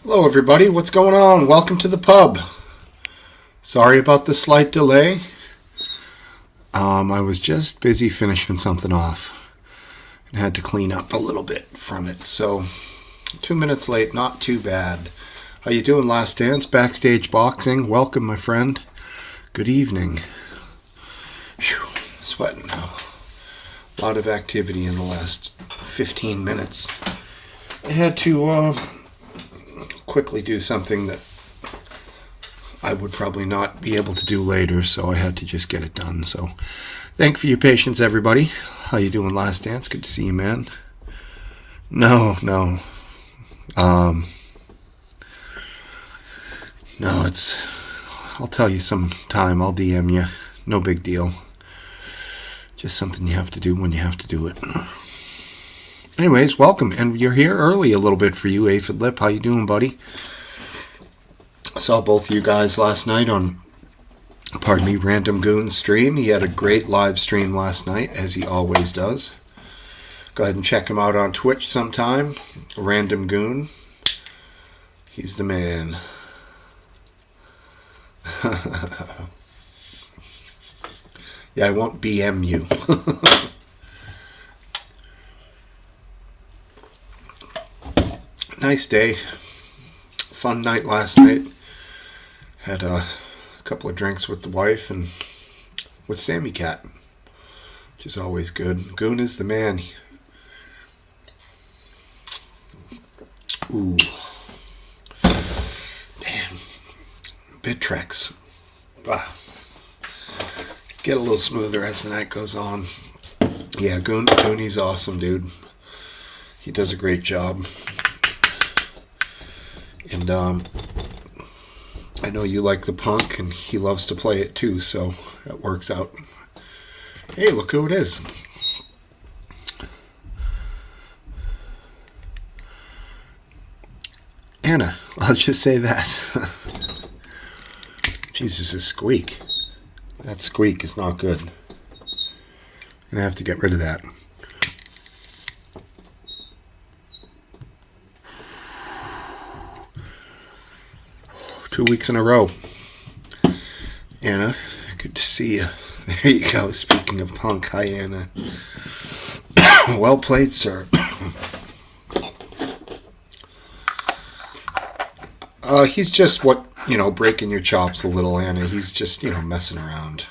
Hello everybody, what's going on? Welcome to the pub. Sorry about the slight delay. I was just busy finishing something off and had to clean up a little bit from it. So 2 minutes late, not too bad. How you doing, Last Dance? Backstage Boxing. Welcome, my friend. Good evening. Whew, sweating now. A lot of activity in the last 15 minutes. I had to quickly do something that I would probably not be able to do later, so I had to just get it done. So thank you for your patience, everybody. How you doing, Last Dance? Good to see you, man. No, it's, I'll tell you sometime. I'll DM you. No big deal. Just something you have to do when you have to do it. Anyways, welcome. And you're here early a little bit for you, Aphid Lip. How you doing, buddy? I saw both of you guys last night on, Random Goon's stream. He had a great live stream last night, as he always does. Go ahead and check him out on Twitch sometime. Random Goon. He's the man. Yeah, I won't BM you. Nice day. Fun night last night. Had a couple of drinks with the wife and with Sammy Cat, which is always good. Goon is the man. Ooh. Damn. Bittrex. Get a little smoother as the night goes on. Yeah, Goonie's awesome, dude. He does a great job. And I know you like the punk, and he loves to play it too, so that works out. Hey, look who it is. Anna, I'll just say that. Jesus, a squeak. That squeak is not good. I'm going to have to get rid of that. Two weeks in a row. Anna, good to see you. There you go. Speaking of punk, hi Anna. Well played, sir. He's just breaking your chops a little, Anna. He's just, messing around.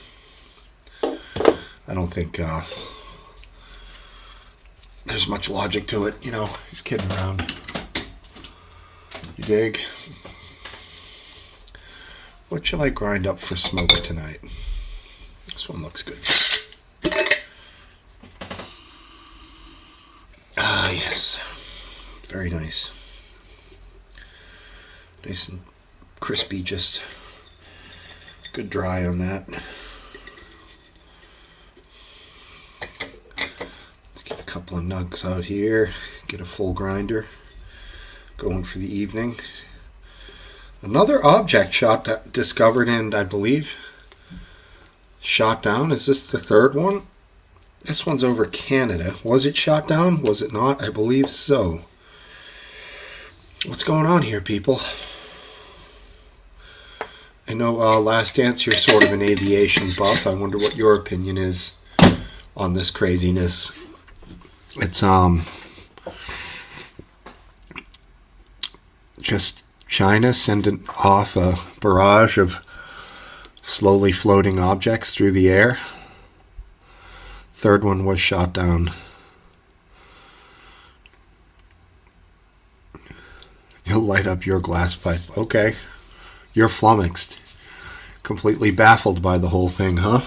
I don't think there's much logic to it, He's kidding around. You dig? What shall I grind up for smoke tonight? This one looks good. Ah, yes. Very nice. Nice and crispy, just good dry on that. Let's get a couple of nugs out here. Get a full grinder going for the evening. Another object discovered and I believe shot down. Is this the third one? This one's over Canada. Was it shot down? Was it not? I believe so. What's going on here, people? I know Last Dance, you're sort of an aviation buff. I wonder what your opinion is on this craziness. It's just China sending off a barrage of slowly floating objects through the air. Third one was shot down. You'll light up your glass pipe. Okay. You're flummoxed. Completely baffled by the whole thing, huh?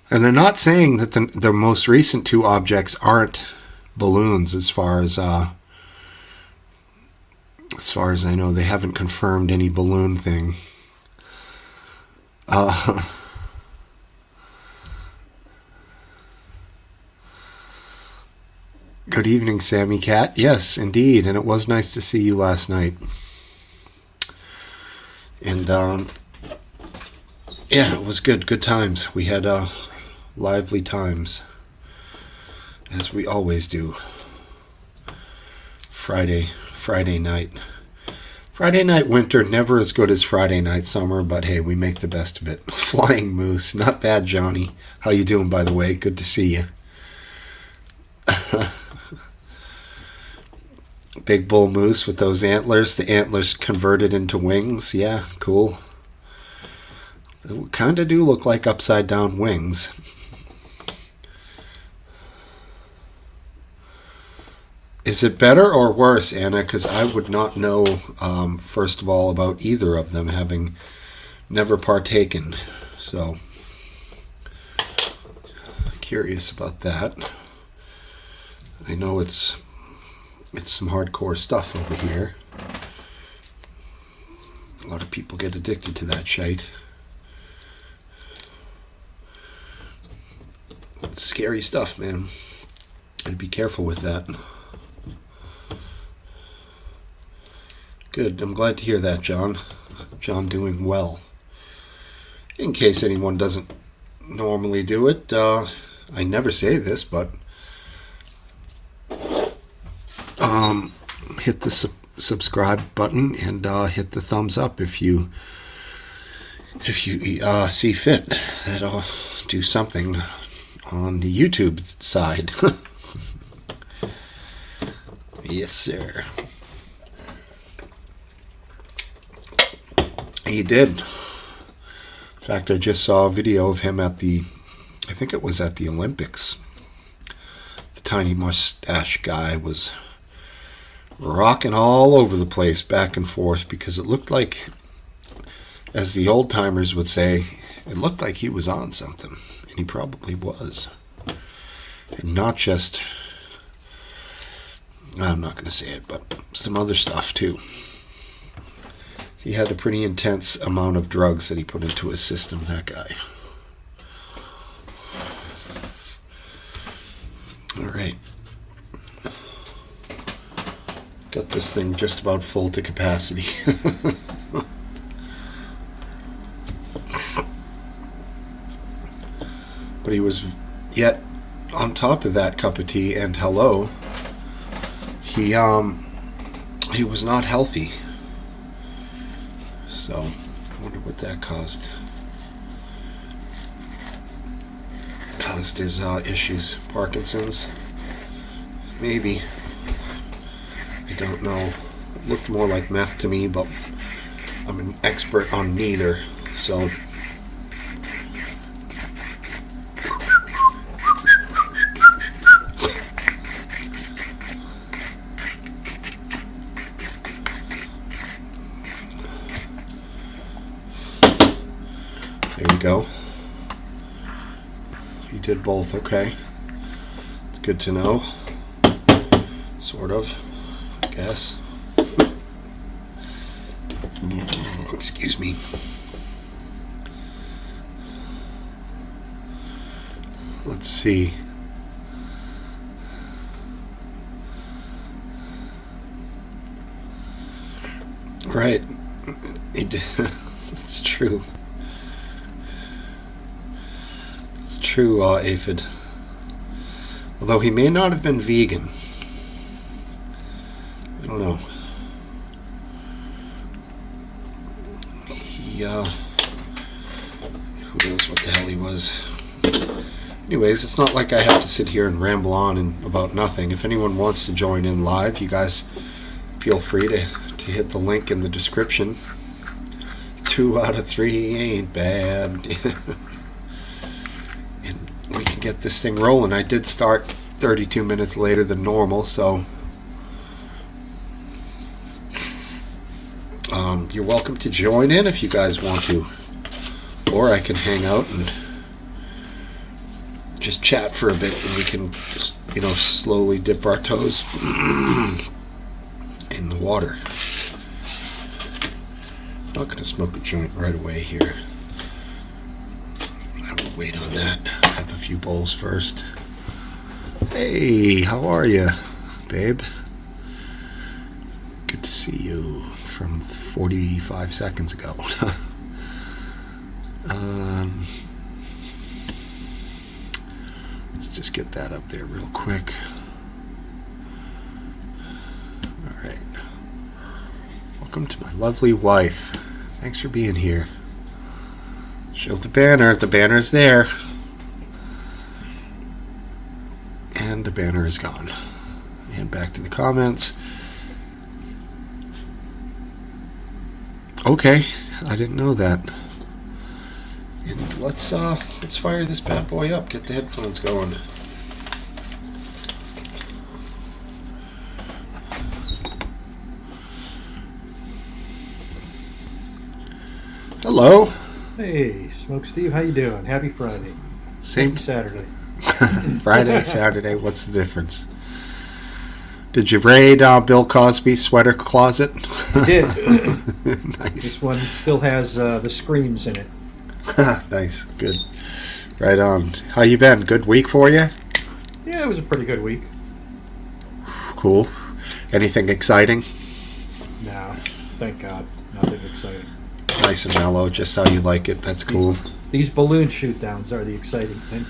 And they're not saying that the most recent two objects aren't balloons as far as I know. They haven't confirmed any balloon thing. Good evening, Sammy Cat. Yes, indeed. And it was nice to see you last night. And, yeah, it was good. Good times. We had lively times, as we always do. Friday night. Friday night winter, never as good as Friday night summer, but hey, we make the best of it. Flying moose, not bad, Johnny. How you doing, by the way? Good to see you. Big bull moose with those antlers. The antlers converted into wings. Yeah, cool. They kind of do look like upside down wings. Is it better or worse, Anna? Because I would not know, first of all, about either of them, having never partaken. So, curious about that. I know it's some hardcore stuff over here. A lot of people get addicted to that shite. It's scary stuff, man. I'd be careful with that. Good. I'm glad to hear that, John. John doing well. In case anyone doesn't normally do it, I never say this, but hit the subscribe button and hit the thumbs up if you see fit. That'll do something on the YouTube side. Yes, sir. He did. In fact, I just saw a video of him at I think it was at the Olympics. The tiny mustache guy was rocking all over the place, back and forth, because it looked like, as the old timers would say, it looked like he was on something, and he probably was. And not just, I'm not going to say it, but some other stuff too. He had a pretty intense amount of drugs that he put into his system, that guy. All right. Got this thing just about full to capacity. But he was yet on top of that cup of tea and hello, he was not healthy. So I wonder what that caused. Caused his issues. Parkinson's? Maybe. I don't know. It looked more like meth to me, but I'm an expert on neither. So there we go. You did both, okay. It's good to know. Sort of, I guess. Excuse me. Let's see. Right. It's true. It's true, Aphid. Although he may not have been vegan. I don't know. He, who knows what the hell he was. Anyways, it's not like I have to sit here and ramble on about nothing. If anyone wants to join in live, you guys feel free to hit the link in the description. 2 out of 3 ain't bad. And we can get this thing rolling. I did start 32 minutes later than normal, so you're welcome to join in if you guys want to. Or I can hang out and just chat for a bit, and we can, slowly dip our toes in the water. I'm not going to smoke a joint right away here. I will wait on that. Have a few bowls first. Hey, how are you, babe? Good to see you from 45 seconds ago. Let's just get that up there real quick. Alright. I'll Welcome to my lovely wife. Thanks for being here. Show the banner. The banner's there. And the banner is gone. And back to the comments. Okay, I didn't know that. And let's fire this bad boy up. Get the headphones going. Hello. Hey, Smokesteve, how you doing? Happy Friday. Same Happy Saturday. Friday, Saturday. What's the difference? Did you raid Bill Cosby's sweater closet? I did. Nice. This one still has the screams in it. Nice. Good. Right on. How you been? Good week for you? Yeah, it was a pretty good week. Cool. Anything exciting? No, thank God. Nothing exciting. Nice and mellow, just how you like it. That's cool. These balloon shoot-downs are the exciting thing.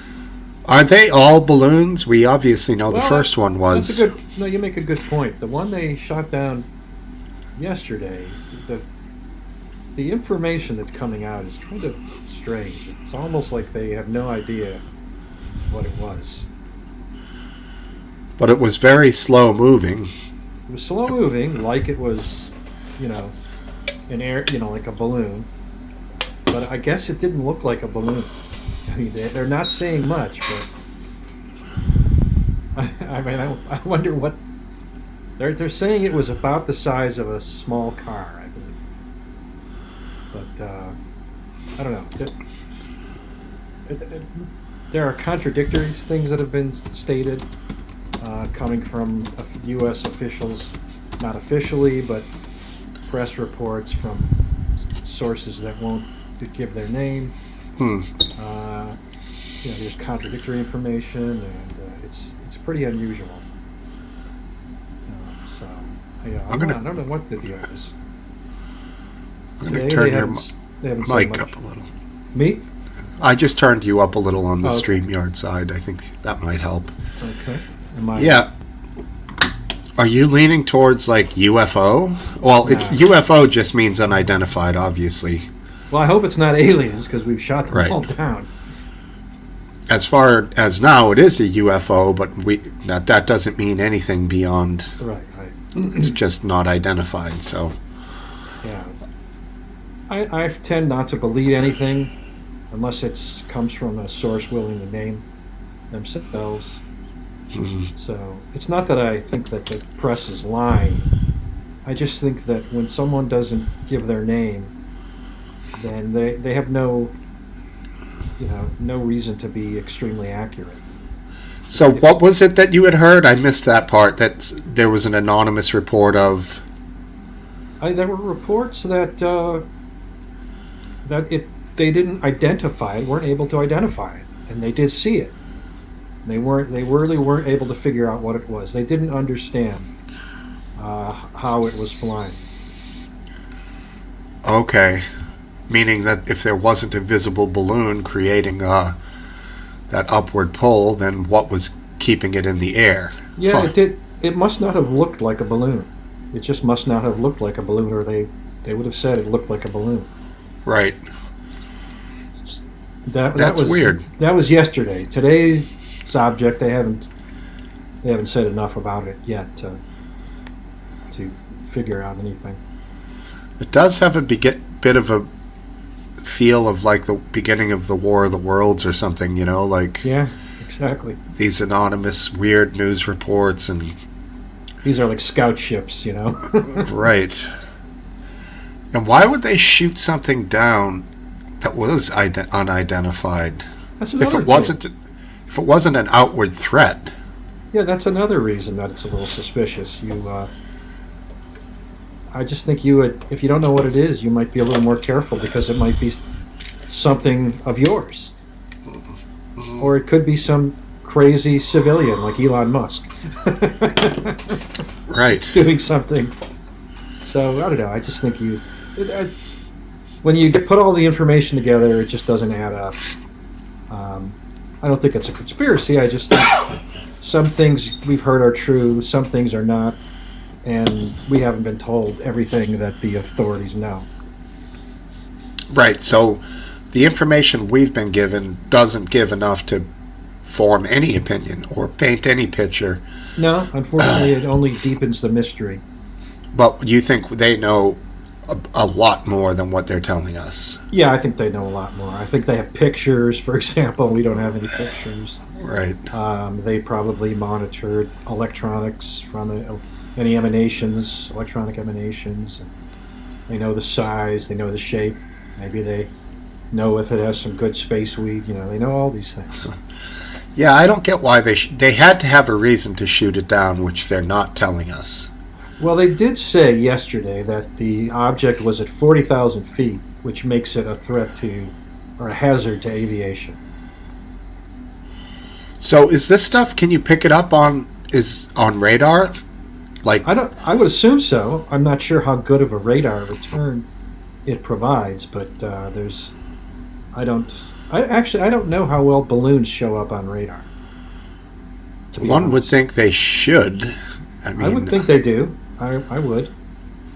Are they all balloons? We obviously know the first one was. That's a good. No, you make a good point. The one they shot down yesterday, the information that's coming out is kind of strange. It's almost like they have no idea what it was. But it was very slow moving. It was slow moving, like it was, an air, like a balloon. But I guess it didn't look like a balloon. I mean, they're not saying much, but I wonder what they're saying. It was about the size of a small car, I believe. But I don't know. There are contradictory things that have been stated coming from U.S. officials, not officially, but press reports from sources that won't give their name. There's contradictory information, and it's pretty unusual. I don't know what the deal is. I'm going to turn your mic up a little. Me? I just turned you up a little on the StreamYard side. I think that might help. Okay. Yeah. Are you leaning towards like UFO? Well, it's UFO just means unidentified, obviously. Well, I hope it's not aliens because we've shot them all down. As far as now, it is a UFO, but that doesn't mean anything beyond. Right. It's just not identified. So. Yeah. I tend not to believe anything unless it comes from a source willing to name themselves. Mm-hmm. So it's not that I think that the press is lying. I just think that when someone doesn't give their name, then they have no reason to be extremely accurate. So what was it that you had heard? I missed that part. That there was an anonymous report of. There were reports that they didn't identify it, weren't able to identify it, and they did see it. They really weren't able to figure out what it was. They didn't understand how it was flying. Okay. Meaning that if there wasn't a visible balloon creating that upward pull, then what was keeping it in the air? Yeah, it did. It must not have looked like a balloon. It just must not have looked like a balloon, or they would have said it looked like a balloon. Right. That was weird. That was yesterday. Today's object, they haven't said enough about it yet to figure out anything. It does have a bit of a feel of like the beginning of the War of the Worlds or something, like. Yeah, exactly. These anonymous weird news reports, and these are like scout ships, Right. And why would they shoot something down that was unidentified? That's another If it wasn't an outward threat. Yeah, that's another reason that it's a little suspicious. I just think if you don't know what it is, you might be a little more careful because it might be something of yours. Or it could be some crazy civilian like Elon Musk. Right. Doing something. So, I don't know. I just think when you put all the information together, it just doesn't add up. I don't think it's a conspiracy. I just think some things we've heard are true, some things are not. and we haven't been told everything that the authorities know. Right. So the information we've been given doesn't give enough to form any opinion or paint any picture. No, unfortunately, it only deepens the mystery. But you think they know a lot more than what they're telling us? Yeah, I think they know a lot more. I think they have pictures, for example. We don't have any pictures. Right. They probably monitored electronics from any emanations, electronic emanations. They know the size, they know the shape. Maybe they know if it has some good space weed. They know all these things. Yeah, I don't get why they had to have a reason to shoot it down, which they're not telling us. Well, they did say yesterday that the object was at 40,000 feet, which makes it a threat to, or a hazard to aviation. So is this stuff, can you pick it up on radar? Like, I would assume so. I'm not sure how good of a radar return it provides, but I don't know how well balloons show up on radar. One would think they should. I would think they do. I would,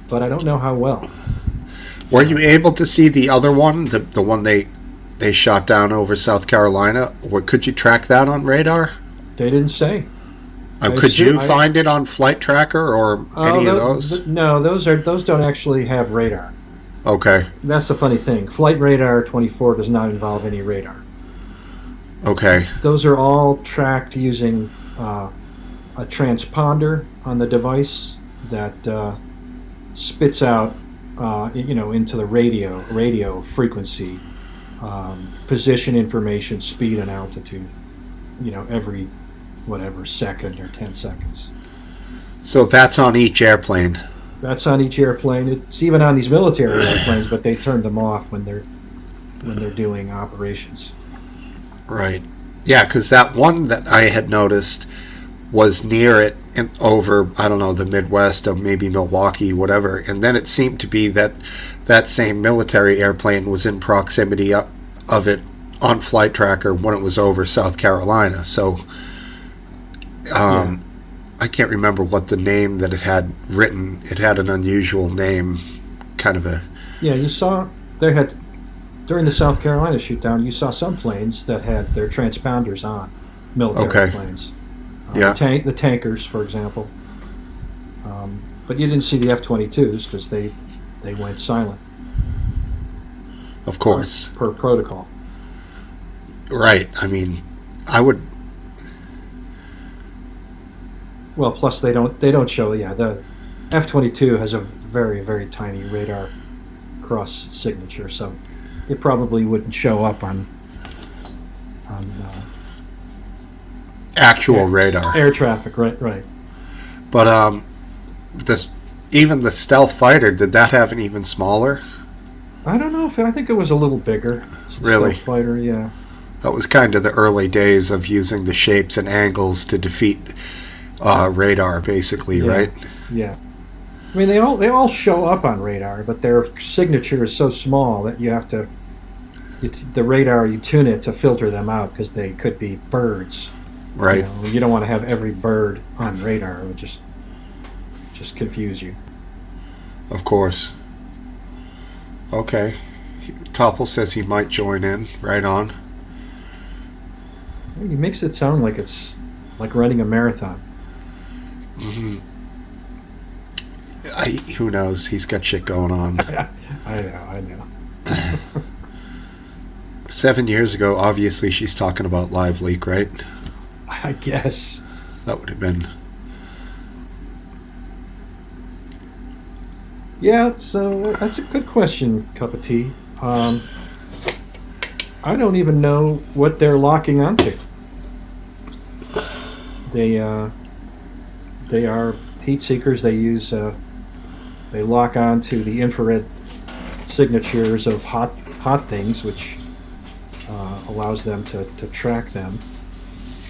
but I don't know how well. Were you able to see the other one, the one they shot down over South Carolina? Or could you track that on radar? They didn't say. Could you find it on Flight Tracker or any of those? No, those don't actually have radar. Okay. That's the funny thing. Flight Radar 24 does not involve any radar. Okay. Those are all tracked using a transponder on the device that spits out, into the radio frequency, position information, speed and altitude, every second or 10 seconds. So that's on each airplane. That's on each airplane. It's even on these military airplanes, but they turn them off when they're doing operations. Right. Yeah, because that one that I had noticed was near it over, I don't know, the Midwest of maybe Milwaukee, whatever. And then it seemed to be that same military airplane was in proximity of it on Flight Tracker when it was over South Carolina. So I can't remember what the name that it had written. It had an unusual name, kind of a... Yeah, you saw during the South Carolina shoot down, you saw some planes that had their transponders on, military planes. The tankers, for example. But you didn't see the F-22s because they went silent. Of course. Per protocol. Right. I mean, I would... Well, plus they don't show. Yeah, the F-22 has a very, very tiny radar cross signature, so it probably wouldn't show up on actual radar, air traffic. Right. But even the stealth fighter, did that have an even smaller? I don't know. I think it was a little bigger. Really? Stealth fighter, yeah. That was kind of the early days of using the shapes and angles to defeat radar, basically, right? Yeah. I mean, they all show up on radar, but their signature is so small that you have to. The radar, you tune it to filter them out because they could be birds. Right. You don't want to have every bird on radar. It would just confuse you. Of course. Okay. Topple says he might join in. Right on. He makes it sound like it's like running a marathon. Mm-hmm. Who knows? He's got shit going on. I know. 7 years ago, obviously she's talking about Live Leak, right? I guess. That would have been... Yeah, so that's a good question, Cup of Tea. I don't even know what they're locking onto. They are heat seekers. They use they lock onto the infrared signatures of hot things, which allows them to track them.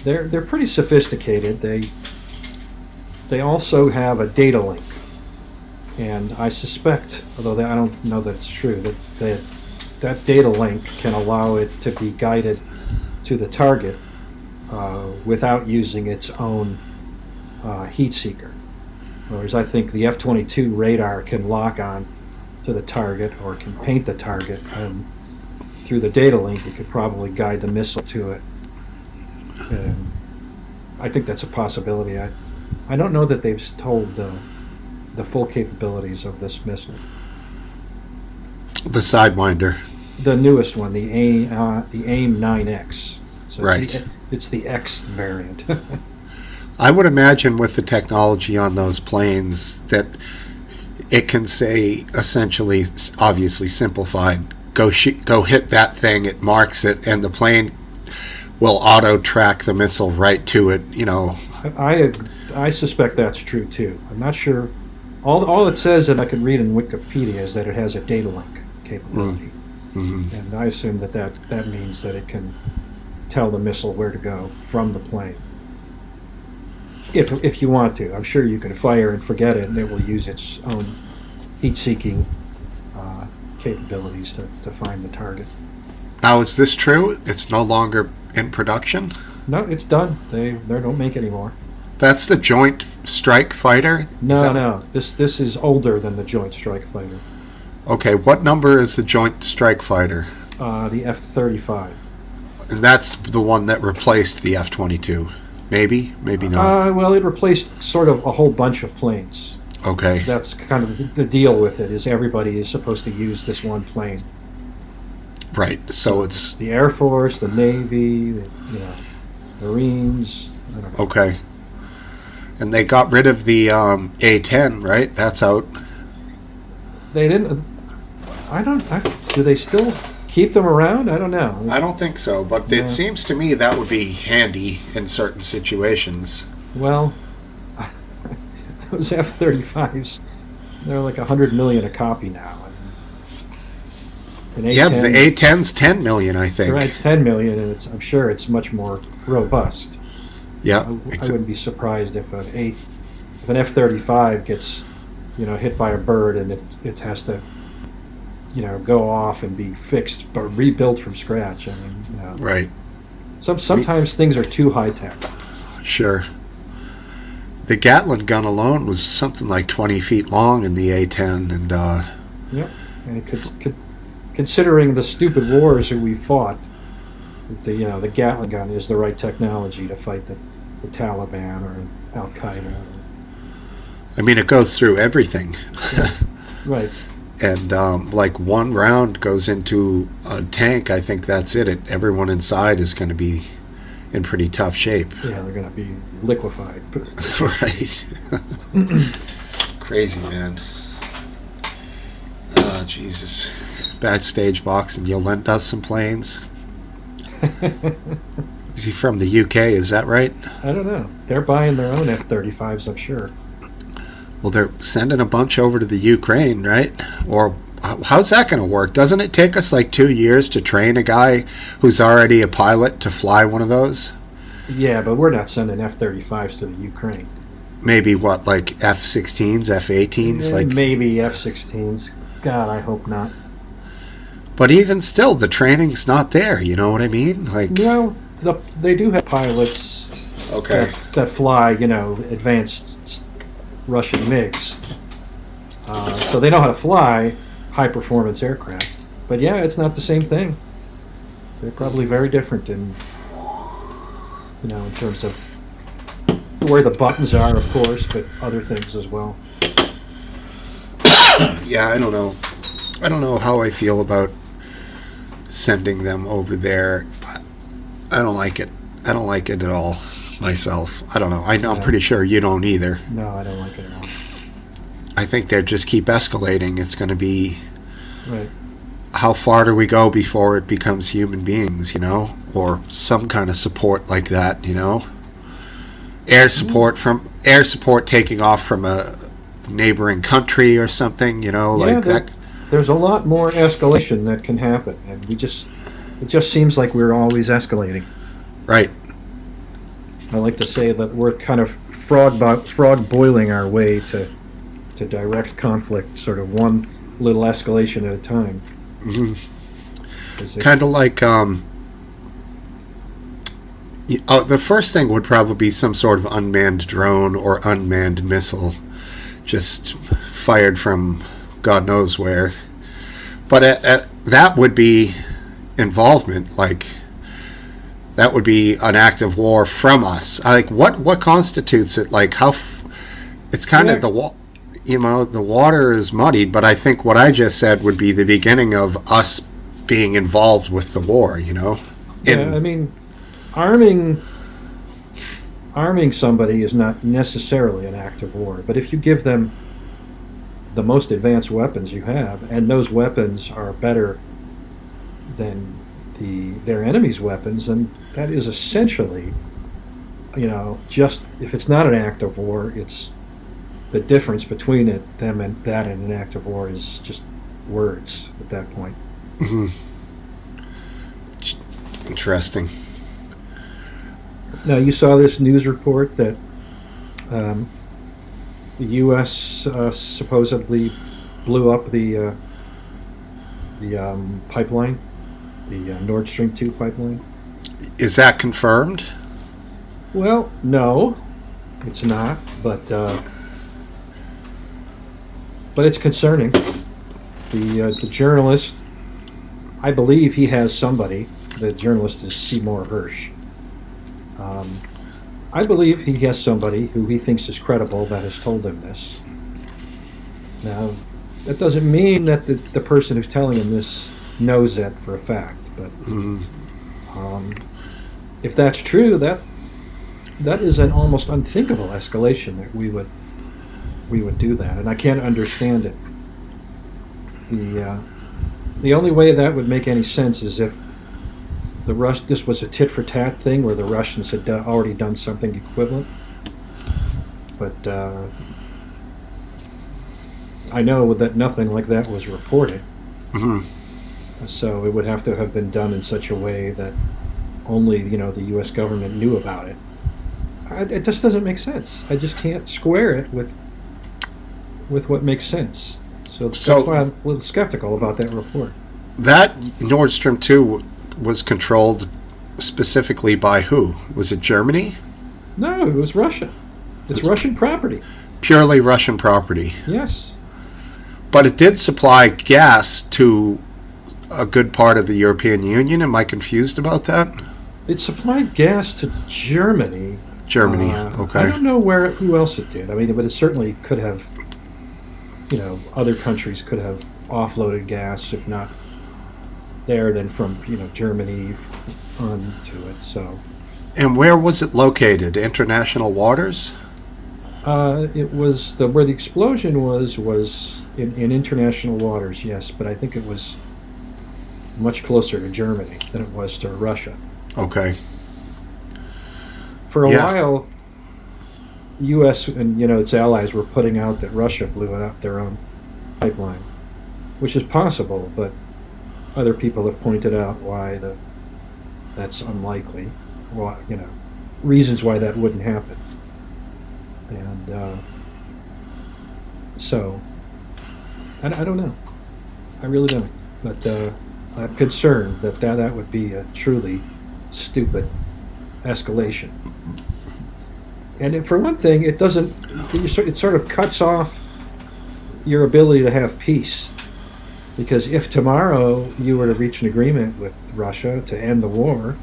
They're pretty sophisticated. They also have a data link, and I suspect, although I don't know that it's true, that data link can allow it to be guided to the target without using its own heat seeker. Whereas I think the F-22 radar can lock on to the target or can paint the target, and through the data link, it could probably guide the missile to it. And I think that's a possibility. I don't know that they've told the full capabilities of this missile. The Sidewinder. The newest one, the AIM 9X. So Right. It's the X variant. I would imagine with the technology on those planes that it can say, essentially, obviously simplified, go hit that thing, it marks it, and the plane will auto track the missile right to it. I suspect that's true too. I'm not sure. All it says that I could read in Wikipedia is that it has a data link capability, and I assume that means that it can tell the missile where to go from the plane. If you want to, I'm sure you can fire and forget it, and it will use its own heat-seeking capabilities to find the target. Now, is this true? It's no longer in production? No, it's done. They don't make anymore. That's the Joint Strike Fighter? No. This is older than the Joint Strike Fighter. Okay, what number is the Joint Strike Fighter? The F-35. And that's the one that replaced the F-22. Maybe not. Well, it replaced sort of a whole bunch of planes. Okay. That's kind of the deal with it, is everybody is supposed to use this one plane. Right. So it's The Air Force, the Navy, Marines. I don't know. okay. And they got rid of the A-10, right? That's out. They didn't. Do they still keep them around? I don't know. I don't think so, but Yeah. it seems to me that would be handy in certain situations. Well, those F-35s, they're like $100 million a copy now. An Yeah, A-10, the A-10's 10 million, I think. right, it's 10 million, and I'm sure it's much more robust. Yeah. I wouldn't be surprised if an F-35 gets, hit by a bird and it has to, go off and be fixed but rebuilt from scratch. I mean, Right. sometimes things are too high tech. Sure. The Gatling gun alone was something like 20 feet long in the A-10, and Yep, and it could, considering the stupid wars that we fought, the Gatling gun is the right technology to fight the Taliban or Al Qaeda. I mean, it goes through everything. Right. And like one round goes into a tank, I think that's it. Everyone inside is going to be in pretty tough shape. Yeah, they're going to be liquefied. Right. Crazy, man. Oh, Jesus. Bad stage boxing. You'll lend us some planes? Is he from the UK, is that right? I don't know. They're buying their own F-35s, I'm sure. Well, they're sending a bunch over to the Ukraine, right? Or how's that going to work? Doesn't it take us like 2 years to train a guy who's already a pilot to fly one of those? Yeah, but we're not sending F-35s to the Ukraine. Maybe what, like F-16s, F-18s? Like, maybe F-16s. God, I hope not. but even still, the training's not there, you know what I mean? Like, Well, they do have pilots okay. that fly, advanced Russian MiGs. So they know how to fly high-performance aircraft. But yeah, it's not the same thing. They're probably very different in terms of where the buttons are, of course, but other things as well. Yeah, I don't know. I don't know how I feel about sending them over there. I don't like it. I don't like it at all myself. I don't know. I'm pretty sure you don't either. No, I don't like it at all. I think they just keep escalating. It's going to be Right. how far do we go before it becomes human beings, or some kind of support like that, air support taking off from a neighboring country or something, like that. There's a lot more escalation that can happen, and it just seems like we're always escalating. Right. I like to say that we're kind of frog boiling our way to direct conflict, sort of one little escalation at a time. Mm-hmm. Kind of like the first thing would probably be some sort of unmanned drone or unmanned missile, just fired from God knows where. But that would be involvement, like that would be an act of war from us. Like what constitutes it? Like it's kind of the water is muddied, but I think what I just said would be the beginning of us being involved with the war. I mean, arming somebody is not necessarily an act of war, but if you give them the most advanced weapons you have, and those weapons are better than their enemy's weapons, then that is essentially, just if it's not an act of war, it's the difference between them and that and an act of war is just words at that point. Mm-hmm. Interesting. Now, you saw this news report that the U.S. Supposedly blew up the pipeline, the Nord Stream 2 pipeline. Is that confirmed? Well, no, it's not, but it's concerning. The journalist, I believe he has somebody. The journalist is Seymour Hersh. I believe he has somebody who he thinks is credible that has told him this. Now, that doesn't mean that the person who's telling him this knows that for a fact, but if that's true, that is an almost unthinkable escalation that we would do that, and I can't understand it. The only way that would make any sense is if this was a tit for tat thing where the Russians had already done something equivalent. But I know that nothing like that was reported. Mm-hmm. So it would have to have been done in such a way that only the U.S. government knew about it. It just doesn't make sense. I just can't square it with what makes sense. So that's why I'm a little skeptical about that report. That Nord Stream 2 was controlled specifically by who? Was it Germany? No, it was Russia. It's Russian property. Purely Russian property. Yes. But it did supply gas to a good part of the European Union. Am I confused about that? It supplied gas to Germany. Germany, okay. I don't know who else it did. I mean, but it certainly could have, other countries could have offloaded gas, if not there, then from, Germany on to it, so. And where was it located? International waters? It was, where the explosion was in international waters, yes, but I think it was much closer to Germany than it was to Russia. Okay. For a while, U.S. and its allies were putting out that Russia blew up their own pipeline, which is possible, but other people have pointed out why that's unlikely. Well, reasons why that wouldn't happen, and so I don't know. I really don't. But I'm concerned that would be a truly stupid escalation. And for one thing, it sort of cuts off your ability to have peace. Because if tomorrow you were to reach an agreement with Russia to end the war,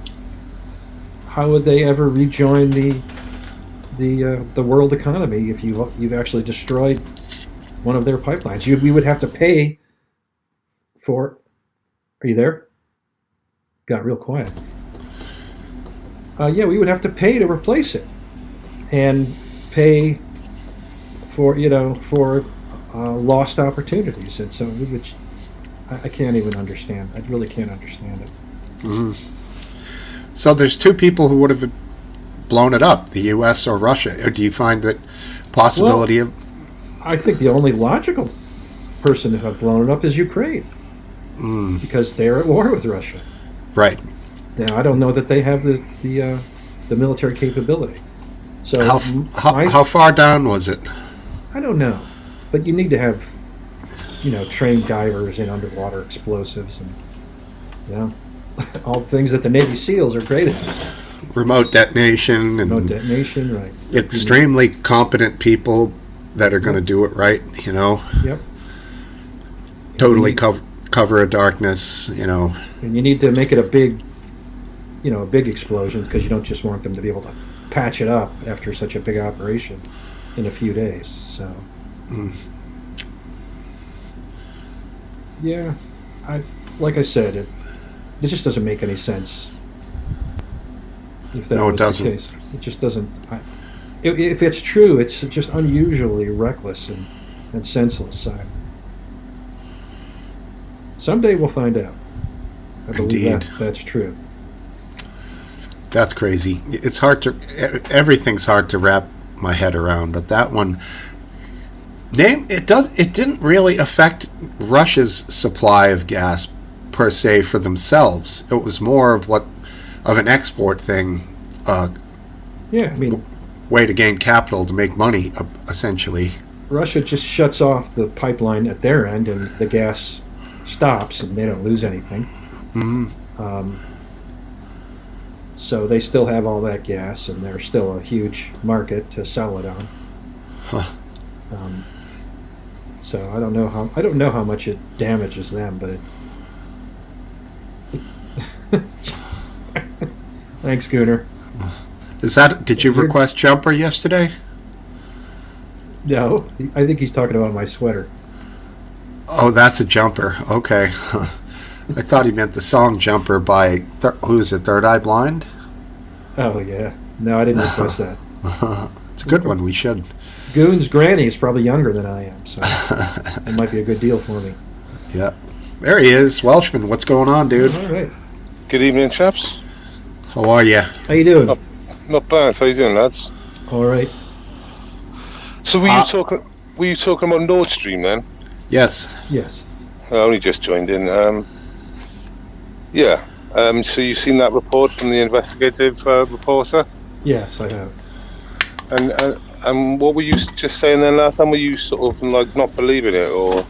how would they ever rejoin the world economy if you've actually destroyed one of their pipelines? We would have to pay for. Are you there? Got real quiet. Yeah, we would have to pay to replace it, and pay for lost opportunities, and so which I can't even understand. I really can't understand it. Mm-hmm. So there's two people who would have blown it up, the U.S. or Russia. Or do you find that possibility of? I think the only logical person to have blown it up is Ukraine, because they're at war with Russia. Right. Now, I don't know that they have the military capability. So how far down was it? I don't know, but you need to have trained divers in underwater explosives and all things that the Navy SEALs are great at. Remote detonation and remote detonation, right? Extremely competent people that are going to do it right. Yep. Totally cover a darkness. And you need to make it a big explosion, because you don't just want them to be able to patch it up after such a big operation in a few days. So, yeah, like I said, it just doesn't make any sense. If that was doesn't. The case, it just doesn't. If it's true, it's just unusually reckless and senseless. Someday we'll find out. I believe that's true. That's crazy. It's everything's hard to wrap my head around, but that one, it didn't really affect Russia's supply of gas per se for themselves. It was more of an export thing. Way to gain capital to make money, essentially. Russia just shuts off the pipeline at their end, and the gas stops, and they don't lose anything. So they still have all that gas, and there's still a huge market to sell it on. So I don't know how much it damages them, but thanks, Gooner. Did you request jumper yesterday? No, I think he's talking about my sweater. Oh, that's a jumper. Okay. I thought he meant the song Jumper by, who is it, Third Eye Blind? Oh, yeah. No, I didn't request that. It's a good one. We should. Goon's granny is probably younger than I am, so it might be a good deal for me. Yeah. There he is. Welshman, what's going on, dude? All right. Good evening, chaps. How are you? How you doing? Not bad. How you doing, lads? All right. So were you talking about Nord Stream then? Yes. Yes. I only just joined in. Yeah. So you've seen that report from the investigative reporter? Yes, I have. And what were you just saying then last time? Were you sort of like not believing it, or?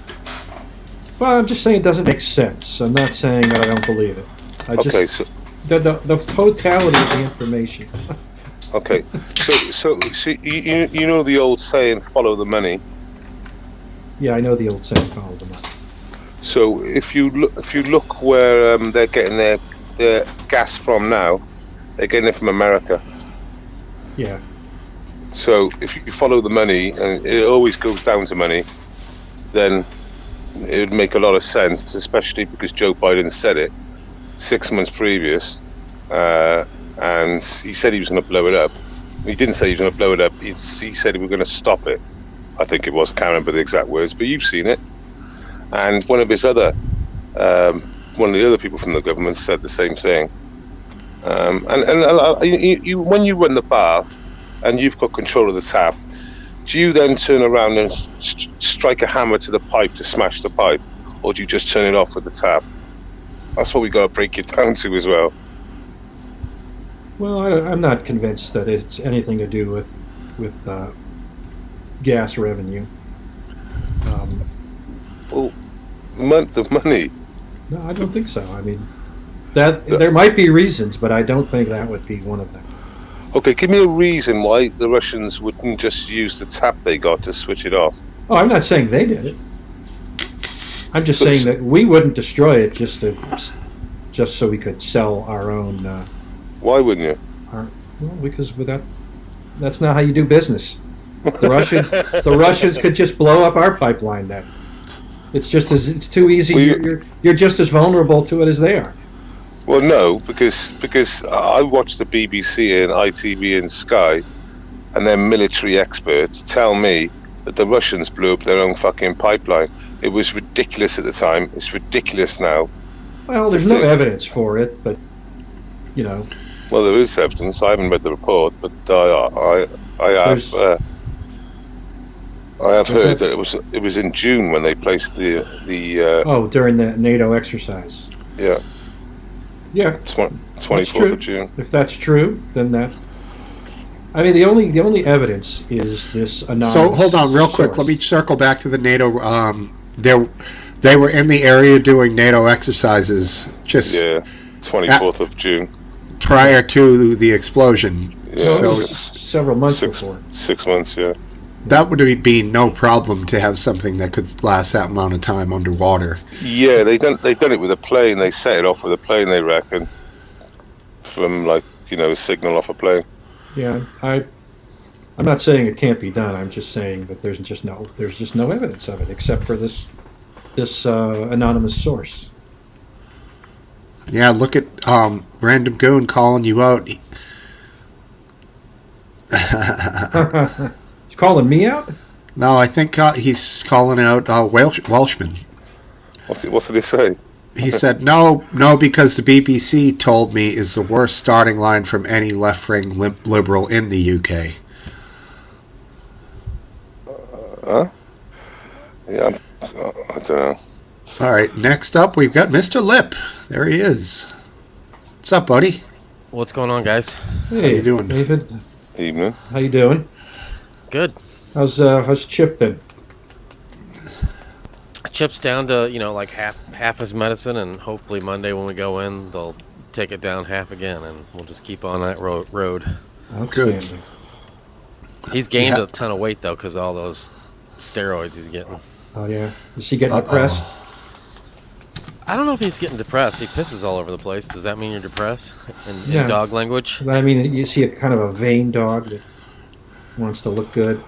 Well, I'm just saying it doesn't make sense. I'm not saying that I don't believe it. So the totality of the information. Okay. So you know the old saying, "Follow the money." Yeah, I know the old saying, "Follow the money." So if you look where they're getting their gas from now, they're getting it from America. Yeah. So if you follow the money, and it always goes down to money, then it would make a lot of sense, especially because Joe Biden said it 6 months previous, and he said he was going to blow it up. He didn't say he was going to blow it up. He said he was going to stop it. I think it was. I can't remember the exact words, but you've seen it. And one of the other people from the government said the same thing. When you run the bath and you've got control of the tap, do you then turn around and strike a hammer to the pipe to smash the pipe, or do you just turn it off with the tap? That's what we got to break it down to as well. Well, I'm not convinced that it's anything to do with gas revenue. Well, the money. No, I don't think so. I mean, there might be reasons, but I don't think that would be one of them. Okay, give me a reason why the Russians wouldn't just use the tap they got to switch it off. Oh, I'm not saying they did it. I'm just saying that we wouldn't destroy it just so we could sell our own. Why wouldn't you? Because that's not how you do business. The Russians could just blow up our pipeline. Then it's too easy. You're just as vulnerable to it as they are. Well, no, because I watch the BBC and ITV and Sky, and their military experts tell me that the Russians blew up their own fucking pipeline. It was ridiculous at the time. It's ridiculous now. Well, there's no evidence for it, but you know. Well, there is evidence. I haven't read the report, but I have heard that it was in June when they placed the during the NATO exercise. Yeah. Yeah. 24th of June. If that's true, then that. I mean, the only evidence is this anonymous. So hold on, real quick. Let me circle back to the NATO. They were in the area doing NATO exercises. 24th of June. Prior to the explosion. Yeah. So several months before. 6 months, yeah. That would be no problem to have something that could last that amount of time underwater. Yeah, they done it with a plane. They set it off with a plane, they reckon, from a signal off a plane. Yeah, I'm not saying it can't be done. I'm just saying that there's just no evidence of it except for this anonymous source. Yeah, look at Random Goon calling you out. He's calling me out? No, I think he's calling out Welshman. What did he say? He said, no, because the BBC told me is the worst starting line from any left-wing liberal in the UK. Huh? Yeah, I don't know. All right, next up, we've got Mr. Lip. There he is. What's up, buddy? What's going on, guys? Hey, How you doing? David? Evening. How you doing? Good. How's Chip been? Chip's down to like half his medicine, and hopefully Monday when we go in, they'll take it down half again, and we'll just keep on that road. Outstanding. He's gained a ton of weight though, because all those steroids he's getting. Oh yeah. Is he getting depressed? I don't know if he's getting depressed. He pisses all over the place. Does that mean you're depressed in Yeah. dog language? I mean, you see a kind of a vain dog that wants to look good.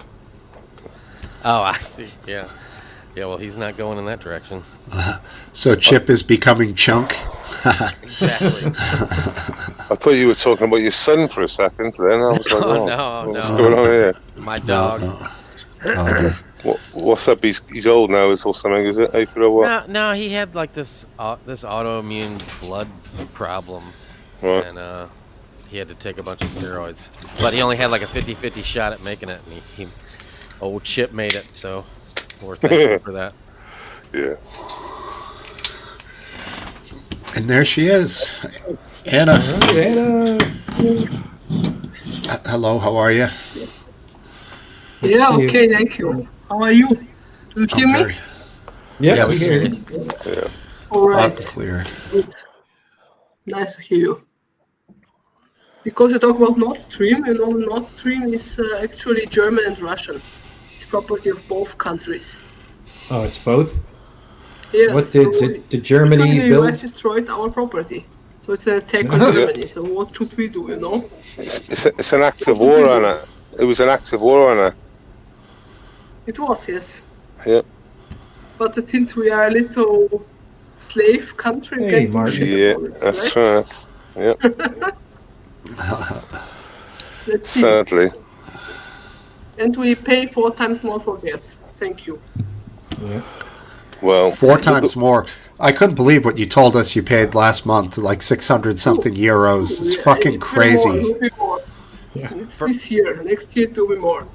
Oh, I see. Yeah. Yeah, well, he's not going in that direction. So Chip is becoming Chunk. Exactly. I thought you were talking about your son for a second. Then I was like, No, what's going on here? My dog. What's up? He's old now, or something? Is it April or what? No, he had like this autoimmune blood problem, Right. and he had to take a bunch of steroids. But he only had like a 50-50 shot at making it, and he old Chip made it, so we're thankful for that. Yeah. And there she is. Anna. Anna. Hello, how are you? Yeah, see. okay, thank you. How are you? Do you hear me? Yeah, Yes. we hear you. Yeah. All Loud right. and clear. Good. Nice to hear you. Because you talk about Nord Stream, Nord Stream is actually German and Russian. It's property of both countries. Oh, it's both? Yes. What did actually Germany the build? US destroyed our property. So it's an attack on Yeah. Germany. So what should we do, It's an act of war, Anna. It was an act of war, Anna. It was, yes. Yeah. But since we are a little slave country, we Hey, can do Martin. shit Yeah, about it, that's right? right. Yeah. Let's see. Sadly. And we pay 4 times more for gas. Thank you. Yeah. Well. 4 times more. I couldn't believe what you told us you paid last month, like 600 something euros. It's Yeah, fucking it will crazy. be more. Yeah. It's this year. Next year it will be more.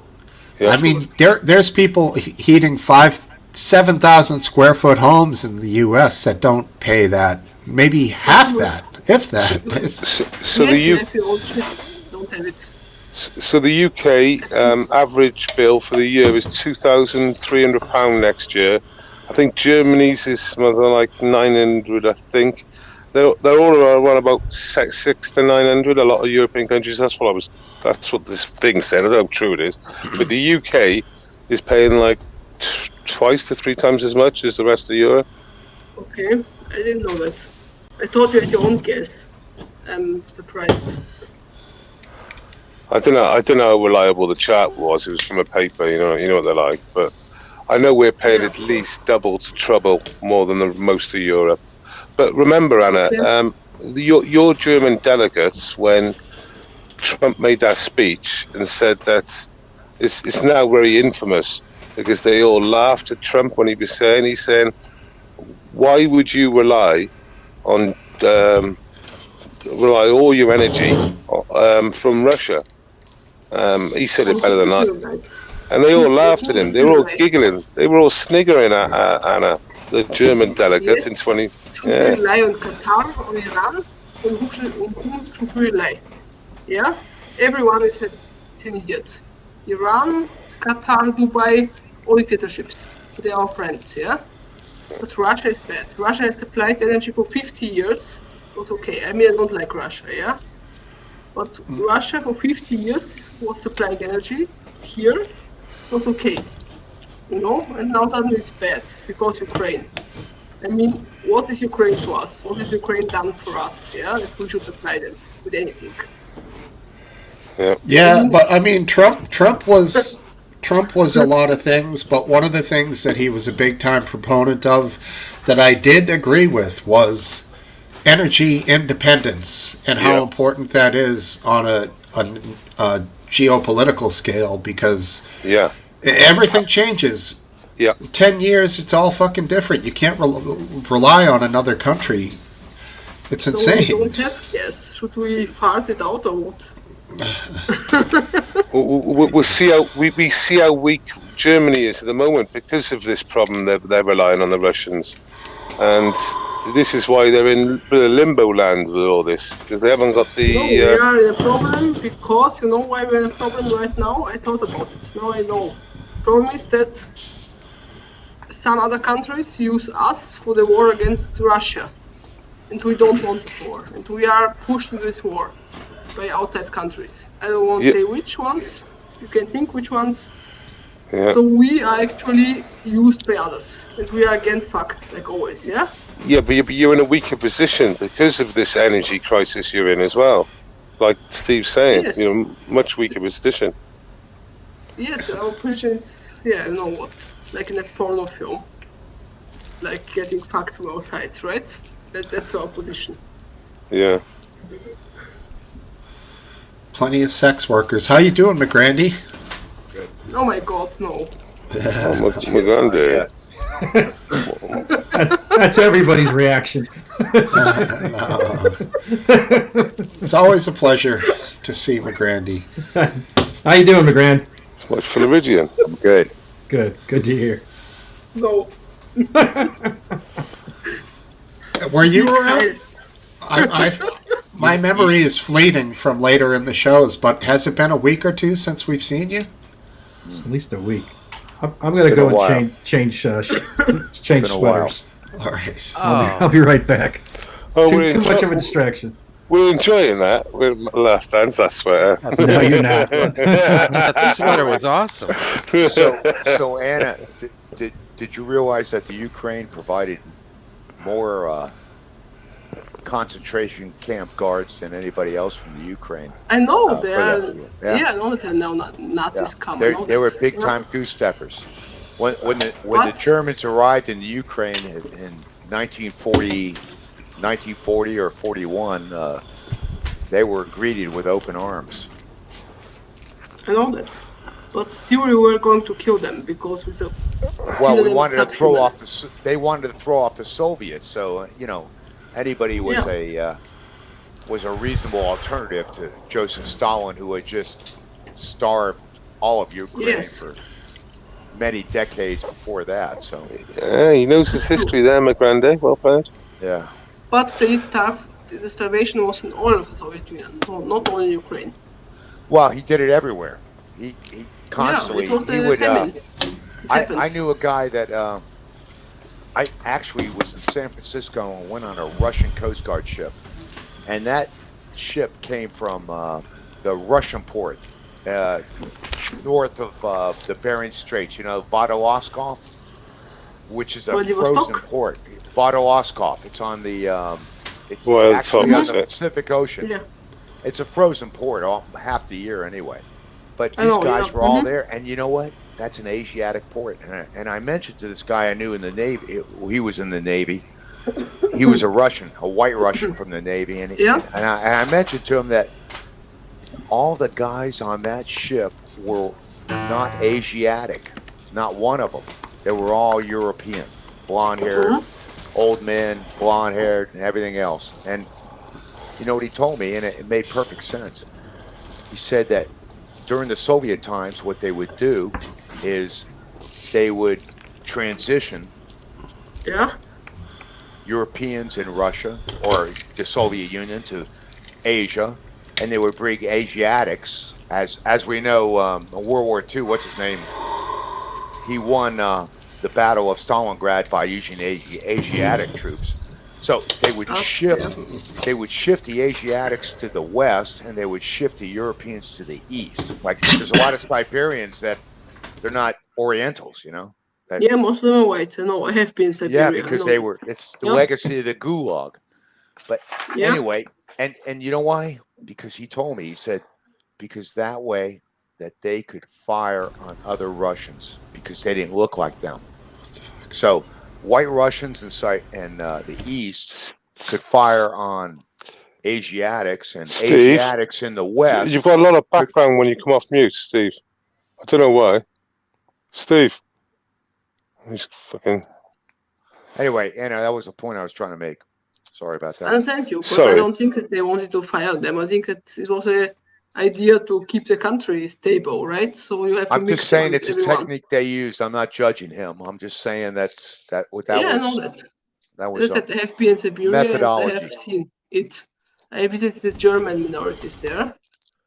Yeah. I mean, there's people heating 7,000 square foot homes in the U.S. that don't pay that. Maybe half that, if that. So the yes, U. we have your own shit. Don't have it. So the UK average bill for the year is £2,300 next year. I think Germany's is something like 900. I think they're all around about 600 to 900. A lot of European countries. That's what this thing said. I don't know how true it is, but the UK is paying like twice to 3 times as much as the rest of Europe. Okay, I didn't know that. I thought you had your own gas. I'm surprised. I don't know how reliable the chart was. It was from a paper, you know what they're like. But I know we're paying at least double to treble more than most of Europe. But remember, Anna, your German delegates, when Trump made that speech and said that it's now very infamous because they all laughed at Trump when he's saying, why would you rely on all your energy from Russia? He said it better than I. And they all laughed at him. They were all giggling. They were all sniggering at Anna, the German delegate in 20. Should we rely on Qatar or Iran? On whom should we rely? Yeah? Everyone is an idiot. Iran, Qatar, Dubai, all dictatorships. They are our friends, yeah? But Russia is bad. Russia has supplied energy for 50 years. Not okay. I mean, I don't like Russia, yeah? But Russia for 50 years was supplying energy here, was okay, and now suddenly it's bad because Ukraine. I mean, what is Ukraine to us? What has Ukraine done for us? Yeah, that we should supply them with anything. Yeah. Yeah, but I mean, Trump was a lot of things, but one of the things that he was a big time proponent of that I did agree with was energy independence and how Yeah. important that is on a geopolitical scale because Yeah. everything changes. Yeah. 10 years, it's all fucking different. You can't rely on another country. It's So we insane. don't have gas. Should we fart it out or what? We'll see how we see how weak Germany is at the moment because of this problem. They're relying on the Russians, and this is why they're in limbo land with all this because they haven't got the. No, we are in a problem because you know why we're in a problem right now? I thought about it. Now I know. Problem is that some other countries use us for the war against Russia. And we don't want this war. And we are pushed into this war by outside countries. I don't want to Yeah. say which ones. You can think which ones. Yeah. So we are actually used by others. And we are again fucked, like always, yeah? Yeah, but you're in a weaker position because of this energy crisis you're in as well. Like Steve's saying, Yes. much weaker position. Yes, our position is, yeah, you know what? Like in a porno film. Like getting fucked from all sides, right? That's our position. Yeah. Plenty of sex workers. How you doing, McGrandy? Oh my god, no. We're going to. That's everybody's reaction. It's always a pleasure to see McGrandy. How you doing, McGrand? What's Floridian? Good. Good. Good to hear. No. Were you around? My memory is fleeting from later in the shows, but has it been a week or two since we've seen you? It's at least a week. I'm going to been go a while. and change been a while. sweaters. All right. I'll be right back. Oh, Too much of a distraction. We're enjoying that. We're last dance, I swear. No, you're not. That sweater was awesome. So Anna, did you realize that the Ukraine provided more concentration camp guards than anybody else from the Ukraine? I know Oh, they for are. that, Yeah. yeah. I know that now Nazis come. I know They were that. big Yeah. time goose steppers. When the What? Germans arrived in the Ukraine in 1940 or 41, they were greeted with open arms. I know that. But still, we were going to kill them because we said. Well, we them wanted to throw subhuman. off they wanted to throw off the Soviets. So anybody was was a reasonable alternative to Joseph Stalin, who had just starved all of Ukraine Yes. for many decades before that. So Yeah, he knows his history there, McGrandy. Well played. yeah, But the starvation was in all of the Soviet Union, not only Ukraine. well, he did it everywhere. He constantly Yeah, it was he the would. famine. It I happens. knew a guy that I actually was in San Francisco and went on a Russian Coast Guard ship, and that ship came from the Russian port north of the Bering Straits. Vladivostok, which is a Vladivostok? frozen port. Vladivostok. It's on the it's Well, actually top on of the it. Pacific Ocean. Yeah. It's a frozen port half the year anyway. But I these know, guys yeah. were all Mhm. there, and you know what? That's an Asiatic port. And I mentioned to this guy I knew in the Navy. He was in the Navy. He was a Russian, a white Russian from the Navy, and Yeah. I mentioned to him that all the guys on that ship were not Asiatic, not one of them. They were all European, blonde-haired, Mhm. old men, blonde-haired, and everything else. And you know what he told me, and it made perfect sense. He said that during the Soviet times, what they would do is they would transition Yeah. Europeans in Russia or the Soviet Union to Asia, and they would bring Asiatics. As we know, in World War II, what's his name? He won the Battle of Stalingrad by using Asiatic troops. So they would shift. They would shift the Asiatics to the west, and they would shift the Europeans to the east. Like there's a lot of Siberians that they're not Orientals, you know. That, Yeah, most of them are white. I know. I have been in Siberia. yeah, I because know they that. were. It's the Yeah. legacy of the Gulag. But Yeah. anyway, and you know why? Because he told me. He said because that way that they could fire on other Russians because they didn't look like them. So white Russians in the East could fire on Asiatics, and Steve, Asiatics in the you've West got a lot of could. background when you come off mute, Steve. I don't know why. Steve. He's fucking... Anyway, that was the point I was trying to make. Sorry about I that. understand you, but I Sorry. don't think that they wanted to fire them. I think that it was a idea to keep the country stable, right? So you have to I'm mix just saying with it's a everyone. technique they used. I'm not judging him. I'm just saying that Yeah, I know was that. that As was I a said, I have been in Siberia and I methodology. have seen it. I visited the German minorities there,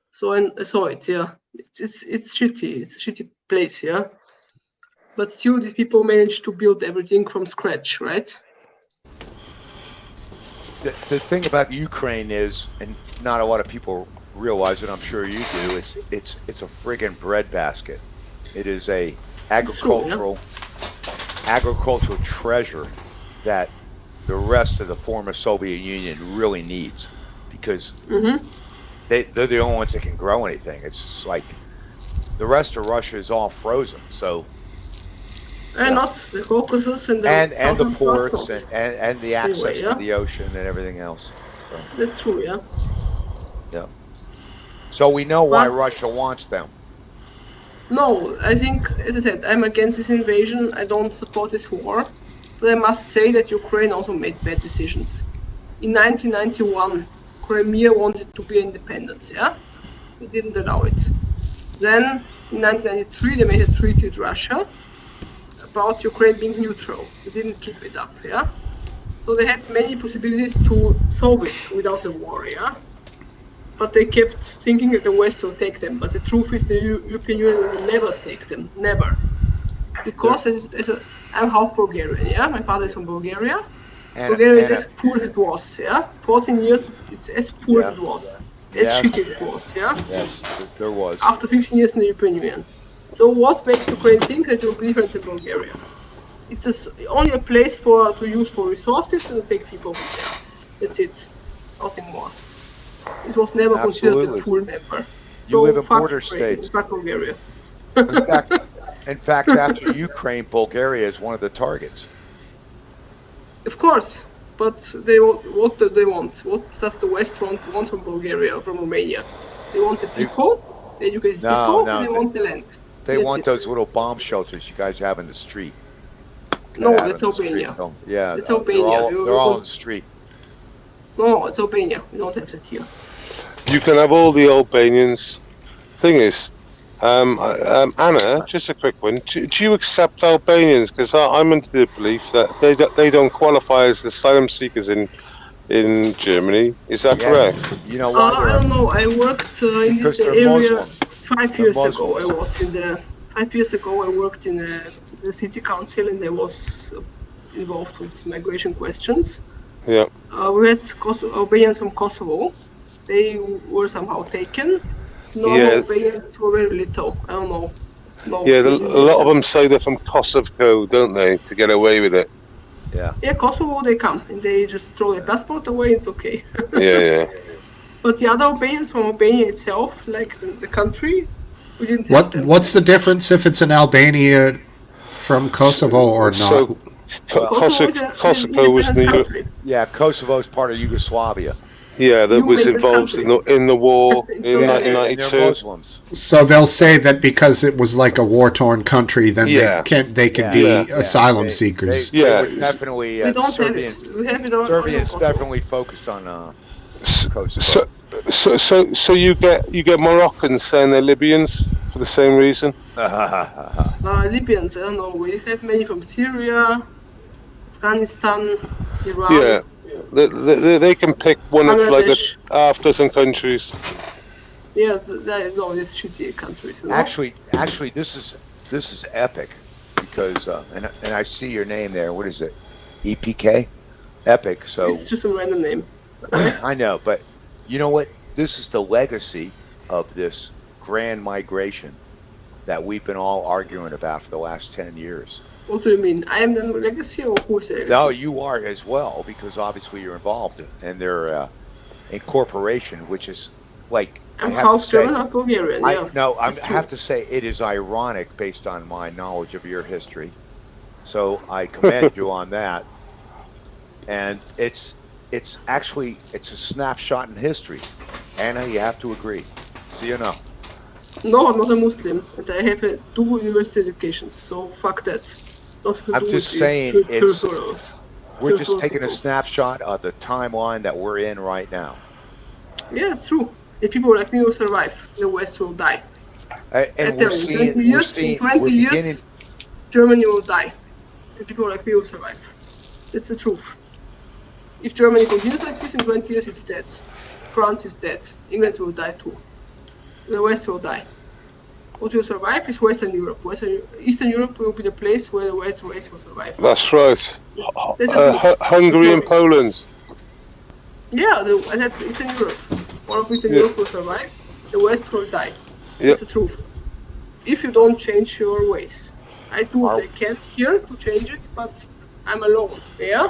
so I saw it. Yeah, it's shitty. It's a shitty place. Yeah, but still, these people managed to build everything from scratch, right? The thing about Ukraine is, and not a lot of people realize it. I'm sure you do. It's a friggin' breadbasket. It is a It's true, yeah. agricultural treasure that the rest of the former Soviet Union really needs because Mm-hmm. they're the only ones that can grow anything. It's like the rest of Russia is all frozen. So And not the Caucasus and the and the southern parts, ports not. and the Anyway, access to yeah, the ocean and everything else. So that's true, yeah. yeah. So we know why But Russia wants them. no, I think, as I said, I'm against this invasion. I don't support this war. But I must say that Ukraine also made bad decisions. In 1991, Crimea wanted to be independent, yeah? They didn't allow it. Then, in 1993, they made a treaty with Russia about Ukraine being neutral. They didn't keep it up, yeah? So they had many possibilities to solve it without a war, yeah? But they kept thinking that the West will take them. But the truth is, the European Union will never take them, never. Because I'm half Bulgarian, yeah? My father is from Bulgaria. Bulgaria is as poor as it was, yeah? 14 years, it's as poor as it was. As shitty as it was, yeah? Yes, there was. After 15 years in the European Union. So what makes Ukraine think that it will be different than Bulgaria? It's only a place to use for resources and to take people from there. That's it. Nothing more. It was never considered a full member. So you live in fuck border Ukraine, states. fuck Bulgaria. In fact, after Ukraine, Bulgaria is one of the targets. Of course, but what do they want? What does the West want from Bulgaria or from Romania? They want the people, the educated people, and they want the land. They want those little bomb shelters you guys have in the street. No, that's Albania. Yeah, it's Albania. They're all on the street. No, it's Albania. We don't have that here. You can have all the Albanians. Thing is, Anna, just a quick one. Do you accept Albanians? Because I'm under the belief that they don't qualify as asylum seekers in Germany. Is that correct? You know why? I don't know. I worked in this area 5 years ago. 5 years ago, I worked in the city council, and I was involved with migration questions. Yeah. We had Albanians from Kosovo. They were somehow taken. Albanians were very little. I don't know. A lot of them say they're from Kosovo, don't they, to get away with it? Yeah. Yeah, Kosovo, they come and they just throw their passport away. It's okay. Yeah. But the other Albanians from Albania itself, like the country, we didn't have them. What's the difference if it's an Albania from Kosovo or not? So, Kosovo is an independent country. Yeah, Kosovo is part of Yugoslavia. Yeah, that was involved in the war in 1992. They're Muslims. So they'll say that because it was like a war-torn country, then they can be asylum seekers. They would definitely. We don't have it. We have it on Serbians Kosovo. definitely focused on Kosovo. So you get Moroccans saying they're Libyans for the same reason? Libyans, I don't know. We have many from Syria, Afghanistan, Iran. Yeah. They can pick one of like a half dozen countries. Yes, these shitty countries. You know? Actually, this is epic because and I see your name there. What is it? EPK, epic. So it's just a random name. I know, but you know what? This is the legacy of this grand migration that we've been all arguing about for the last 10 years. What do you mean? I am the legacy, or who is the legacy? No, you are as well, because obviously you're involved in their incorporation, which is like, I'm I have to half say, German, half Bulgarian. Yeah. I It's true. have to say it is ironic based on my knowledge of your history. So I commend you on that. And it's actually a snapshot in history. Anna, you have to agree. See or no? No, I'm not a Muslim, and I have a 2 university educations, so fuck that. Not to I'm do just with saying these it's- territorials. We're just taking a Territorial. snapshot of the timeline that we're in right now. Yeah, it's true. If people like me will survive, the West will die. I And tell we're you, seeing, 20 years, in 20 we're years, beginning. Germany will die. And people like me will survive. That's the truth. If Germany continues like this, in 20 years it's dead. France is dead. England will die too. The West will die. What will survive is Western Europe. Eastern Europe will be the place where the white race will survive. That's right. That's the truth. Hungary and Poland. Yeah, that's Eastern Europe. All of Eastern Yeah. Europe will survive. The West will die. Yep. That's the truth. If you don't change your ways. I do what I can here to change it, but I'm alone. Yeah?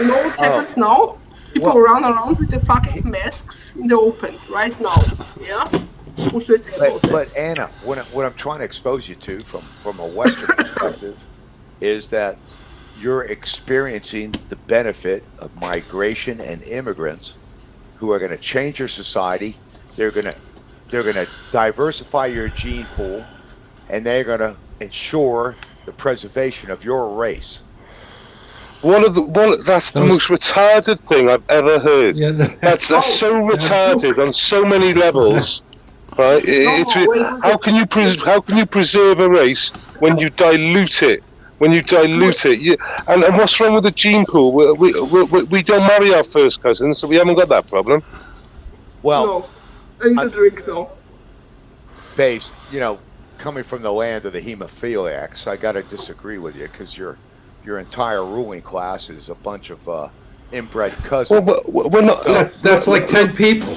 You know what happens now? People Well- run around with the fucking masks in the open right now. Yeah? What should I say about that? But Anna, what I'm trying to expose you to from a Western perspective is that you're experiencing the benefit of migration and immigrants who are going to change your society. They're going to diversify your gene pool, and they're going to ensure the preservation of your race. That's the Those- most retarded thing I've ever heard. Yeah, That's so retarded on so many levels. Right? How can you preserve a race when you dilute it? When you dilute it, and what's wrong with the gene pool? We don't marry our first cousins, so we haven't got that problem. Well, No. I need a drink now. based, coming from the land of the hemophiliacs, I got to disagree with you, because your entire ruling class is a bunch of inbred cousins. Well, we're not. That's like 10 people.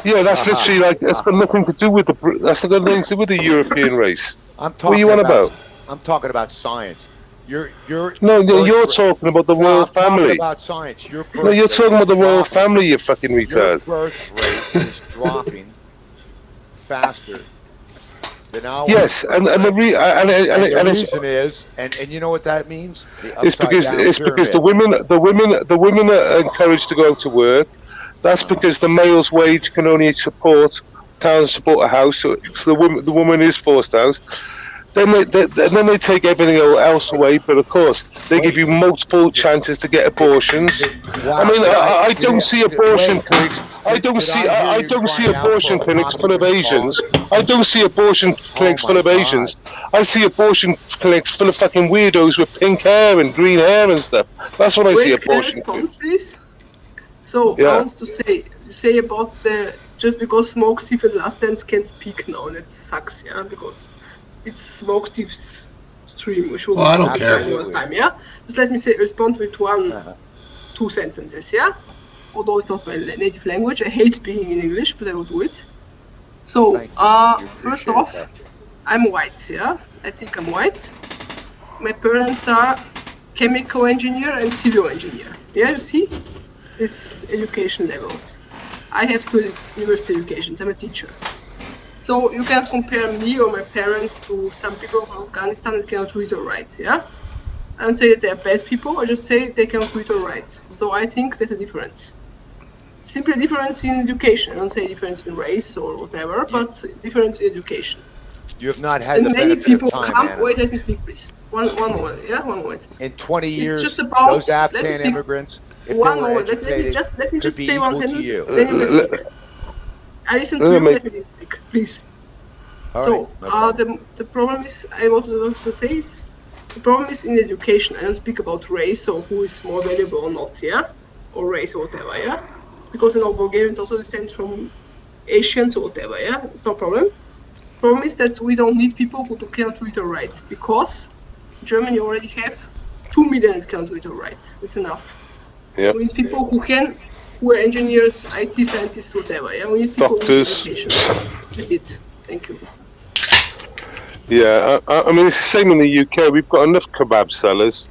Yeah, that's literally like that's got nothing to do with the European race. I'm What are you on about? I'm talking about science. You're No, you're talking about the royal I'm talking family. about science. Your No, you're birth talking rate about the is royal dropping. family, you fucking Your retard. birth rate is dropping faster than ours. Yes, and the reason is, and you know what that means? The it's because upside-down the women are encouraged to go out to work. That's because the male's wage can only support a house, so the woman is forced out. Then they take everything else away, but of course they give you multiple chances to get abortions. Wow. I mean, I don't see abortion Wait. clinics. I don't Did see I hear you crying out abortion for a clinics full of populist Asians. cause? I don't see abortion clinics my full of God. Asians. I see abortion clinics full of fucking weirdos with pink hair and green hair and stuff. That's what I see Wait, can I abortion respond, clinics. please? So, Yeah. I want to say about just because Smokesteve and Last Dance can't speak now, and it sucks, yeah, because it's Smokesteve's stream. We should Well, I don't care. one time, yeah? Just let me respond with two sentences, yeah? Although it's not my native language, I hate speaking in English, but I will do it. So, Thank you. You first appreciate off, that. I'm white, yeah? I think I'm white. My parents are chemical engineer and civil engineer. Yeah, you see? These education levels. I have 2 university educations, I'm a teacher. So you cannot compare me or my parents to some people from Afghanistan that cannot read or write, yeah? I don't say that they're bad people, I just say they cannot read or write. So I think there's a difference. Simply a difference in education. I don't say difference in race or whatever, but difference in education. You have not had And the many benefit people of time, come. Anna. Wait, let me speak, please. One moment. Yeah, one moment. In 20 years, just about- those let me Afghan speak. immigrants, if One they were moment. educated, Let me could just be say one equal to sentence. you. Then you can speak. I listen to you. Let me speak, please. All So right, no problem. the problem is I wanted to say is the problem is in education. I don't speak about race or who is more valuable or not, yeah, or race or whatever, yeah, because Bulgarians also descend from Asians or whatever, yeah. It's no problem. Problem is that we don't need people who cannot read or write because Germany already have 2 million that cannot read or write. It's enough. Yep. We need people who are engineers, IT scientists, whatever. Yeah, we need people Doctors. with education. That's it. Thank you. Yeah, I mean, it's the same in the UK. We've got enough kebab sellers.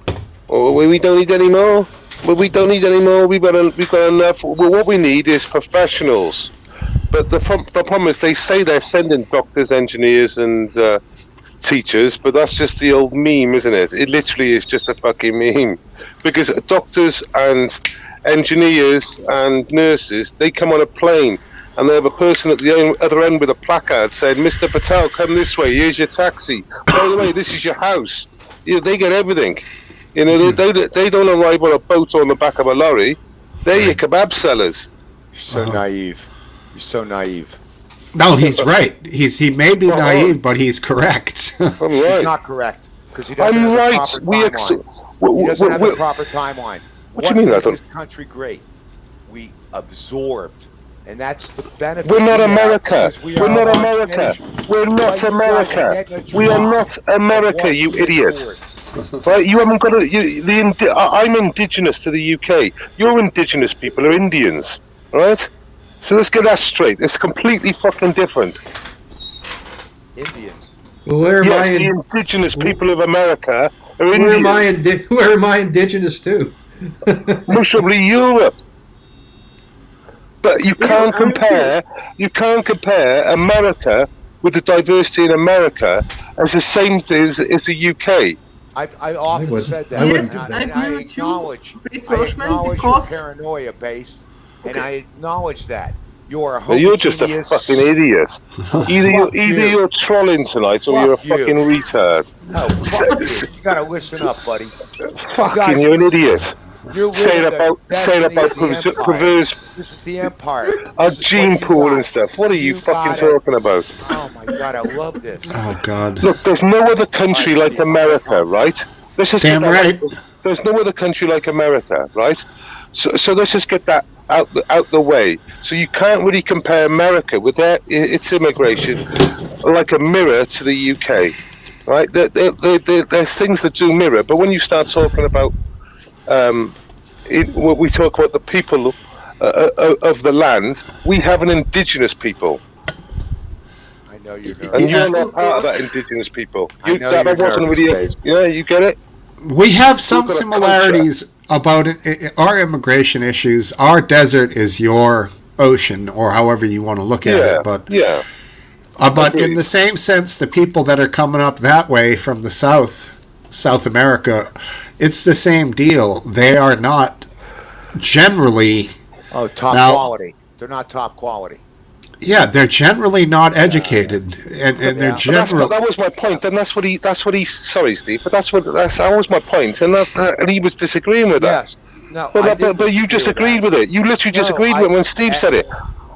Oh, we don't need any more. Well, we don't need any more. We've got enough. Well, what we need is professionals. But the problem is they say they're sending doctors, engineers, and teachers, but that's just the old meme, isn't it? It literally is just a fucking meme. Because doctors and engineers and nurses, they come on a plane and they have a person at the other end with a placard saying, Mr. Patel, come this way, here's your taxi. By the way, this is your house. You know, they get everything. You know, they don't arrive on a boat or on the back of a lorry. They're your kebab sellers. You're so naive. You're so naive. No, he's right. He may be naive, but he's correct. I'm right. He's not correct because he doesn't have right. a proper timeline. He doesn't have a proper timeline. What do you mean? Made this country great? We absorbed, and that's the benefit. We're not America. We're not America. We're not America. We are not America, you idiots. Right? You haven't got I'm indigenous to the UK. Your indigenous people are Indians, right? So let's get that straight. It's completely fucking different. Indians. Well, where am Yes, I? the indigenous people of America are Indians. Where am I indigenous to? Most probably Europe. But you can't compare. You can't compare America with the diversity in America as the same thing as the UK. I often said that. Yes, and I I agree with you, acknowledge, Base I Welshman, acknowledge because your paranoia based, and I acknowledge that. You are a Well, you're just a homogeneous- fucking idiot. Either you're trolling tonight or you're a Fuck you. fucking retard. No, fuck you. You gotta listen up, buddy. Fucking, you're an idiot. You're Saying living about the saying destiny about of the empire. perverse This is the empire. a This is gene what you pool got. and stuff. What are you fucking got it. talking about? Oh my god, I love this. Oh, God. Look, there's no other country like America, right? Let's just Damn get that right. There's no other country like America, right? So let's just get that out the way. So you can't really compare America with its immigration like a mirror to the UK, right? There's things that do mirror, but when you start talking about when we talk about the people of the land, we have an indigenous people. I know you're And nervous. you're not part of that indigenous people. I know That you're wasn't nervous, really. Dave. Yeah, you get it. We have some We've got a similarities about our immigration issues. Our desert is your ocean, or however you want to look at Yeah, it. But yeah. but in Agreed. the same sense, the people that are coming up that way from the South America, it's the same deal. They are not generally. Oh, top Now- quality. They're not top quality. Yeah, they're generally not educated, and they're But generally. that was my point, and that's what he. Sorry, Steve, but that was my point, and he was disagreeing with that. Yes. No, I But didn't you just disagree agreed with it. You literally just No, agreed with it when Steve said it.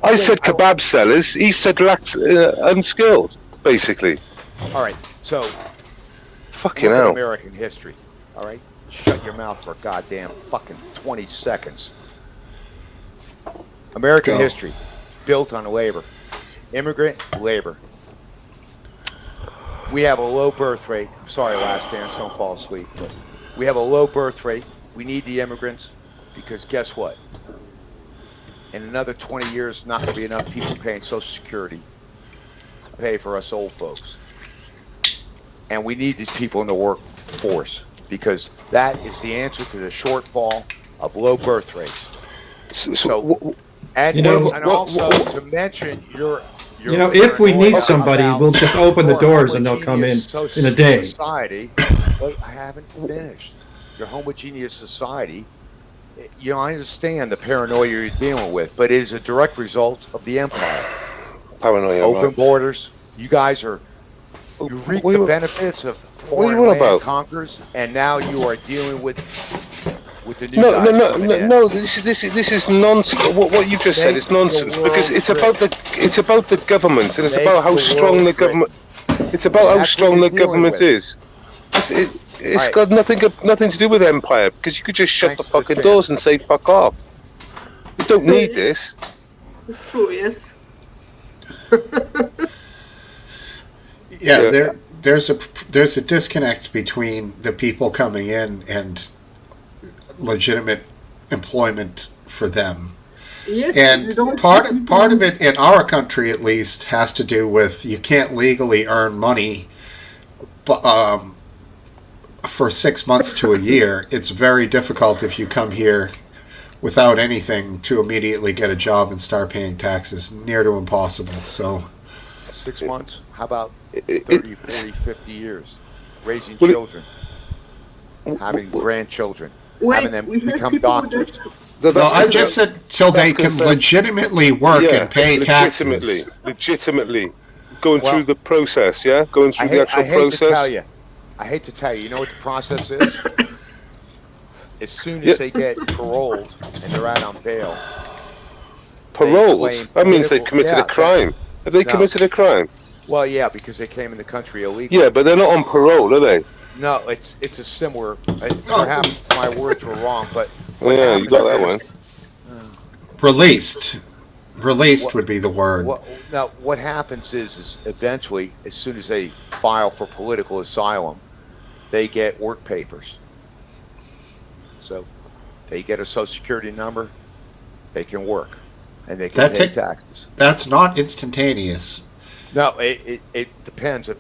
I said kebab sellers. He said unskilled, basically. All right. So, Fucking look at hell. American history. All right. Shut your mouth for a goddamn fucking 20 seconds. American Go. history built on labor, immigrant labor. We have a low birth rate. I'm sorry, Last Dance, don't fall asleep. But we have a low birth rate. We need the immigrants because guess what? In another 20 years, not going to be enough people paying Social Security to pay for us old folks. And we need these people in the workforce because that is the answer to the shortfall of low birth rates. And, You know, and also to mention your if we need paranoia somebody, about we'll just open the your doors and they'll come in a day. Society. Wait, I haven't finished. Your homogeneous society. You know, I understand the paranoia you're dealing with, but it is a direct result of the empire. Paranoia. Open right. borders. You guys are. You reap What the are you- benefits of what are foreign you on land about? conquers, and now you are dealing with the new No, guys coming in. This is nonsense. What you just said Make is nonsense the because world it's about the government and it's Make about how the strong world the government. It's about how That's strong what the you're dealing government with. is. It's Right. got nothing to do with empire because you could just shut Thanks the for fucking the doors and say fuck off. You don't need this. It's true, yes. Yeah, Yeah. there's a disconnect between the people coming in and legitimate employment for them. Yes, you And don't part of it in our country at least has to do with you can't legally earn money for 6 months to a year, it's very difficult if you come here without anything to immediately get a job and start paying taxes. Near to impossible. So 6 months? How about It- 30, it- 40, 50 years? Raising Well, children, having grandchildren, Wait, having them we have become people doctors. that no, I that's just said till they that's 'cause can legitimately work and pay legitimately, taxes. legitimately going Well, through the process. Yeah, going through the actual I hate process. to tell you. I hate to tell you. You know what the process is? As soon Yeah. as they get paroled and they're out on bail, Paroled. claim That means they've political- committed yeah, a crime. Have they No. committed a crime? well, yeah, because they came in the country illegally. Yeah, but they're not on parole, are they? No, it's a similar. Perhaps my words were wrong, but what Yeah, you happens got that is- one. Released. Released What- would be the word. What happens is eventually, as soon as they file for political asylum, they get work papers. So they get a social security number, they can work, and they can That pay take- taxes. That's not instantaneous. No, it depends of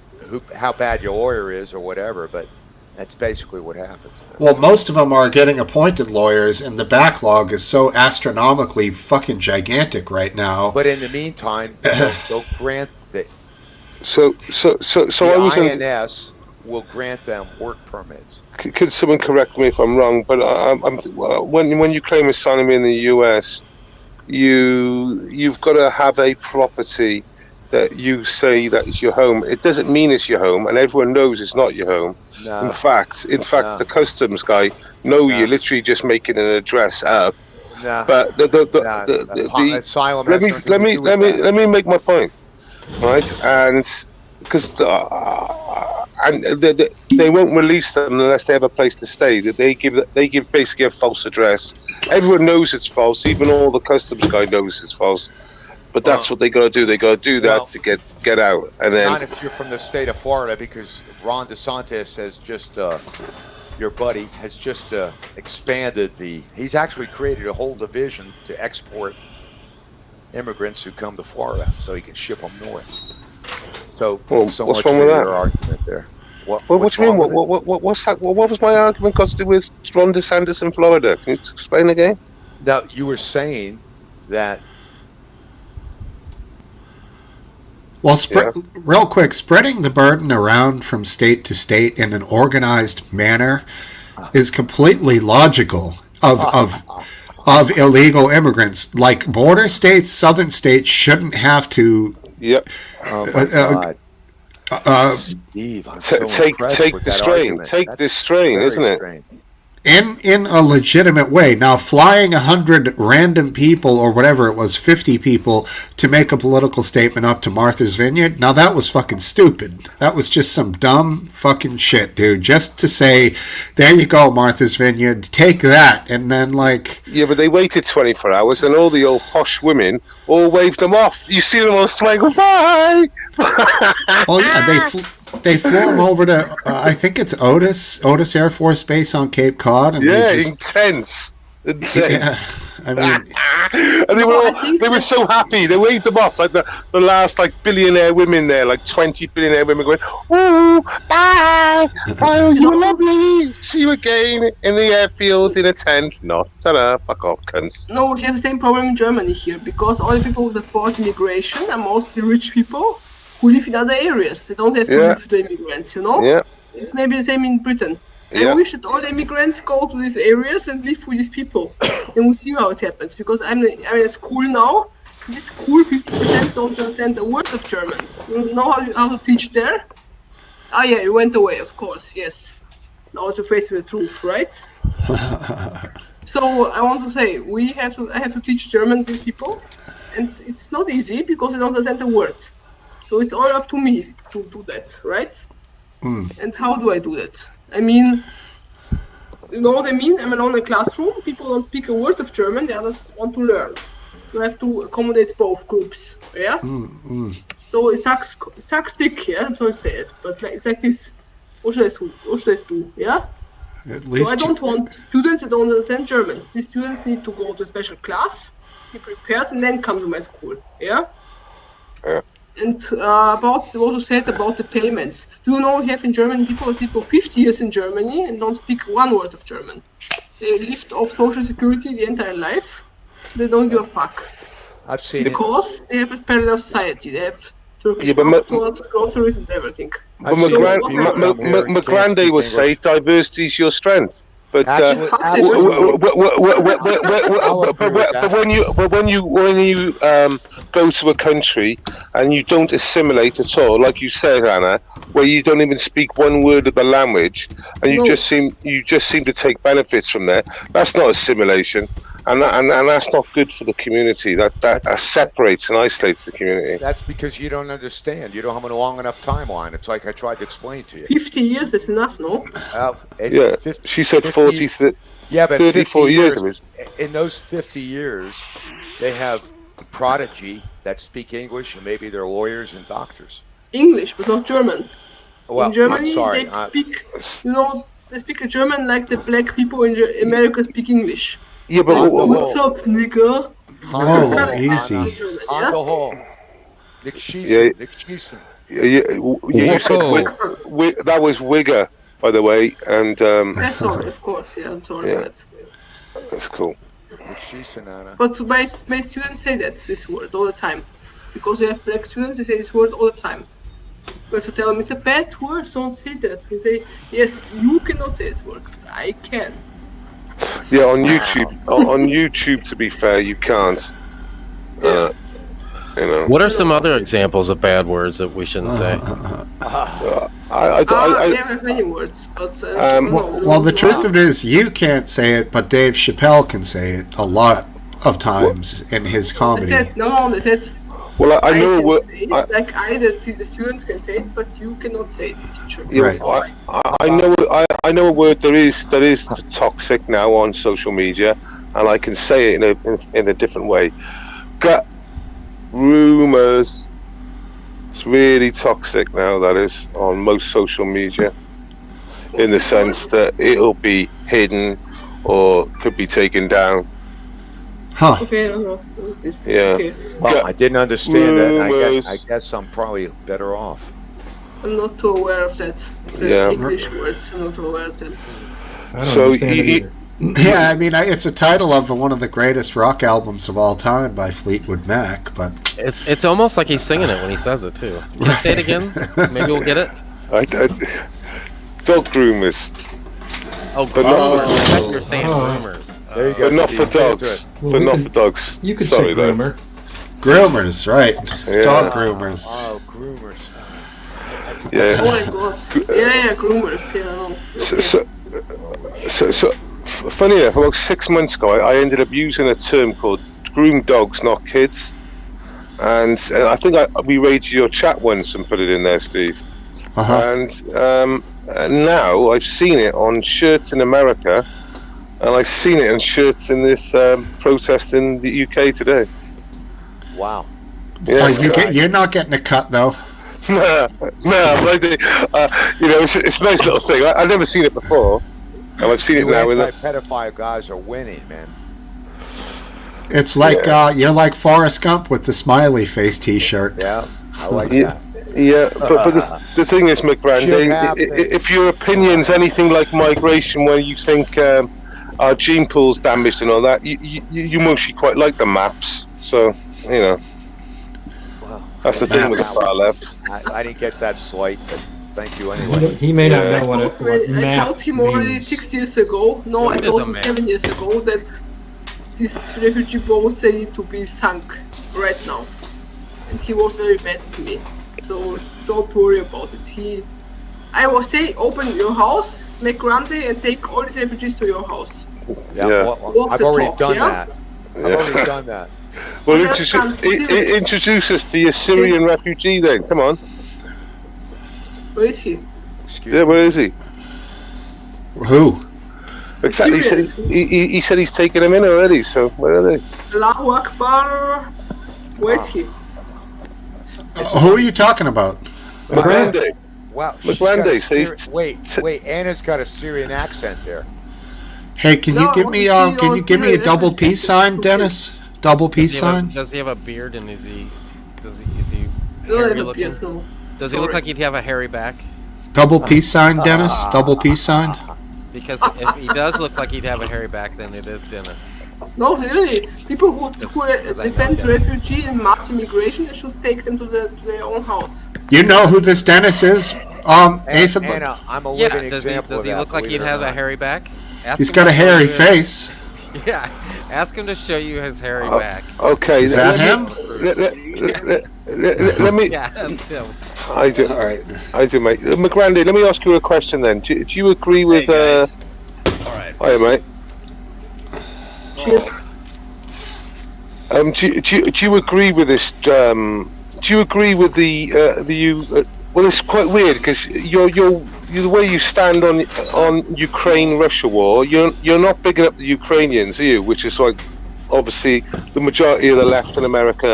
how bad your lawyer is or whatever, but that's basically what happens. Well, most of them are getting appointed lawyers, and the backlog is so astronomically fucking gigantic right now. But in the meantime, they'll grant the So I was. INS will grant them work permits. Could someone correct me if I'm wrong? But when you claim asylum in the US, you've got to have a property that you say that is your home. It doesn't mean it's your home, and everyone knows it's not your home. No, In fact, No. the customs guy know No. you're literally just making an address up. no. But Asylum let has me nothing let to me do let with me that. let me make my point, right? And because they won't release them unless they have a place to stay. That they give basically a false address. Everyone knows it's false. Even all the customs guy knows it's false. But that's what they got to do. They got to do that Well, to get out, and then Not if you're from the state of Florida, because Ron DeSantis has just, your buddy has just expanded he's actually created a whole division to export immigrants who come to Florida so he can ship them north. So, Well, so what's much wrong for with your that? argument there. What What's do you mean? wrong with it? What's that? What was my argument got to do with Ron DeSantis in Florida? Can you explain again? Now, you were saying that Well, Yeah. real quick, spreading the burden around from state to state in an organized manner is completely logical of illegal immigrants. Like border states, southern states shouldn't have to Yep. oh my God. Steve, I'm so Take impressed with the that strain. argument. Take That's this strain, very isn't it? strange. in a legitimate way. Now, flying 100 random people or whatever it was, 50 people to make a political statement up to Martha's Vineyard, now that was fucking stupid. That was just some dumb fucking shit, dude. Just to say, there you go, Martha's Vineyard, take that, and then like, Yeah, but they waited 24 hours, and all the old posh women all waved them off. You see them all swaying, bye. oh yeah, they flew him over to I think it's Otis Air Force Base on Cape Cod, and Yeah, they just, intense. Insane. yeah, I mean, And they were I think they were so happy. They waved them off like the last like billionaire women there, like 20 billionaire women going, "Ooh, bye, bye, you were lovely. See you again in the airfield in a tent." Not ta-da, fuck off, cunts. No, we have the same problem in Germany here because all the people with the foreign immigration are mostly rich people who live in other areas. They don't have to Yeah. live with the immigrants, you know? Yeah, It's maybe the same in Britain. Yeah. I wish that all the immigrants go to these areas and live with these people. And we'll see how it happens. Because I'm in school now. In this school, 50% don't understand a word of German. You know how to teach there? Ah, yeah, you went away, of course, yes. Now to face the truth, right? So I want to say, I have to teach German to these people. And it's not easy because they don't understand a word. So it's all up to me to do that, right? And how do I do that? I mean, you know what I mean? I'm alone in a classroom. People don't speak a word of German. The others want to learn. So I have to accommodate both groups. Yeah. So it sucks dick. Yeah, I'm sorry to say it, but it's like this. What should I do? Yeah. at So least I don't want students that don't understand German. These students need to go to a special class, be prepared, and then come to my school. Yeah. Yeah. And about what you said about the payments. Do you know we have in Germany people 50 years in Germany and don't speak one word of German. They lived off social security the entire life. They don't give a fuck. I've seen Because they have a parallel society. They have Turkish Yeah, but McDonald's, groceries and everything. But I've seen So it. what People happened? come here and can't McGrande speak would say English. diversity is your strength. But Absolutely, Fuck that. absolutely. I'll agree with that. but when you go to a country and you don't assimilate at all, like you said, Anna, where you don't even speak one word of the language, and you No. just seem to take benefits from there, that's not assimilation, and that's not good for the community. That separates and isolates the community. That's because you don't understand. You don't have a long enough timeline. It's like I tried to explain to you. 50 years is enough, no? Yeah, she said 40, Yeah, but 30, 50 40 years. years. In those 50 years, they have prodigy that speak English, and maybe they're lawyers and doctors. English, but not German. Well, In Germany, I'm sorry. they speak, they speak German like the black people in America speak English. Yeah, but What's up, nigga? Whoa, easy. German, On yeah? the whole, Nick Yeah. Schiessen. You said that was Wigger, by the way, and Yes, sorry, of course, yeah, I'm sorry Yeah. for that. that's cool. Nick Schiessen, Anna. But my students say this word all the time. Because we have black students, they say this word all the time. But if you tell them it's a bad word, don't say that. They say, yes, you cannot say this word, but I can. Yeah, on YouTube, to be fair, you can't. You know. What are some other examples of bad words that we shouldn't say? I Yeah, we have many words, but I don't know. Well, the truth of it is, you can't say it, but Dave Chappelle can say it a lot of times in his They comedy. said, no, they said, well, I know can what. say it, like the students can say it, but you cannot say it, teacher. Yeah, Right. I know a word that is toxic now on social media, and I can say it in a different way. Gut rumors. It's really toxic now. That is on most social media, in the sense that it'll be hidden or could be taken down. Huh. Okay, I don't know. This. Yeah. Okay. Well, I didn't understand that. And Rumors. I guess I'm probably better off. I'm not too aware of that. The Yeah. English words, I'm not too aware of that. I don't So understand it either. Yeah, I mean, it's a title of one of the greatest rock albums of all time by Fleetwood Mac, but It's almost like he's singing it when he says it too. Can you say it again? Maybe we'll get it. Dog groomers, Oh, But not- groomers. I thought you were saying Oh. groomers. There you go. but not for Steve. That's dogs. Well, But we not can- for dogs. You could Sorry, say though. groomer. groomers, right? Yeah. Dog groomers. Oh, groomers. Yeah. Oh my god. Yeah, groomers, yeah, I know. Okay. So, funny enough, about 6 months ago, I ended up using a term called groom dogs, not kids. And I think we rated your chat once and put it in there, Steve. Uh-huh. And now I've seen it on shirts in America, and I've seen it on shirts in this protest in the UK today. Wow. Yeah, You're not getting a cut, though. no, but it's a nice little thing. I've never seen it before, and I've seen it You now. anti-pedophile guys are winning, man. It's like you're like Forrest Gump with the smiley face T-shirt. Yeah, I like Yeah. that. Yeah, but the thing is, McBrande, Shit happens. if your opinion's anything like migration, where you think our gene pool's damaged and all that, you mostly quite like the maps. So, Well, that's the thing with the far left. I didn't get that slight, but thank you anyway. He may not Yeah. know what I map told him already means. 6 years ago. No, I It is told a him map. 7 years ago that these refugee boats they need to be sunk right now. And he was very mad at me. So don't worry about it. I will say open your house, make Grande, and take all these refugees to your house. Yeah, Yeah. well, Walk I've the already talk, done yeah? that. I've already done that. Well, Well, that's fine. introduce us to your Syrian refugee then. Come on. Where is he? Excuse Yeah, me. where is he? Who? Exactly. Syrians. He said he's taken him in already. So where are they? Allahu Akbar. Where is he? Who are you talking about? McBrande. Wow. Look, she's got a Randy, say- Wait. Anna's got a Syrian accent there. Hey, can you No, give me I want to see can you give me a your double peace sign, refugee. Dennis? Double peace sign. Does he have a beard and is he don't hairy have a looking? beard, no. Does he look Sorry. like he'd have a hairy back? Double peace sign, Dennis? Double peace sign? Because if he does look like he'd have a hairy back, then it is Dennis. No, really. People who Because I know defend Dennis. refugee and mass immigration, they should take them to their own house. You know who this Dennis is? Aphid? Anna, I'm a Yeah, living does example he of look that, like believe he'd it or have a not. hairy back? Ask He's him got to a show hairy you- face. Yeah, ask him to show you his hairy back. Okay. Is that him? Let me. Yeah, that's him. I do. All right. I do, mate. McGrandy, let me ask you a question then. Do you agree with? Hey, guys. All right. Hiya, mate. Cheers. Do you agree with this? Do you agree with the well, it's quite weird because you're the way you stand on Ukraine-Russia war. You're not bigging up the Ukrainians, are you? Which is like obviously the majority of the left in America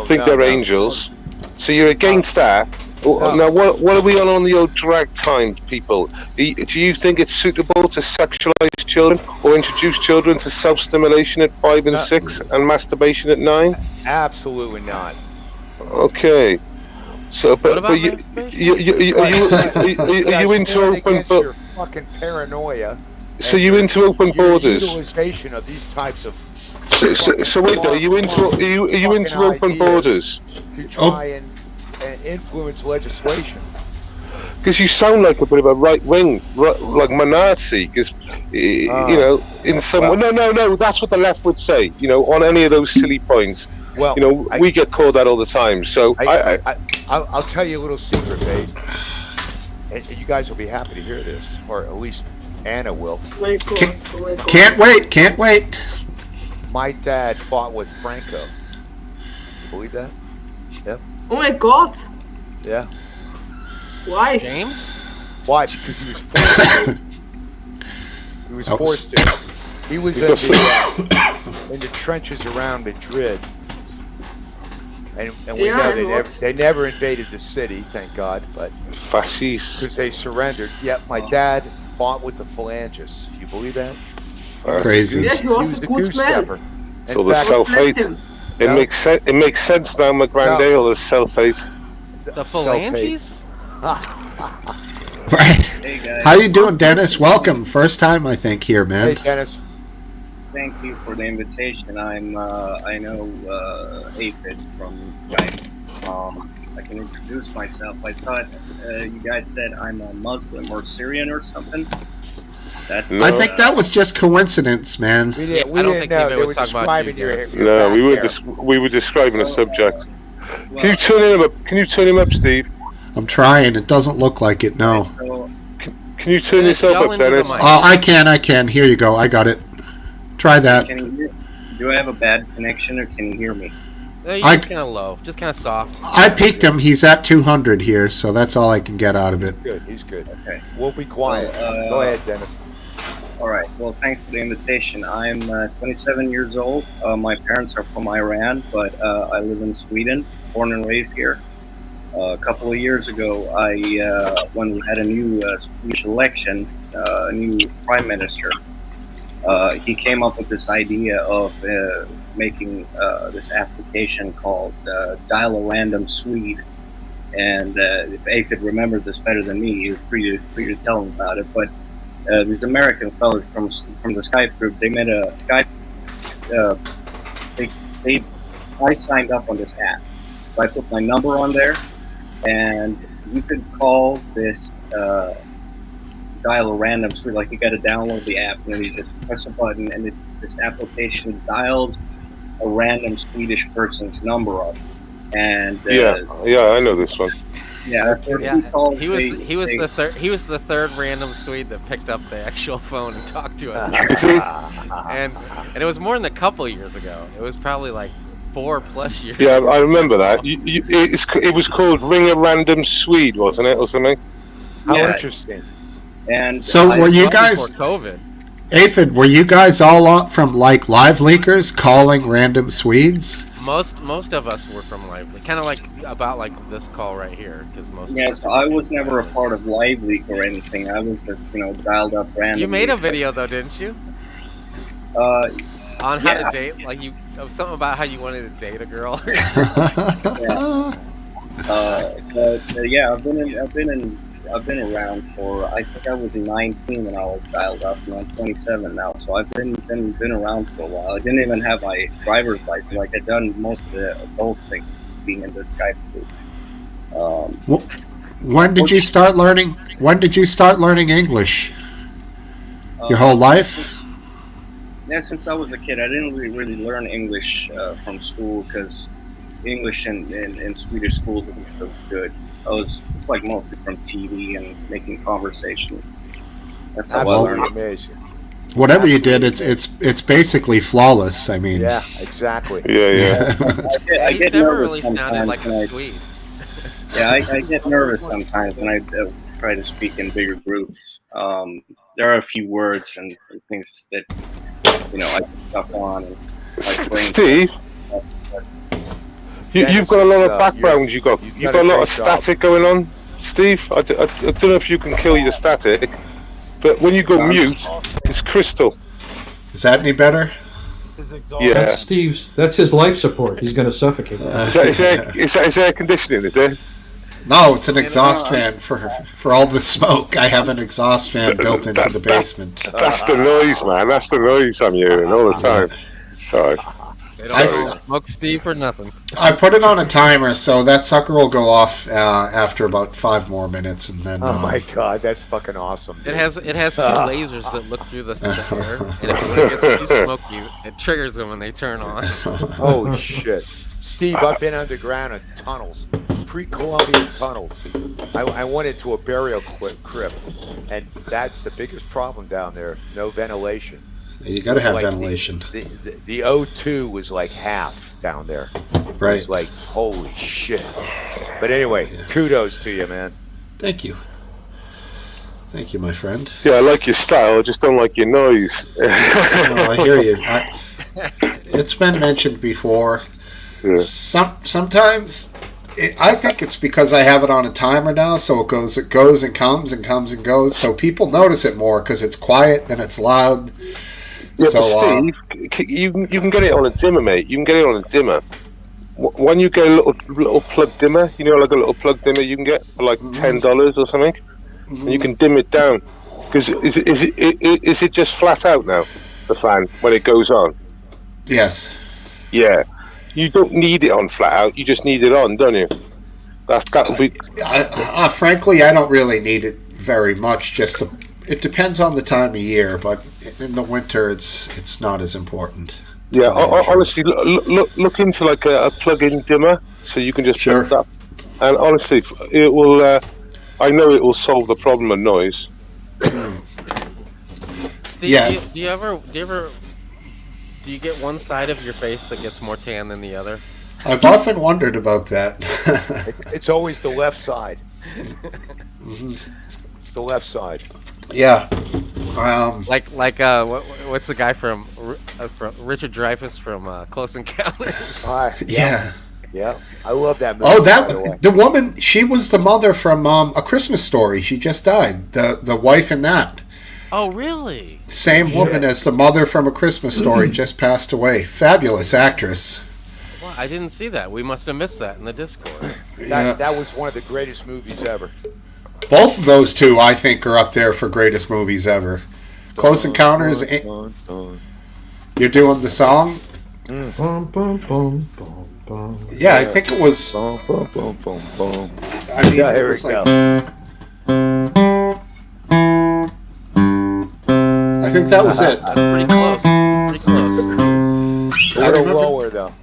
think they're angels. So you're against that. Now, what are we on the old drag time, people? Do you think it's suitable to sexualize children or introduce children to self-stimulation at 5 and 6 and masturbation at 9? Absolutely not. Okay. So, What but about are you into open against borders? your fucking paranoia? So and you your- into open your borders? Utilization of these types of So wait, though, are you into open ideas borders? to try and influence legislation. Because you sound like a bit of a right wing, like Nazi. Because you know, in some no, that's what the left would say. You know, on any of those silly points. Well, you know, we get called that all the time. So I'll tell you a little secret, Dave, and you guys will be happy to hear this, or at least Anna will. My God, oh my God. Can't wait. My dad fought with Franco. You believe that? Yep. Oh my God. Yeah. Why? James? Why? Because he was forced to. He was forced to. He was in the trenches around Madrid. And we Yeah, know they never invaded the city, thank God, but fascists. because they surrendered. Yep, my dad fought with the phalangists. You believe that? Crazy. Yeah, he was a the good goose man. stepper. So In the fact, self-hate. him. It makes sense. It makes sense now, McGrandale. The self-hate. The self-hate. phalanges? Right. Hey guys, How you doing, Dennis? Welcome. First time, I think, here, Hey, man. Dennis. thank you for the invitation. I know Aphid from Skype. I can introduce myself. I thought you guys said I'm a Muslim or Syrian or something. That's, I think that was just coincidence, man. We Yeah, didn't, I don't we think didn't know. David They was were talking about you, describing your Dennis. No, back we were describing a subject. well, Can you turn him up? Can you turn him up, Steve? I'm trying. It doesn't look like it, no. so, Can you turn Dennis, yourself yell up, into the Dennis? mic. Oh, I can. Here you go. I got it. Try that. can you hear? Do I have a bad connection or can you hear me? No, you're I- just kind of low, just kind of soft. I peaked him. He's at 200 here, so that's all I can get out of it. Good. He's good. Okay. We'll be quiet. Well, Go ahead, Dennis. All right. Well, thanks for the invitation. I'm 27 years old. My parents are from Iran, but I live in Sweden, born and raised here. A couple of years ago, when we had a new Swedish election, a new prime minister, he came up with this idea of making this application called Dial a Random Swede. And if Aphid remembers this better than me, you're free to tell him about it. But these American fellas from the Skype group, they made a Skype. I signed up on this app. So I put my number on there, and you could call this dial a random Swede. Like you got to download the app, and then you just press a button, and this application dials a random Swedish person's number up. And Yeah, I know this one. yeah, Yeah, calls, he was they- the third random Swede that picked up the actual phone and talked to us, and it was more than a couple years ago. It was probably like 4+ years. Yeah, I remember that. It was called Ring a Random Swede, wasn't it, or something? How Yeah. interesting. And So I- were you Well guys, before COVID? Aphid, were you guys all from like live leakers calling random Swedes? Most of us were from Lively, kind of like about like this call right here, because most. Yeah, of us so I was never a part of Live Leak or anything. I was just, dialed up randomly. You made a video though, didn't you? On how to Yeah. date, like something about how you wanted to date a girl. Yeah, I've been around for. I think I was 19 when I was dialed up, and I'm 27 now. So I've been around for a while. I didn't even have my driver's license. Like I've done most of the adult things being in the Skype group. When did you start learning? When did you start learning English? Your whole life? Yeah, since I was a kid, I didn't really learn English from school because English in Swedish schools isn't so good. I was like mostly from TV and making conversation. That's how I Absolutely learned. amazing. Whatever you did, it's basically flawless. I mean, Yeah, exactly. Yeah. I He's get never nervous really sounded sometimes like when a I, Swede. yeah, I get nervous sometimes when I try to speak in bigger groups. There are a few words and things that I get stuck on, and my brain. Steve, you've got a lot of background. You've got a lot of static going on, Steve. I don't know if you can kill your static, but when you go mute, it's crystal. is that any better? Yeah. That's his life support. He's going to suffocate. Is air conditioning? Is it? No, it's an exhaust fan for all the smoke. I have an exhaust fan built into the basement. That's the noise, man. That's the noise I'm hearing all the time. Sorry. They don't smoke Steve for nothing. I put it on a timer, so that sucker will go off after about 5 more minutes, and then. Oh my god, that's fucking awesome. Dude. It has 2 lasers that look through the air, and if it gets too smoky, it triggers them when they turn on. Oh shit, Steve! I've been underground in tunnels, pre-Columbian tunnels. I went into a burial crypt, and that's the biggest problem down there. No ventilation. You got to have ventilation. The O2 was like half down there. Right. It's like, holy shit. But anyway, kudos to you, man. Thank you. Thank you, my friend. Yeah, I like your style. I just don't like your noise. I hear you. It's been mentioned before. Yeah. Sometimes I think it's because I have it on a timer now, so it goes and comes and comes and goes. So people notice it more because it's quiet, then it's loud. Yeah, so, but Steve, you can get it on a dimmer, mate. You can get it on a dimmer. When you get a little plug dimmer, like a little plug dimmer you can get for like $10 or something, and you can dim it down. Because is it just flat out now, the fan, when it goes on? Yes. Yeah. You don't need it on flat out. You just need it on, don't you? That'll be. Frankly, I don't really need it very much. It depends on the time of year, but in the winter, it's not as important. Yeah, honestly, look into like a plug-in dimmer, so you can just put that. And honestly, it will. I know it will solve the problem of noise. Steve, do you get one side of your face that gets more tan than the other? I've often wondered about that. It's always the left side. It's the left side. Yeah. What's the guy from Richard Dreyfuss from Close Encounters? Yeah. Yeah, I love that movie. Oh, the woman, she was the mother from A Christmas Story. She just died. The wife in that. Oh, really? Same woman as the mother from A Christmas Story just passed away. Fabulous actress. Well, I didn't see that. We must have missed that in the Discord. That was one of the greatest movies ever. Both of those two, I think, are up there for greatest movies ever. Close Encounters. You're doing the song? Bum, bum, bum, bum, bum. Yeah, I think it was. Boom, boom, boom, boom, boom. I mean, Yeah, it here was we like, go. I think that was it. Pretty close. Pretty close. A little lower, though.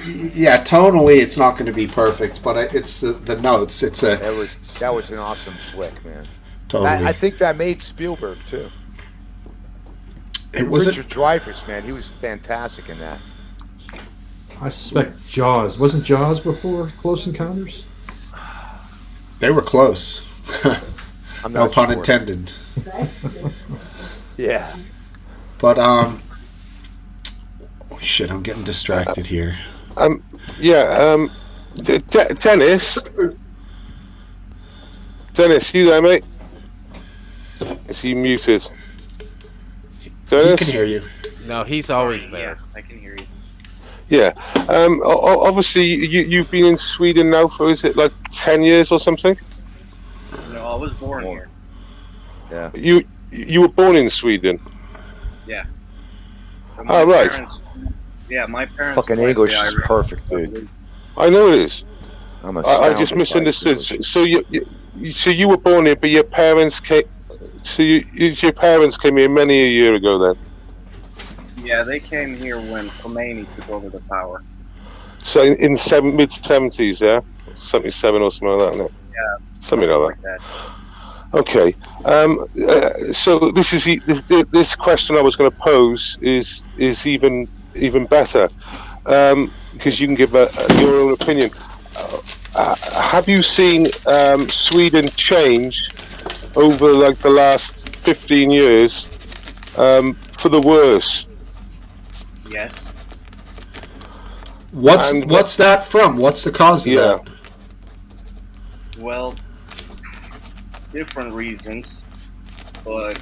Yeah, tonally, it's not going to be perfect, but it's the notes. It's a. That was an awesome flick, man. Totally. I think that made Spielberg too. It was Richard Dreyfuss, man, he was fantastic in that. I suspect Jaws. Wasn't Jaws before Close Encounters? They were close. I'm No not pun sure. intended. Yeah. But oh shit, I'm getting distracted here. Dennis, you there, mate? Is he muted? He Dennis? can hear you. No, he's always there. I can hear you. Yeah. Obviously, you've been in Sweden now for, is it like 10 years or something? No, I was born More. here. You were born in Sweden. Yeah. So Oh, right. my parents. Fucking went English the is Irish perfect, dude. Revolution. I know it is. I'm I astounded just by misunderstood. his English. So you were born here, but your parents came. So your parents came here many a year ago then. Yeah, they came here when Khomeini took over the power. So in mid-70s, yeah, 77 or something like that, isn't it? Yeah, Something like that. that. Okay. So this question I was going to pose is even better, because you can give your own opinion. Have you seen Sweden change over like the last 15 years for the worse? Yes. What's that from? What's the cause of that? Well, different reasons, but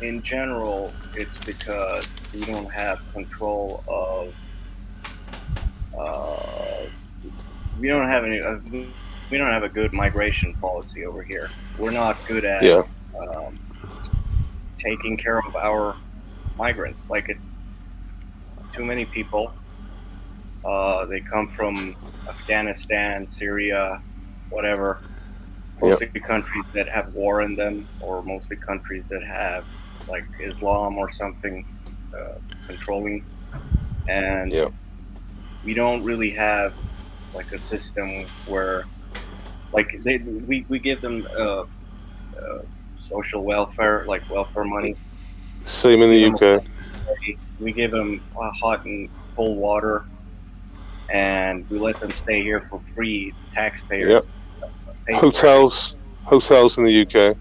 in general, it's because we don't have control of. We don't have any. We don't have a good migration policy over here. We're not good at taking care of our migrants. Like, it's too many people. They come from Afghanistan, Syria, whatever. Mostly countries that have war in them, or mostly countries that have like Islam or something controlling. And we don't really have like a system where, like, we give them social welfare, like welfare money. Same in the UK. We give them hot and cold water, and we let them stay here for free. Taxpayers. Hotels in the UK.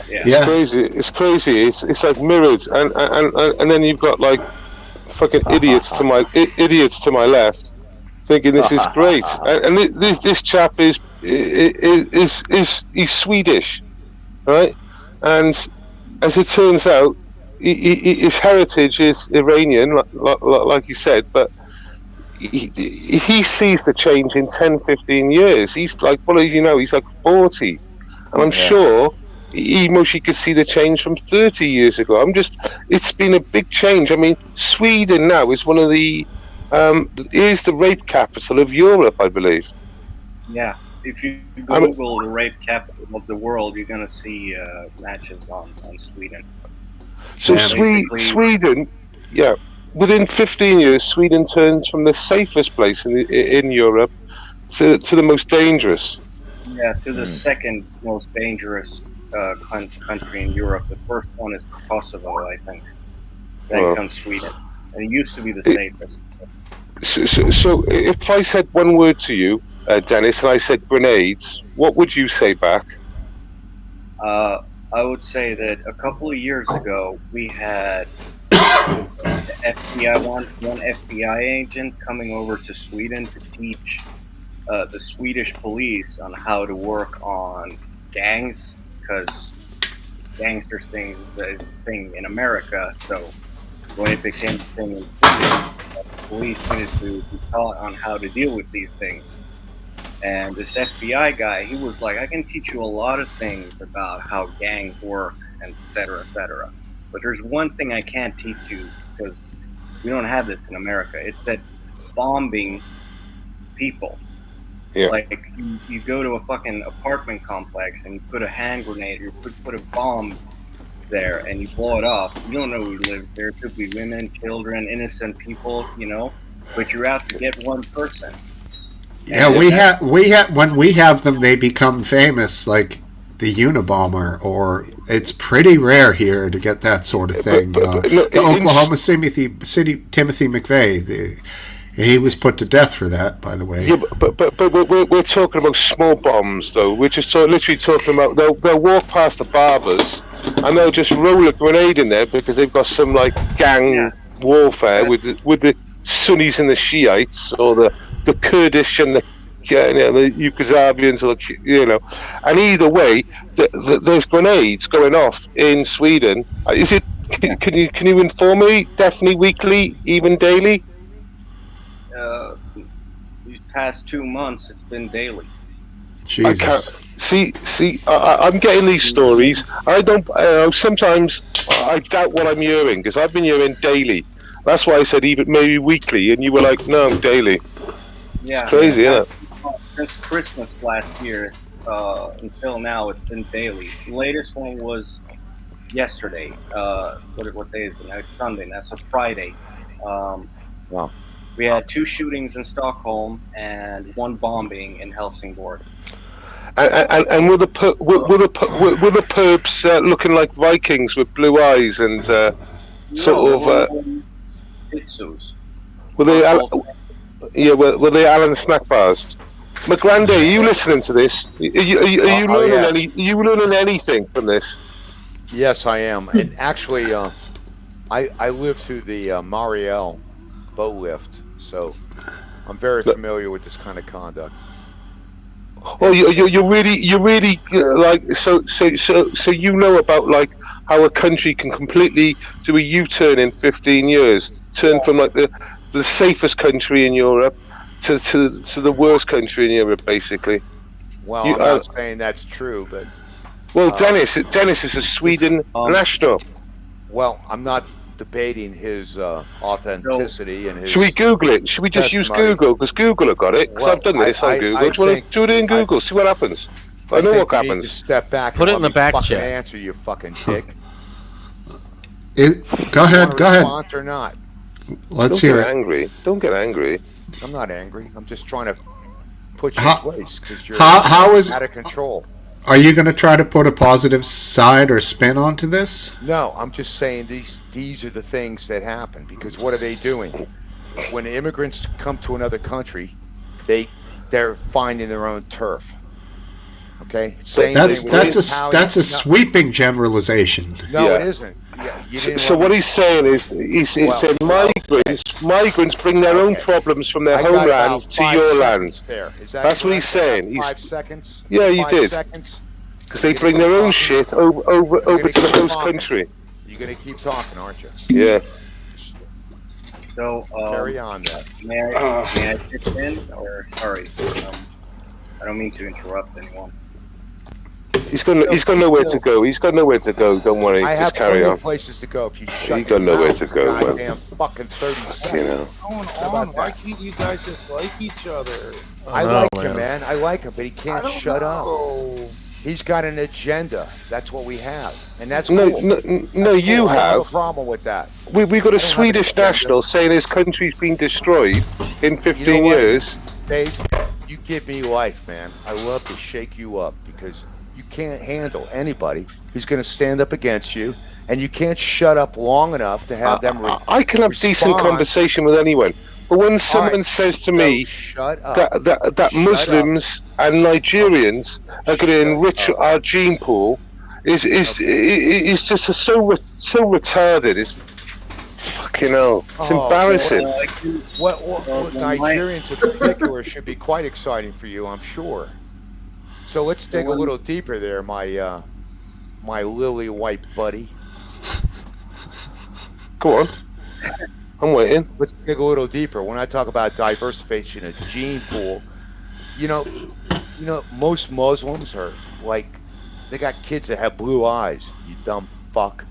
It's crazy. It's like mirrored, and then you've got like fucking idiots to my left, thinking this is great. And this chap is he's Swedish, right? And as it turns out, his heritage is Iranian, like he said, but he sees the change in 10, 15 years. He's like, well, he's like 40. And I'm sure he mostly could see the change from 30 years ago. It's been a big change. I mean, Sweden now is one of is the rape capital of Europe, I believe. Yeah. If you Google the rape capital of the world, you're going to see matches on Sweden. So Sweden, within 15 years, Sweden turns from the safest place in Europe to the most dangerous. Yeah, to the second most dangerous country in Europe. The first one is Kosovo, I think. Then comes Sweden. And it used to be the safest. So if I said one word to you, Dennis, and I said grenades, what would you say back? I would say that a couple of years ago, we had the FBI, one FBI agent coming over to Sweden to teach the Swedish police on how to work on gangs, because gangsters thing is a thing in America. So when it became a thing in Sweden, police needed to be taught on how to deal with these things. And this FBI guy, he was like, I can teach you a lot of things about how gangs work, and et cetera, but there's one thing I can't teach you, because we don't have this in America. It's that bombing people. Yeah. Like, you go to a fucking apartment complex and you put a hand grenade, or you put a bomb there and you blow it off. You don't know who lives there. It could be women, children, innocent people, but you're out to get one person. Yeah, we have when we have them, they become famous, like the Unabomber, or it's pretty rare here to get that sort of thing. The Oklahoma City Timothy McVeigh, he was put to death for that, by the way. Yeah, but we're talking about small bombs, though. We're just literally talking about they'll walk past the barbers and they'll just roll a grenade in there because they've got some like gang warfare with the Sunnis and the Shiites, or the Kurdish and the Yugoslavians, and either way, there's grenades going off in Sweden. Is it Can you inform me? Definitely weekly, even daily? These past 2 months, it's been daily. I can't Jesus. see. I'm getting these stories. I don't. Sometimes I doubt what I'm hearing because I've been hearing daily. That's why I said even maybe weekly, and you were like, no, daily. Yeah, It's crazy, isn't it? since Christmas last year until now, it's been daily. The latest one was yesterday. What day is it now? It's Sunday. That's a Friday. Wow. We had 2 shootings in Stockholm and 1 bombing in Helsingborg. And were the perps looking like Vikings with blue eyes and sort of Itsus. were they were they Alan snack bars? McGrandy, are you listening to this? Are you learning yes. Are you learning anything from this? Yes, I am. And actually, I lived through the Mariel boat lift, so I'm very familiar with this kind of conduct. Oh, you're really like so you know about like how a country can completely do a U-turn in 15 years, turn from like the safest country in Europe to the worst country in Europe, basically. Well, I'm not saying that's true, but Dennis is a Sweden national. well, I'm not debating his authenticity and his. Should we Google it? Should we just use Google? Because Google have got it. Because I've done this on Google. Do you want to do it in Google? See what happens. I know what happens. Need to step back. Put and it in the let me back fucking chat. Answer, you fucking dick. Go ahead. Go ahead. Want or not? Let's hear it. Don't get angry. I'm not angry. I'm just trying to put you in place because you're How is out of control. Are you going to try to put a positive side or spin onto this? No, I'm just saying these are the things that happen because what are they doing? When immigrants come to another country, they're finding their own turf. Okay, That's a sweeping generalization. No, Yeah. it isn't. Yeah, So what he's saying is he's saying migrants bring their own problems from their homelands to your lands. That's what he's saying. 5 seconds. Yeah, you 5 did. seconds. Because they bring their own shit over to the host country. You're gonna keep talking, aren't you? Yeah. So Carry on, then. may I pitch in? Or sorry, I don't mean to interrupt anyone. He's got nowhere to go. He's got nowhere to go. Don't worry. I Just have carry on. places to go. If you shut You got nowhere to go, man. Goddamn fucking 30 seconds. You know. What's going on? Why can't you guys just like each other? I like him, man. I like him, but he can't shut up. Oh, He's got an agenda. That's what we have, and that's No, cool. no, no. That's You cool. I don't have a have. problem with that. We got a I don't have Swedish an agenda. national saying his country's been destroyed in 15 You know what? years. Dave, you give me life, man. I love to shake you up because you can't handle anybody who's going to stand up against you, and you can't shut up long enough to have them. I can have decent respond. conversation with anyone, but when someone right, says to me shut up. that Muslims and Nigerians are going to enrich our gene pool, is just so retarded. It's fucking hell. It's embarrassing. What Nigerians in particular should be quite exciting for you, I'm sure. So let's dig a little deeper there, my lily white buddy. Go on. I'm waiting. Let's dig a little deeper. When I talk about diversification of gene pool, you know, most Muslims are like, they got kids that have blue eyes. You dumb fuck.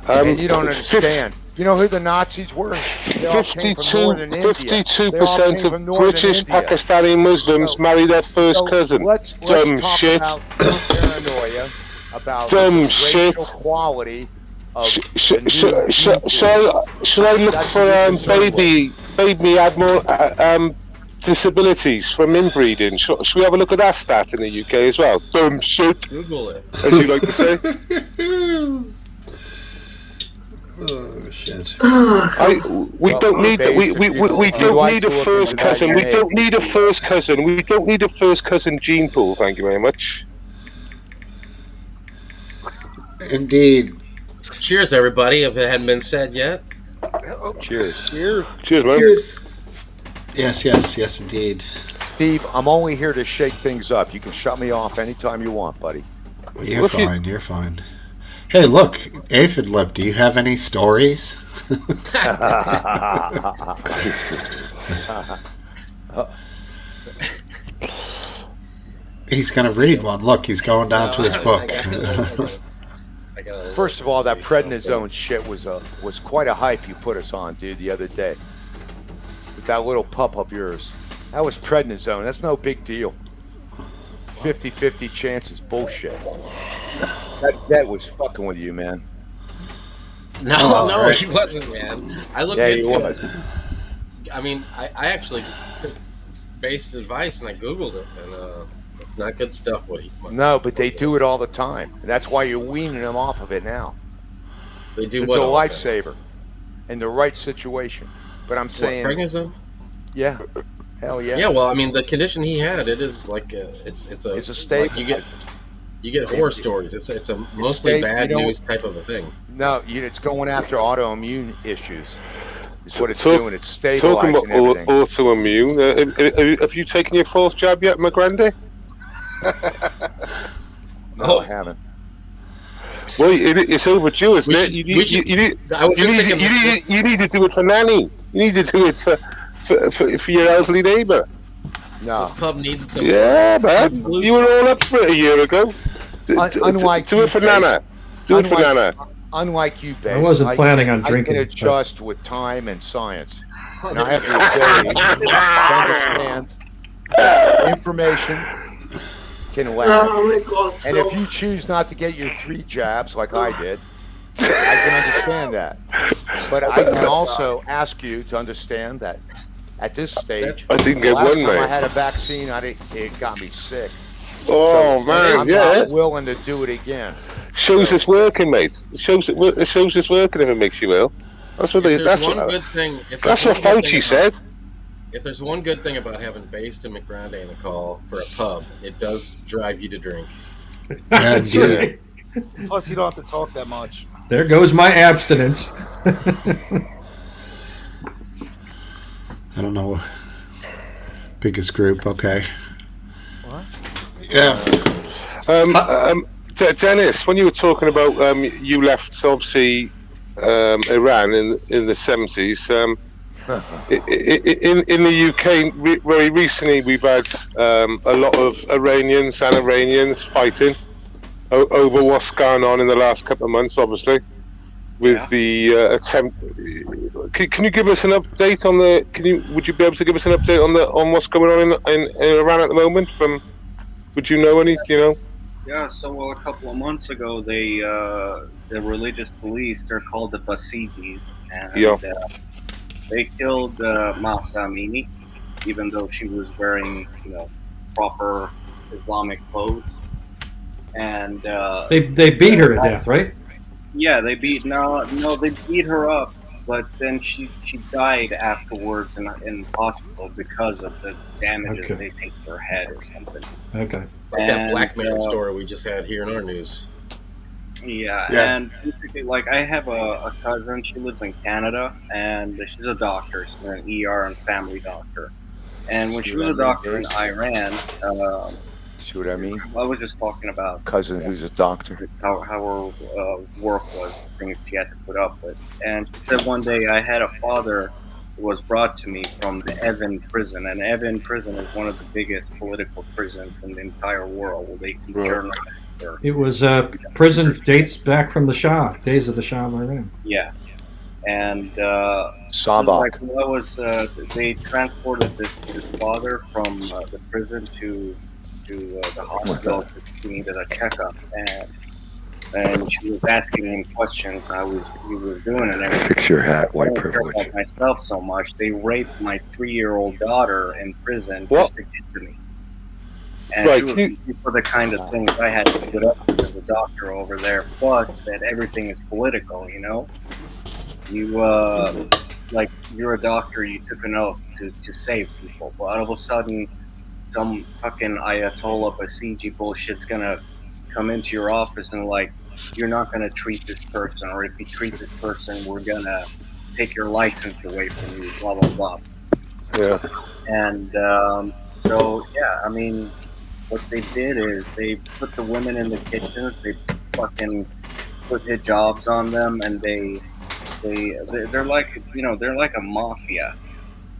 And you don't understand. You know who the Nazis were? They all came from northern India. 52% of British Pakistani Muslims marry their first cousin. Let's Dumb talk shit. about paranoia, about Dumb the shit. racial quality of Shall I look That's for what you're concerned baby admiral disabilities from inbreeding? Shall we have a look at that stat in the UK as well? Dumb shit, Google it. as you like to say. Oh shit! We don't need that. We don't need a first cousin. We don't need a first cousin. We don't need a first cousin gene pool. Thank you very much. Indeed. Cheers, everybody, if it hadn't been said yet. Cheers. Cheers. Cheers, man. Yes, indeed. Steve, I'm only here to shake things up. You can shut me off anytime you want, buddy. You're fine. You're fine. Hey, look, Aphid Lip, do you have any stories? He's going to read one. Look, he's going down to his book. First of all, that prednisone shit was quite a hype you put us on, dude, the other day. With that little pup of yours. That was prednisone. That's no big deal. 50-50 chances. Bullshit. That was fucking with you, man. No, he wasn't, man. I looked Yeah, into he was. it. I mean, I actually took based advice and I Googled it, and it's not good stuff. No, but they do it all the time. That's why you're weaning them off of it now. They do it's what a all the time? lifesaver in the right situation. But I'm saying, prednisone? Yeah, hell yeah. Yeah, well, I mean, the condition he had, it is like it's a state. Like you get horror stories. It's a mostly bad news type of a thing. No, it's going after autoimmune issues. It's what it's Talk- doing. It's Talking stabilizing about everything. autoimmune, have you taken your fourth jab yet, my granddad? No, I haven't. Well, it's overdue, isn't it? You need to do it for Nanny. You need to do it for your elderly neighbour. No. This pub needs some. Yeah, man. You were all up for it a year ago. Unlike do it for Nana. Do it for Nana. Unlike you, Bass, I wasn't planning on drinking. I can adjust with time and science. And I have the ability to understand that information can lag. Oh my God! And if you choose not to get your 3 jabs like I did, I can understand that. But I can also ask you to understand that at this stage, I didn't get last one, time I mate. had a vaccine, it got me sick. Oh, So man, I'm yeah. not willing to do it again. Shows it's working, mate. It shows it's working if it makes you ill. That's what That's what Fauci said. If there's one good thing about having Based and McGrande in the call for a pub, it does drive you to drink. Yeah, dude. Plus, you don't have to talk that much. There goes my abstinence. I don't know. Biggest group, okay. What? Yeah. Dennis, when you were talking about you left obviously Iran in the 70s. In the UK, very recently, we've had a lot of Iranians and Iranians fighting over what's gone on in the last couple of months, obviously, with the attempt. Can you give us an update on the? Would you be able to give us an update on what's going on in Iran at the moment? Would you know any? Yeah, so a couple of months ago, the religious police, they're called the Basijis, and they killed Mahsa Amini, even though she was wearing, proper Islamic clothes. And they beat her to death, right? Yeah, they beat they beat her up, but then she died afterwards in hospital because of the damages they think to her head or something. Okay. Like that black man story we just had here in our news. Yeah, and basically, like, I have a cousin. She lives in Canada, and she's a doctor. She's an ER and family doctor. And when she was a doctor in Iran, see what I mean? I was just talking about cousin who's a doctor, how her work was, things she had to put up with. And she said one day, I had a father who was brought to me from the Evin prison, and Evin prison is one of the biggest political prisons in the entire world, where they keep journalists. It was prison dates back from the Shah, days of the Shah of Iran. Yeah. And Sabak. They transported this father from the prison to the hospital because he needed a checkup, and she was asking him questions how he was doing, and everything. Fix your hat, white I don't care privilege. about myself so much. They raped my 3-year-old daughter in prison What? just to get to me. And these were the kind of things I had to put up with as a doctor over there. Plus, that everything is political. You you're a doctor. You took an oath to save people, but all of a sudden, some fucking Ayatollah Basiji bullshit's gonna come into your office and you're not gonna treat this person, or if you treat this person, we're gonna take your license away from you. Blah blah blah. Yeah. And I mean, what they did is they put the women in the kitchens. They fucking put hijabs on them, and they're like, they're like a mafia.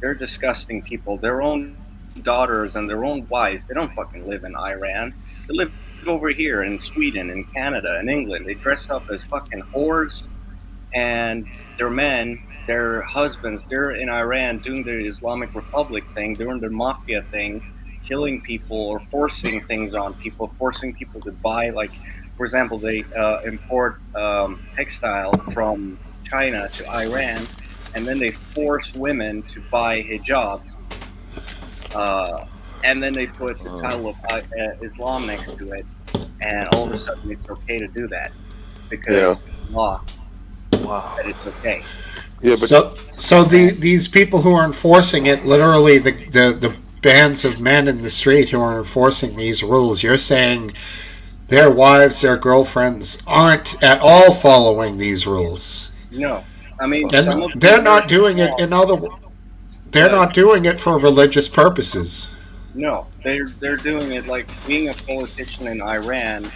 They're disgusting people. Their own daughters and their own wives, they don't fucking live in Iran. They live over here in Sweden, in Canada, in England. They dress up as fucking whores, and their men, their husbands, they're in Iran doing their Islamic Republic thing, doing their mafia thing, killing people or forcing things on people, forcing people to buy, like, for example, they import textile from China to Iran, and then they force women to buy hijabs, and then they put the title of Islam next to it, and all of a sudden it's okay to do that because law that it's okay. Yeah, but So these people who are enforcing it, literally the bands of men in the street who are enforcing these rules, you're saying their wives, their girlfriends aren't at all following these rules. No, I mean, And they're not doing it they're not doing it for religious purposes. No, they're doing it like being a politician in Iran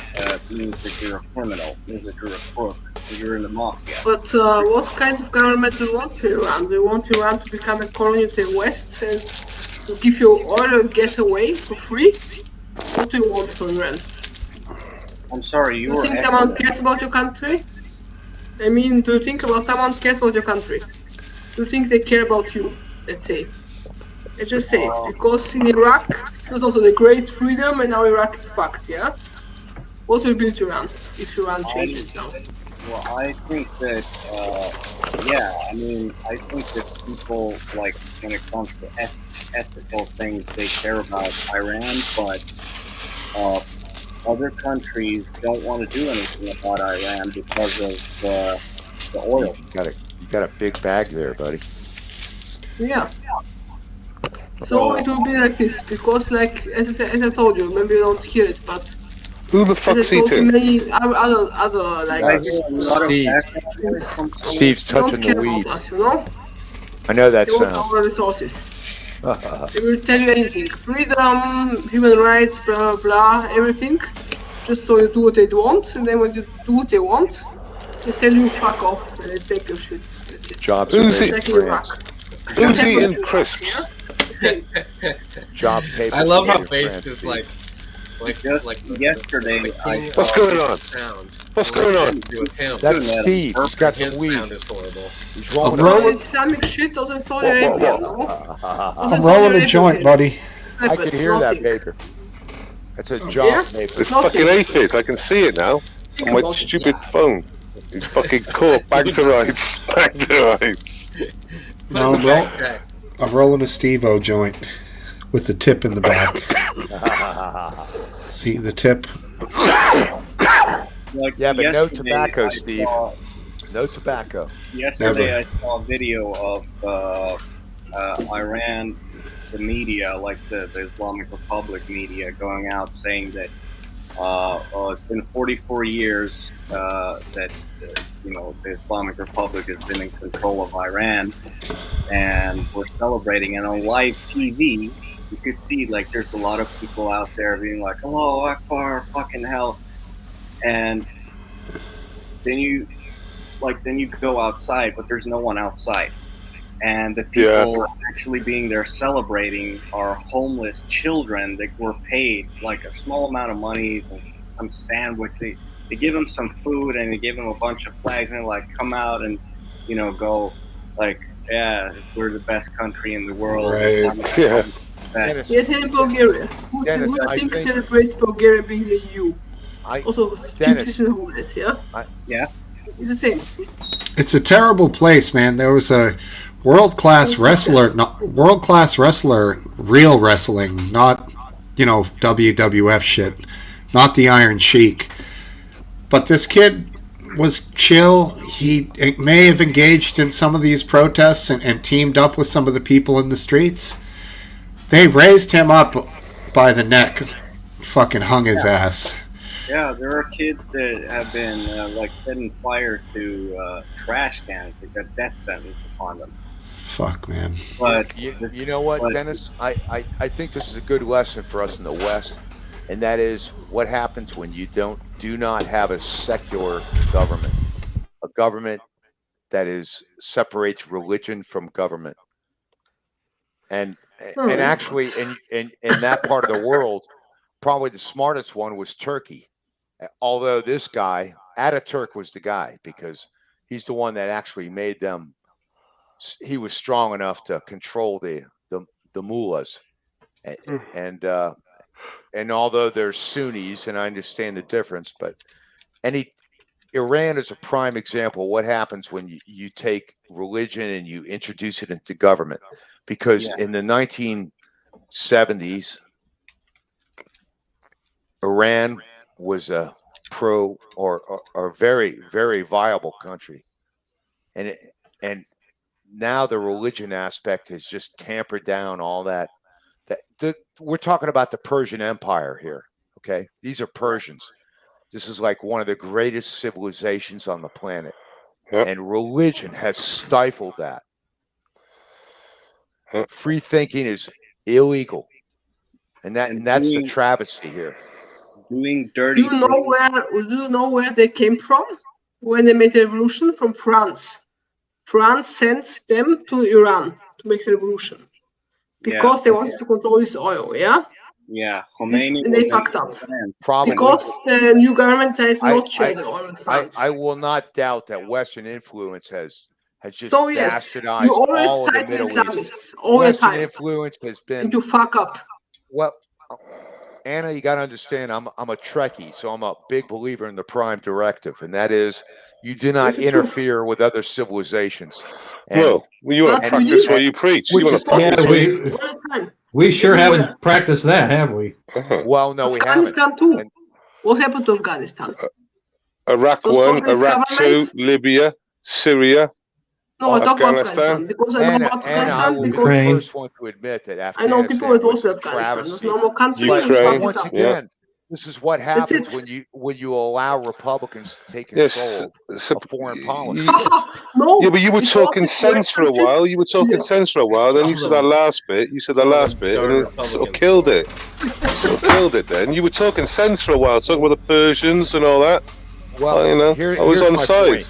means that you're a criminal, means that you're a crook, you're in the mafia. But what kind of government do you want for Iran? Do you want Iran to become a colony of the West and to give you oil and gas away for free? What do you want for Iran? I'm sorry, Do you think someone cares about your country? I mean, do you think about someone cares about your country? Do you think they care about you? Let's say. I just say it because in Iraq there's also the great freedom, and now Iraq is fucked. Yeah. What will build Iran if Iran changes now? Well, I think that, I mean, I think that people, like, when it comes to ethical things, they care about Iran, but other countries don't want to do anything about Iran because of the oil. You got a big bag there, buddy. Yeah. So it will be like this because, like, as I told you, maybe you don't hear it, but who the as I fuck's told you, eating? many other like Steve's touching the don't care weed. about us, you know. I know that They want sound. our resources. They will tell you anything, freedom, human rights, blah blah blah, everything, just so you do what they want, and then when you do what they want, they tell you fuck off and they take your shit. That's it. Jobs Who's are made in Like in Iraq. France. Who's eating crisps? Same. Job papers. I love are how made in based France, is Steve. Yesterday, I What's going on? What's going on? With him. That's Steve. He's got His some weed. sound is horrible. He's rolling I'm rolling- Islamic shit also in Saudi Arabia, no? I'm rolling a joint, buddy. I can hear that paper. That's a job Yeah? paper. It's fucking aphid. I can see it now on my stupid phone. He's fucking caught. Back to rights. Back to rights. No, I'm rolling a Steve-O joint with the tip in the back. See the tip? Like Yeah, but no yesterday, tobacco, I Steve. saw- No tobacco. Yesterday, Never. I saw a video of Iran, the media, like the Islamic Republic media, going out saying that it's been 44 years that the Islamic Republic has been in control of Iran, and we're celebrating. And on live TV, you could see like there's a lot of people out there being like, "Allahu Akbar, fucking hell," and then you go outside, but there's no one outside. And the people actually being there celebrating are homeless children that were paid like a small amount of money and some sandwich. They give them some food and they give them a bunch of flags and they're like, come out and, go like, yeah, we're the best country in the world. Right. Yeah. Dennis, Yes, and Bulgaria. Who Dennis, I thinks think- celebrates Bulgaria being the EU? I, Also, Dennis. gypsies and homeless, yeah? Yeah. It's the same. It's a terrible place, man. There was a world-class wrestler, real wrestling, not, WWF shit, not the Iron Sheik. But this kid was chill. He may have engaged in some of these protests and teamed up with some of the people in the streets. They raised him up by the neck, fucking hung his ass. Yeah, there are kids that have been setting fire to trash cans that got death sentence upon them. Fuck, man. But you know what, but- Dennis? I think this is a good lesson for us in the West. and that is what happens when you do not have a secular government, a government that separates religion from government. And actually in that part of the world, probably the smartest one was Turkey. Although this guy, Ataturk was the guy, because he's the one that actually made them. He was strong enough to control the mullahs, and although they're Sunnis, and I understand the difference, but Iran is a prime example of what happens when you take religion and you introduce it into government. Because in the 1970s, Iran was a pro or very, very viable country. And now the religion aspect has just tampered down all that. We're talking about the Persian Empire here, okay? These are Persians. This is like one of the greatest civilizations on the planet. Yep. And religion has stifled that. Yep. Free thinking is illegal. And that's the travesty here. Doing dirty. Do you know where they came from when they made the revolution? From France. France sent them to Iran to make the revolution because they wanted to control this oil. Yeah. Yeah, Khomeini. They fucked up. Probably. Because the new government decided to not share the oil in France. I will not doubt that Western influence has just so yes, bastardized you always all side of the Middle Islamists East. all Western the time. influence has been. And you fuck up. Well, Anna, you got to understand, I'm a Trekkie, so I'm a big believer in the Prime Directive, and that is, you do not interfere with other civilizations. And, well, you want to practice what you preach. You want to practice we sure haven't practiced that, have we? Well, no, we haven't. Afghanistan too. What happened to Afghanistan? Iraq 1, Iraq 2, Libya, Syria. No, I talk about Afghanistan because I know about Afghanistan. I will be the first one to admit that Afghanistan. I know people that was Afghanistan. It's a normal country. Ukraine. Once again, this is what happens when you allow Republicans to take control of foreign policy. No, yeah, but you were talking sense for a while. You were talking sense for a while. Then you said that last bit. You said the last bit, and it sort of killed it. Then you were talking sense for a while, talking about the Persians and all that. Well, you know, I was on side. Point.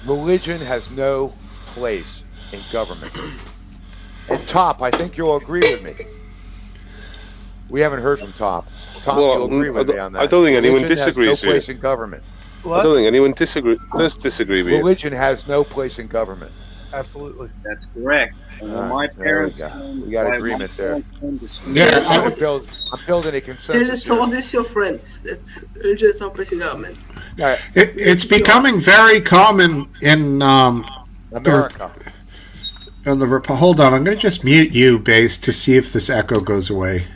Religion has no place in government. And Top, I think you'll agree with me. We haven't heard from Top. Top, you'll agree with me on that. I don't think anyone disagrees. disagrees Has no place in government. What? I don't think anyone does disagree with you. Religion has no place in government. Absolutely. That's correct. My parents. We got agreement there. Yeah, I'm building a consensus. Just told this your friends that religion is not place in government. It's becoming very common in America. Hold on, I'm going to just mute you, Base, to see if this echo goes away.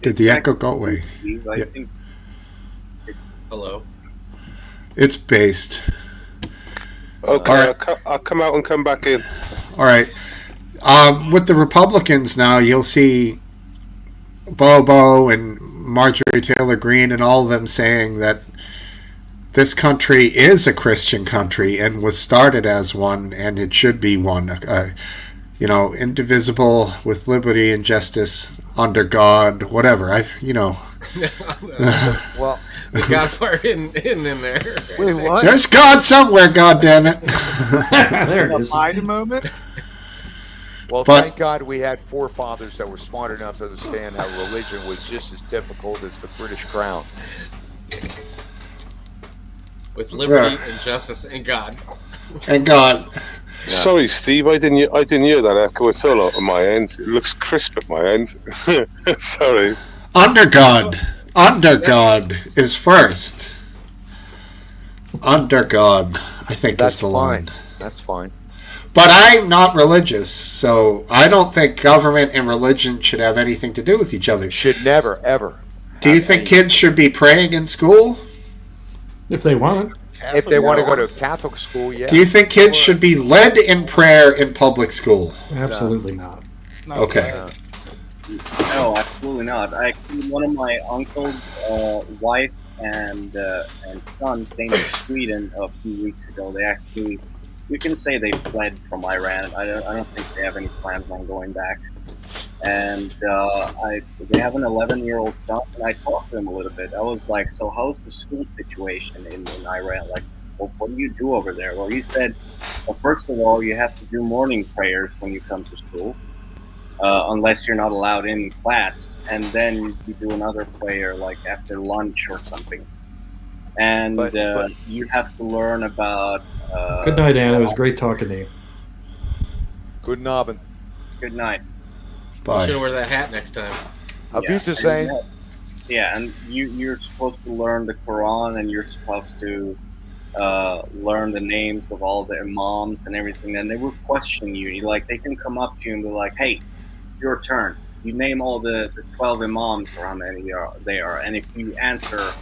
Did the echo go away? I think. Hello. It's based. Okay, right. I'll come out and come back in. All right. With the Republicans now, you'll see Bobo and Marjorie Taylor Greene and all of them saying that this country is a Christian country and was started as one, and it should be one. Indivisible, with liberty and justice, under God, whatever. Well, the God part in there. Wait, what? There's God somewhere, goddammit. There it is. Biden moment? Well, thank God we had forefathers that were smart enough to understand how religion was just as difficult as the British Crown. With liberty and justice and God. And God. Yeah. Sorry, Steve, I didn't hear that echo at all on my end. It looks crisp at my end. Sorry. Under God is first. Under God, I think that's is the fine. line. That's fine. But I'm not religious, so I don't think government and religion should have anything to do with each other. Should never, ever. Do you think kids should be praying in school? If they want. If they want to go to Catholic school, yeah. Do you think kids should be led in prayer in public school? Absolutely not. Okay. No, absolutely not. Actually, one of my uncle's wife and son came to Sweden a few weeks ago. They actually, you can say they fled from Iran. I don't think they have any plans on going back. and they have an 11-year-old son, and I talked to him a little bit. I was like, "So how's the school situation in Iran? Like, what do you do over there?" Well, he said, "Well, first of all, you have to do morning prayers when you come to school, unless you're not allowed in class, and then you do another prayer like after lunch or something, and But you have to learn about." Good night, Ann. It was great talking to you. good knobbing. Good night. You should Bye. wear that hat next time. Auf Yeah. Wiedersehen. Yeah, and you're supposed to learn the Quran, and you're supposed to learn the names of all the imams and everything. And they will question you. Like, they can come up to you and be like, "Hey, it's your turn. You name all the 12 imams or how many they are. And if you answer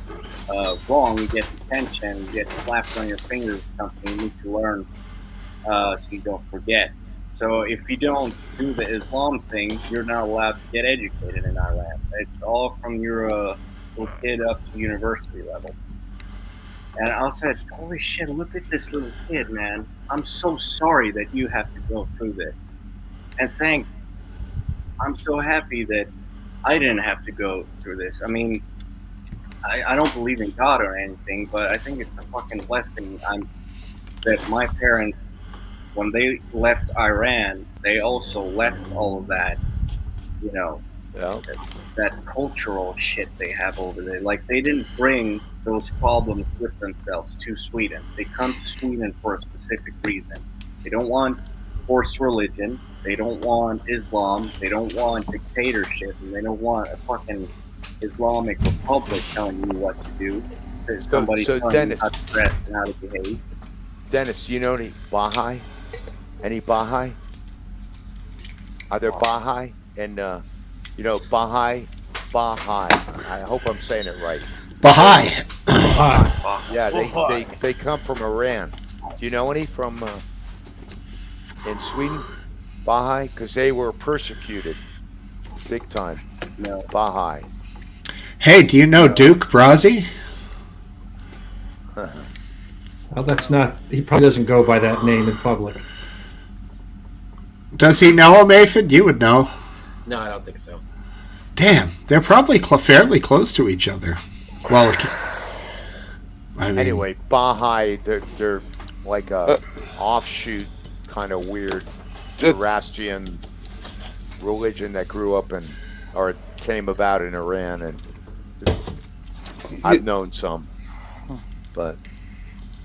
wrong, you get detention, you get slapped on your fingers or something. You need to learn so you don't forget." So if you don't do the Islam thing, you're not allowed to get educated in Iran. It's all from your little kid up to university level. And I said, "Holy shit, look at this little kid, man. I'm so sorry that you have to go through this." And saying, "I'm so happy that I didn't have to go through this." I mean, I don't believe in God or anything, but I think it's a fucking blessing that my parents, when they left Iran, they also left all of that, you know, Yeah. that cultural shit they have over there. Like, they didn't bring those problems with themselves to Sweden. They come to Sweden for a specific reason. They don't want forced religion. They don't want Islam. They don't want dictatorship, and they don't want a fucking Islamic republic telling you what to do. There's somebody So telling you Dennis, how to dress and how to behave. Dennis, do you know any Baha'i? Any Baha'i? Are there Baha'i? And Baha'i. I hope I'm saying it right. Baha'i. Yeah, they come from Iran. Do you know any from in Sweden? Baha'i, because they were persecuted big time. No. Baha'i. Hey, do you know Duke Brazzi? Well, that's not. He probably doesn't go by that name in public. Does he know him, Aphid? You would know. No, I don't think so. Damn, they're probably fairly close to each other. Well, I mean, Anyway, Baha'i, they're like a offshoot, kind of weird Zoroastrian religion that grew up or came about in Iran, and I've known some, but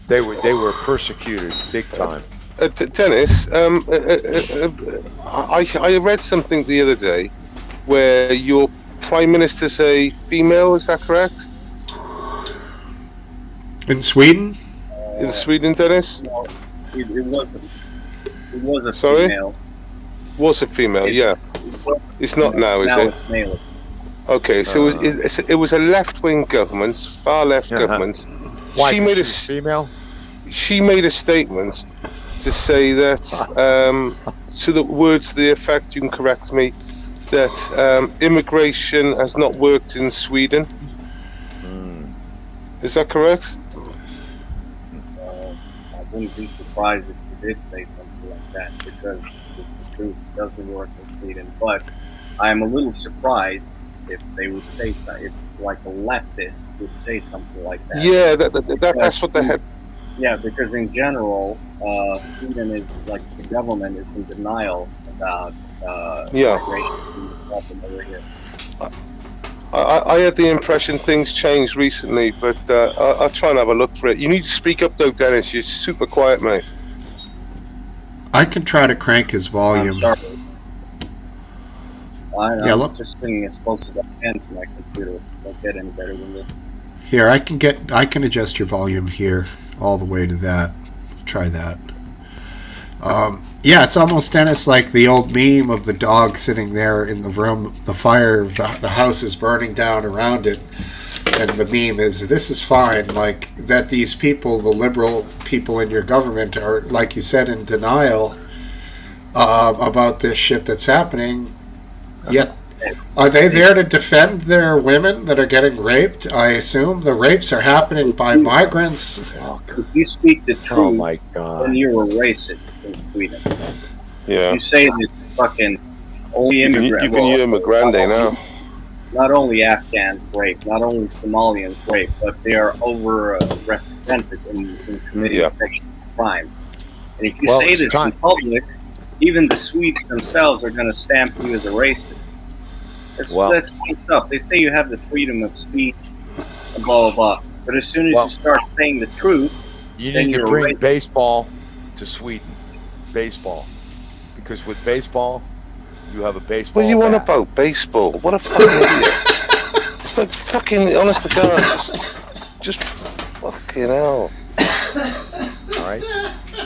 they were persecuted big time. Dennis, I read something the other day where your prime minister's a female. Is that correct? in Sweden? In Sweden, Dennis? No, it was a Sorry? female. Was a female, yeah. It's not now, is now it? it's male. Okay, so it was a left-wing government, far-left government. Why? She 'Cause made a she's female. she made a statement to say that, to the words to the effect, you can correct me, that immigration has not worked in Sweden. Is that correct? I wouldn't be surprised if you did say something like that, because it's the truth. It doesn't work in Sweden. But I'm a little surprised if they would say something, if like a leftist would say something like that. Yeah, that's what they had. Yeah, because in general, Sweden is, like, the government is in denial about migration problem over here. I had the impression things changed recently, but I'll try and have a look for it. You need to speak up though, Dennis. You're super quiet, mate. I can try to crank his volume. I'm sorry. I'm look. just sitting as close as I can to my computer. Don't get any better than this. Here, I can adjust your volume here all the way to that. Try that. Yeah, it's almost, Dennis, like the old meme of the dog sitting there in the room. The fire, the house is burning down around it, and the meme is, "This is fine." Like, that these people, the liberal people in your government, are, like you said, in denial about this shit that's happening. Yet, are they there to defend their women that are getting raped? I assume the rapes are happening by migrants. If you speak the truth, Oh my God! then you're a racist in Sweden. Yeah. You say that fucking Only You immigrant. can hear Grande now. Not only Afghans rape, not only Somalians rape, but they are overrepresented in committing sexual crimes. And if you Well, say it's this in public, even the Swedes themselves are going to stamp you as a racist. That's fucked up. They say you have the freedom of speech, and blah, blah, blah. But as soon as you start saying the truth, you then need to you're bring racist. baseball to Sweden. Baseball. Because with baseball, you have a baseball What are you on bat. about? Baseball? What a fucking idiot. It's like fucking, honest to God, just fucking hell. All right?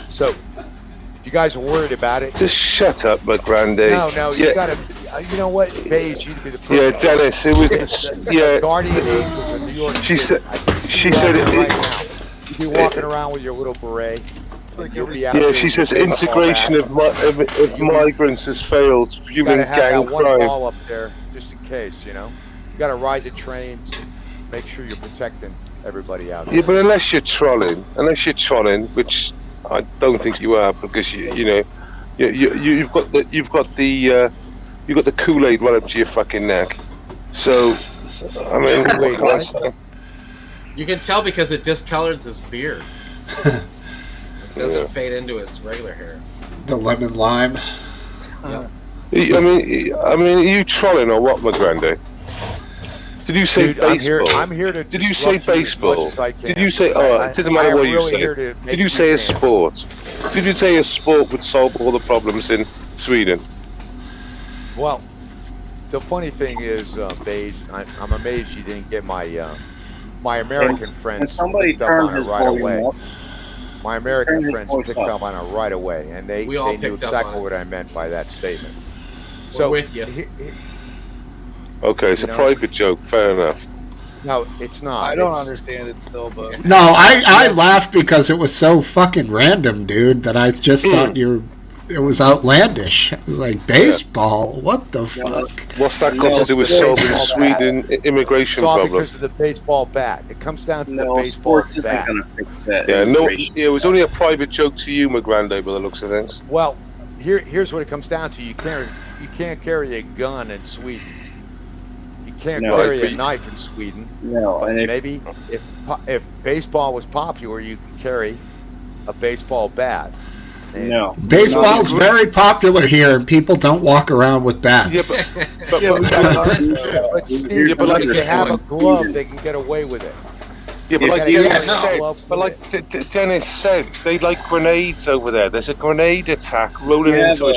So, if you guys are worried about it... Just shut up, Grande. No, you gotta... You know what? Beige, you'd be the perfect... Yeah, Dennis, it was... Yeah. Guardian Angels in New York She City. said it right now. You'd be walking around with your little beret. Yeah, she says integration of migrants has failed, fueling gang crime. One ball up there, just in case, you know. You got to ride the trains, make sure you're protecting everybody out there. Yeah, but unless you're trolling, which I don't think you are, because you've got the Kool-Aid right up to your fucking neck. So, I mean, what can I say? You can tell because it discolors his beard. It doesn't fade into his regular hair. The lemon lime. Yeah. I mean, are you trolling or what, Grande? Did you say baseball? I'm here to. Did you say baseball? Did you say? Oh, it doesn't matter what you say. Did you say a sport? Did you say a sport would solve all the problems in Sweden? Well, the funny thing is, Beige, I'm amazed you didn't get my American friends picked up on it right away. My American friends picked up on it right away, and they knew exactly what I meant by that statement. So with you. Okay, it's a private joke. Fair enough. No, it's not. I don't understand it still, but no, I laughed because it was so fucking random, dude. That I just thought it was outlandish. It was like baseball. What the fuck? What's that got to do with solving Sweden immigration problem? It's all because of the baseball bat. It comes down to the baseball bat. Isn't gonna fix that. Yeah, it was only a private joke to you, Grande, by the looks of things. Well, here's what it comes down to. You can't carry a gun in Sweden. You can't carry a knife in Sweden. No, and maybe if baseball was popular, you could carry a baseball bat. No. Baseball's very popular here, and people don't walk around with bats. Yeah, but if they have a glove, they can get away with it. Yeah, but like Dennis said, they like grenades over there. There's a grenade attack rolling into a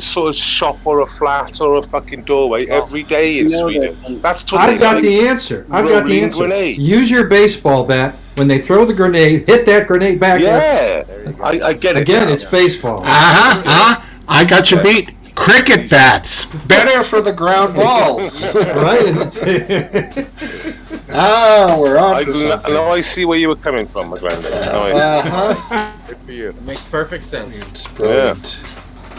sort of shop or a flat or a fucking doorway every day in Sweden. That's what I've got the answer. Grenades. Use your baseball bat. When they throw the grenade, hit that grenade back. Yeah, I get it. Again, it's baseball. I got you beat. Cricket bats, better for the ground balls. Right. We're on to something. Now I see where you were coming from, Grande. Good for you. It makes perfect sense. Yeah.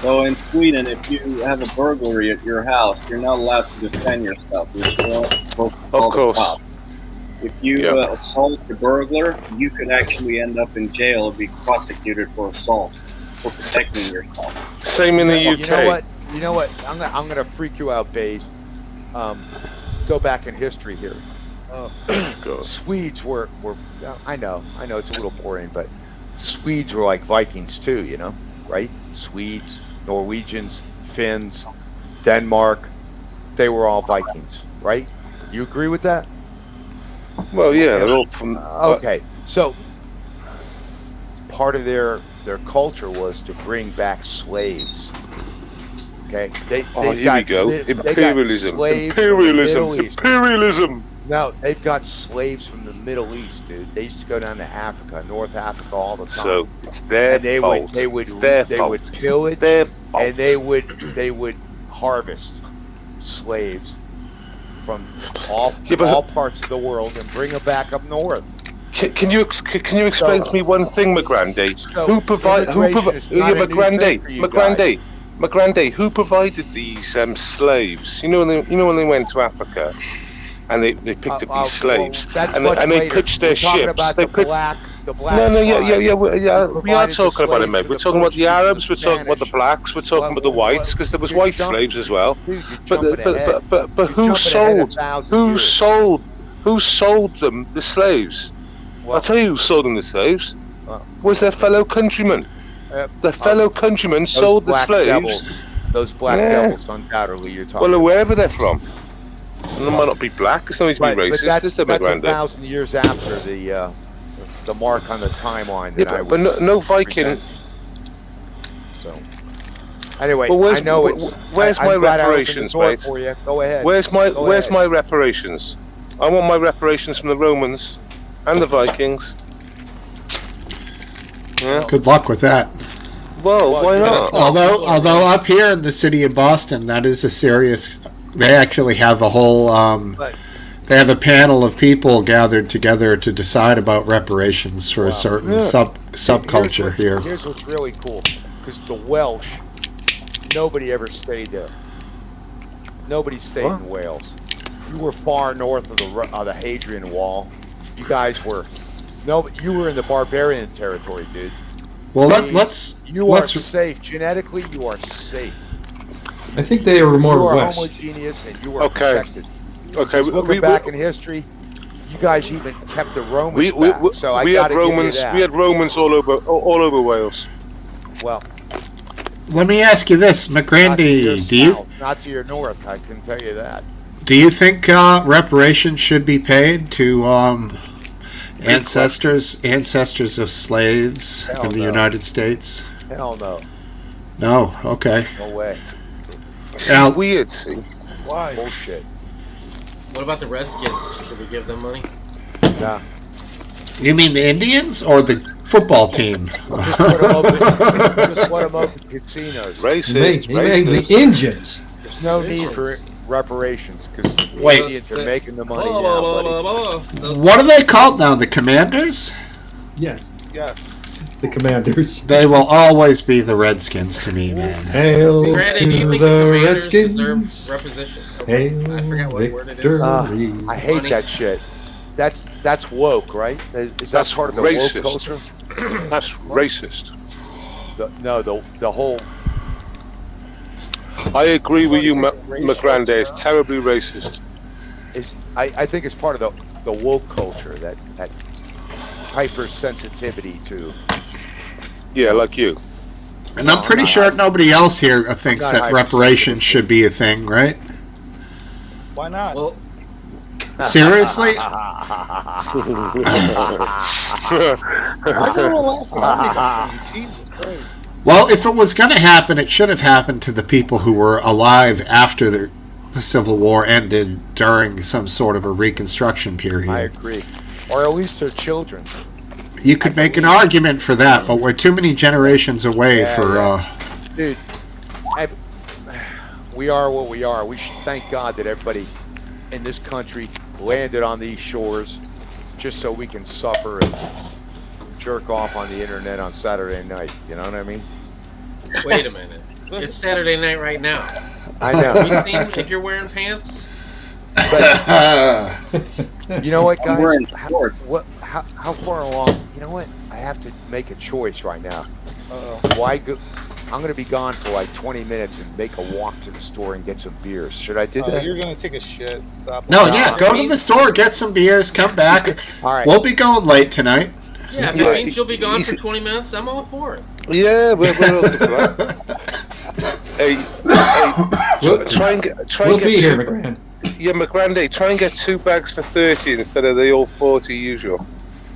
So in Sweden, if you have a burglary at your house, you're not allowed to defend yourself. You're still supposed to call the cops. If you assault the burglar, you could actually end up in jail and be prosecuted for assault for protecting yourself. Same in the UK. You know what? I'm gonna freak you out, Baze. Go back in history here. Swedes were. I know it's a little boring, but Swedes were like Vikings too. You know, right? Swedes, Norwegians, Finns, Denmark. They were all Vikings, right? You agree with that? Well, yeah, they're all from. Okay, so part of their culture was to bring back slaves. Okay, here we go. Imperialism. Imperialism. No, they've got slaves from the Middle East, dude. They used to go down to Africa, North Africa, all the time. So it's their fault. They would pillage, and they would harvest slaves from all parts of the world and bring them back up north. Can you explain to me one thing, Grande? Who provided who provided these slaves? You know when they went to Africa and they picked up these slaves and they pitched their ships. The the black. No, yeah. who We are provided the talking about it, slaves mate. for We're the talking about the Portuguese and Arabs. We're talking about the Spanish. blacks. We're talking about the whites, because there was You're white jump- slaves as well. Dude, you're But jumping ahead. but You're who jumping ahead sold? 1,000 Who years. sold? Who sold them the slaves? Well, I'll tell you who sold them the slaves. Well, Was their fellow countrymen. Their fellow countrymen those sold the black slaves. devils. Those black Yeah. devils, undoubtedly, you're talking. Well, about. wherever they're from. And they might not be black. It's not to be racist. that's It's their 1,000 years after the mark on the timeline that I was. but no Viking. presenting. So, anyway, Well, I know it's. where's I'm my glad I opened the reparations, door mate? for you. Go ahead. Where's ahead. my reparations? I want my reparations from the Romans and the Vikings. Yeah. Good luck with that. Well, why not? Although up here in the city of Boston, that is a serious. They actually have a whole. They have a panel of people gathered together to decide about reparations for a certain subculture here. Here's what's really cool, because the Welsh, nobody ever stayed there. Nobody stayed in Wales. You were far north of the Hadrian Wall. You guys were. No, you were in the barbarian territory, dude. Well, let's. You are safe. Genetically, you are safe. I think they were more you are west. homogeneous and you are protected. Okay, looking back in history, you guys even kept the Romans back. So we had Romans. We had Romans all over Wales. Well, let me ask you this, McGrandy. Not to your north, I can tell you that. Do you think reparations should be paid to ancestors of slaves in the United States? Hell no. No. Okay. No way. Now, weird. See. Why? Bullshit. What about the Redskins? Should we give them money? Nah. You mean the Indians or the football team? Just put them open casinos. Racist. He makes the Indians. There's no need for reparations because the Wait. Indians are making the money now, buddy. What are they called now? The Commanders? Yes. Yes. The Commanders. They will always be the Redskins to me, man. Hail Brandon, do you to think the the Commanders Redskins. deserve representation? Hail I forgot what word it is. victory. I hate that shit. That's woke, right? Is that part of the racist. woke culture? That's racist. The whole. I agree with you, McGrandy. It's terribly racist. I think it's part of the woke culture, that hypersensitivity to. Yeah, like you. And I'm pretty sure nobody else here thinks that reparations should be a thing, right? Why not? Well, Seriously? Why is everyone laughing? Jesus Christ. Well, if it was going to happen, it should have happened to the people who were alive after the Civil War ended during some sort of a Reconstruction period. I agree. Or at least their children. You could make an argument for that, but we're too many generations away for... Dude, we are what we are. We should thank God that everybody in this country landed on these shores just so we can suffer and jerk off on the internet on Saturday night. You know what I mean? wait a minute. It's Saturday night right now. I know. Have you seen if you're wearing pants? But, you know what, guys? I'm wearing shorts. How far along? You know what? I have to make a choice right now. Uh-oh. I'm going to be gone for like 20 minutes and make a walk to the store and get some beers. Should I do that? You're gonna take a shit. Stop. No, yeah, go to the store, get some beers, come back. All right. We'll be going late tonight. Yeah, if it means you'll be gone for 20 minutes, I'm all for it. Yeah, we're all for that. Try and get. We'll be here, McGrand. Yeah, McGrandy, try and get 2 bags for 30 instead of the all 40 usual.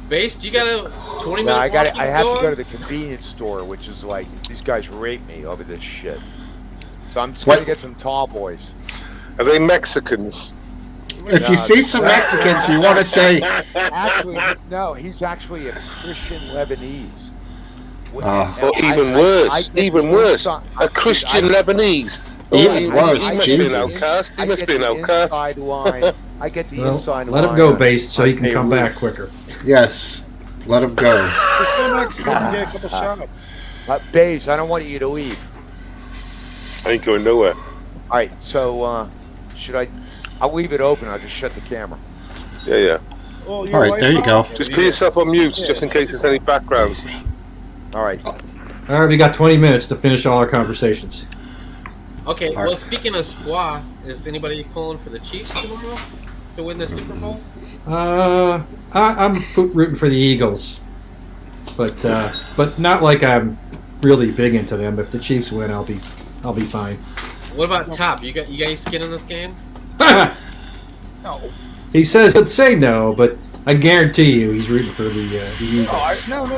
Based, you got a 20-minute No, walk I have to go to to the convenience store, which is like, these guys rape me over this shit. So I'm just going to get some tall boys. Are they Mexicans? If you see some Mexicans, you want to say... Actually, no, he's actually a Christian Lebanese. Or even worse. A Christian Lebanese. Even worse, He must be an Jesus. outcast. He must be an outcast. I get the Well, inside line. let him go, Based, so he on can come Beirut. back quicker. Yes, let him go. Just go next door and get a couple shots. Baze, I don't want you to leave. I ain't going nowhere. All right, so should I? I'll leave it open. I'll just shut the camera. Yeah. Well, All right, there you go. Just put yourself on mute, just in case there's any backgrounds. All right. All right, we got 20 minutes to finish all our conversations. Okay, well, speaking of squaw, is anybody pulling for the Chiefs tomorrow to win the Super Bowl? I'm rooting for the Eagles, but not like I'm really big into them. If the Chiefs win, I'll be fine. What about Top? You got any skin in this game? No. He says he'd say no, but I guarantee you he's rooting for the Eagles. No, I'm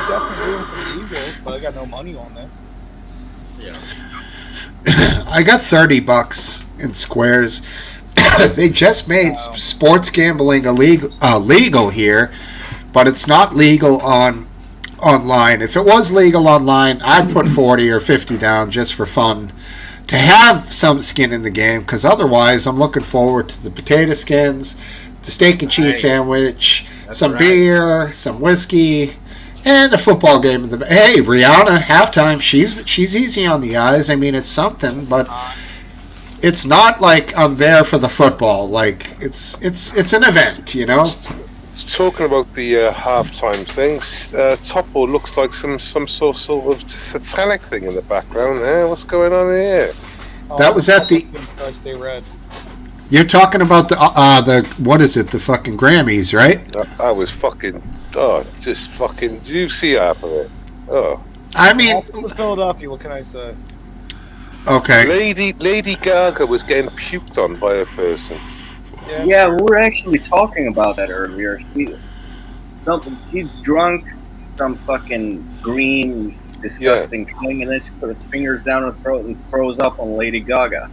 definitely rooting for the Eagles, but I got no money on that. Yeah. I got $30 in squares. They just made sports gambling legal here, but it's not legal online. If it was legal online, I'd put 40 or 50 down just for fun to have some skin in the game, because otherwise I'm looking forward to the potato skins, the steak and cheese sandwich, some beer, some whiskey, and a football game. Hey, Rihanna, halftime, she's easy on the eyes. I mean, it's something, but it's not like I'm there for the football. Like, it's an event, you know? Talking about the halftime things, Topo looks like some sort of satanic thing in the background there. What's going on here? That was at the... Stay red. You're talking about the what is it? The fucking Grammys, right? I was fucking... Oh, just fucking... Did you see half of it? Oh. I mean... I'm from Philadelphia, what can I say? Okay. Lady Gaga was getting puked on by a person. Yeah, we were actually talking about that earlier. She's drunk, some fucking green, disgusting thing, and then she put her fingers down her throat and throws up on Lady Gaga.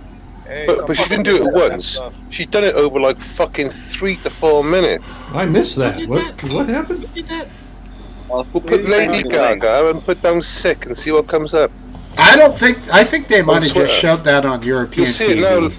Hey, But she didn't do it once. She'd done it over like fucking 3 to 4 minutes. I missed that. What happened? Who did that? We'll put Lady Gaga and put down sick and see what comes up. I think they might have just showed that on European You'll see TV. it now.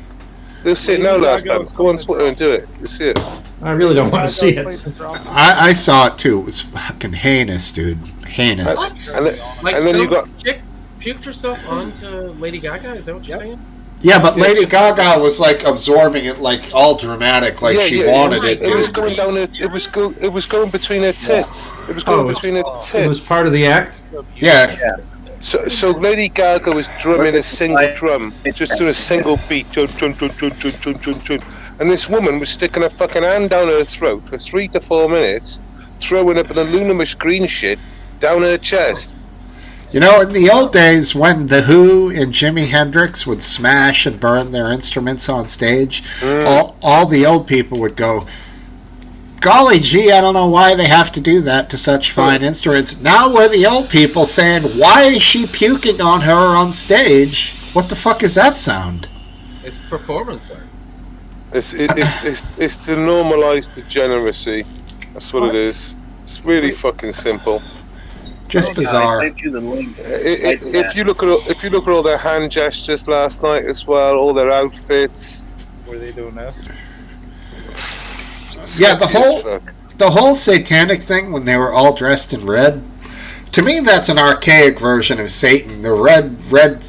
They'll see it now last time. Go on Twitter and do it. You'll see it. I really don't want to see it. I saw it too. It was fucking heinous, dude. Heinous. And then, Like, and then you got... chick puked herself onto Lady Gaga? Is that what you're saying? Yeah, but Lady Gaga was like absorbing it, like all dramatic, like she wanted it. It was going down. It was going between her tits. It was going between her tits. It was part of the act? Yeah. So Lady Gaga was drumming a single drum, just doing a single beat, chun, chun, chun, chun, chun, chun, chun, chun. And this woman was sticking her fucking hand down her throat for 3 to 4 minutes, throwing up an aluminum green shit down her chest. You know, in the old days when The Who and Jimi Hendrix would smash and burn their instruments on stage, all the old people would go, golly gee, I don't know why they have to do that to such fine instruments. Now we're the old people saying, why is she puking on her on stage? What the fuck is that sound? It's performance art. It's to normalise degeneracy. That's what it is. It's really fucking simple. Just bizarre. I sent you the link. If you look at all their hand gestures last night as well, all their outfits. Were they doing this? Yeah, the whole satanic thing when they were all dressed in red. To me, that's an archaic version of Satan. The red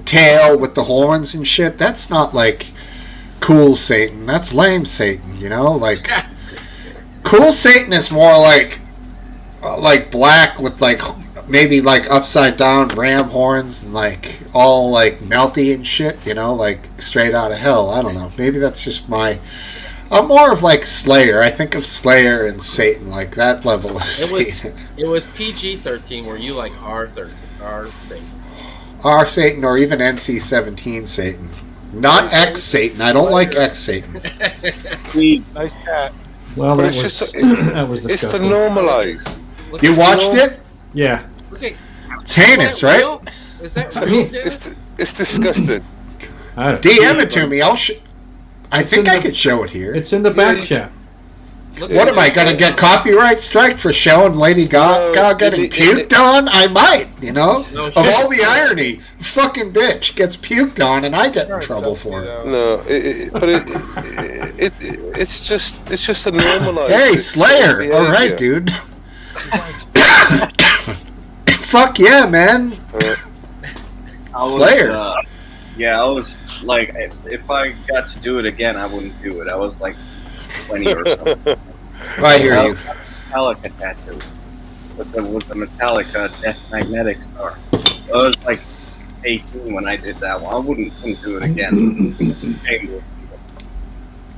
tail with the horns and shit. That's not like cool Satan. That's lame Satan. You know, like cool Satan is more like black with like maybe like upside down ram horns and like all like melty and shit. You know, like straight out of hell. I don't know. Maybe that's just my. I'm more of like Slayer. I think of Slayer and Satan, like that level of Satan. It was PG-13. Were you like R13, R Satan? R Satan or even NC-17 Satan. Not X Satan. I don't like X Satan. Nice cat. Well, But that it's was just that was it's to disgusting. normalise. You watched it? Yeah. Okay. It's heinous, right? Is that I real, mean, Dennis? It's disgusting. I don't DM it to me. I think in I the- could show it here. It's in the back chat. Look What at am I this. gonna get copyright strike for showing Lady Gaga getting puked on? I might, you know. No, Of all the irony, fucking bitch gets puked on, and I get in You're trouble sexy, for it. though. No, it's just a normalised. Hey, Slayer! All right, dude. Fuck yeah, man. Slayer. I was like, if I got to do it again, I wouldn't do it. I was like 20 or something. I hear you. Metallica tattoo with the Metallica Death Magnetic Star. I was like 18 when I did that one. I wouldn't do it again.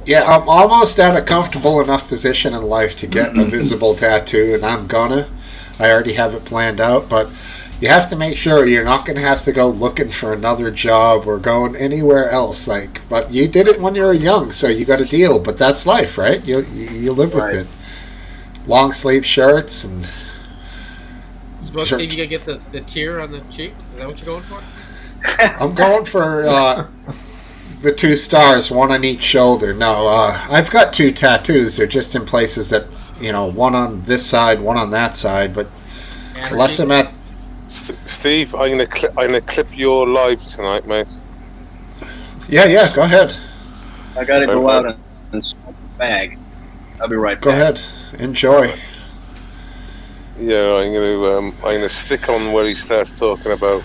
Yeah, I'm almost at a comfortable enough position in life to get a visible tattoo, and I'm gonna. I already have it planned out, but you have to make sure you're not going to have to go looking for another job or going anywhere else. But you did it when you were young, so you got to deal. But that's life, right? You live with it. Long sleeve shirts and. Smokesteve, you gonna get the tear on the cheek? Is that what you're going for? I'm going for the 2 stars, one on each shoulder. No, I've got 2 tattoos. They're just in places that, one on this side, one on that side. But unless I'm at. Steve, I'm gonna clip your live tonight, mate. Yeah, go ahead. I gotta go out and smoke a bag. I'll be right back. Go ahead. Enjoy. Yeah, I'm gonna stick on where he starts talking about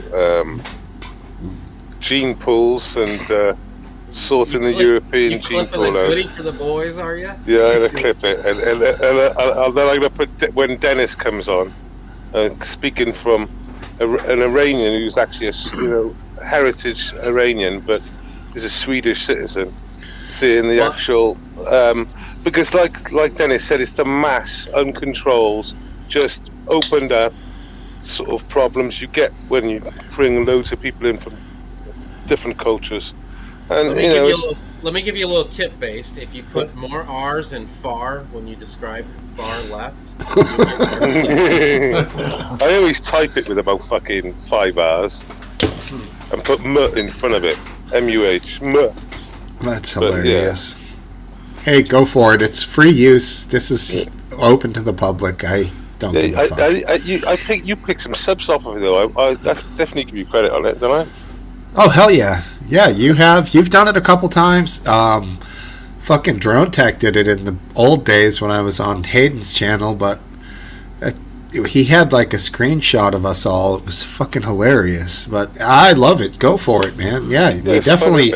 gene pools and sorting the European gene pool out. You clipping the for the boys, are you? Yeah, I'm gonna clip it, and then I'm gonna put when Dennis comes on, speaking from an Iranian who's actually a heritage Iranian, but is a Swedish citizen, seeing the actual because like Dennis said, it's the mass uncontrolled, just opened up sort of problems you get when you bring loads of people in from different cultures. And let me give you a little tip based. If you put more R's in far when you describe far left, I always type it with about fucking 5 R's and put M in front of it. M-U-H. M. That's hilarious. Yeah. Hey, go for it. It's free use. This is open to the public. I don't give a fuck. I think you picked some subs off of it, though. I definitely give you credit on it, don't I? Oh, hell yeah. Yeah, you have. You've done it a couple times. Fucking Drone Tech did it in the old days when I was on Hayden's channel, but he had like a screenshot of us all. It was fucking hilarious. But I love it. Go for it, man. Yeah, we definitely.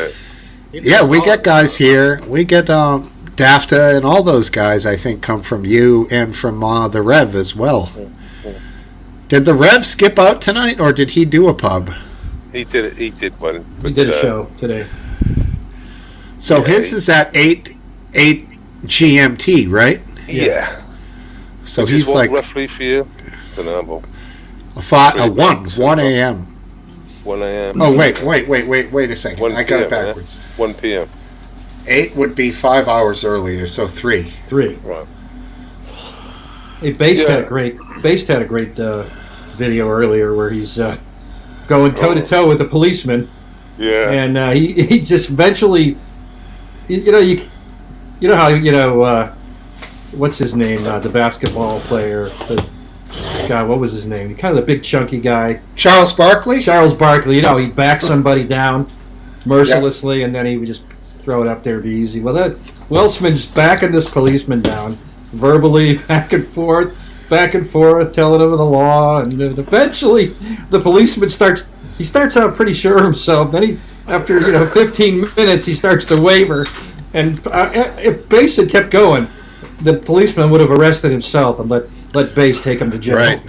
Yeah, we get guys here. We get DAFTA and all those guys, I think, come from you and from the Rev as well. Did the Rev skip out tonight, or did he do a pub? He did it. He did one. He did a show today. So his is at 8 GMT, right? Yeah. So which he's is like roughly for you. Don't know. 1 a.m. 1 a.m. Oh wait a second. I got it backwards. Yeah? 1 p.m. 8 would be 5 hours earlier, so 3. 3. Right. Hey, Based had a great video earlier where he's going toe to toe with a policeman. Yeah. And he just eventually, you know how what's his name? The basketball player. God, what was his name? Kind of the big chunky guy. Charles Barkley? Charles Barkley. He'd back somebody down mercilessly, and then he would just throw it up there, be easy. Well, Welsman's backing this policeman down, verbally, back and forth, telling him the law, and eventually the policeman starts out pretty sure of himself. Then after 15 minutes, he starts to waver, and if Bass had kept going, the policeman would have arrested himself and let Bass take him to jail. Right.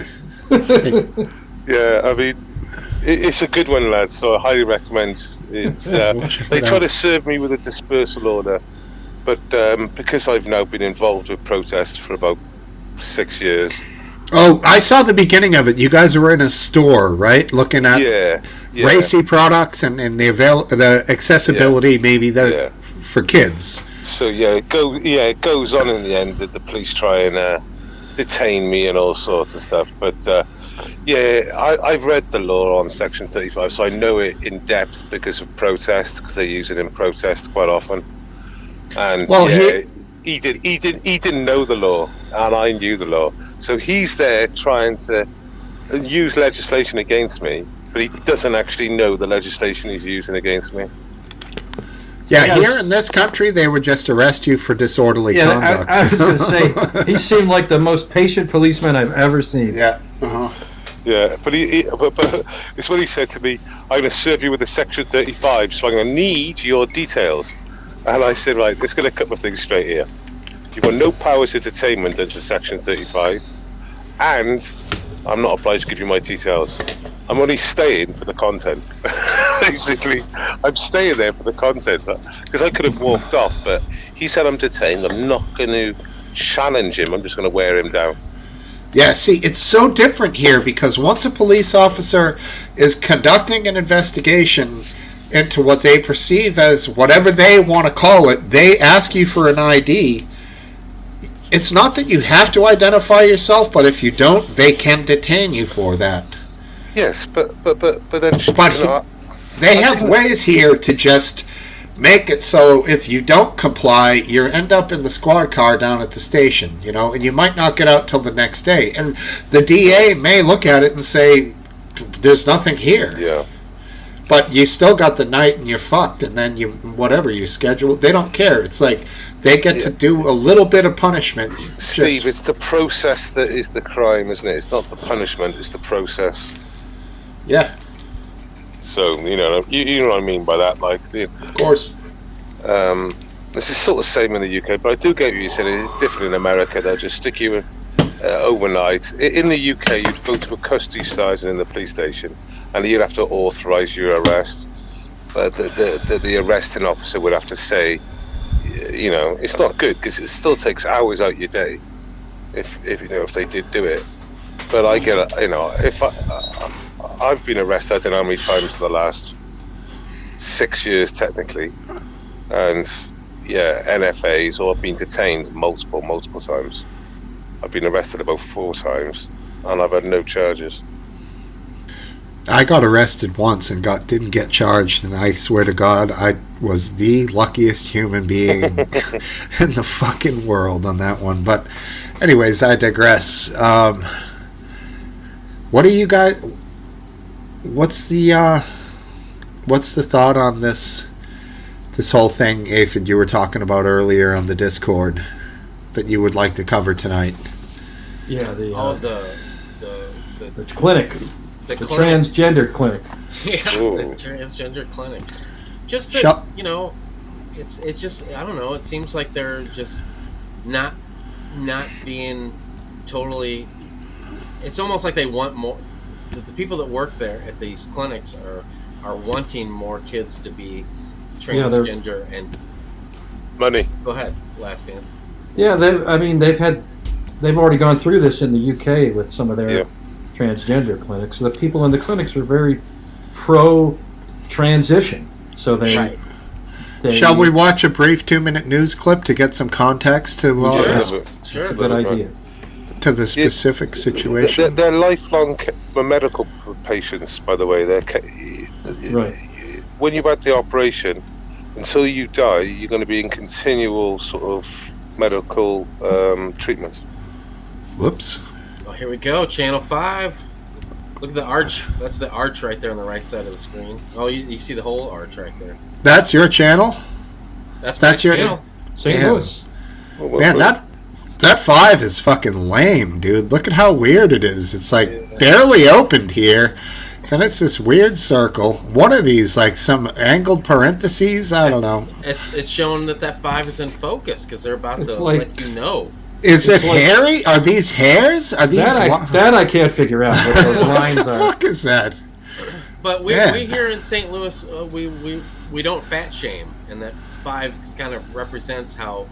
Yeah, I mean, it's a good one, lads. So I highly recommend. It's they try to serve me with a dispersal order, but because I've now been involved with protests for about 6 years. Oh, I saw the beginning of it. You guys were in a store, right? Looking at racy products and the accessibility maybe for kids. So it goes on in the end that the police try and detain me and all sorts of stuff. But I've read the law on Section 35, so I know it in depth because of protests, because they use it in protests quite often. And he didn't know the law, and I knew the law. So he's there trying to use legislation against me, but he doesn't actually know the legislation he's using against me. Yeah, here in this country, they would just arrest you for disorderly conduct. I was going to say, he seemed like the most patient policeman I've ever seen. Yeah. Uh-huh. Yeah, but it's what he said to me. I'm going to serve you with a Section 35, so I'm going to need your details. And I said, right, let's get a couple of things straight here. You've got no powers of detainment under Section 35, and I'm not obliged to give you my details. I'm only staying for the content. Basically, I'm staying there for the content because I could have walked off, but he said I'm detained. I'm not going to challenge him. I'm just going to wear him down. Yeah, see, it's so different here because once a police officer is conducting an investigation into what they perceive as whatever they want to call it, they ask you for an ID. It's not that you have to identify yourself, but if you don't, they can detain you for that. Yes, but then they have ways here to just make it so if you don't comply, you end up in the squad car down at the station, and you might not get out till the next day. And the DA may look at it and say, "There's nothing here." Yeah. But you still got the night and you're fucked, and then you schedule. They don't care. It's like they get to do a little bit of punishment. Steve, it's the process that is the crime, isn't it? It's not the punishment; it's the process. Yeah. So you know what I mean by that. Like, of course. This is sort of the same in the UK, but I do get what you said. It's different in America. They'll just stick you in overnight. In the UK, you'd go to a custody station in the police station, and you'd have to authorise your arrest. But the arresting officer would have to say, it's not good because it still takes hours out your day. If they did do it, but I get if I've been arrested, I don't know how many times in the last 6 years technically, and NFAs, or I've been detained multiple times. I've been arrested about 4 times, and I've had no charges. I got arrested once and didn't get charged, and I swear to God, I was the luckiest human being in the fucking world on that one. But anyways, I digress. What do you guys? What's the thought on this whole thing, Aphid, you were talking about earlier on the Discord that you would like to cover tonight? Yeah, the clinic. The transgender clinic. Yeah, the transgender clinic. Just that, it's just, I don't know, it seems like they're just not being totally, it's almost like they want more, the people that work there at these clinics are wanting more kids to be transgender and money. Go ahead, Last Dance. Yeah, they've already gone through this in the UK with some of their transgender clinics. The people in the clinics are very pro transition, so they shall we watch a brief 2-minute news clip to get some context to sure, that's a good idea, to the specific situation? They're lifelong medical patients, by the way. They're right. When you've had the operation, until you die, you're going to be in continual sort of medical treatment. Whoops. Oh, here we go, Channel 5. Look at the arch. That's the arch right there on the right side of the screen. Oh, you see the whole arch right there. That's your channel? That's your channel. St. Louis. Man, that 5 is fucking lame, dude. Look at how weird it is. It's like barely opened here. Then it's this weird circle. What are these? Like some angled parentheses? I don't know. It's showing that 5 is in focus because they're about to let you know. Is it hairy? Are these hairs? Are these that I can't figure out what those lines what the fuck is that? But we here in St. Louis, we don't fat shame, and that 5 kind of represents how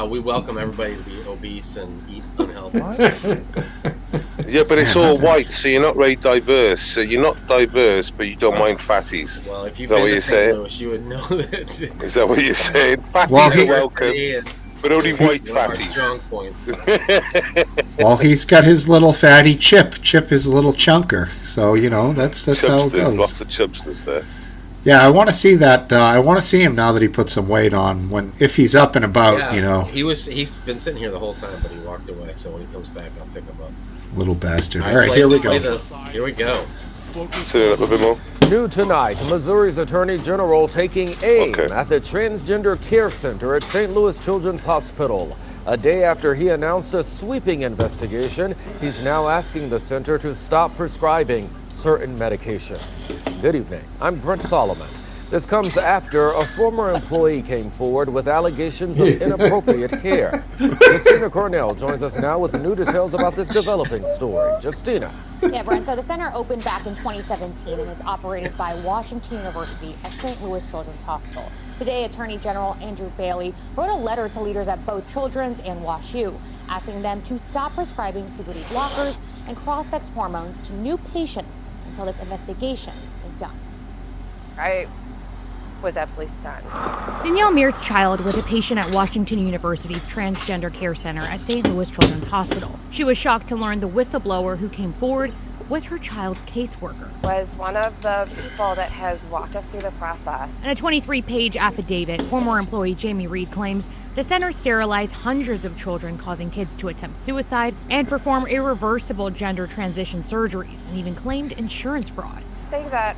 we welcome everybody to be obese and eat unhealthy. Yeah, but it's all white, so you're not very diverse. So you're not diverse, but you don't mind fatties. Well, if you've been to St. Louis, you would know that. Is that what you're saying? Fatties are welcome. But only white fatties. Strong points. Well, he's got his little fatty Chip. Chip is a little chunker. So, that's how it goes. Lots of chubsters there. Yeah, I want to see that. I want to see him now that he put some weight on. If he's up and about, He's been sitting here the whole time, but he walked away. So when he comes back, I'll pick him up. Little bastard. All right, here we go. Here we go. Say it up a bit more. New tonight, Missouri's Attorney General taking aim at the Transgender Care Center at St. Louis Children's Hospital. A day after he announced a sweeping investigation, he's now asking the center to stop prescribing certain medications. Good evening. I'm Brent Solomon. This comes after a former employee came forward with allegations of inappropriate care. Justina Cornell joins us now with new details about this developing story. Justina. Yeah, Brent, so the center opened back in 2017 and it's operated by Washington University at St. Louis Children's Hospital. Today, Attorney General Andrew Bailey wrote a letter to leaders at both Children's and WashU, asking them to stop prescribing puberty blockers and cross-sex hormones to new patients until this investigation is done. I was absolutely stunned. Danielle Meart's child was a patient at Washington University's Transgender Care Center at St. Louis Children's Hospital. She was shocked to learn the whistleblower who came forward was her child's caseworker. Was one of the people that has walked us through the process. In a 23-page affidavit, former employee Jamie Reed claims the center sterilized hundreds of children, causing kids to attempt suicide and perform irreversible gender transition surgeries, and even claimed insurance fraud. Saying that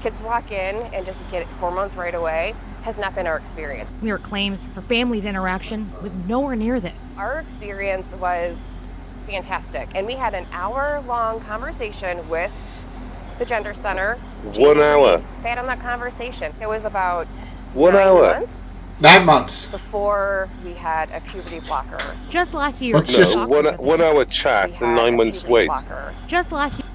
kids walk in and just get hormones right away has not been our experience. Meart claims her family's interaction was nowhere near this. Our experience was fantastic, and we had an hour-long conversation with the Gender Center. 1 hour. Sat on that conversation. It was about 1 9 hour. months 9 months. before we had a puberty blocker. Just last year, Let's just- 1 hour chat We and had 9 a months puberty wait. blocker. Just last year,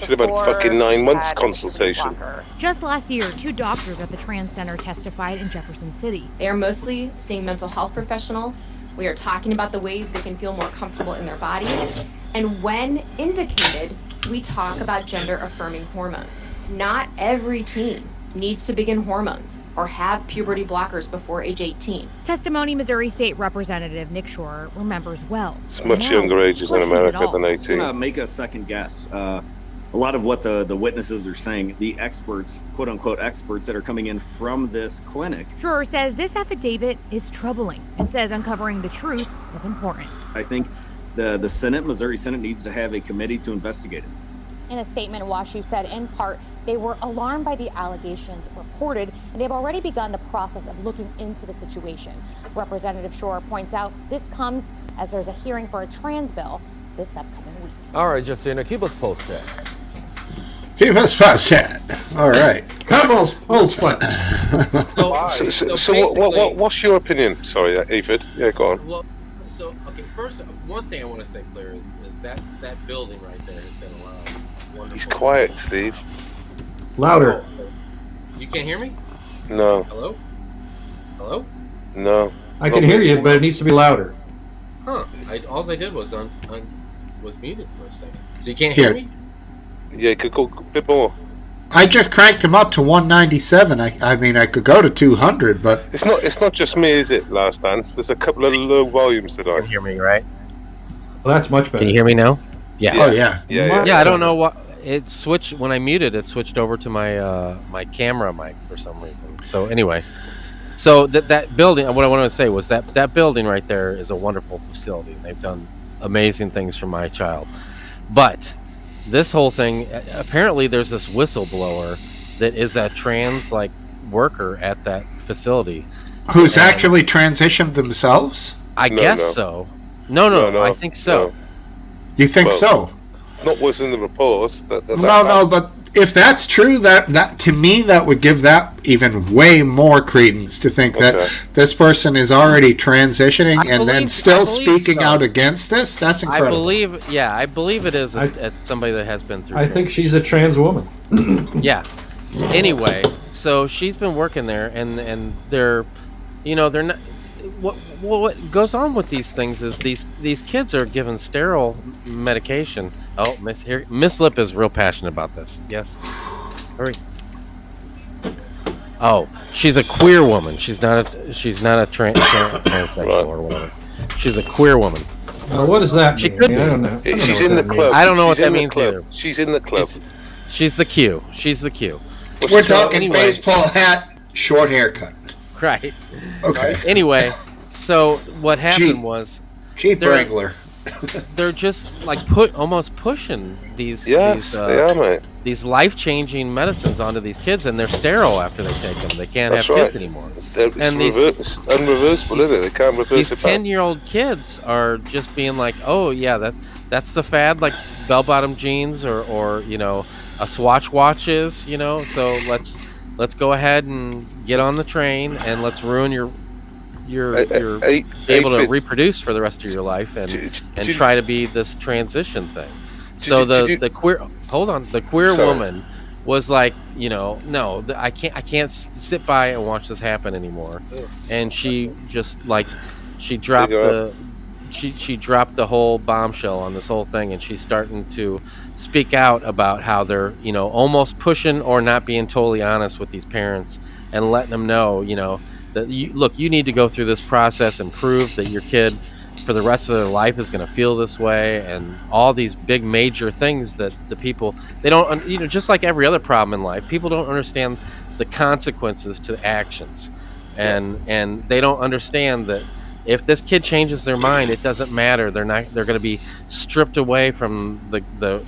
Should have had before fucking 9 we months had a puberty consultation. blocker. Just last year, 2 doctors at the Trans Center testified in Jefferson City. They are mostly seeing mental health professionals. We are talking about the ways they can feel more comfortable in their bodies. And when indicated, we talk about gender-affirming hormones. Not every teen needs to begin hormones or have puberty blockers before age 18. Testimony Missouri State Representative Nick Shore remembers well. It's much Now, younger ages in questions it America all. than I'm gonna 18. make a second guess. A lot of what the witnesses are saying, the experts, quote unquote experts that are coming in from this clinic, Shore says this affidavit is troubling and says uncovering the truth is important. I think the Senate, Missouri Senate, needs to have a committee to investigate it. In a statement, WashU said in part they were alarmed by the allegations reported and they've already begun the process of looking into the situation. Representative Shore points out this comes as there's a hearing for a trans bill this upcoming week. All right, Justina, keep us posted. Keep us posted. All right. Couples posted. So what's your opinion? Sorry, Aphid. Yeah, go on. Well, so okay. First, one thing I want to say clear is that building right there has been allowed. Wonderful. He's quiet, Steve. Louder. Oh, you can't hear me? No, Hello? Hello? no. I can hear you, but it needs to be louder. Huh? All I did was was muted for a second. So you can't hear me? Yeah, you could go a bit more. I just cranked him up to 197. I mean, I could go to 200, but It's not just me, is it? Last Dance. There's a couple of low volumes You can tonight. hear me, right? Well, that's much better. Can you hear me now? Yeah. oh yeah. Yeah. Yeah, I don't know what it switched when I muted. It switched over to my my camera mic for some reason. So anyway, so that building. What I wanted to say was that building right there is a wonderful facility. They've done amazing things for my child, but this whole thing, apparently, there's this whistleblower that is a trans worker at that facility. Who's actually transitioned themselves? I guess so. No, I think so. No. You think so? It's not what's in the report. No, but if that's true, that to me that would give that even way more credence to think that this person is already transitioning and then still speaking out against this. That's incredible. I believe it is somebody that has been through. I think she's a trans woman. Yeah. Anyway, so she's been working there, and they're not. What goes on with these things is these kids are given sterile medication. Oh, Miss Lip is real passionate about this. Yes, hurry. Oh, she's a queer woman. She's not a transsexual or whatever. She's a queer woman. Now, what does that mean? She could be. I don't know. She's in the club. I don't know what She's that in the means club. either. She's in the club. She's the Q. She's the Q. We're talking anyway. baseball hat, short haircut. Right. Okay. Anyway, so what happened was Jeep Wrangler. They're just almost pushing these they are, mate. these life-changing medicines onto these kids, and they're sterile after they take them. They can't That's have kids right. anymore. It's unreversible, isn't it? They can't reverse These it back. 10-year-old kids are just being like, oh yeah, that's the fad, like bell-bottom jeans or a Swatch watch is, you know. So let's go ahead and get on the train, and let's ruin your be able to reproduce for the rest of your life, and try to be this transition thing. So the queer woman was like, you know, no, I can't sit by and watch this happen anymore. And she just like she dropped the whole bombshell on this whole thing, and she's starting to speak out about how they're, you know, almost pushing or not being totally honest with these parents, and letting them know, you know, that you need to go through this process and prove that your kid for the rest of their life is going to feel this way, and all these big major things that the people, they don't, you know, just like every other problem in life, people don't understand the consequences to actions, and they don't understand that if this kid changes their mind, it doesn't matter. They're going to be stripped away from the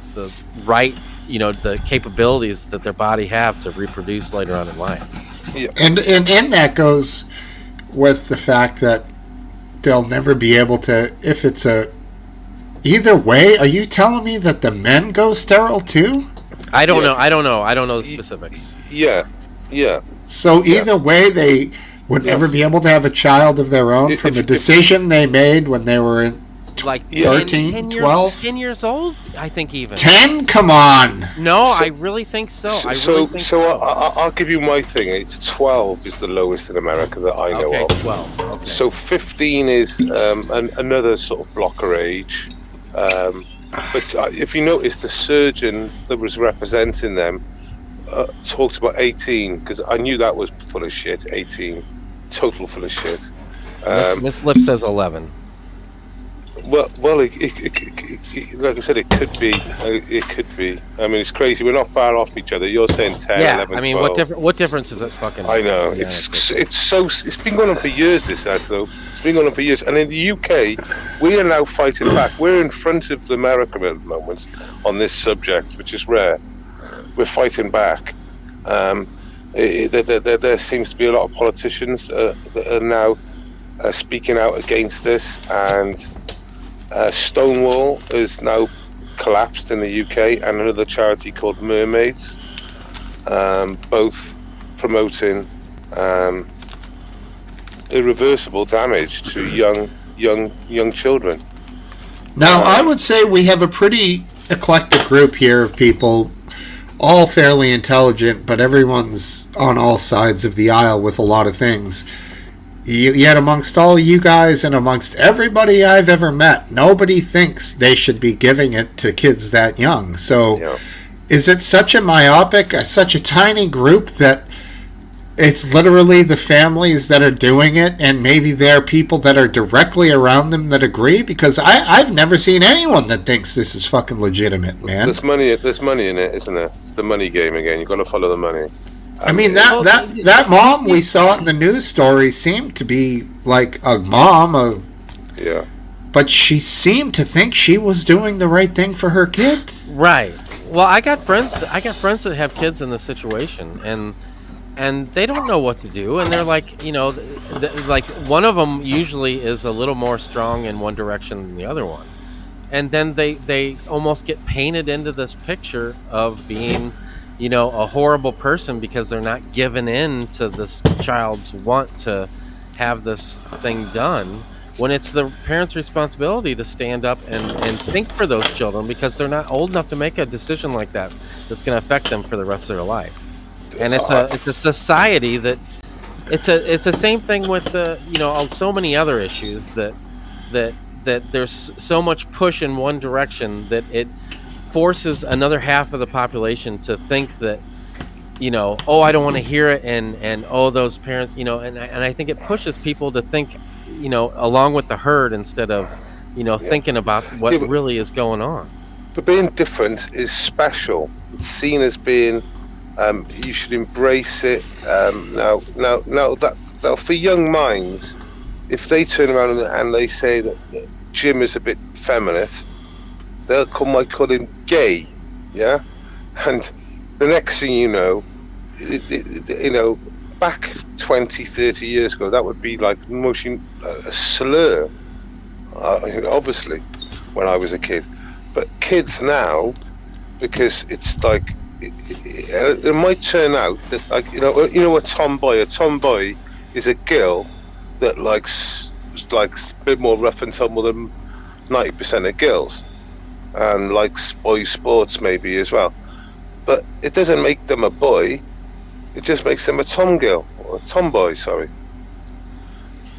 right, you know, the capabilities that their body have to reproduce later on in life. Yeah. And that goes with the fact that they'll never be able to, if it's either way. Are you telling me that the men go sterile too? I don't know. I don't know the specifics. Yeah. So either way, they would never be able to have a child of their own from a decision they made when they were in like 13, 12? 10 years old, I think even. 10? Come on. No, I really think so. I'll give you my thing. It's 12 is the lowest in America that I know of. 12. Okay. So 15 is another sort of blocker age. But if you notice, the surgeon that was representing them talked about 18, because I knew that was full of shit. 18, total full of shit. Miss Lip says 11. Well, like I said, it could be. It could be. I mean, it's crazy. We're not far off each other. You're saying 10, yeah, 11, I mean, 12. what difference is it fucking? I know. It's been going on for years, this has, though. It's been going on for years. And in the UK, we are now fighting back. We're in front of America at the moment on this subject, which is rare. We're fighting back. There seems to be a lot of politicians that are now speaking out against this, and Stonewall is now collapsed in the UK, and another charity called Mermaids, both promoting irreversible damage to young children. Now, I would say we have a pretty eclectic group here of people, all fairly intelligent, but everyone's on all sides of the aisle with a lot of things. Yet amongst all you guys and amongst everybody I've ever met, nobody thinks they should be giving it to kids that young. So is it such a myopic, such a tiny group that it's literally the families that are doing it, and maybe there are people that are directly around them that agree? Because I've never seen anyone that thinks this is fucking legitimate, man. There's money in it, isn't there? It's the money game again. You've got to follow the money. I mean, that mom we saw in the news story seemed to be like a mom. Yeah. But she seemed to think she was doing the right thing for her kid. Right. Well, I got friends that have kids in this situation, and they don't know what to do, and they're like, you know, like one of them usually is a little more strong in one direction than the other one, and then they almost get painted into this picture of being, you know, a horrible person because they're not giving in to this child's want to have this thing done, when it's the parents' responsibility to stand up and think for those children, because they're not old enough to make a decision like that that's going to affect them for the rest of their life. And it's a society that it's the same thing with the, you know, so many other issues that there's so much push in one direction that it forces another half of the population to think that, you know, oh, I don't want to hear it, and oh, those parents, you know, and I think it pushes people to think, you know, along with the herd instead of, you know, thinking about what really is going on. But being different is special. It's seen as being, you should embrace it. Now that for young minds, if they turn around and they say that Jim is a bit feminine, might call him gay, yeah? And the next thing you know, you know, back 20, 30 years ago, that would be like a slur, obviously, when I was a kid. But kids now, because it's like it might turn out that, like, a tomboy. A tomboy is a girl that likes a bit more rough and tumble than 90% of girls, and likes boy sports maybe as well. But it doesn't make them a boy. It just makes them a tomgirl or a tomboy. Sorry.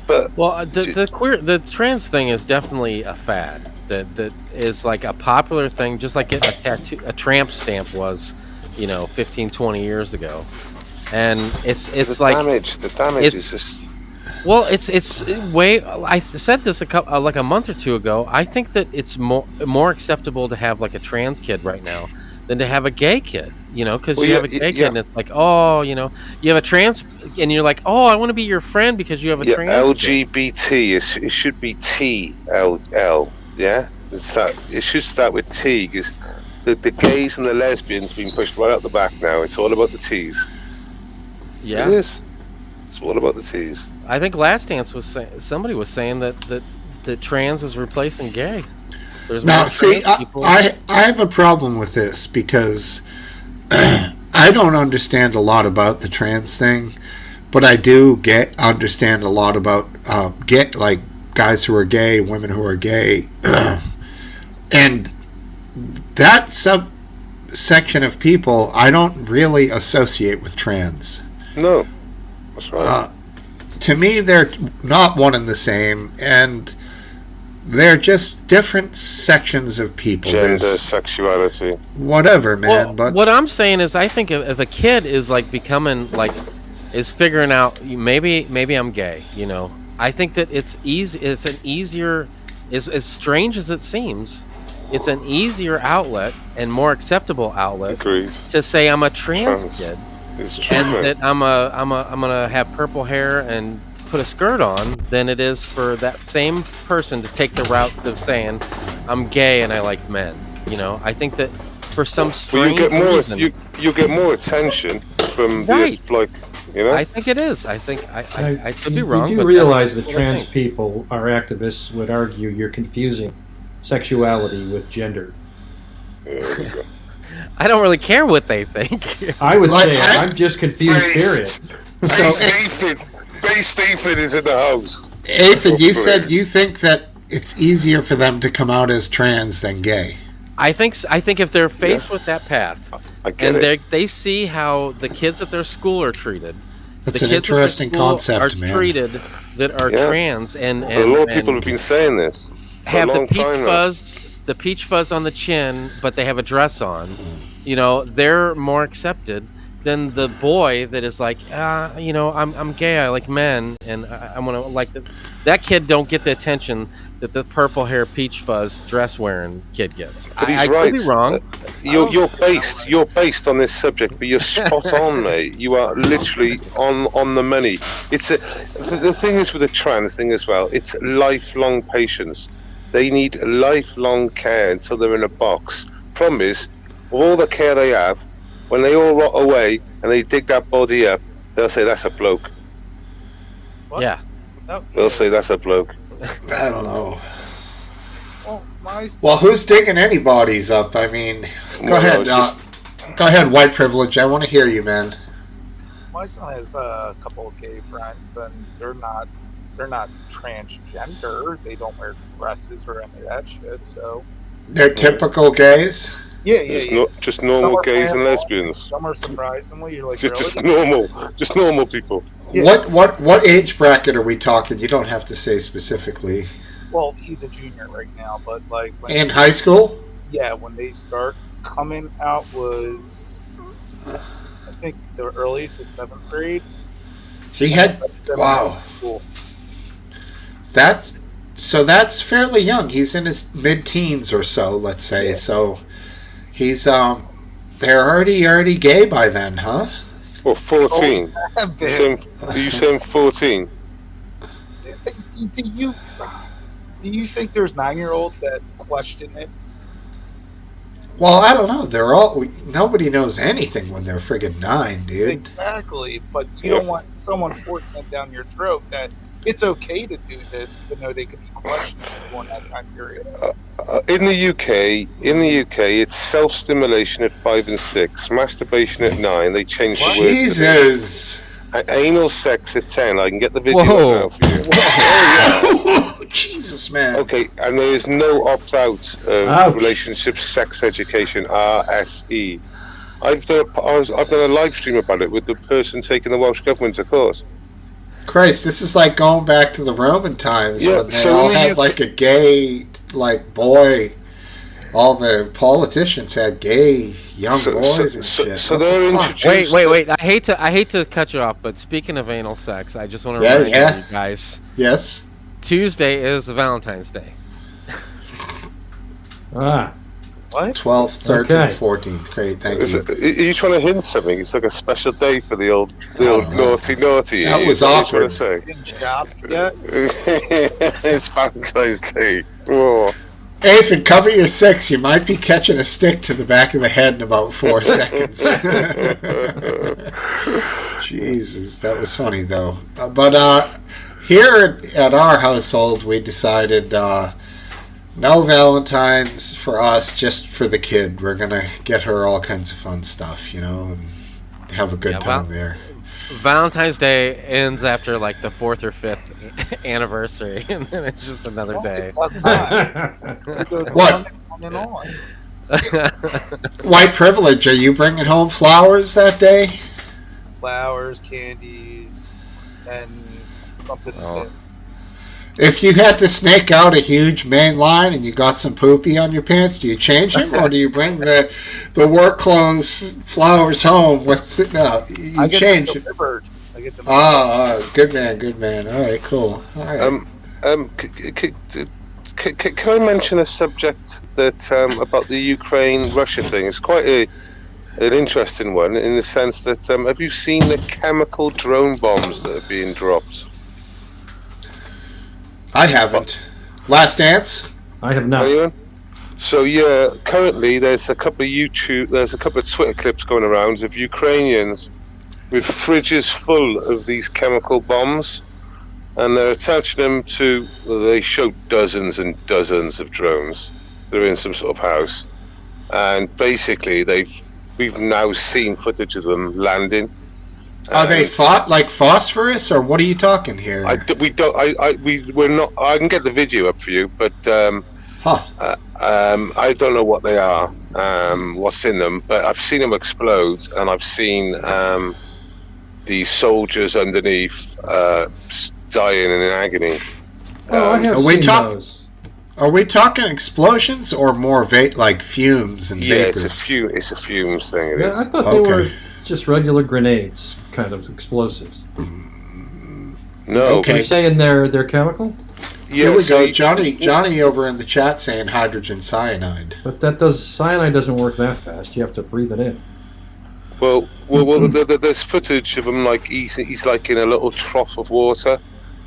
But the trans thing is definitely a fad. That is like a popular thing, just like getting a tattoo, a tramp stamp was, 15, 20 years ago. And it's the like damage is just. Well, it's way. I said this like a month or two ago. I think that it's more acceptable to have like a trans kid right now than to have a gay kid. Because you have a gay kid, and it's like, oh, you have a trans, and you're like, oh, I want to be your friend because you have a trans. LGBT. It should be TLL. Yeah, it should start with T, because the gays and the lesbians being pushed right out the back now. It's all about the T's. Yeah, it is. It's all about the T's. I think Last Dance somebody was saying that trans is replacing gay. Now, see, I have a problem with this because I don't understand a lot about the trans thing, but I do understand a lot about guys who are gay, women who are gay, and that subsection of people I don't really associate with trans. No, that's right. To me, they're not one and the same, and they're just different sections of people. Gender, sexuality, whatever, man. Well, but what I'm saying is, I think if a kid is like becoming is figuring out maybe I'm gay, I think that it's easy. It's an easier, as strange as it seems, it's an easier outlet and more acceptable outlet to say I'm a trans kid. And that I'm gonna have purple hair and put a skirt on than it is for that same person to take the route of saying I'm gay and I like men. I think that for some strange reason you get more attention from right. I think it is. I think I could be wrong. You do realize that trans people, our activists would argue, you're confusing sexuality with gender. I don't really care what they think. I would say I'm just confused, period. So Stephen is in the house. Aphid, you said you think that it's easier for them to come out as trans than gay. I think if they're faced with that path, and they see how the kids at their school are treated, that's an interesting concept, man. Treated that are trans, and a lot of people have been saying this. Have the peach fuzz on the chin, but they have a dress on. They're more accepted than the boy that is like, I'm gay, I like men, and I want to like that kid. Don't get the attention that the purple hair, peach fuzz, dress wearing kid gets. But he's I right. could be wrong. You're based on this subject, but you're spot on, mate. You are literally on the money. The thing is with the trans thing as well. It's lifelong patience. They need lifelong care until they're in a box. Problem is, with all the care they have, when they all rot away and they dig that body up, they'll say that's a bloke. What? Yeah. They'll say that's a bloke. I don't know. Well, who's digging any bodies up? I mean, go ahead. Go ahead, white privilege. I want to hear you, man. My son has a couple of gay friends, and they're not transgender. They don't wear dresses or any of that shit. So they're typical gays. Yeah. Just normal gays and lesbians. Some are surprisingly, you're like, just really? normal people. Yeah. What age bracket are we talking? You don't have to say specifically. Well, he's a junior right now, but like in high school. Yeah, when they start coming out was, I think the earliest was 7th grade. He had wow. That's fairly young. He's in his mid-teens or so, let's say. Yeah. So he's they're already gay by then, huh? Well, 14. Do you say 14? Do you think there's 9-year-olds that question it? Well, I don't know. Nobody knows anything when they're friggin' 9, dude. Exactly, but you don't want someone forcing it down your throat that it's okay to do this, even though they could be questioned during that time period. In the UK, it's self-stimulation at 5 and 6, masturbation at 9. They changed the word. Jesus. Anal sex at 10. I can get the video Whoa. up now for you. Oh, yeah. Jesus, man. Okay, and there is no opt-out of relationship sex education, RSE. I've done a live stream about it with the person taking the Welsh Government to court. Christ, this is like going back to the Roman times when they all had like a gay, like, boy. All the politicians had gay young boys and shit. So they're introduced. Wait! I hate to cut you off, but speaking of anal sex, I just want to remind you guys. Yes. Tuesday is Valentine's Day. What? 12th, 13th, 14th. Great, thank you. Are you trying to hint something? It's like a special day for the old naughty. That was awkward. Say? It's Valentine's Day. Oh. Ethan, cover your 6. You might be catching a stick to the back of the head in about 4 seconds. Jesus, that was funny though. But here at our household, we decided no Valentine's for us, just for the kid. We're gonna get her all kinds of fun stuff, and have a good time there. Valentine's Day ends after like the 4th or 5th anniversary, and then it's just another day. What? White privilege. Are you bringing home flowers that day? Flowers, candies, and something. If you had to snake out a huge main line and you got some poopy on your pants, do you change them or do you bring the work clothes flowers home with? No, you change it. Good man. All right, cool. All right. Can I mention a subject that about the Ukraine-Russia thing? It's quite an interesting one in the sense that have you seen the chemical drone bombs that are being dropped? I haven't. Last Dance? I have not. Anyone? So yeah, currently there's a couple of Twitter clips going around of Ukrainians with fridges full of these chemical bombs, and they're attaching them to. Well, they show dozens and dozens of drones. They're in some sort of house, and basically we've now seen footage of them landing. Are they like phosphorus, or what are you talking here? We're not. I can get the video up for you, but I don't know what they are, what's in them. But I've seen them explode, and I've seen the soldiers underneath dying in agony. I have seen those. Are we talking explosions or more like fumes and vapors? It's a fumes thing. I thought they were just regular grenades, kind of explosives. No. Okay. You're saying they're chemical? Yeah, here we go. Johnny over in the chat saying hydrogen cyanide. But cyanide doesn't work that fast. You have to breathe it in. Well, there's footage of him like he's like in a little trough of water,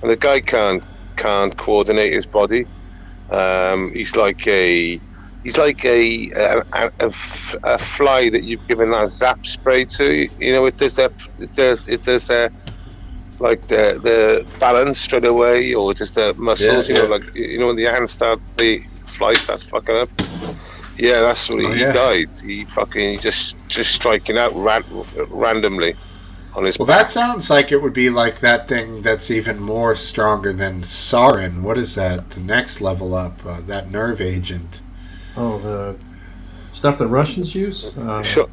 and the guy can't coordinate his body. He's like a fly that you've given that zap spray to. It does their like the balance straight away, or just the muscles. When the fly starts fucking up. Yeah, that's what he died. He just striking out randomly on his. Well, that sounds like it would be like that thing that's even more stronger than sarin. What is that? The next level up, that nerve agent. Oh, the stuff that Russians use? Shall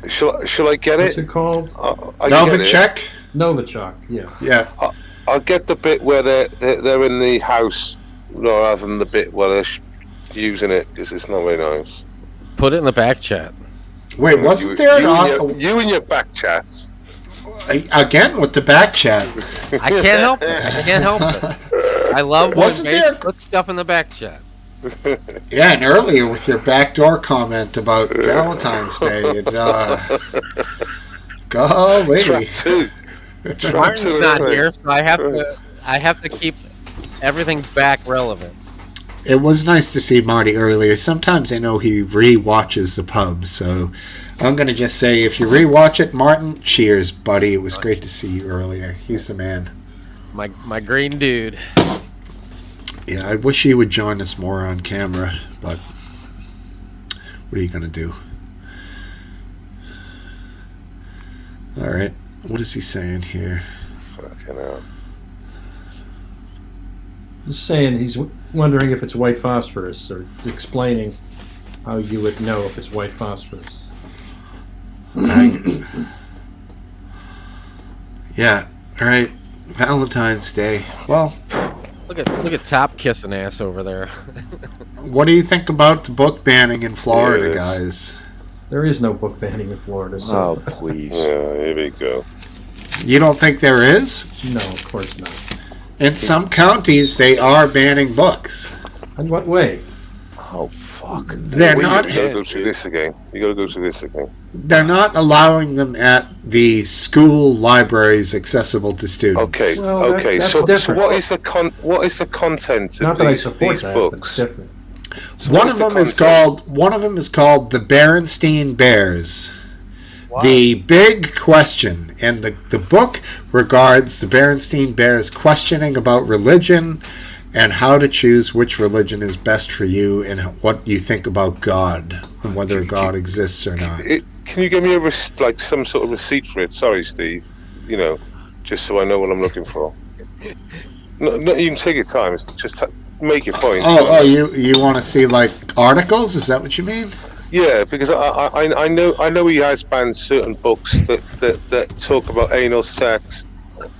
I get it? What's it called? Novichok? Novichok, yeah. Yeah. I'll get the bit where they're in the house, rather than the bit where they're using it, because it's not very nice. Put it in the back chat. Wait, wasn't there you and your back chats? Again with the back chat. I can't help it. I love when they put stuff in the back chat. Yeah, and earlier with your backdoor comment about Valentine's Day, golly. Martin's not here, so I have to keep everything back relevant. It was nice to see Marty earlier. Sometimes I know he re-watches the pub, so I'm going to just say, if you re-watch it, Martin, cheers, buddy. It was great to see you earlier. He's the man. My green dude. Yeah, I wish he would join us more on camera, but what are you gonna do? All right, what is he saying here? Fucking hell. He's saying he's wondering if it's white phosphorus, or explaining how you would know if it's white phosphorus. Yeah, all right. Valentine's Day. Well, look at Top kissing ass over there. What do you think about the book banning in Florida, guys? There is no book banning in Florida. So. Oh, please. Yeah, here we go. You don't think there is? No, of course not. In some counties, they are banning books. In what way? Oh, fuck. They're not. You gotta go through this again. You gotta go through this again. They're not allowing them at the school libraries accessible to students. Okay. Well, okay. that's So different. what is the content Not of that I these support that, books? but it's different. So One what of the them is content? called The Berenstein Bears. Wow. The big question, and the book regards the Berenstein Bears questioning about religion and how to choose which religion is best for you and what you think about God and whether God exists or not. Can you give me like some sort of receipt for it? Sorry, Steve. You know, just so I know what I'm looking for. No, you can take your time. It's just make your point. You want to see like articles? Is that what you mean? Yeah, because I know he has banned certain books that talk about anal sex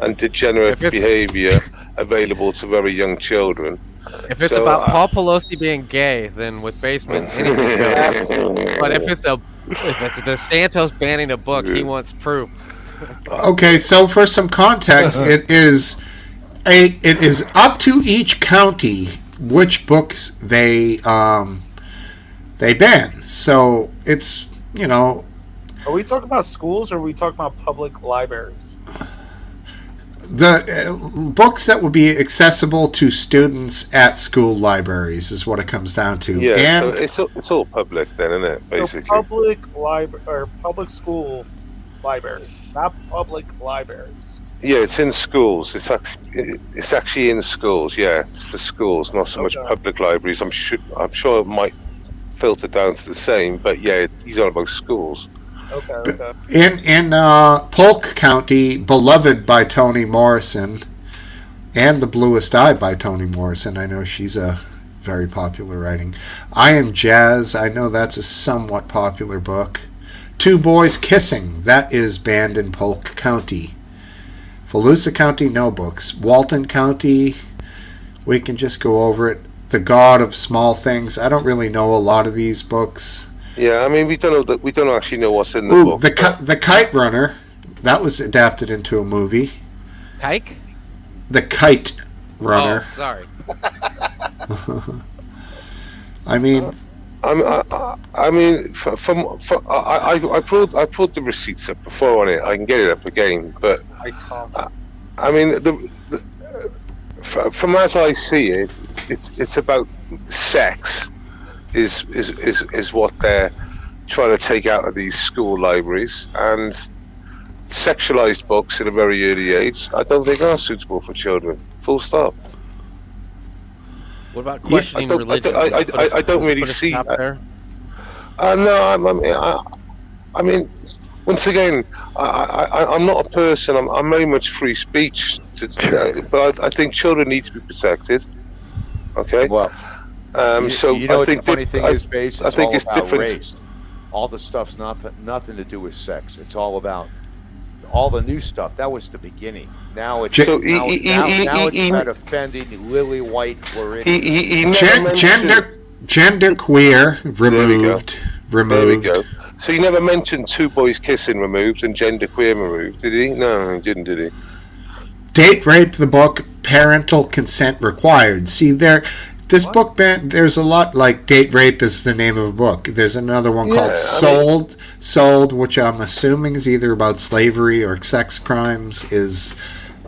and degenerate behaviour available to very young children. If it's about Paul Pelosi being gay, then with Basement anything goes. But if it's DeSantos banning a book, he wants proof. Okay, so for some context, it is up to each county which books they ban. So it's, you know. Are we talking about schools or are we talking about public libraries? The books that would be accessible to students at school libraries is what it comes down to. Yeah, and so it's all public then, isn't it? Basically, So public or public school libraries, not public libraries. yeah, it's in schools. It's actually in schools. Yeah, it's for schools, not so much public libraries. I'm sure it might filter down to the same, but yeah, he's on about schools. Okay. in Polk County, Beloved by Toni Morrison, and The Bluest Eye by Toni Morrison. I know she's a very popular writing. I Am Jazz. I know that's a somewhat popular book. Two Boys Kissing. That is banned in Polk County. Volusia County, no books. Walton County, we can just go over it. The God of Small Things. I don't really know a lot of these books. Yeah, I mean, we don't actually know what's in the book. The Kite Runner, that was adapted into a movie. Kike? The Kite Runner. Oh, sorry. I mean, I pulled the receipts up before on it. I can get it up again, but I can't. I mean, from as I see it, it's about sex. Is what they're trying to take out of these school libraries, and sexualized books at a very early age I don't think are suitable for children. Full stop. What about questioning religion? I don't really see that. No, I mean, once again, I'm not a person. I'm very much free speech, but I think children need to be protected. Okay. Well. So you know I what think the funny thing is, Base? I think all it's about different. Race. All the stuff's nothing to do with sex. It's all about all the new stuff. That was the beginning. Now it's now it's about offending Lily White Floridian. Gender queer removed. There we go. So he never mentioned Two Boys Kissing removed and gender queer removed, did he? No, he didn't, did he? Date Rape, the book, parental consent required. See, this book band, there's a lot like Date Rape is the name of a book. There's another one called Sold, which I'm assuming is either about slavery or sex crimes, is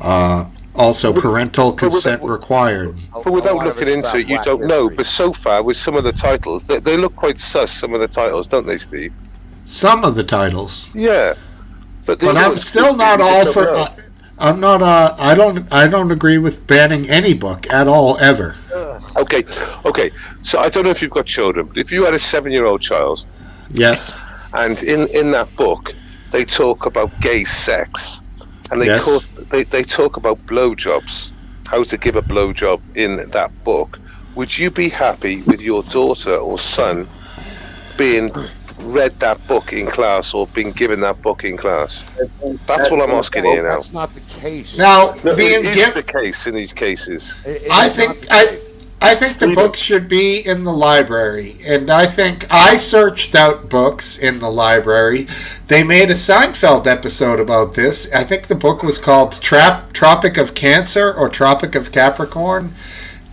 also parental consent required. But without looking into it, you don't know. But so far, with some of the titles, they look quite sus, some of the titles, don't they, Steve? Some of the titles. Yeah. But I'm still not all for... I'm not. I don't agree with banning any book at all ever. Okay. So I don't know if you've got children, but if you had a 7-year-old child, Yes. and in that book they talk about gay sex, and they talk about blowjobs, how to give a blowjob in that book. Would you be happy with your daughter or son being read that book in class or being given that book in class? That's what I'm asking here now. That's not the case. Now, It is the case in these cases. I think the books should be in the library, and I think I searched out books in the library. They made a Seinfeld episode about this. I think the book was called Tropic of Cancer or Tropic of Capricorn,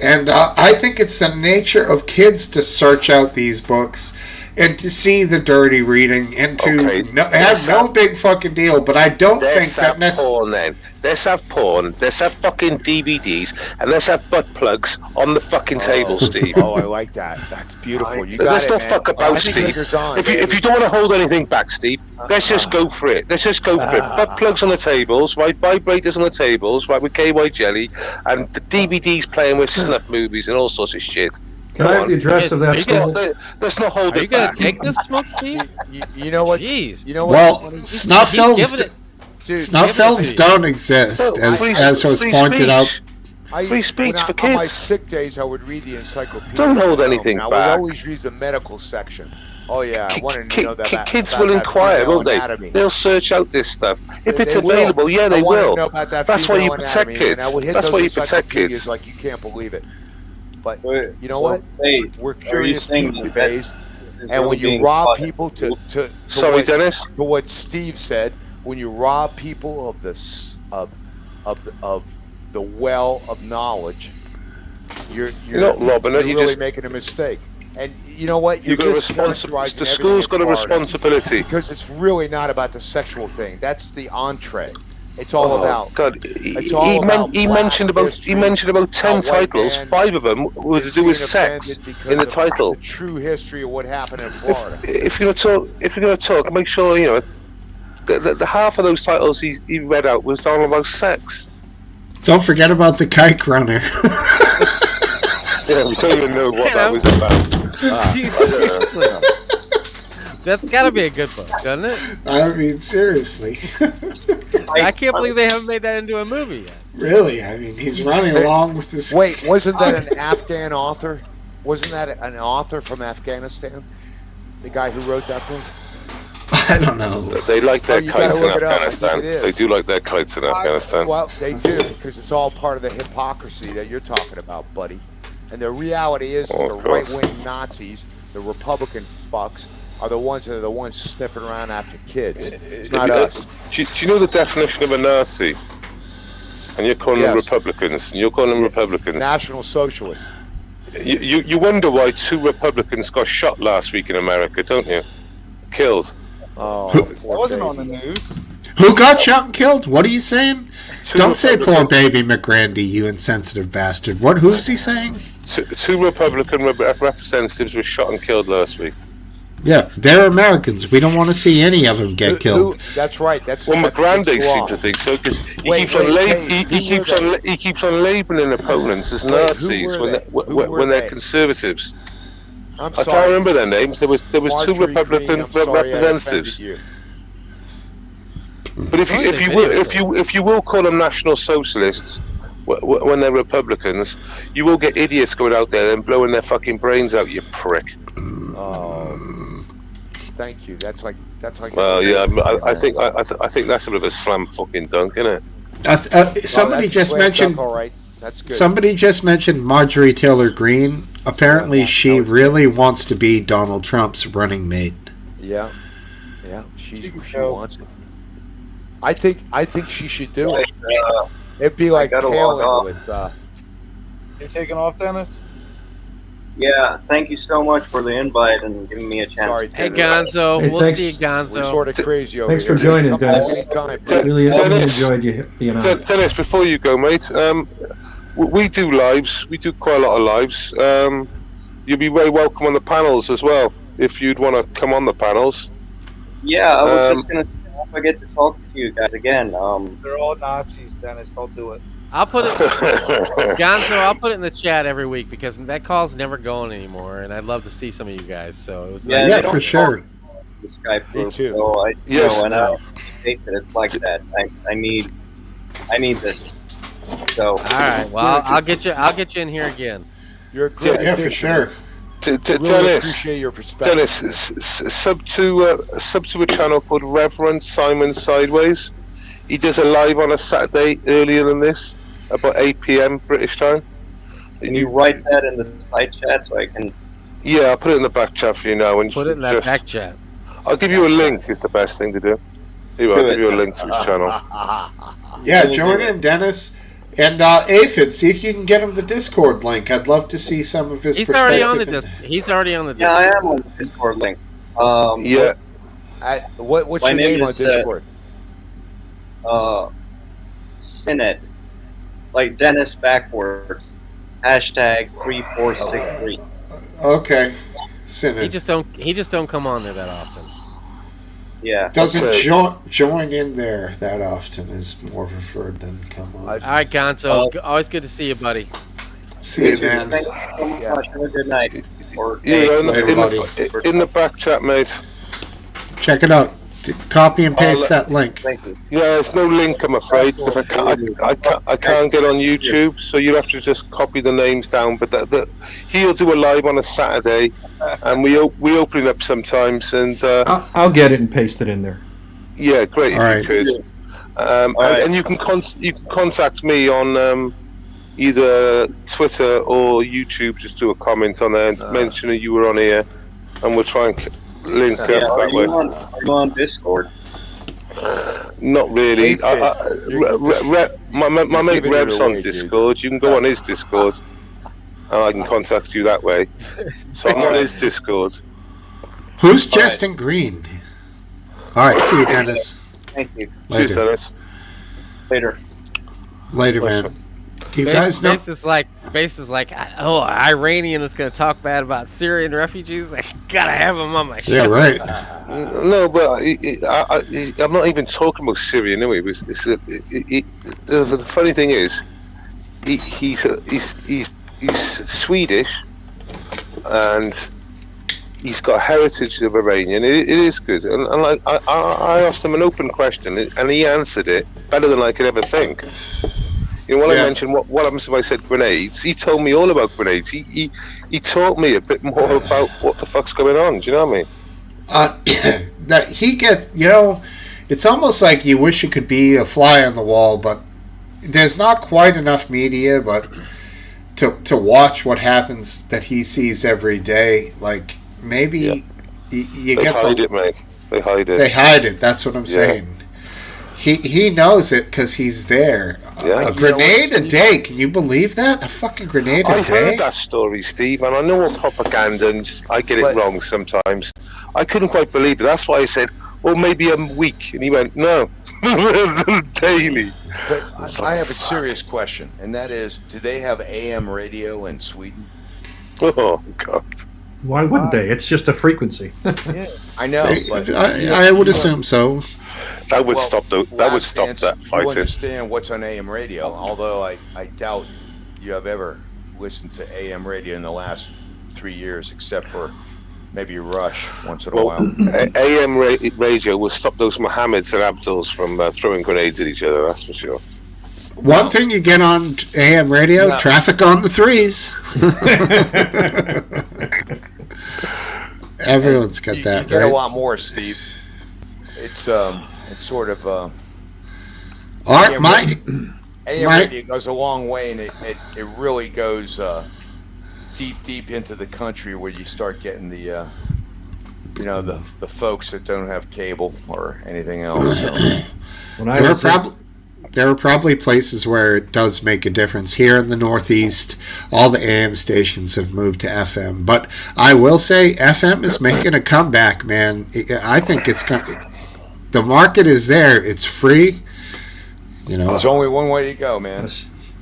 and I think it's the nature of kids to search out these books and to see the dirty reading and to have no big fucking deal. But I don't think that necessarily. Let's have porn. Let's have fucking DVDs, and let's have butt plugs on the fucking table, Steve. Oh, I like that. That's beautiful. You got let's it, not man. fuck about, Steve. If you don't want to hold anything back, Steve, let's just go for it. Let's just go for it. Butt plugs on the tables, right? Vibrators on the tables, right? With KY jelly, and the DVDs playing with snuff movies and all sorts of shit. Can I have the address of that school? Let's not hold Are it you gonna back. take this, Smoke Steve? You know what? Jeez. You know Well, what? snuff films don't exist, as was pointed out. Free speech for On my kids. sick days, I would read the encyclopedia. Don't hold anything I back. would always read the medical section. Oh yeah, I wanted to know that. Kids will inquire, won't they? Anatomy. They'll search out this stuff. If it's They will. available, yeah, they I wanted will. to know about that That's why you female protect anatomy, kids. and I would hit That's those why you protect encyclopedias kids. like you can't believe it. But you know Well, what? hey, We're are you curious saying people, that Baze. is And really when you being rob taught people at school? to Sorry, what, Dennis? to what Steve said, when you rob people of this of the well of knowledge, you're not robbing it, You're you really just- making a mistake. And you know what? You've got a responsibility. The school's got a responsibility. Because it's really not about the sexual thing. That's the entree. It's all Oh, about. God, It's all about he black mentioned about history, 10 how white titles. man 5 of them were to is do with being sex offended because in the of title. The true history of what happened in Florida. If you're gonna talk, make sure you know the half of those titles he read out was all about sex. Don't forget about the Kike Runner. Yeah, we don't even know what that was about. Seriously. That's gotta be a good book, doesn't it? I mean, seriously. I can't believe they haven't made that into a movie yet. Really? I mean, he's running along with this. Wait, wasn't that an Afghan author? Wasn't that an author from Afghanistan? The guy who wrote that book? I don't know. They like their you gotta kites in look it up. I Afghanistan. think it is. They do like their kites in Afghanistan. Well, they do, because it's all part of the hypocrisy that you're talking about, buddy. And the reality is Oh, the of course. right-wing Nazis, the Republican fucks, are the ones that are the ones sniffing around after kids. It's not us. Do you know the definition of a Nazi? And you're calling them Yes. Republicans. And you're calling them Republicans. National Socialists. You wonder why 2 Republicans got shot last week in America, don't you? Killed. Oh, That wasn't on the news. Who got shot and killed? What are you saying? Two Don't say poor Republicans. baby McGrandy, you insensitive bastard. What? Who's he saying? Two Republican representatives were shot and killed last week. Yeah, they're Americans. We don't want to see any of them get killed. That's right. That's Well, that's McGrandy against law. seems to think so because he Wait, keeps on wait, lab- wait, he, who he keeps were on he keeps on labeling opponents as Wait, who Nazis were when they? they, Who were when they're they? conservatives. I'm I sorry. can't remember their names. There was 2 Marjorie Republican Greene, I'm sorry I representatives. offended you. But if you will call them National Socialists when they're Republicans, you will get idiots going out there and blowing their fucking brains out. You prick. Oh, thank you. That's like. Well, yeah, I think that's a bit of a slam fucking dunk, isn't it? Somebody that's just slam mentioned. dunk, all right. That's good. Somebody just mentioned Marjorie Taylor Greene. Apparently, she really wants to be Donald Trump's running mate. Yeah, she wants it. I think she should do it. It'd be like gotta log Taylor off. with. You're taking off, Dennis? Yeah, thank you so much for the invite and giving me a chance. Sorry, Hey, Dennis. Gonzo. Hey, we'll thanks. see you, Gonzo. We're sort of crazy over Thanks here. for joining, Come Dennis. on anytime. Really Dennis. enjoyed you know. Dennis, before you go, mate, we do lives. We do quite a lot of lives. You'll be very welcome on the panels as well if you'd want to come on the panels. Yeah, I was just gonna say, I get to talk to you guys again. They're all Nazis, Dennis. Don't do it. I'll put it, Gonzo. I'll put it in the chat every week because that call's never going anymore, and I'd love to see some of you guys. So it was nice. Yeah, for sure. The Skype group, Me too. so Yes. and I hate that it's like that. I need this. So All right. Well, I'll get you in here again. You're a great Yeah, for sure. Really Dennis, appreciate your perspective. Dennis, sub to a channel called Reverend Simon Sideways. He does a live on a Saturday earlier than this, about 8 p.m. British time. can you write that in the side chat so I can? Yeah, I'll put it in the back chat for you now. And Put it in that back chat. I'll give you a link. Is the best thing to do. Here, I'll give you a link to his channel. Yeah, join in, Dennis. And Aphid, see if you can get him the Discord link. I'd love to see some of his He's perspective. already on the Discord. He's already on the Yeah, Discord. I am on the Discord link. Yeah. What's My your name name on is, Discord? Synod, like Dennis backwards. Hashtag 3463. Okay, Synod. He just don't come on there that often. Yeah. Doesn't join in there that often is more preferred than come on. All right, Gonzo. Always good to see you, buddy. See you, man. Thank you so much. Have a good night. Or Yeah, Later, in the back chat, mate. Check it out. Copy and paste that link. Thank you. Yeah, there's no link, I'm afraid, because I can't get on YouTube, so you have to just copy the names down. But he'll do a live on a Saturday, and we open it up sometimes. And I'll get it and paste it in there. yeah, great All if you could. And you can contact me on either Twitter or YouTube. Just do a comment on there and mention that you were on here, and we'll try and link up that way. Are you on Discord? Not really. My mate giving it Rev's away, on dude. Discord. You can go on his Discord, and I can contact you that way. So I'm on his Discord. Who's Justin Green? All right, see you, Dennis. Thank you. Cheers, Later, Dennis. Later. man. Do you guys know? Base is like, oh, Iranian is going to talk bad about Syrian refugees. I gotta have him on my show. Yeah, right. No, but I'm not even talking about Syria anyway. The funny thing is, he's Swedish, and he's got heritage of Iranian. It is good, and like I asked him an open question, and he answered it better than I could ever think. You know, when I mentioned what happens if I said grenades, he told me all about grenades. He taught me a bit more about what the fuck's going on. Do you know what I mean? That he gets, it's almost like you wish it could be a fly on the wall, but there's not quite enough media, but to watch what happens that he sees every day, like maybe you They get hide it, mate. They hide it. They hide it. That's what I'm saying. He knows it because he's there. Yeah. A grenade a day. Can you believe that? A fucking grenade I a heard day? that story, Steve, and I know what propaganda, and I get it wrong sometimes. I couldn't quite believe it. That's why I said, well, maybe a week. And he went, no, daily. But I have a serious question, and that is, do they have AM radio in Sweden? Oh, God. Why wouldn't they? It's just a frequency. Yeah. I know, but I would assume so. That would stop that You fighting. understand what's on AM radio, although I doubt you have ever listened to AM radio in the last 3 years, except for maybe Rush once in a while. AM radio will stop those Mohammeds and Abduls from throwing grenades at each other, that's for sure. One thing you get on AM radio, traffic on the threes. Everyone's got that, You get right? a lot more, Steve. It's sort of AM radio goes a long way, and it really goes deep into the country where you start getting the the folks that don't have cable or anything else. So. There are probably places where it does make a difference. Here in the Northeast, all the AM stations have moved to FM. But I will say, FM is making a comeback, man. I think the market is there. It's free. There's only one way to go, man.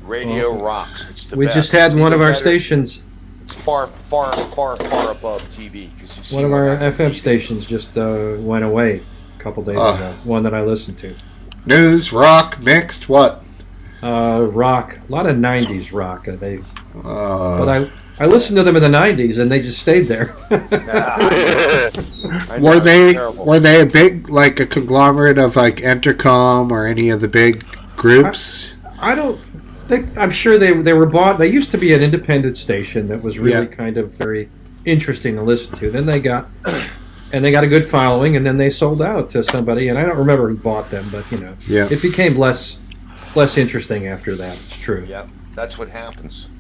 Radio rocks. It's the We best. just had It's one of even our better. stations. It's far above TV. Cause you see One of our what happens. FM stations just went away. couple days ago. One that I listened to. News, rock, mixed, what? Rock. A lot of 90s rock. But I listened to them in the 90s, and they just stayed there. Were they a big, like a conglomerate of like Entercom or any of the big groups? I don't think. I'm sure they were bought. They used to be an independent station that was really kind of very interesting to listen to. Then they got a good following, and then they sold out to somebody. And I don't remember who bought them, but it became less interesting after that. It's true. Yeah, that's what happens.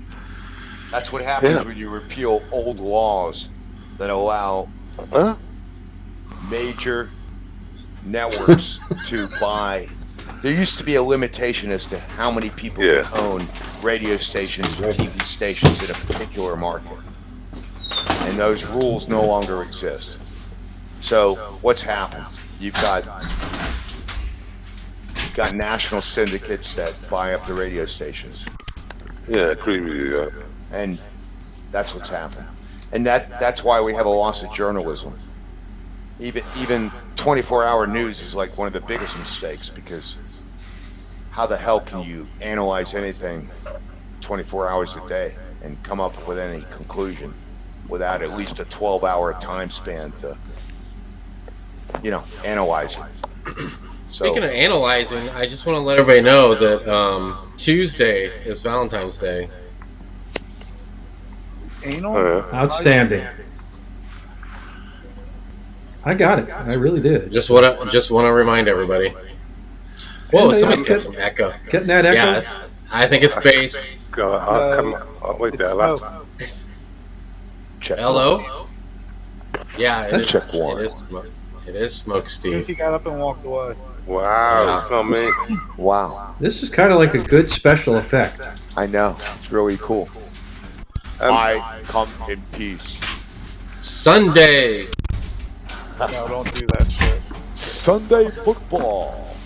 That's what happens when you repeal old laws that allow major networks to buy. There used to be a limitation as to how many people could own radio stations and TV stations in a particular market. And those rules no longer exist. So what's happened? You've got national syndicates that buy up the radio stations. Yeah, I agree with you. And that's what's happened. And that's why we have a loss of journalism. Even 24-hour news is like one of the biggest mistakes, because how the hell can you analyze anything 24 hours a day and come up with any conclusion without at least a 12-hour time span to, analyze it? Speaking of analyzing, I just want to let everybody know that Tuesday is Valentine's Day. Outstanding. I got it. I really did. Just want to remind everybody. Whoa, somebody's got some echo. Getting that echo? Yeah, I think it's bass. I'll wait there. Hello? Yeah, it is. Check one. It is Smokesteve. He got up and walked away. Wow, it's not me. Wow. This is kind of like a good special effect. I know. It's really cool. I come in peace. Sunday. No, don't do that shit. Sunday football.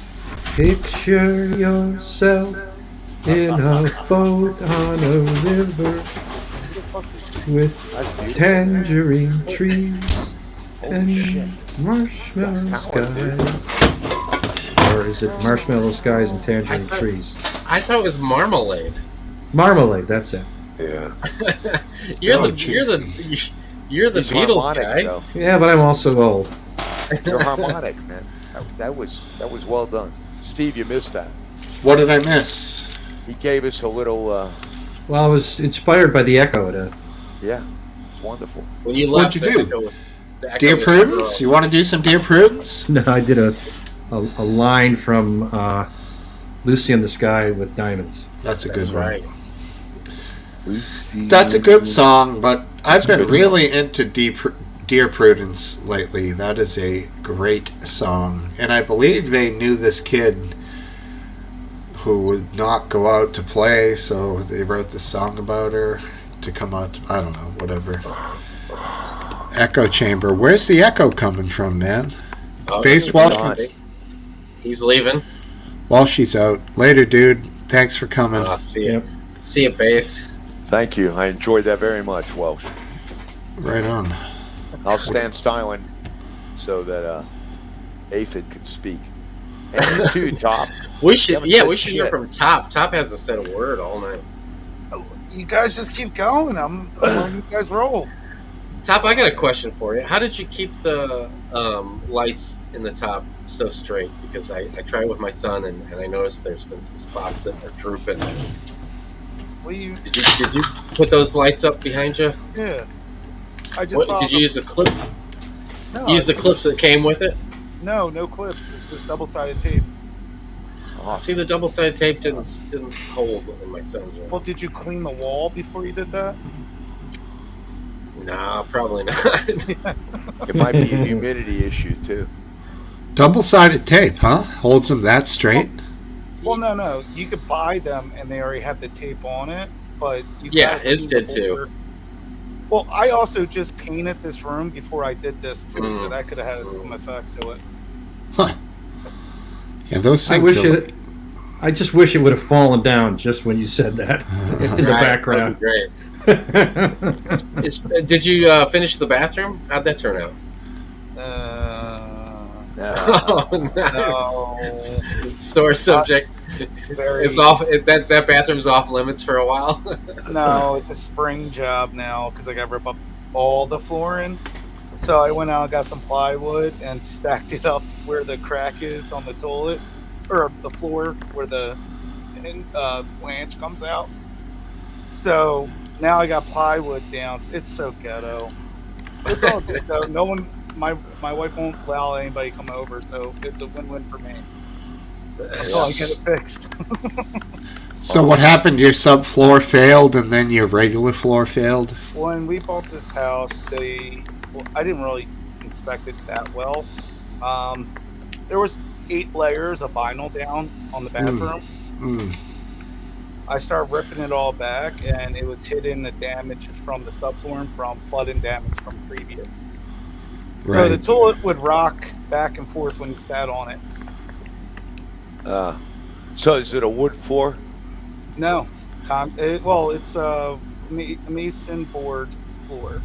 Picture yourself in a boat on a river with tangerine trees and marshmallow skies. Or is it marshmallow skies and tangerine trees? I thought it was marmalade. Marmalade, that's it. Yeah. You're the Beatles guy. Though. Yeah, but I'm also old. You're harmonic, man. That was well done. Steve, you missed that. What did I miss? He gave us a little. Well, I was inspired by the echo. Yeah, it's wonderful. When you What'd you do? Dear Prudence? You want to do some Dear Prudence? No, I did a line from Lucy in the Sky with Diamonds. That's a good one. Right. That's a good song, but I've been really into Dear Prudence lately. That is a great song. And I believe they knew this kid who would not go out to play, so they wrote this song about her to come out. I don't know, whatever. Echo chamber. Where's the echo coming from, man? Based Washington. He's leaving. While she's out. Later, dude. Thanks for coming. See ya. See ya, Base. Thank you. I enjoyed that very much, Welsh. Right on. I'll stand styling so that Aphid can speak. And you too, Top. We should hear from Top. Top hasn't said a word all night. You guys just keep going. I'm letting you guys roll. Top, I got a question for you. How did you keep the lights in the top so straight? Because I tried with my son, and I noticed there's been some spots that are drooping. Did you put those lights up behind you? Yeah. Did you use the clip? No, use the clips that came with it? No clips. Just double-sided tape. Awesome. See, the double-sided tape didn't hold in my son's room. Well, did you clean the wall before you did that? Nah, probably not. It might be a humidity issue too. Double-sided tape, huh? Holds them that straight? Well, no. You could buy them, and they already have the tape on it. But his did too. Well, I also just painted this room before I did this too, so that could have had some effect to it. Huh? Yeah, those things. I just wish it would have fallen down just when you said that in the background. Great. Did you finish the bathroom? How'd that turn out? Oh, No. Sore subject. It's off. That bathroom's off limits for a while. No, it's a spring job now because I got to rip up all the flooring. So I went out and got some plywood and stacked it up where the crack is on the toilet, or the floor where the flange comes out. So now I got plywood down. It's so ghetto. It's all good though. No one, my wife won't allow anybody to come over, so it's a win-win for me. So I get it fixed. So what happened? Your subfloor failed, and then your regular floor failed. When we bought this house, I didn't really inspect it that well. There was 8 layers of vinyl down on the bathroom. I started ripping it all back, and it was hitting the damage from the subfloor from flooding damage from previous. So the toilet would rock back and forth when you sat on it. So is it a wood floor? No. It's a mason board floor.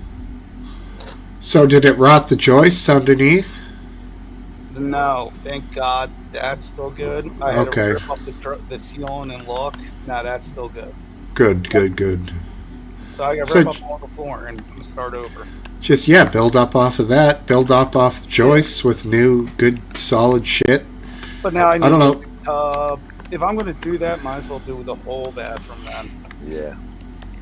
So did it rot the joists underneath? No, thank God. That's still good. I had to rip up the ceiling and look. No, that's still good. Good. So I got to rip up all the floor and start over. Just, build up off of that. Build up off the joists with new, good, solid shit. But now I don't know. a tub. If I'm going to do that, might as well do the whole bathroom then. Yeah.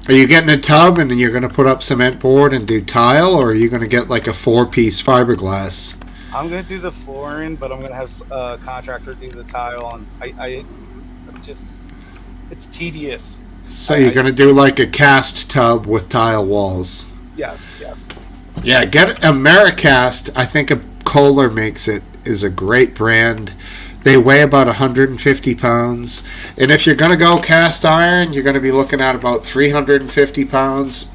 Are you getting a tub and you're going to put up cement board and do tile, or are you going to get like a 4-piece fiberglass? I'm going to do the flooring, but I'm going to have a contractor do the tile. And it's tedious. So you're going to do like a cast tub with tile walls? Yes, yeah. Yeah, get Americast. I think a Kohler makes it, is a great brand. They weigh about 150 pounds. And if you're going to go cast iron, you're going to be looking at about 350 pounds.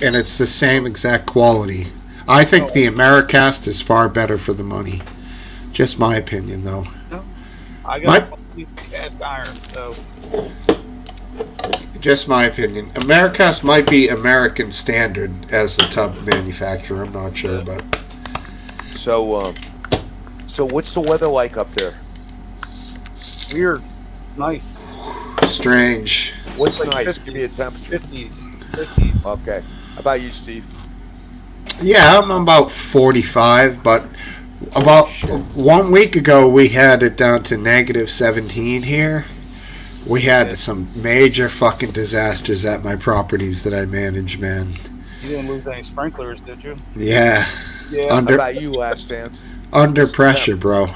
And it's the same exact quality. I think the Americast is far better for the money. Just my opinion, though. No, I got cast iron, so... Just my opinion. Americast might be American standard as the tub manufacturer. I'm not sure, but... So what's the weather like up there? Weird. It's nice. Strange. What's like nice? 50s, Give me a temperature. 50s. Okay. How about you, Steve? Yeah, I'm about 45, but about 1 week ago we had it down to negative 17 here. We had some major fucking disasters at my properties that I manage, man. You didn't lose any sprinklers, did you? Yeah. How about you, Last Dance? Under pressure, bro.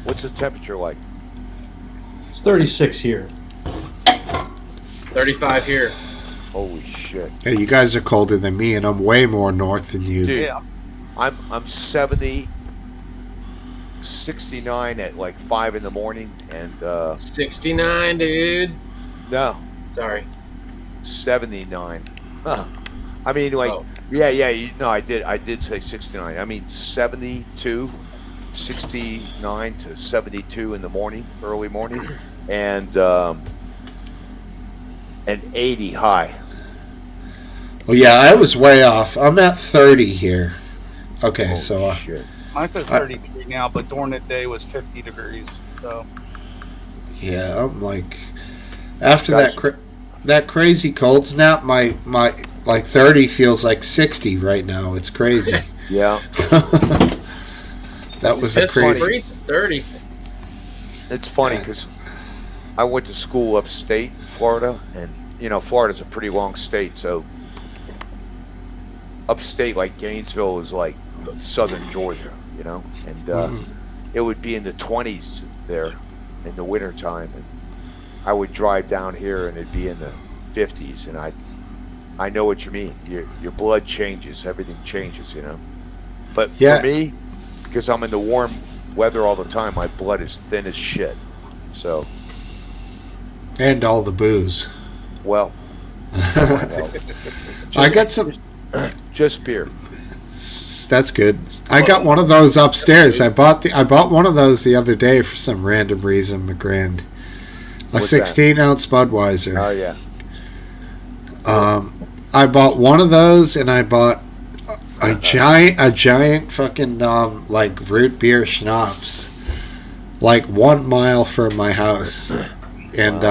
What's the temperature like? It's 36 here. 35 here. Holy shit. Hey, you guys are colder than me, and I'm way more north than you. Dude, I'm 70, 69 at like 5 in the morning, and 69, dude. No, sorry, 79. I mean, like, I did say 69. I mean 72, 69 to 72 in the morning, early morning, and an 80 high. Well, yeah, I was way off. I'm at 30 here. Okay, Holy so... shit. Mine says 33 now, but during the day was 50 degrees. So. Yeah, I'm like... After that crazy cold snap, my like 30 feels like 60 right now. It's crazy. Yeah. That was That's crazy. 30. It's funny because I went to school upstate Florida, and Florida's a pretty long state, so upstate like Gainesville is like southern Georgia, and it would be in the 20s there in the wintertime, and I would drive down here and it'd be in the 50s, and I know what you mean. Your blood changes, everything changes, But for me, because I'm in the warm weather all the time, my blood is thin as shit. So. And all the booze. Well. I got some. Just beer. That's good. I got one of those upstairs. I bought one of those the other day for some random reason, McGrand. A 16-ounce Budweiser. Oh yeah. I bought one of those, and I bought a giant fucking like root beer schnapps, like 1 mile from my house. And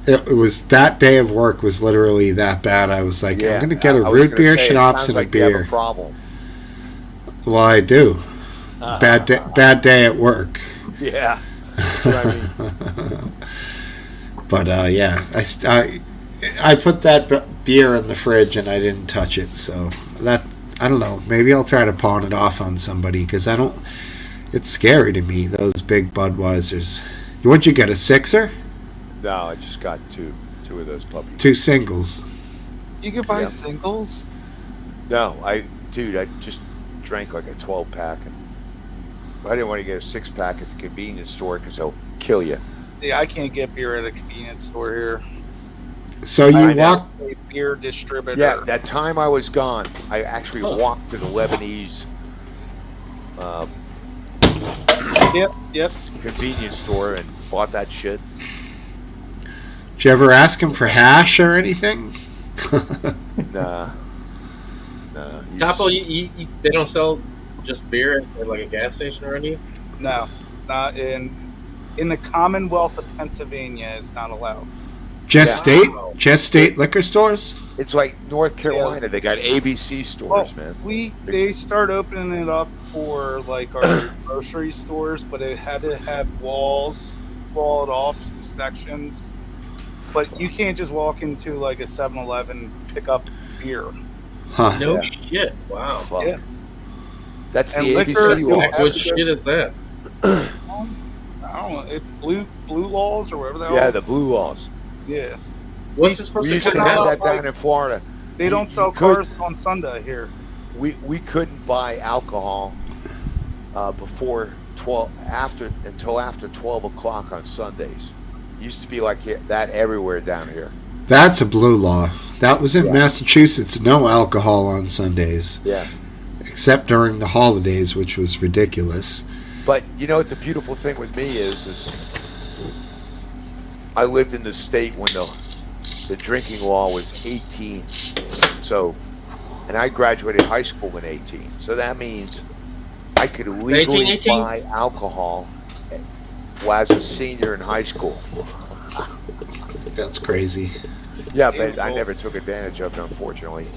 it was that day of work was literally that bad. I was like, I'm gonna get a root beer schnapps and a beer. You have a problem. Well, I do. Bad day at work. Yeah. That's what I mean. But yeah, I put that beer in the fridge and I didn't touch it. So that, I don't know. Maybe I'll try to pawn it off on somebody because I don't. It's scary to me, those big Budweisers. What'd you get, a sixer? No, I just got two of those puppies. 2 singles. You can buy singles? No, I just drank like a 12-pack. And I didn't want to get a 6-pack at the convenience store because they'll kill you. See, I can't get beer at a convenience store here. So you walk a beer distributor. Yeah, that time I was gone, I actually walked to the Lebanese Yep. convenience store and bought that shit. Did you ever ask him for hash or anything? Nah. Topo, they don't sell just beer at like a gas station or anything? No, it's not in the Commonwealth of Pennsylvania. It's not allowed. Just state liquor stores? It's like North Carolina. They got ABC stores, man. They start opening it up for like our grocery stores, but it had to have walled off 2 sections. But you can't just walk into like a 7-Eleven, pick up beer. Huh. No shit. Wow. Fuck. Yeah. That's And the liquor, ABC. What shit is that? I don't know. It's blue laws or whatever the hell. Yeah, the blue laws. Yeah. What's it supposed We to used to come have out? that down in Florida. They don't sell cars on Sunday here. We couldn't buy alcohol before 12 until after 12 o'clock on Sundays. Used to be like that everywhere down here. That's a blue law. That was in Massachusetts. No alcohol on Sundays. Yeah. Except during the holidays, which was ridiculous. But you know what the beautiful thing with me is I lived in the state when the drinking law was 18. So, and I graduated high school in 18. So that means I could legally 18? buy alcohol as a senior in high school. That's crazy. Yeah, but I never took advantage of it, unfortunately.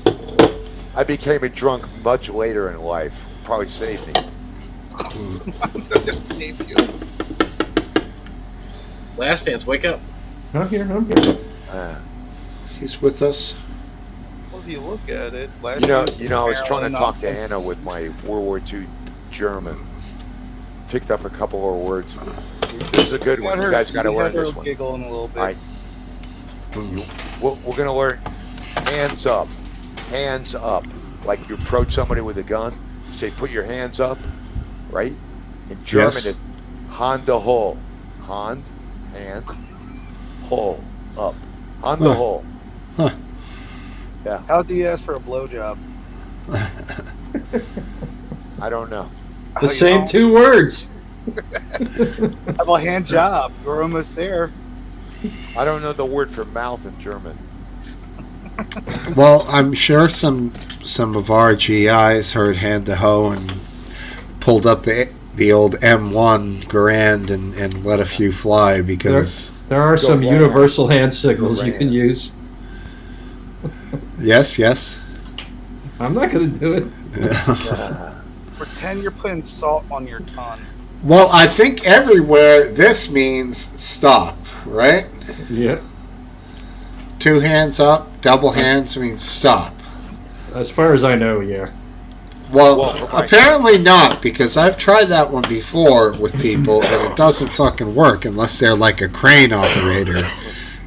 I became a drunk much later in life. Probably saved me. That saved you. Last Dance, wake up. I'm here. He's with us. Well, if you look at it, I was trying to talk to Anna with my World War II German. Picked up a couple of words. This is a good one. You guys got to learn this one. Giggling a little bit. All right. We're going to learn hands up. Hands up. Like you approach somebody with a gun, you say, put your hands up, right? In German, it's Hand hoch. Hand, hole, up. Hand hole. Huh. Yeah. How do you ask for a blowjob? I don't know. The same 2 words. How about hand job? We're almost there. I don't know the word for mouth in German. Well, I'm sure some of our GIs heard hand to hoe and pulled up the old M1 Garand and let a few fly because there are some universal hand signals you can use. Yes. I'm not going to do it. Pretend you're putting salt on your tongue. Well, I think everywhere this means stop, right? Yep. 2 hands up, double hands means stop. As far as I know, yeah. Well, apparently not, because I've tried that one before with people, and it doesn't fucking work unless they're like a crane operator.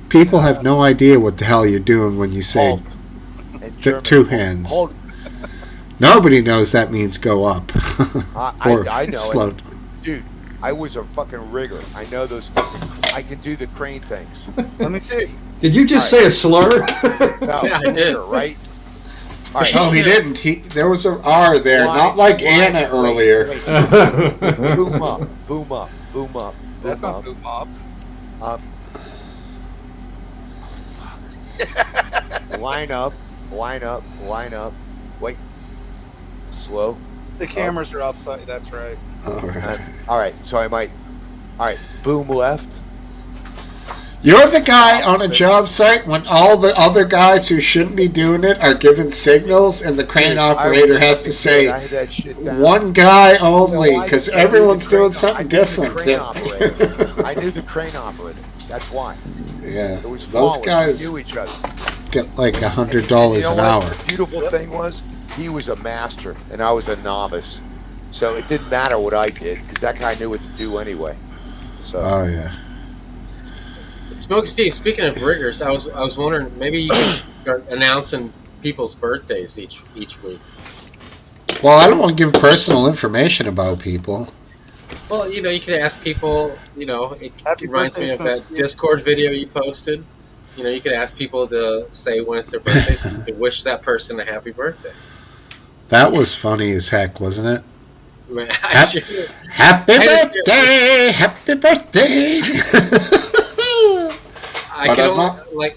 People have no idea what the hell you're doing when you say 2 hands. Hold. Nobody knows that means go up. I know slow. it. Dude, I was a fucking rigger. I know those I can do the crane things. Let me see. Did you just say a slur? No, Yeah, I did. right? All right. Oh, he didn't. There was an R there, not like Anna earlier. Boom up, boom up, boom up. That's not boom up. Line up. Wait. Slow. The cameras are upside. That's right. All right. So I might. All right. Boom left. You're the guy on a job site when all the other guys who shouldn't be doing it are giving signals, and the crane operator has to say one guy only because everyone's doing something different. I knew the crane operator. That's why. Yeah, it was those flawless. guys We knew each other. get like $100 an hour. The beautiful thing was he was a master and I was a novice, so it didn't matter what I did because that guy knew what to do anyway. So. Oh yeah. Smokesteve, speaking of riggers, I was wondering maybe you could start announcing people's birthdays each week. Well, I don't want to give personal information about people. Well, you could ask people. It Happy reminds me birthday, of that Smokesteve. Discord video you posted. You could ask people to say when it's their birthday, so you could wish that person a happy birthday. That was funny as heck, wasn't it? Man, Happy birthday! Happy birthday! I can only,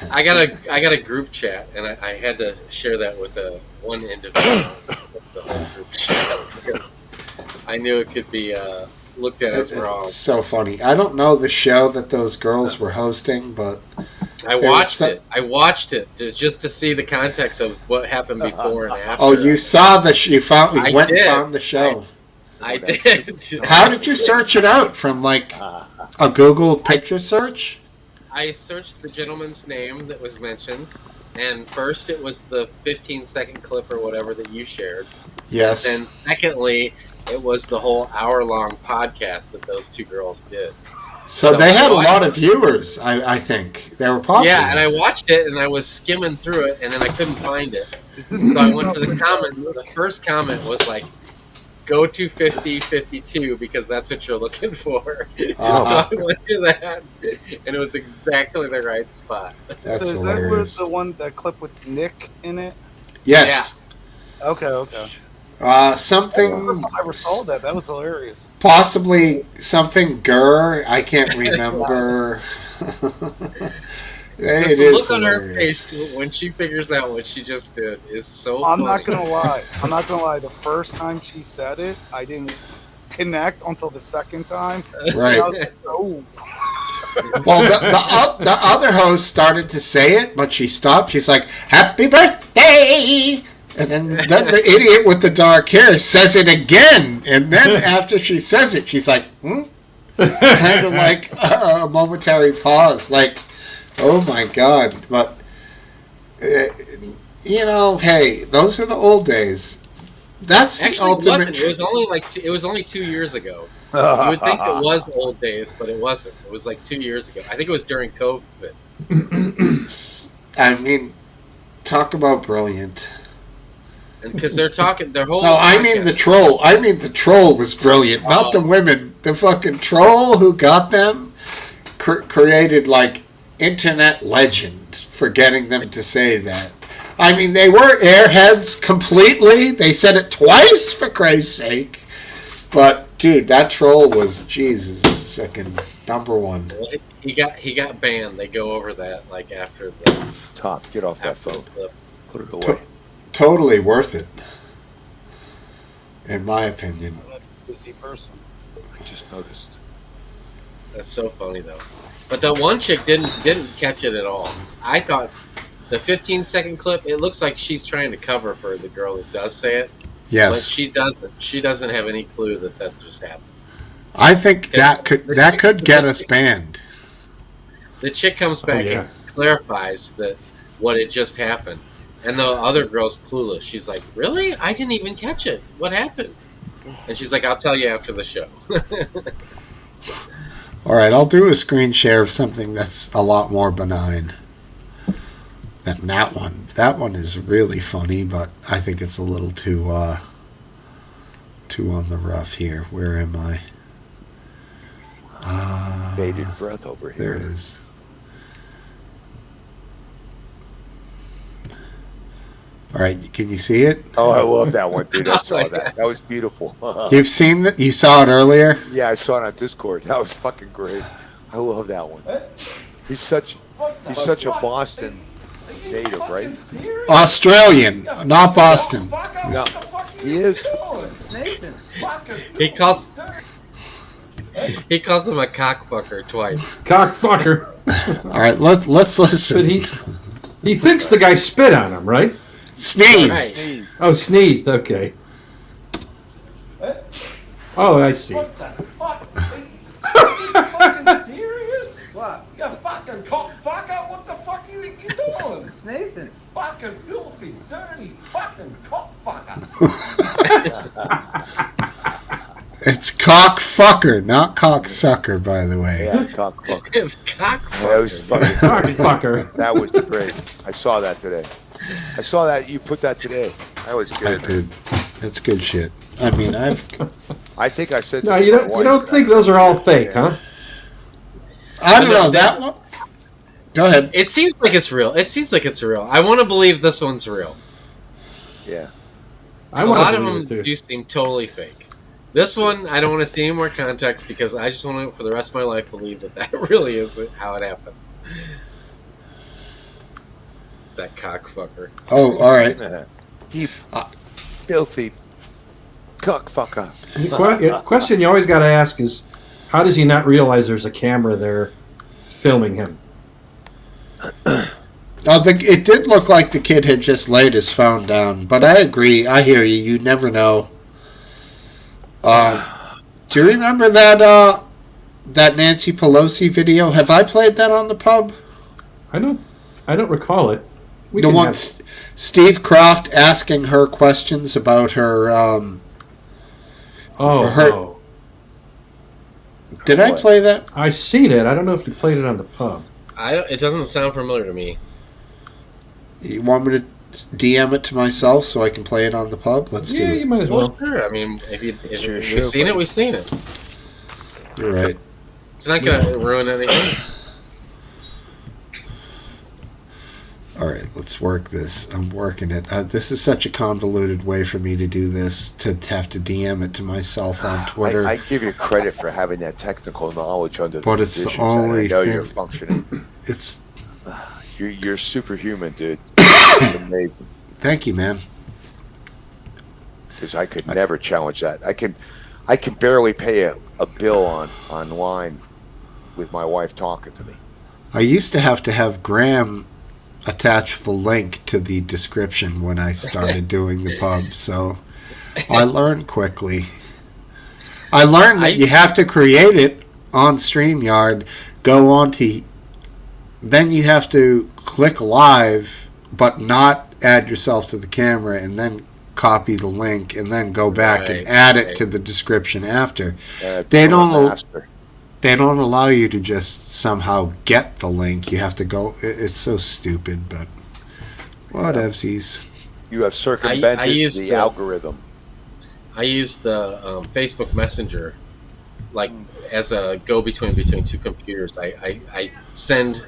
I got a group chat, and I had to share that with one individual, the whole group chat, because I knew it could be looked at as wrong. It's so funny. I don't know the show that those girls were hosting, but I watched it just to see the context of what happened before and after. Oh, you saw you went and found the show. I did. How did you search it out? From like a Google picture search? I searched the gentleman's name that was mentioned, and first it was the 15-second clip or whatever that you shared. Yes. And then secondly, it was the whole hour-long podcast that those two girls did. So they had a lot of viewers, I think. They were popular. Yeah, and I watched it, and I was skimming through it, and then I couldn't find it. So I went to the comments, and the first comment was like, go to 5052 because that's what you're looking for. So I went to that, and it was exactly the right spot. That's so is hilarious. that where that clip with Nick in it? Yes. Yeah. Okay. Something. I never saw that. That was hilarious. Possibly something Gurr. I can't remember. Just the look on her face when she figures out what she just did is so funny. I'm not gonna lie. The first time she said it, I didn't connect until the second time. Right. I was like, oh. Well, the other host started to say it, but she stopped. She's like, "Happy birthday!" And then the idiot with the dark hair says it again. And then after she says it, she's like, kind of like a momentary pause. Like, oh my God. But, hey, those are the old days. That's Actually, the ultimate. it wasn't. It was only 2 years ago. You would think it was old days, but it wasn't. It was like 2 years ago. I think it was during COVID. I mean, talk about brilliant. And because they're talking, their whole. No, I mean the troll. I mean the troll was brilliant, not the women. The fucking troll who got them created like internet legend for getting them to say that. I mean, they were airheads completely. They said it twice, for Christ's sake. But dude, that troll was Jesus, fucking number one. Well, he got banned. They go over that like after the Top. Get off that phone. Put it away. Totally worth it, in my opinion. Busy person. I just noticed. That's so funny though. But that one chick didn't catch it at all. I thought the 15-second clip. It looks like she's trying to cover for the girl that does say it. Yes. But she doesn't. She doesn't have any clue that just happened. I think that could get us banned. The chick comes back and clarifies that what had just happened. And the other girl's clueless. She's like, really? I didn't even catch it. What happened? And she's like, I'll tell you after the show. All right, I'll do a screen share of something that's a lot more benign than that one. That one is really funny, but I think it's a little too on the rough here. Where am I? Bated breath over here. There it is. All right, can you see it? Oh, I love that one, dude. I saw that. That was beautiful. You've seen that? You saw it earlier? Yeah, I saw it on Discord. That was fucking great. I love that one. He's such a Boston native, right? Australian, not Boston. No. He is. He calls him a cockfucker twice. Cockfucker. All right, let's listen. But he thinks the guy spit on him, right? Sneezed. Right. Oh, sneezed. Okay. Oh, I see. What the fuck? Are you fucking serious? What? You fucking cockfucker? What the fuck you think you're doing? Sneezing. Fucking filthy, dirty, fucking cockfucker. It's cockfucker, not cocksucker, by the way. Yeah, cockfucker. It's cockfucker. That was fucking Cockfucker. That was great. I saw that today. I saw that you put that today. That was I good. did. That's good shit. I mean, I think I said. No, to you my don't. wife, You don't think those are all fake, huh? I don't know that one. Go ahead. It seems like it's real. I want to believe this one's real. Yeah. I A want lot to of believe them it too. do seem totally fake. This one, I don't want to see any more context because I just want to, for the rest of my life, believe that really is how it happened. That cockfucker. Oh, all right. You filthy cockfucker. The question you always got to ask is, how does he not realize there's a camera there filming him? It did look like the kid had just laid his phone down, but I agree. I hear you. You never know. Do you remember that Nancy Pelosi video? Have I played that on the pub? I don't recall it. The one Steve Croft asking her questions about her. Oh. Did I play that? I've seen it. I don't know if you played it on the pub. It doesn't sound familiar to me. You want me to DM it to myself so I can play it on the pub? Let's do it. You might as well. Sure. I mean, if Sure, we've seen it, we've seen it. You're right. It's not going to ruin anything. All right, let's work this. I'm working it. This is such a convoluted way for me to do this, to have to DM it to myself on Twitter. I give you credit for having that technical knowledge under the But it's the conditions, and only I know thing- you're functioning. You're superhuman, dude. It's amazing. Thank you, man. Because I could never challenge that. I can barely pay a bill online with my wife talking to me. I used to have Graham attach the link to the description when I started doing the pub, so I learned quickly. I learned that you have to create it on StreamYard, go on to, then you have to click live, but not add yourself to the camera, and then copy the link, and then go back and add it to the description after. They don't allow you to just somehow get the link. You have to go. It's so stupid, but whatevsies. You have circumvented the algorithm. I use the Facebook Messenger, like as a go-between between two computers. I send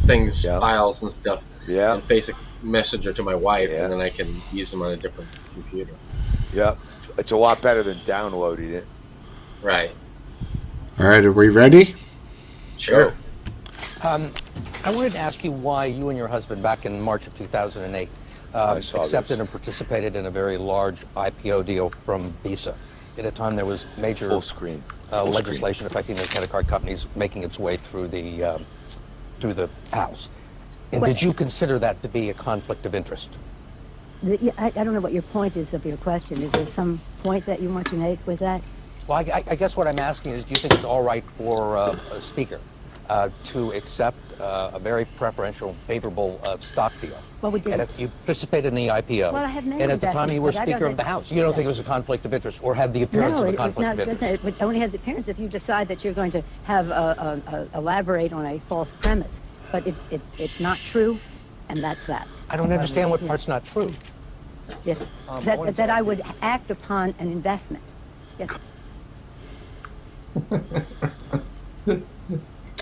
things, files and stuff, in Facebook Messenger to my wife, and then I can use them on a different computer. Yeah, it's a lot better than downloading it. Right. All right, are we ready? Sure. I wanted to ask you why you and your husband, back in March of 2008, accepted and participated in a very large IPO deal from Visa. At a time there was major legislation affecting the credit card companies making its way through the House. And did you consider that to be a conflict of interest? I don't know what your point is of your question. Is there some point that you want to make with that? Well, I guess what I'm asking is, do you think it's all right for a speaker to accept a very preferential, favorable stock deal? Well, we did. And if you participated in the IPO, Well, I have many and at the time you were investments, but I Speaker don't of the think- House, you don't think it was a conflict of interest, or had the appearance No, of a it was conflict not. of interest? It only has appearance if you decide that you're going to have elaborate on a false premise. But it's not true, and that's that. I don't understand what part's not true. Yes, I wanted that I would act upon an investment. Yes.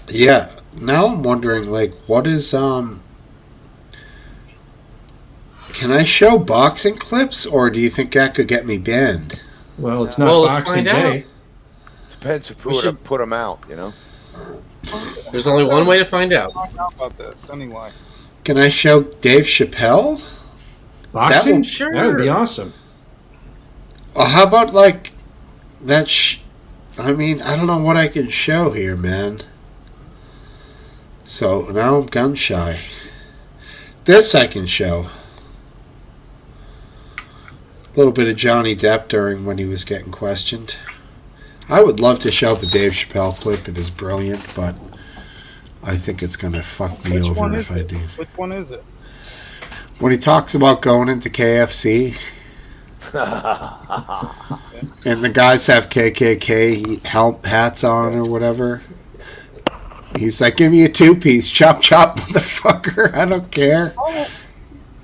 Yeah. Now I'm wondering, like, what is Can I show boxing clips, or do you think that could get me banned? Well, it's not Boxing Day. Depends who put them out, you know. There's only one way to find out. About this anyway. Can I show Dave Chappelle? Boxing? Sure. That would be awesome. How about like that? I mean, I don't know what I can show here, man. So now I'm gun shy. This I can show. A little bit of Johnny Depp during when he was getting questioned. I would love to show the Dave Chappelle clip. It is brilliant, but I think it's going to fuck me over if I do. Which one is it? When he talks about going into KFC, and the guys have KKK hats on or whatever. He's like, give me a 2-piece, chop chop, motherfucker. I don't care. Oh,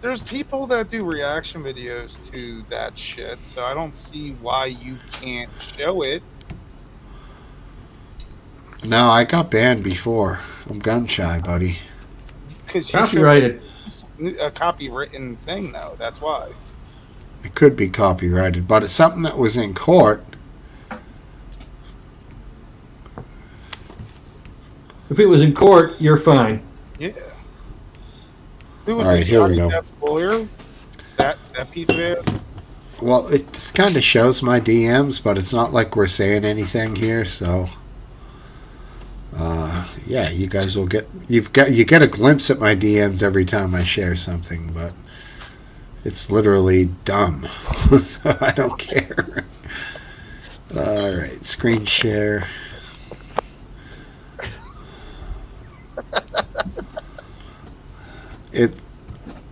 there's people that do reaction videos to that shit, so I don't see why you can't show it. No, I got banned before. I'm gun shy, buddy. Because copyrighted. A copywritten thing, though. That's why. It could be copyrighted, but it's something that was in court. If it was in court, you're fine. Yeah. Who was All right, here we go. That lawyer? That piece of it? Well, it just kind of shows my DMs, but it's not like we're saying anything here, so yeah, you guys will get you get a glimpse at my DMs every time I share something, but it's literally dumb, so I don't care. All right, screen share.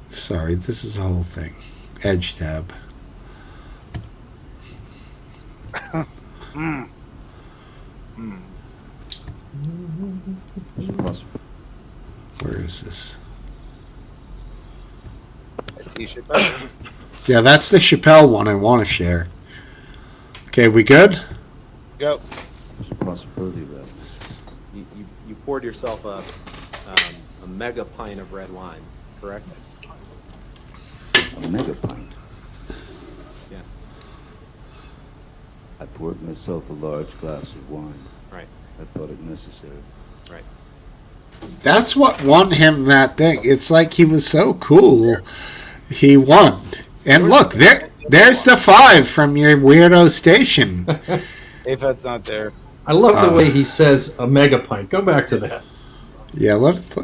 Sorry, this is the whole thing. Edge tab. Where is this? I see Chappelle. Yeah, that's the Chappelle one I want to share. Okay, we good? Go. There's a possibility of that. You poured yourself a mega pint of red wine, correct? A mega pint? Yeah. I poured myself a large glass of wine. Right. I thought it necessary. Right. That's what won him that thing. It's like he was so cool. He won. And look, there's the 5 from your weirdo station. If that's not there. I love the way he says a mega pint. Go back to that. Yeah,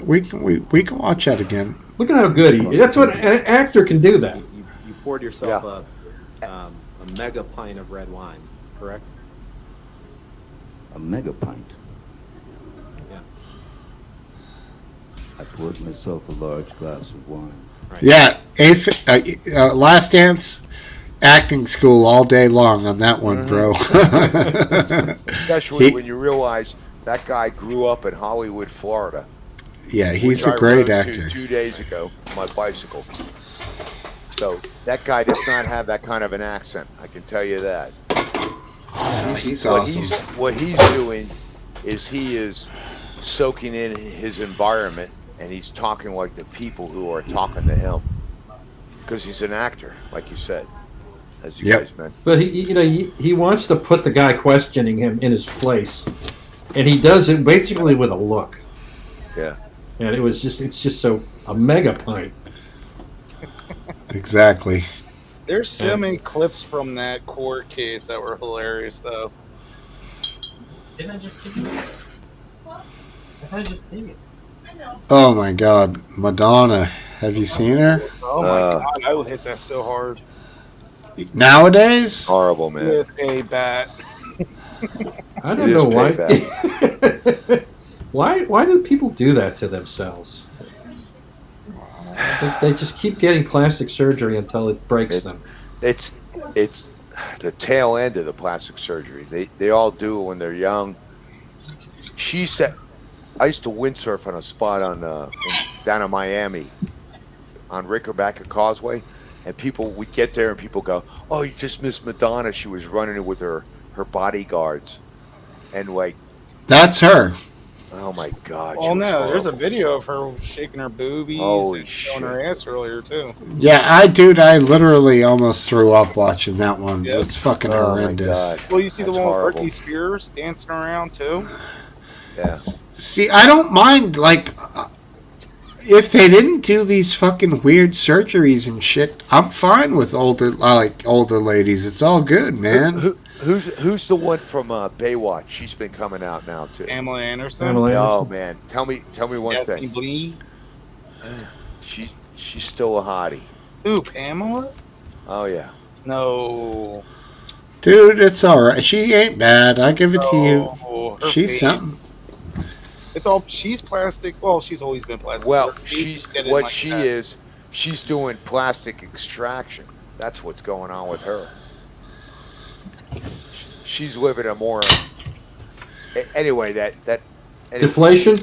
we can watch that again. Look at how good he. That's what an actor can do. That You poured yourself a mega pint of red wine, correct? A mega pint? Yeah. I poured myself a large glass of wine. Right. Yeah, Last Dance acting school all day long on that one, bro. Especially when you realize that guy grew up in Hollywood, Florida. Yeah, he's which a great I rode actor. 2 days ago on my bicycle. So that guy does not have that kind of an accent. I can tell you that. He's awesome. What he's doing is he is soaking in his environment, and he's talking like the people who are talking to him, because he's an actor, like you said, as you guys meant. But he wants to put the guy questioning him in his place, and he does it basically with a look. Yeah. And it's just so a mega pint. Exactly. There's so many clips from that court case that were hilarious, though. Didn't I just give you that? I thought I just gave you. Oh my God, Madonna. Have you seen her? Oh my God, I would hit that so hard. Nowadays? Horrible, man. With a bat. I don't know why. Why do people do that to themselves? They just keep getting plastic surgery until it breaks them. It's the tail end of the plastic surgery. They all do it when they're young. She said, I used to windsurf on a spot down in Miami on Rickenbacker Causeway, and we'd get there and people go, "Oh, you just missed Madonna. She was running with her bodyguards," and like, that's her. Oh my God! Oh no, there's a video of her shaking her boobies and showing her ass earlier too. Yeah, I literally almost threw up watching that one. Yep. It's fucking horrendous. Well, you see the one with Britney Spears dancing around too. Yeah. See, I don't mind. Like, if they didn't do these fucking weird surgeries and shit, I'm fine with older ladies. It's all good, man. Who's the one from Baywatch? She's been coming out now too. Pamela Anderson. Oh man, tell me one Yasmin thing. Blee. She's still a hottie. Ooh, Pamela? Oh yeah. No. Dude, it's all right. She ain't bad. I give it to her you. She's face. something. It's all she's plastic. Well, she's always been plastic. Well, Her face is getting what like she that. is. She's doing plastic extraction. That's what's going on with her. She's living a more. Anyway, that anyway. Deflation.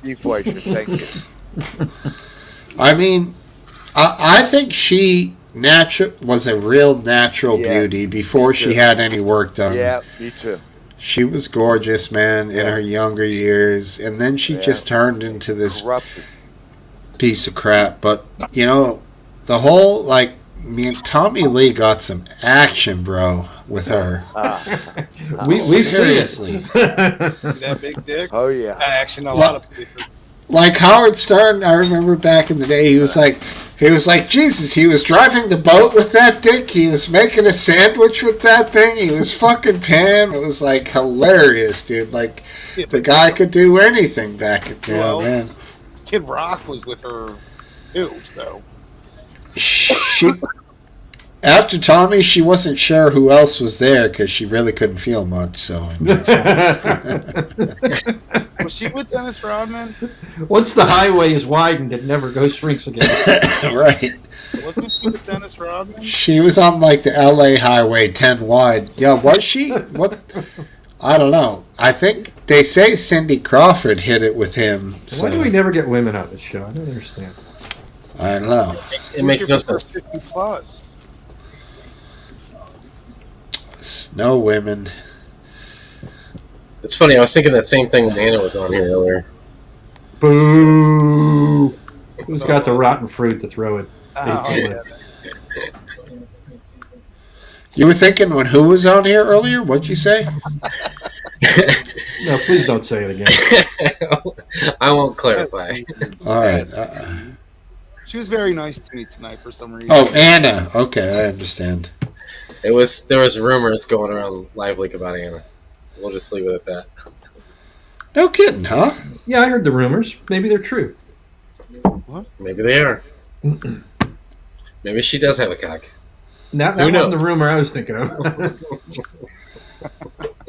Deflation. Thank you. I mean, I think she was a real natural beauty before she had any work done. Yeah, me too. She was gorgeous, man, in her younger years, and then she just turned into this piece of crap. But you know, the whole me and Tommy Lee got some action, bro, with her. We've seriously. That big dick. Oh yeah. Action a lot of places. Like Howard Stern, I remember back in the day, he was like, Jesus, he was driving the boat with that dick, he was making a sandwich with that thing, he was fucking Pam. It was like hilarious, dude. Like, the guy could do anything back in Well, man. Kid Rock was with her too, so. She, after Tommy, she wasn't sure who else was there because she really couldn't feel much. So, Was she with Dennis Rodman? Once the highway is widened, it never goes shrinks again. Right. Wasn't she with Dennis Rodman? She was on the LA Highway 10 wide. Yeah, was she? What? I don't know. I think they say Cindy Crawford hit it with him. So. Why do we never get women on this show? I don't understand. I don't know. It makes no sense. 50 plus. No women. It's funny. I was thinking that same thing when Anna was on here earlier. Boo! Who's got the rotten fruit to throw it? You were thinking when who was on here earlier? What'd you say? No, please don't say it again. I won't clarify. All right. She was very nice to me tonight for some reason. Oh, Anna. Okay, I understand. There was rumors going around Live Leak about Anna. We'll just leave it at that. No kidding, huh? Yeah, I heard the rumors. Maybe they're true. What? Maybe they are. Maybe she does have a cock. That wasn't the rumor I was thinking of.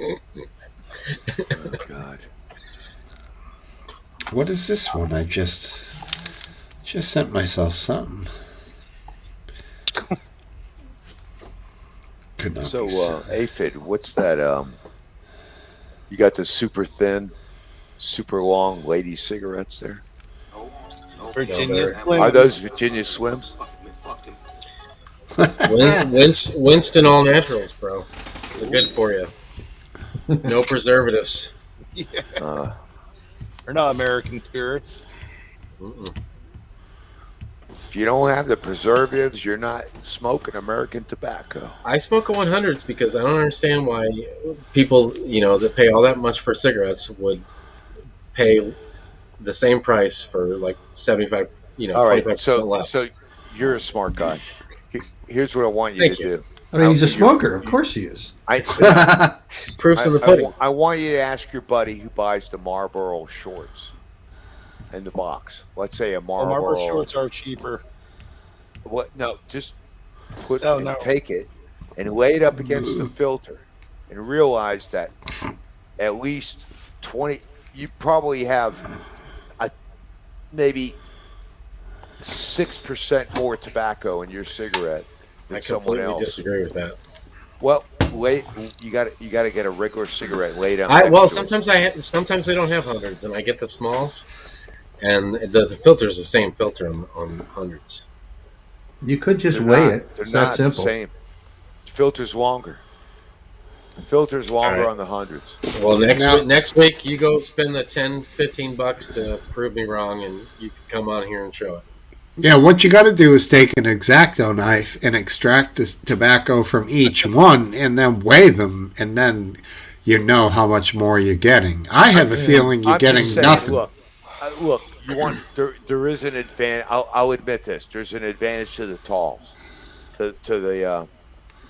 Oh God. What is this one? I just sent myself something. Could not So, be so. Aphid, what's that? You got the super thin, super long lady cigarettes there? Virginia Are those Virginia Slims? Winston All Naturals, bro. They're good for you. No preservatives. Yeah. They're not American spirits. If you don't have the preservatives, you're not smoking American tobacco. I smoke a 100s because I don't understand why people, that pay all that much for cigarettes would pay the same price for like 75, All right, 25% less. so you're a smart guy. Here's what I want you to do. I mean, he's a smoker. Of course he is. Proof's in the pudding. I want you to ask your buddy who buys the Marlboro shorts in the box. Let's say a Marlboro. Marlboro shorts are cheaper. What? No, just take it and lay it up against the filter and realize that at least 20. You probably have maybe 6% more tobacco in your cigarette than I someone completely else. disagree with that. Well, you got to get a regular cigarette laid down. Sometimes I don't have 100s, and I get the smalls, and the filter is the same filter on 100s. You could just weigh it. They're It's not that simple. the same. Filter's longer. Filter's longer All right. on the 100s. Well, next week you go spend the $10-15 to prove me wrong, and you can come on here and show it. Yeah, what you got to do is take an X-Acto knife and extract the tobacco from each one and then weigh them, and then you know how much more you're getting. I have a feeling you're I'm getting just saying, nothing. Look, you want there is an advantage. I'll admit this. There's an advantage to the talls, to the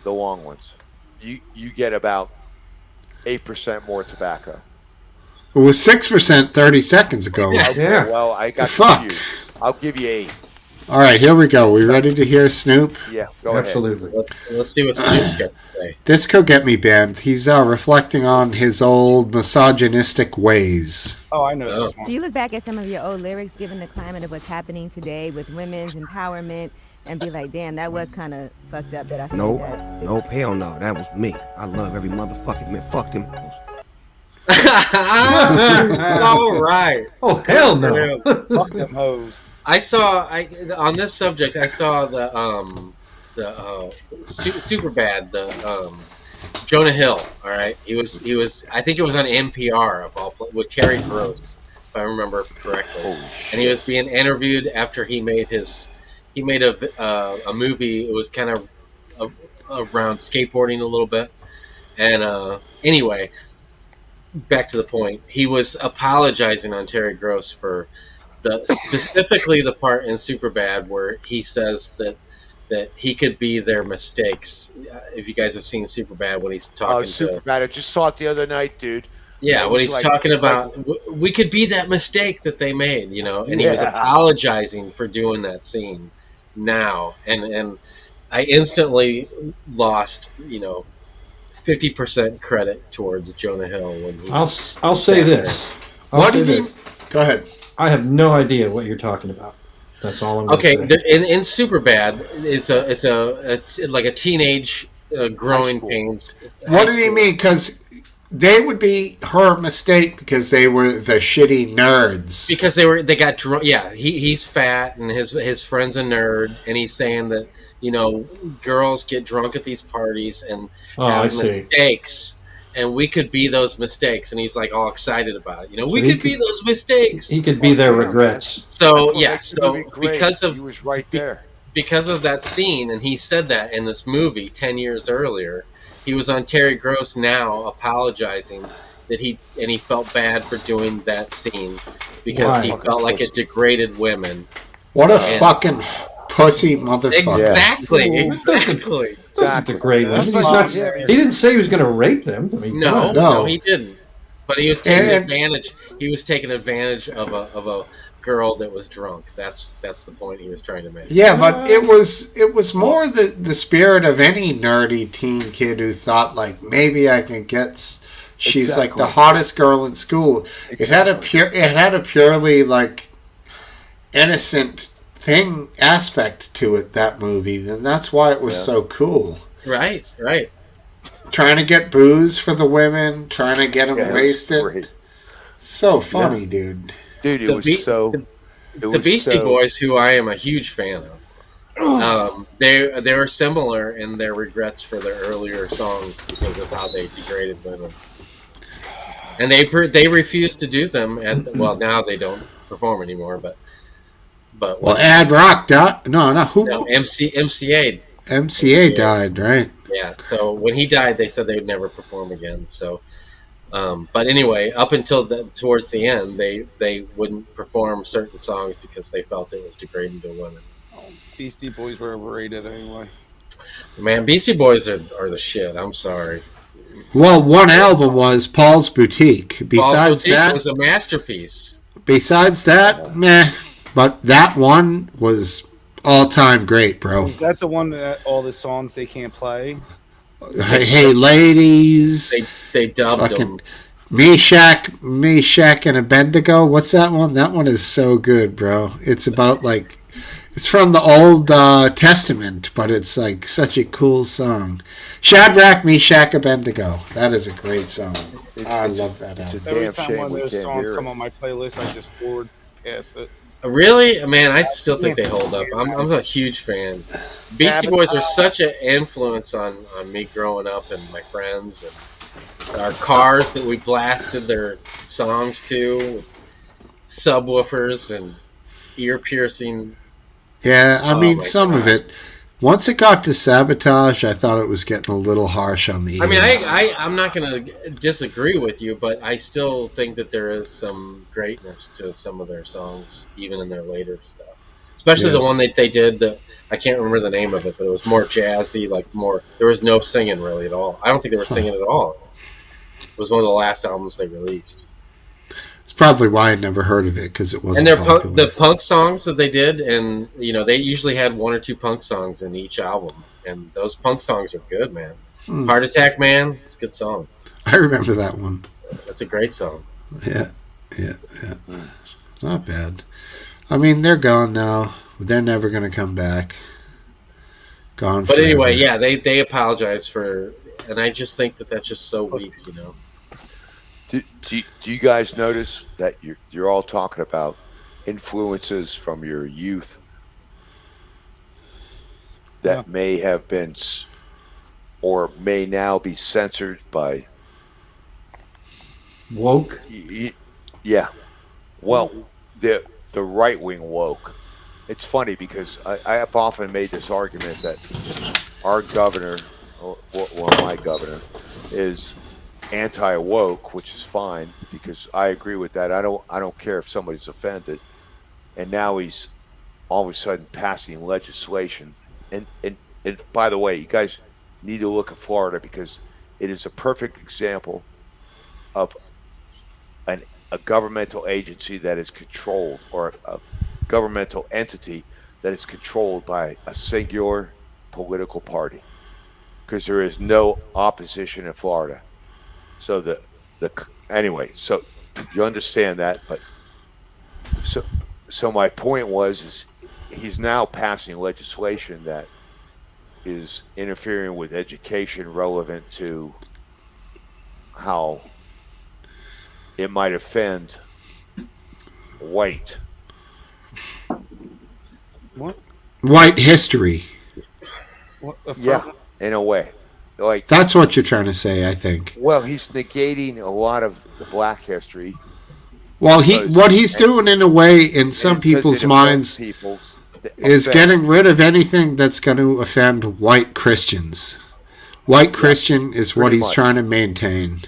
long ones. You get about 8% more tobacco. It was 6% 30 seconds ago. Okay, well, I got confused. I'll give you 8. All right, here we go. We ready to hear Snoop? Yeah, go Absolutely. ahead. Let's see what Snoop's got to say. This could get me banned. He's reflecting on his old misogynistic ways. Oh, I know this one. Do you look back at some of your old lyrics, given the climate of what's happening today with women's empowerment, and be like, damn, that was kind of fucked up that I said Nope. that? Nope. Hell no. That was me. I love every motherfucking man. Fuck them. All right. Oh, hell no. Fuck them hoes. I saw on this subject. I saw the super bad Jonah Hill. All right, he was. I think it was on NPR of all with Terry Gross, if I remember correctly. And he was being interviewed after he made a movie. It was kind of around skateboarding a little bit. And anyway, back to the point. He was apologizing on Terry Gross for specifically the part in Superbad where he says that he could be their mistakes. If you guys have seen Superbad, when he's talking Superbad. I just saw it the other night, dude. Yeah, when he's talking about we could be that mistake that they made, and he was apologizing for doing that scene now, and I instantly lost 50% credit towards Jonah Hill when he. I'll say this. What do you mean? Go ahead. I have no idea what you're talking about. That's all I'm going to say. In Superbad, it's like a teenage growing pains. What do you mean? Because they would be her mistake because they were the shitty nerds. Because they got drunk. Yeah, he's fat and his friend's a nerd, and he's saying that girls get drunk at these parties and have mistakes. And we could be those mistakes, and he's like all excited about it. We could be those mistakes. He could be their regrets. So because of he was right there. Because of that scene, and he said that in this movie 10 years earlier, he was on Terry Gross now apologizing that he felt bad for doing that scene because he felt like it degraded women. What a fucking pussy motherfucker! Exactly. That's a great one. He didn't say he was going to rape them. I mean, no, he didn't. But he was taking advantage. He was taking advantage of a girl that was drunk. That's the point he was trying to make. Yeah, but it was more the spirit of any nerdy teen kid who thought like maybe I can get. She's like the hottest girl in school. It had a purely like innocent aspect to it, that movie, and that's why it was so cool. Right. Trying to get booze for the women, trying to get them wasted. So funny, dude. Dude, it was so. The Beastie Boys, who I am a huge fan of, they were similar in their regrets for their earlier songs because of how they degraded women, and they refused to do them. Now they don't perform anymore, but Ad Rock died. No, who? No, MCA. MCA died, right? Yeah. So when he died, they said they would never perform again. So, but anyway, up until towards the end, they wouldn't perform certain songs because they felt it was degrading to women. Beastie Boys were overrated anyway. Man, Beastie Boys are the shit. I'm sorry. Well, one album was Paul's Boutique. Besides that, it was a masterpiece. Besides that, meh. But that one was all-time great, bro. Is that the one that all the songs they can't play? Hey ladies. They dubbed them. Meshach and Abednego. What's that one? That one is so good, bro. It's about like, it's from the Old Testament, but it's like such a cool song. Shadrach, Meshach, Abednego. That is a great song. I love that album. Every time one of those songs come on my playlist, I just forward past it. Really? Man, I still think they hold up. I'm a huge fan. Beastie Boys are such an influence on me growing up and my friends and our cars that we blasted their songs to, subwoofers and ear piercing. Yeah, I mean, some of it. Once it got to sabotage, I thought it was getting a little harsh on the ears. I mean, I'm not going to disagree with you, but I still think that there is some greatness to some of their songs, even in their later stuff. Especially the one that they did. I can't remember the name of it, but it was more jazzy, like more. There was no singing really at all. I don't think they were singing at all. It was one of the last albums they released. It's probably why I'd never heard of it, because it wasn't popular. The punk songs that they did, and they usually had 1 or 2 punk songs in each album, and those punk songs are good, man. Heart Attack Man, it's a good song. I remember that one. That's a great song. Yeah. Not bad. I mean, they're gone now. They're never going to come back. Gone But forever. anyway, yeah, they apologize for, and I just think that that's just so weak, Do you guys notice that you're all talking about influences from your youth that may have been or may now be censored by woke? Yeah. Well, the right-wing woke. It's funny because I have often made this argument that our governor, or my governor, is anti-woke, which is fine because I agree with that. I don't care if somebody's offended, and now he's all of a sudden passing legislation. And by the way, you guys need to look at Florida because it is a perfect example of a governmental agency that is controlled, or a governmental entity that is controlled by a singular political party, because there is no opposition in Florida. So anyway, so you understand that, but so my point is he's now passing legislation that is interfering with education relevant to how it might offend white. What? White history. Yeah, in a way. Like, that's what you're trying to say, I think. Well, he's negating a lot of the black history. Well, what he's doing in a way, in some people's minds, is getting rid of anything that's going to offend white Christians. White Christian is what he's trying to maintain.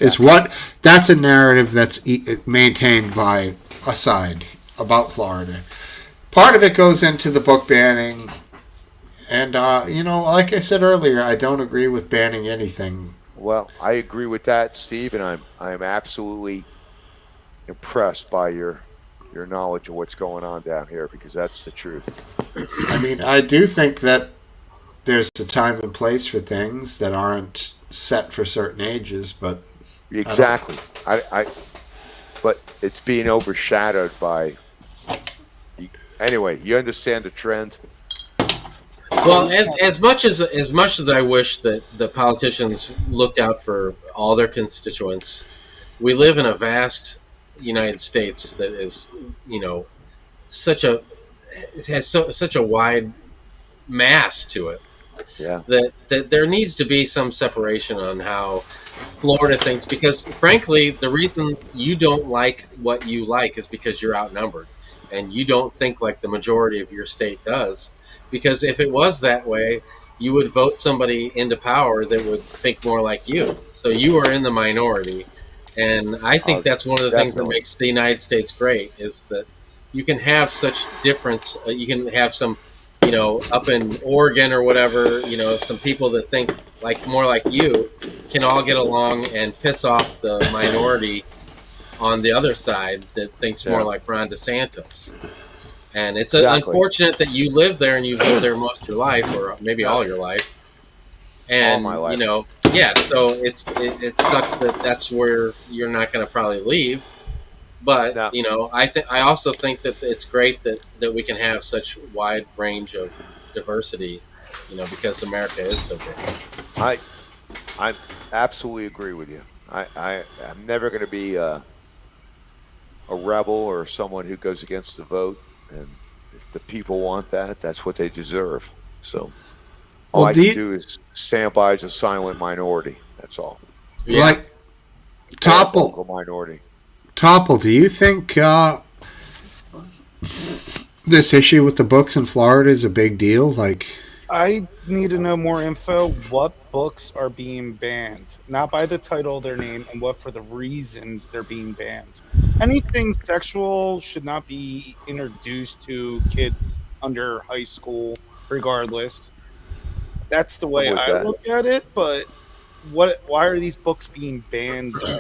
Exactly. That's a narrative that's maintained by a side about Florida. Part of it goes into the book banning. And, like I said earlier, I don't agree with banning anything. Well, I agree with that, Steve, and I'm absolutely impressed by your knowledge of what's going on down here, because that's the truth. I mean, I do think that there's a time and place for things that aren't set for certain ages, but... Exactly. But it's being overshadowed by... Anyway, you understand the trend? Well, as much as I wish that the politicians looked out for all their constituents, we live in a vast United States that is, such a wide mass to it. Yeah. That there needs to be some separation on how Florida thinks, because frankly, the reason you don't like what you like is because you're outnumbered and you don't think like the majority of your state does. Because if it was that way, you would vote somebody into power that would think more like you. So you are in the minority. And I think that's one of the things that makes the United States great, is that you can have such difference. You can have some, up in Oregon or whatever, some people that think more like you can all get along and piss off the minority on the other side that thinks more like Ron DeSantis. And it's unfortunate that you live there and you've lived there most of your life, or maybe all your life. And, all my life. So it sucks that that's where you're not going to probably leave. But, I also think that it's great that we can have such wide range of diversity, because America is so big. I absolutely agree with you. I'm never going to be a rebel or someone who goes against the vote. And if the people want that, that's what they deserve. So all I can do is stand by as a silent minority. That's all. Yeah. Like Topple. Minority. Topple, do you think this issue with the books in Florida is a big deal? Like, I need to know more info. What books are being banned? Not by the title of their name, and what for the reasons they're being banned. Anything sexual should not be introduced to kids under high school, regardless. That's the I'm way with I that. look at it. But what? Why are these books being banned, though?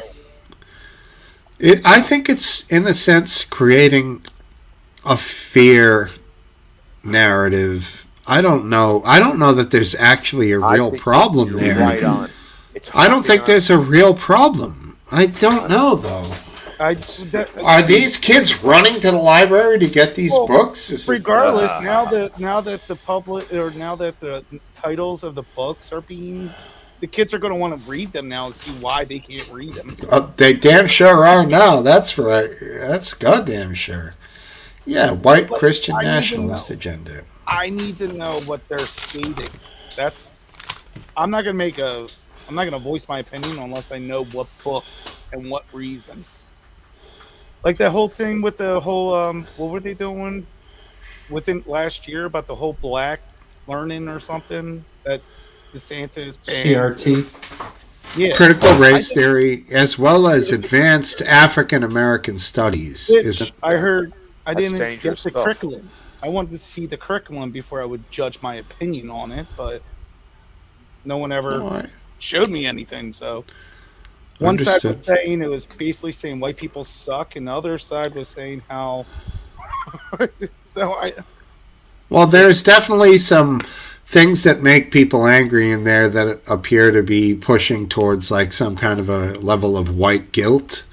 I think it's, in a sense, creating a fear narrative. I don't know. I don't know that there's actually a I real think problem you're there. right on. It's I don't hopping think on. there's a real problem. I don't know, though. Are these kids running to the library to get these books? Regardless, now that the public, or now that the titles of the books are being, the kids are going to want to read them now and see why they can't read them. They damn sure are now. That's right. That's goddamn sure. Yeah, white Christian nationalist agenda. I need to know what they're stating. I'm not going to voice my opinion unless I know what books and what reasons. Like that whole thing with the whole, what were they doing within last year about the whole black learning or something that DeSantis banned? CRT. Yeah. Critical race theory, as well as advanced African American studies, isn't. I heard. I That's didn't get dangerous the stuff. curriculum. I wanted to see the curriculum before I would judge my opinion on it, but no one ever showed me anything. So one side was saying it was basically saying white people suck, and the other side was saying how. Well, there's definitely some things that make people angry in there that appear to be pushing towards like some kind of a level of white guilt.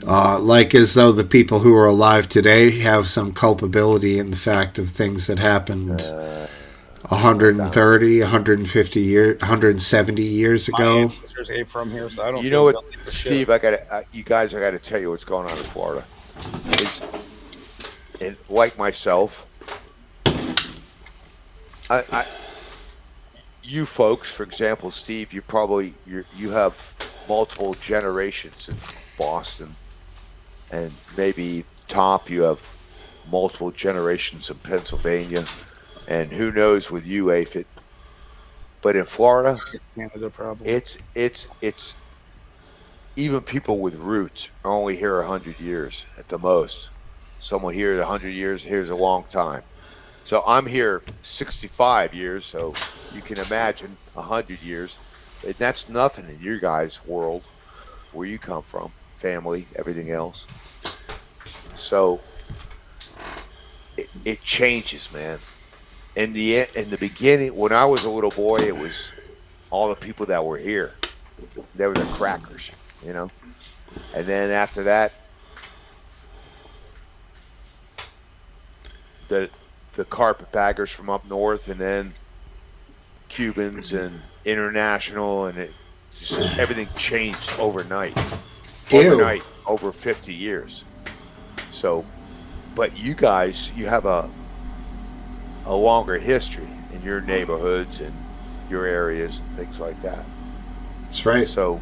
Like as though the people who are alive today have some culpability in the fact of things that happened 130, 150 years, 170 years My ago. ancestors ain't from here, so I don't. You feel know what, guilty for Steve? shit. You guys, I got to tell you what's going on in Florida. Like myself, you folks, for example, Steve, you have multiple generations in Boston, and maybe Top, you have multiple generations in Pennsylvania, and who knows with you, Aphid. But in Florida, Canada problem. it's even people with roots are only here 100 years at the most. Someone here 100 years, here's a long time. So I'm here 65 years, so you can imagine 100 years. And that's nothing in your guys' world, where you come from, family, everything else. So it changes, man. In the beginning, when I was a little boy, it was all the people that were here. They were the crackers, you know. And then after that, the carpetbaggers from up north, and then Cubans and international, and everything changed overnight. Overnight, over 50 years. So, but you guys, you have a longer history in your neighborhoods and your areas and things like that. That's right. So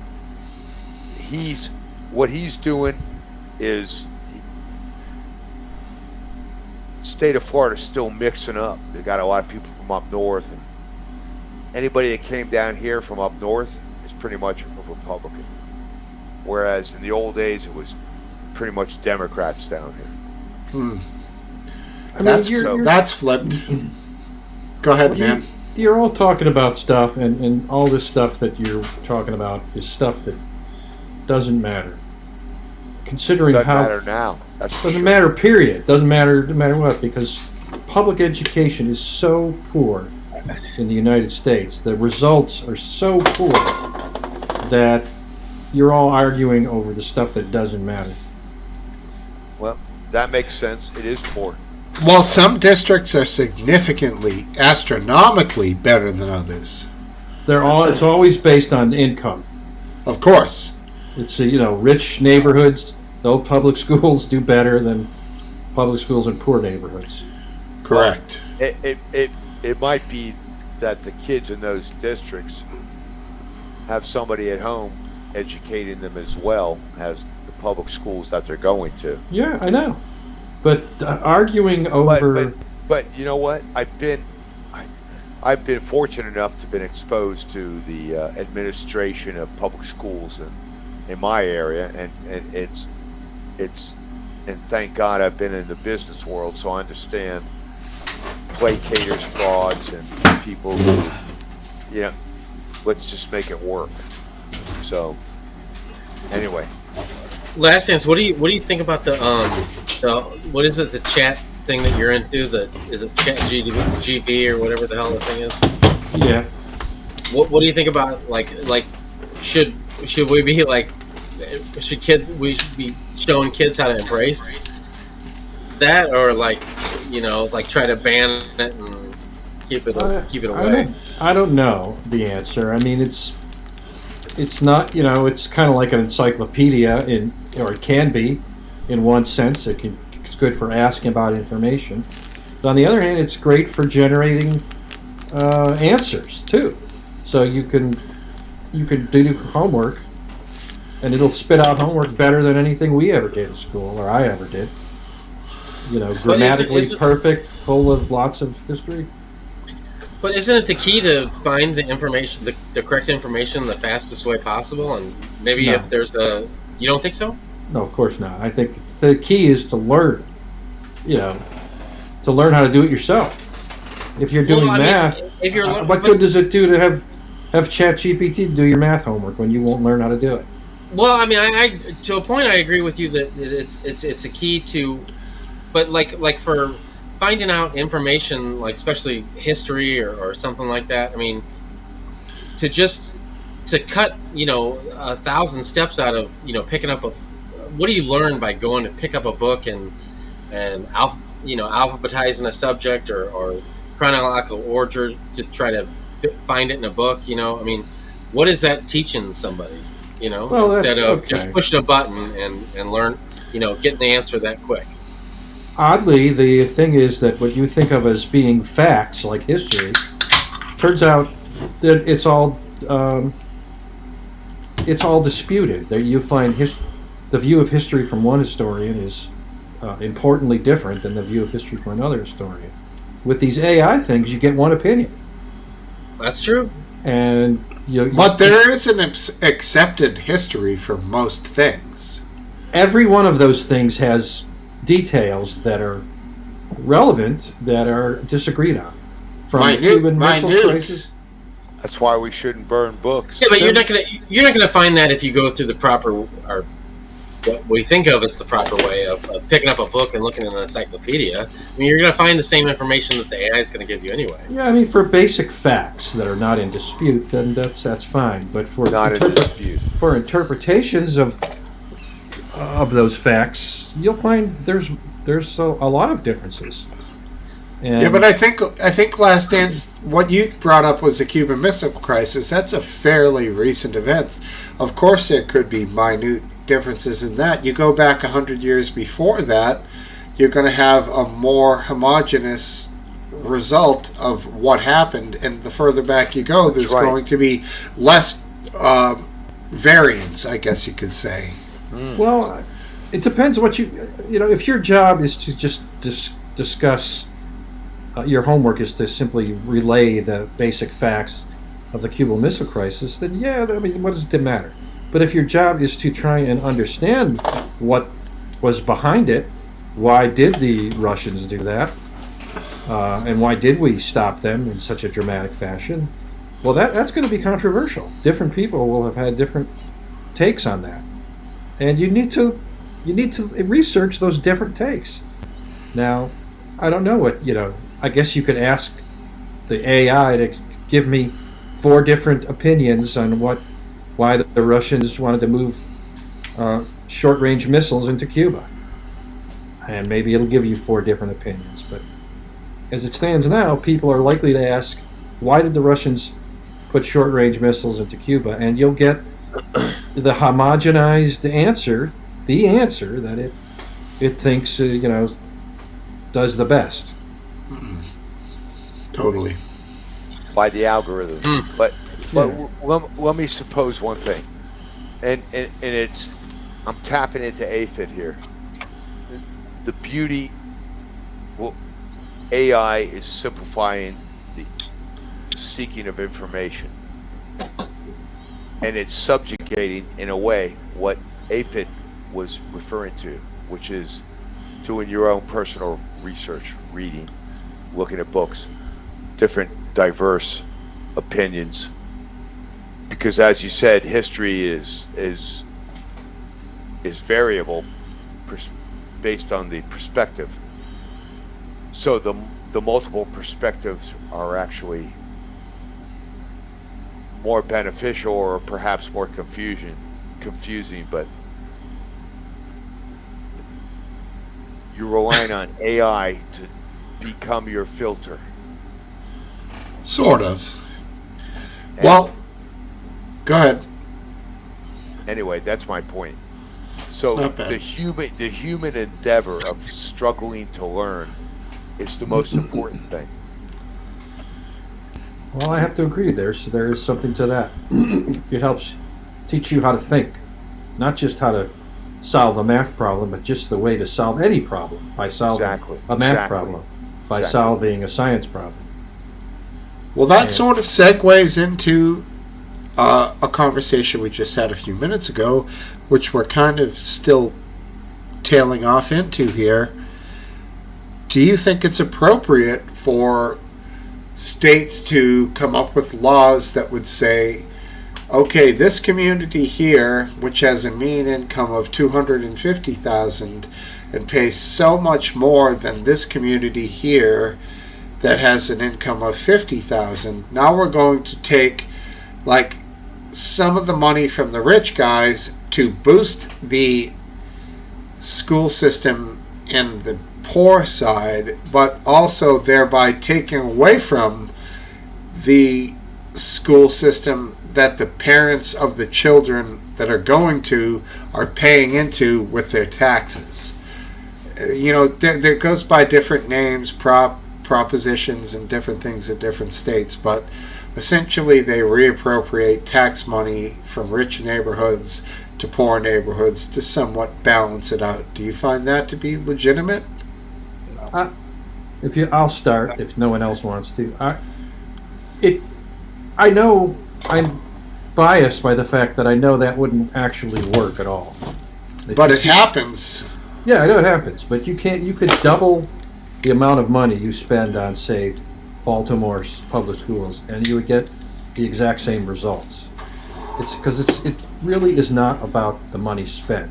what he's doing is state of Florida is still mixing up. They got a lot of people from up north, and anybody that came down here from up north is pretty much a Republican. Whereas in the old days, it was pretty much Democrats down here. That's flipped. Go ahead, man. You're all talking about stuff, and all this stuff that you're talking about is stuff that doesn't matter. Considering Doesn't how matter now. Doesn't matter. Period. Doesn't matter no matter what, because public education is so poor in the United States. The results are so poor that you're all arguing over the stuff that doesn't matter. Well, that makes sense. It is poor. Well, some districts are significantly, astronomically better than others. It's always based on income. Of course. It's rich neighborhoods. Those public schools do better than public schools in poor neighborhoods. Correct. Well, it might be that the kids in those districts have somebody at home educating them as well as the public schools that they're going to. Yeah, I know. But arguing over... But you know what? I've been fortunate enough to been exposed to the administration of public schools in my area, and it's and thank God I've been in the business world, so I understand placators, frauds, and people who, let's just make it work. So anyway, last dance. What do you think about the what is it, the chat thing that you're into? Is it Chat GB or whatever the hell the thing is? Yeah. What do you think about like should we be like we should be showing kids how to embrace that, or like try to ban it and keep it away? I don't know the answer. I mean, it's not, it's kind of like an encyclopedia or it can be in one sense. It's good for asking about information. But on the other hand, it's great for generating answers too. So you can do homework and it'll spit out homework better than anything we ever did in school, or I ever did. Grammatically perfect, full of lots of history. But isn't it the key to find the information, the correct information, the fastest way possible? And maybe if there's you don't think so? No, of course not. I think the key is to learn. To learn how to do it yourself. If you're doing math, what good does it do to have ChatGPT do your math homework when you won't learn how to do it? Well, I mean, I to a point I agree with you that it's a key to, but like for finding out information, like especially history or something like that. I mean, to cut 1,000 steps out of picking up what do you learn by going to pick up a book and alphabetizing a subject or chronological order to try to find it in a book? I mean, what is that teaching somebody? Instead of just pushing a button and learn, getting the answer that quick. Oddly, the thing is that what you think of as being facts, like history, turns out that it's all disputed. That you find the view of history from one historian is importantly different than the view of history from another historian. With these AI things, you get one opinion. That's true. And but there is an accepted history for most things. Every one of those things has details that are relevant that are disagreed on. From the Cuban Missile Crisis. That's why we shouldn't burn books. Yeah, but you're not gonna find that if you go through the proper, or what we think of as the proper way of picking up a book and looking at an encyclopedia. I mean, you're gonna find the same information that the AI is gonna give you anyway. Yeah, I mean, for basic facts that are not in dispute, then that's fine. But for for interpretations of those facts, you'll find there's a lot of differences. And yeah, but I think Last Dance, what you brought up was the Cuban Missile Crisis. That's a fairly recent event. Of course, there could be minute differences in that. You go back 100 years before that, you're going to have a more homogeneous result of what happened, and the further back you go, there's going to be less variance, I guess you could say. Well, it depends what if your job is to just discuss, your homework is to simply relay the basic facts of the Cuban Missile Crisis, then yeah, I mean, what does it matter? But if your job is to try and understand what was behind it, why did the Russians do that, and why did we stop them in such a dramatic fashion, well, that's going to be controversial. Different people will have had different takes on that. And you need to research those different takes. Now, I don't know what, I guess you could ask the AI to give me 4 different opinions on why the Russians wanted to move short-range missiles into Cuba. And maybe it'll give you 4 different opinions. But as it stands now, people are likely to ask, why did the Russians put short-range missiles into Cuba? And you'll get the homogenized answer, the answer that it thinks does the best. Totally. By the algorithm. But let me suppose one thing, and it's, I'm tapping into AFIT here. The beauty, AI is simplifying seeking of information. And it's subjugating, in a way, what Aphid was referring to, which is doing your own personal research, reading, looking at books, different diverse opinions. Because as you said, history is variable based on the perspective. So the multiple perspectives are actually more beneficial or perhaps more confusing, but you're relying on AI to become your filter. Sort of. Well, go ahead. Anyway, that's my point. So the human endeavor of struggling to learn is the most important thing. Well, I have to agree. There is something to that. It helps teach you how to think, not just how to solve a math problem, but just the way to solve any problem by solving a math problem, by solving a science problem. Well, that sort of segues into a conversation we just had a few minutes ago, which we're kind of still tailing off into here. Do you think it's appropriate for states to come up with laws that would say, okay, this community here, which has a mean income of $250,000 and pays so much more than this community here that has an income of $50,000, now we're going to take like some of the money from the rich guys to boost the school system in the poor side, but also thereby taking away from the school system that the parents of the children that are going to are paying into with their taxes. You know, there goes by different names, propositions and different things in different states, but essentially they reappropriate tax money from rich neighborhoods to poor neighborhoods to somewhat balance it out. Do you find that to be legitimate? I'll start if no one else wants to. I know I'm biased by the fact that I know that wouldn't actually work at all. But it happens. Yeah, I know it happens, but you could double the amount of money you spend on, say, Baltimore's public schools, and you would get the exact same results. It's because it really is not about the money spent.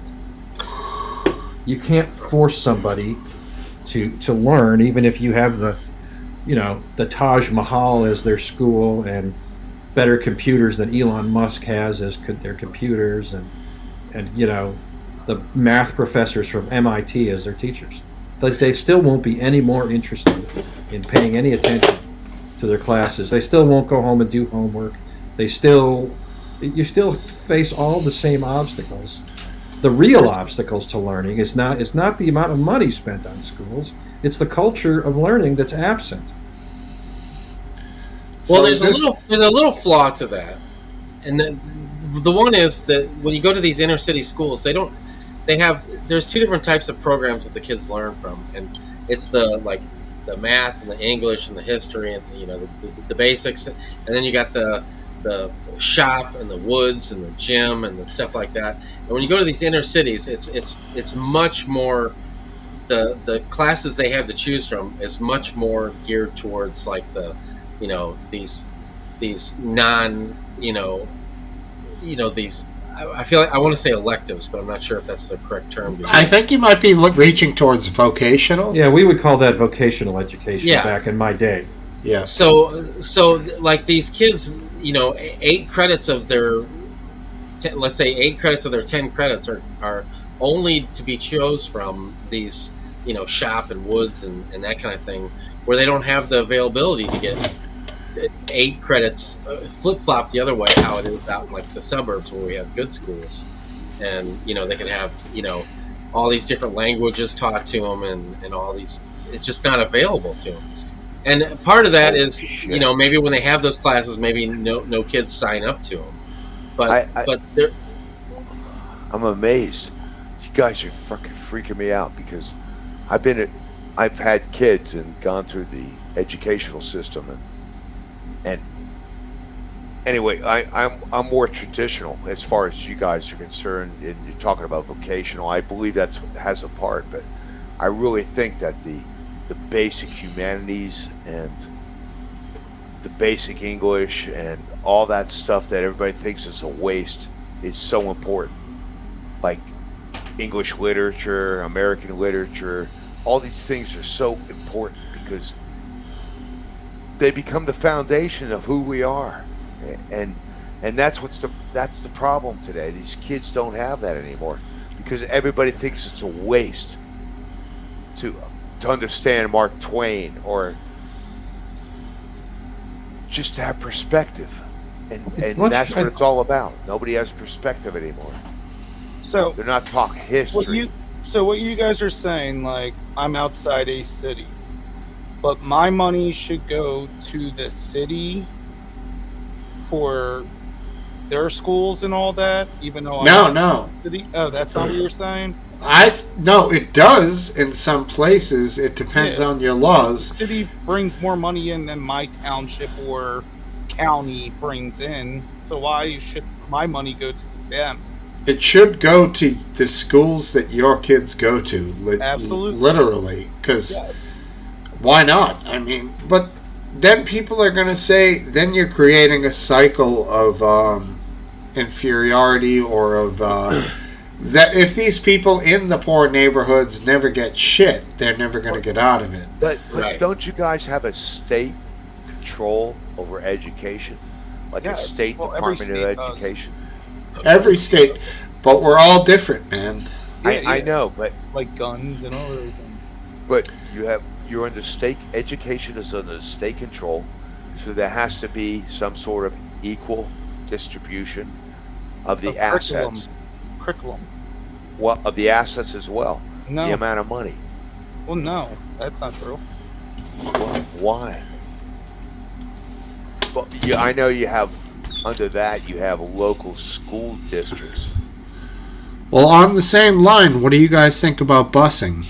You can't force somebody to learn, even if you have the Taj Mahal as their school and better computers than Elon Musk has as their computers, and the math professors from MIT as their teachers. They still won't be any more interested in paying any attention to their classes. They still won't go home and do homework. You still face all the same obstacles. The real obstacles to learning is not the amount of money spent on schools. It's the culture of learning that's absent. Well, there's a little flaw to that, and the one is that when you go to these inner city schools, there's two different types of programs that the kids learn from, and it's the math and the English and the history and the basics, and then you got the shop and the woods and the gym and the stuff like that. And when you go to these inner cities, it's much more, the classes they have to choose from is much more geared towards like these non these, I feel like I want to say electives, but I'm not sure if that's the correct term. I think you might be reaching towards vocational. Yeah, we would call that vocational education back in my day. Yeah. So like these kids, 8 credits of their, let's say 8 credits of their 10 credits are only to be chose from these, shop and woods and that kind of thing, where they don't have the availability to get 8 credits flip-flop the other way, how it is out in like the suburbs where we have good schools, and they can have all these different languages taught to them and all these. It's just not available to them. And part of that is, maybe when they have those classes, maybe no kids sign up to them. But they're. I'm amazed. You guys are fucking freaking me out, because I've had kids and gone through the educational system, and Anyway, I'm more traditional as far as you guys are concerned, and you're talking about vocational. I believe that has a part, but I really think that the basic humanities and the basic English and all that stuff that everybody thinks is a waste is so important. Like English literature, American literature, all these things are so important because they become the foundation of who we are. And that's that's the problem today. These kids don't have that anymore because everybody thinks it's a waste to understand Mark Twain or just to have perspective. And that's what it's all about. Nobody has perspective anymore. So they're not talking history. What you guys are saying, like, I'm outside a city, but my money should go to the city for their schools and all that, even though I'm No. not in the city? Oh, that's not what you're saying? No, it does in some places. It depends on your laws. The city brings more money in than my township or county brings in, so why should my money go to them? It should go to the schools that your kids go to. Absolutely. Literally. Because why not? I mean, but then people are going to say, then you're creating a cycle of inferiority or of that if these people in the poor neighborhoods never get shit, they're never going to get out of it. But don't you guys have a state control over education? Like a state department of education? Every state. But we're all different, man. I know, but like guns and all other things. But you're under state education is under state control, so there has to be some sort of equal distribution of the assets. Curriculum. Well, of the assets as well. No. The amount of money. Well, no, that's not true. Why? But I know you have under that you have local school districts. Well, on the same line, what do you guys think about busing?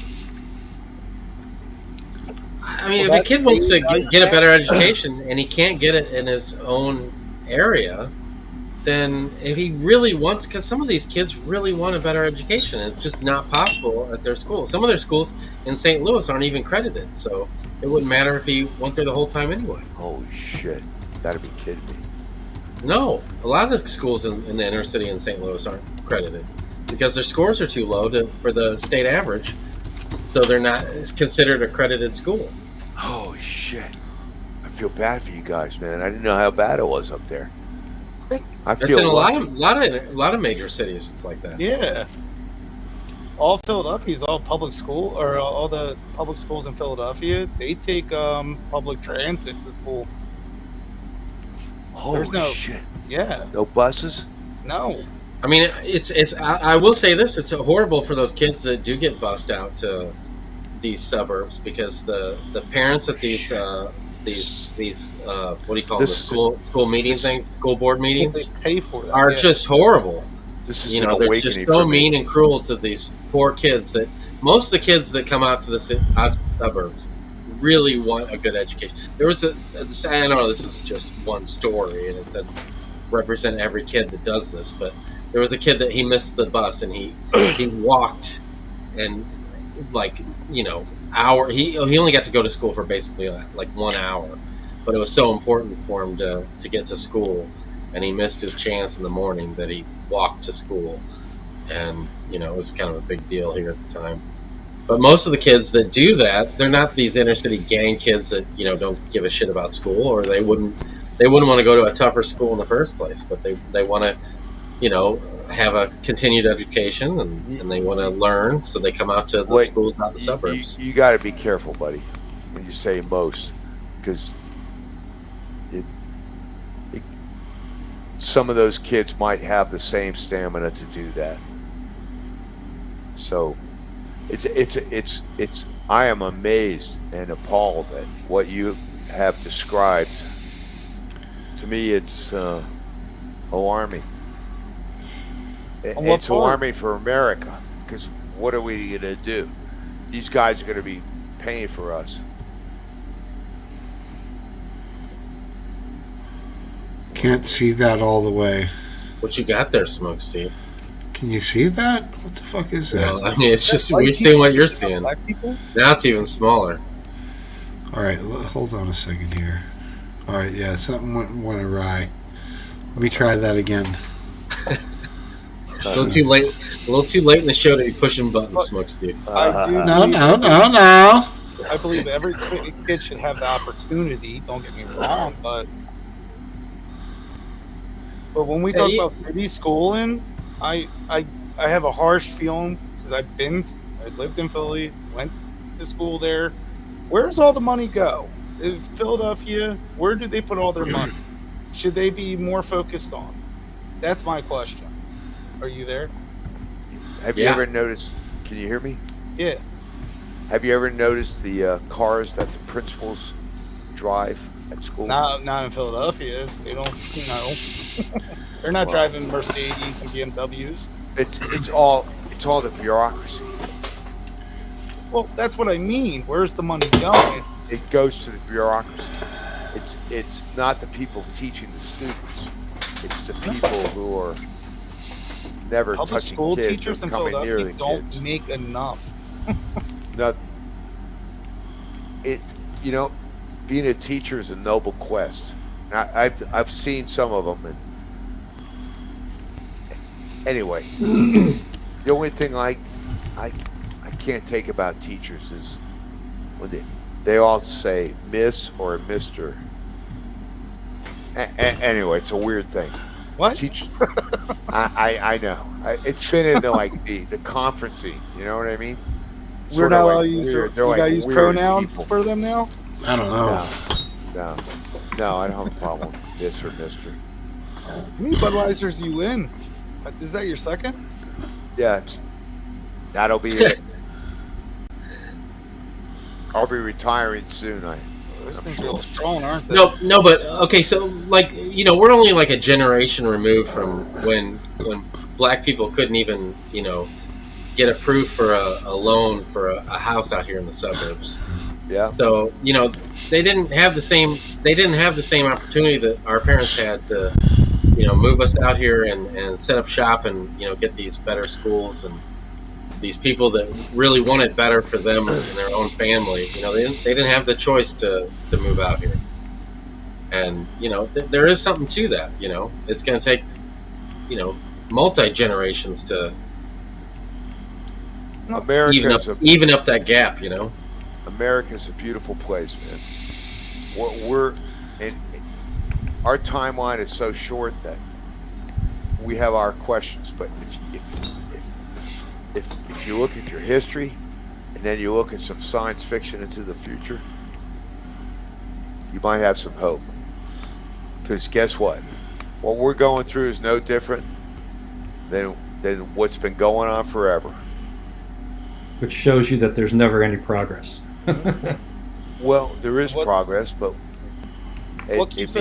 I mean, if a kid wants to get a better education and he can't get it in his own area, then if he really wants, because some of these kids really want a better education, it's just not possible at their school. Some of their schools in St. Louis aren't even credited, so it wouldn't matter if he went there the whole time anyway. Holy shit. Gotta be kidding me. No, a lot of the schools in the inner city in St. Louis aren't credited because their scores are too low for the state average, so they're not considered a credited school. Holy shit. I feel bad for you guys, man. I didn't know how bad it was up there. It's in a lot of major cities. It's like that. Yeah. All Philadelphia is all public school, or all the public schools in Philadelphia. They take public transit to school. Holy shit! Yeah. No buses. No. I mean, it's. I will say this: it's horrible for those kids that do get bussed out to these suburbs because the parents at these what do you call them? School meeting things, school board meetings. They pay for that. Are just horrible. This is they're just so mean and cruel to these poor kids that most of the kids that come out to the suburbs really want a good education. There was I know this is just one story and it doesn't represent every kid that does this, but there was a kid that he missed the bus and he walked and hour. He only got to go to school for basically like 1 hour, but it was so important for him to get to school, and he missed his chance in the morning that he walked to school, and it was kind of a big deal here at the time. But most of the kids that do that, they're not these inner city gang kids that don't give a shit about school, or they wouldn't want to go to a tougher school in the first place, but they want to have a continued education and they want to learn, so they come out to the schools, not the suburbs. You got to be careful, buddy, when you say most, because some of those kids might have the same stamina to do that. So it's I am amazed and appalled at what you have described. To me, it's alarming. It's alarming for America, because what are we going to do? These guys are going to be paying for us. Can't see that all the way. What you got there, Smokesteve? Can you see that? What the fuck is that? Well, I mean, it's just we're seeing what you're seeing. Now it's even smaller. All right, hold on a second here. All right, yeah, something went awry. Let me try that again. A little too late. A little too late in the show to be pushing buttons, Smokesteve. No. I believe every kid should have the opportunity. Don't get me wrong, but when we talk about city schooling, I have a harsh feeling because I lived in Philly, went to school there. Where does all the money go? In Philadelphia, where do they put all their money? Should they be more focused on? That's my question. Are you there? Have you ever noticed? Can you hear me? Yeah. Have you ever noticed the cars that the principals drive at school? Not in Philadelphia. They don't. They're not driving Mercedes and BMWs. It's all the bureaucracy. Well, that's what I mean. Where's the money going? It goes to the bureaucracy. It's not the people teaching the students. It's the people who are never Public touching school kids teachers or in coming near Philadelphia the don't kids. make enough. Being a teacher is a noble quest. I've seen some of them, and anyway, the only thing I can't take about teachers is when they all say Miss or Mister. Anyway, it's a weird thing. What? Teach? I know. It's been in the conferencing. You know what I mean? We're Sort not of allowed like to use weird. They're like use weird pronouns people. for them now. I don't know. No, I don't have a problem with Miss or Mister. How many Budweisers you in? Is that your second? Yeah, that'll be it. I'll be retiring soon. Those things are all strong, aren't they? No, but okay. So, we're only like a generation removed from when black people couldn't even, get approved for a loan for a house out here in the suburbs. Yeah. So, they didn't have the same opportunity that our parents had to, move us out here and set up shop and, get these better schools and these people that really wanted better for them and their own family. They didn't have the choice to move out here. And, there is something to that, It's going to take, multi-generations to even up that gap, America's a beautiful place, man. Our timeline is so short that we have our questions, but if you look at your history and then you look at some science fiction into the future, you might have some hope. Because guess what? What we're going through is no different than what's been going on forever. Which shows you that there's never any progress. Well, there is progress, but it means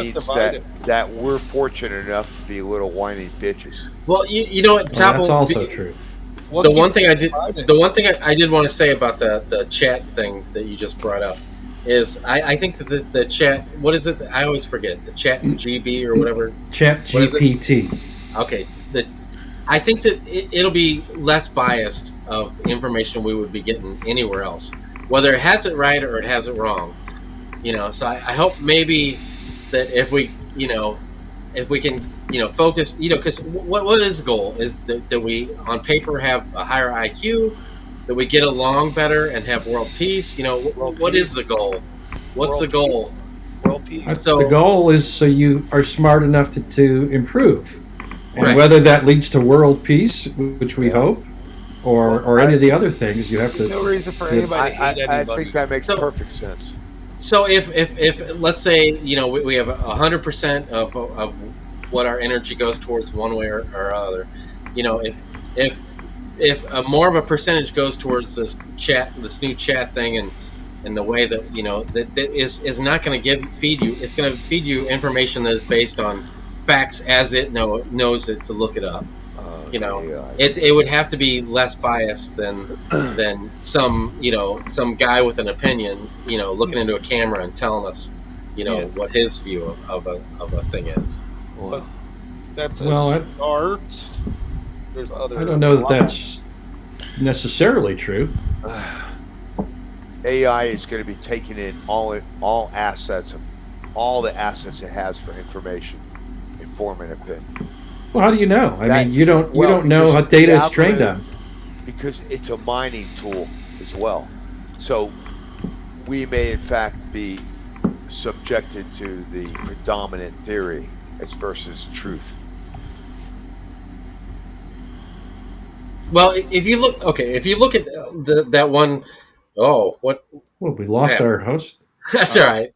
that we're fortunate enough to be little whiny bitches. Well, you know what, Topple, that's also true. The one thing I did want to say about the chat thing that you just brought up is I think that the chat, what is it? I always forget, the chat GB or whatever. Chat GPT. Okay, I think that it'll be less biased of information we would be getting anywhere else, whether it has it right or it has it wrong. So I hope maybe that if we can, focus, because what is the goal? Is that we on paper have a higher IQ, that we get along better and have world peace? What is the goal? What's the goal? World peace. The goal is so you are smart enough to improve. And right. Whether that leads to world peace, which we hope, or any of the other things, you have to. No reason for anybody to hate anybody. I think that makes perfect sense. So if let's say we have 100% of what our energy goes towards one way or other, if more of a percentage goes towards this new chat thing and the way that that is not going to feed you, it's going to feed you information that is based on facts as it knows it to look it up. It would have to be less biased than some guy with an opinion, looking into a camera and telling us, what his view of a thing is. But that's Well, a start. There's other. I don't know that that's necessarily true. AI is going to be taking in all assets of all the assets it has for information, and forming an opinion. Well, how do you know? I mean, you don't know how data is trained on. Because it's a mining tool as well. So we may in fact be subjected to the predominant theory as versus truth. Well, if you look at that one, what? Well, we lost our host. That's all right.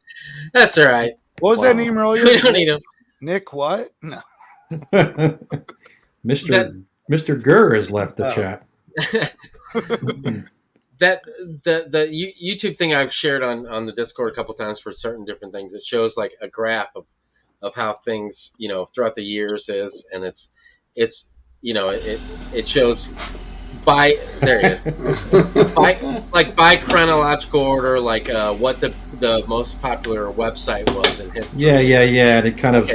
That's all right. What was that name earlier? We don't need him. Nick, what? No. Mr. Gurr has left the chat. That the YouTube thing I've shared on the Discord a couple times for certain different things. It shows like a graph of how things throughout the years is, and it's it shows by there he is by chronological order, like what the most popular website was in history. Yeah. And it kind of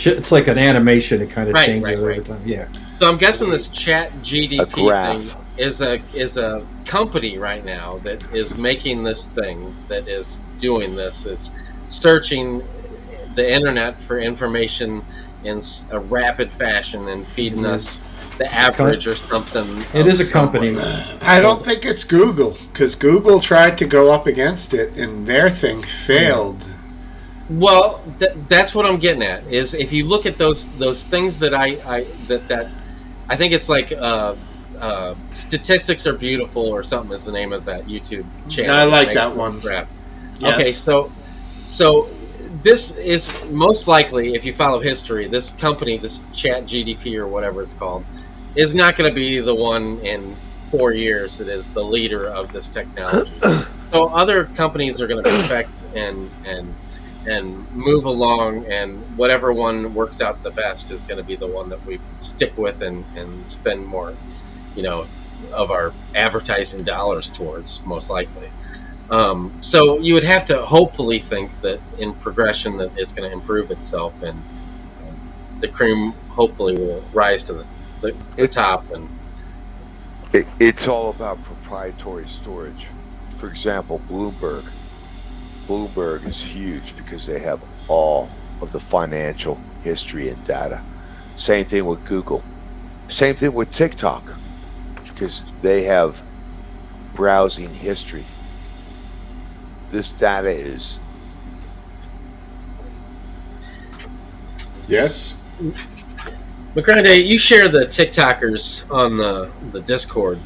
it's like an animation. It kind of changes over time. Yeah. So I'm guessing this Chat GDP thing is a company right now that is making this thing, that is doing this, is searching the internet for information in a rapid fashion and feeding us the average or something. It is a company. I don't think it's Google, because Google tried to go up against it and their thing failed. Well, that's what I'm getting at. Is if you look at those things that I think it's like Statistics Are Beautiful or something is the name of that YouTube channel. I like that one. Crap. Yes. Okay, so this is most likely, if you follow history, this company, this Chat GDP or whatever it's called, is not going to be the one in 4 years that is the leader of this technology. So other companies are going to perfect and move along, and whatever one works out the best is going to be the one that we stick with and spend more, of our advertising dollars towards, most likely. So you would have to hopefully think that in progression that it's going to improve itself, and the cream hopefully will rise to the top. And it's all about proprietary storage. For example, Bloomberg is huge because they have all of the financial history and data. Same thing with Google. Same thing with TikTok, because they have browsing history. This data is... Yes? McGrande, you share the TikTokers on the Discord,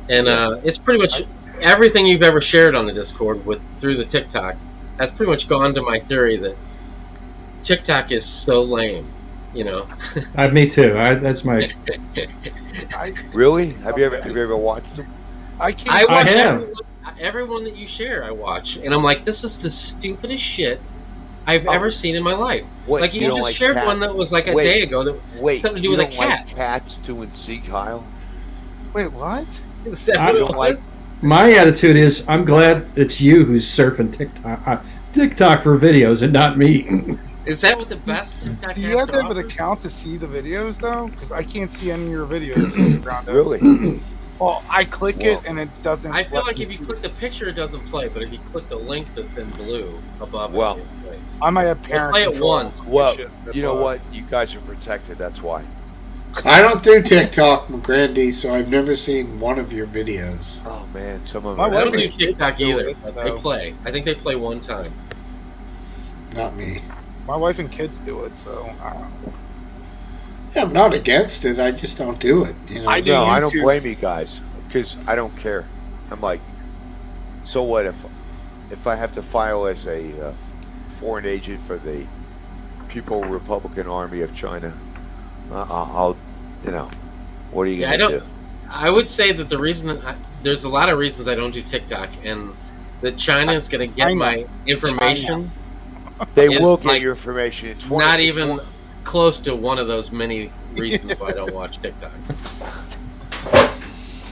and it's pretty much everything you've ever shared on the Discord through the TikTok has pretty much gone to my theory that TikTok is so lame, Me too. That's my. Really? Have you ever watched them? I watch everyone that you share. I watch, and I'm like, this is the stupidest shit I've ever seen in my life. Wait, like you just shared one that was like a day ago that something to do with a cat. Like cats doing Sieg Heil? Wait, what? Is that what it was? My attitude is, I'm glad it's you who's surfing TikTok for videos and not me. Is that what the best TikTok? Do you have to have an account to see the videos though? Because I can't see any of your videos. Really? Well, I click it and it doesn't. I feel like if you click the picture, it doesn't play, but if you click the link that's in blue above it, it plays. I might have parent play it control. once. Well, you know what? You guys are protected. That's why. I don't do TikTok, McGrandy, so I've never seen one of your videos. Oh man, some of them. I don't do TikTok either. They play. I think they play one time. Not me. My wife and kids do it, so I don't know. Yeah, I'm not against it. I just don't do it. I don't blame you guys because I don't care. I'm like, so what if I have to file as a foreign agent for the People's Republican Army of China? I'll, what are you gonna do? I would say that the reason there's a lot of reasons I don't do TikTok, and that China is going to get my information. They will get your information. It's not even close to one of those many reasons why I don't watch TikTok.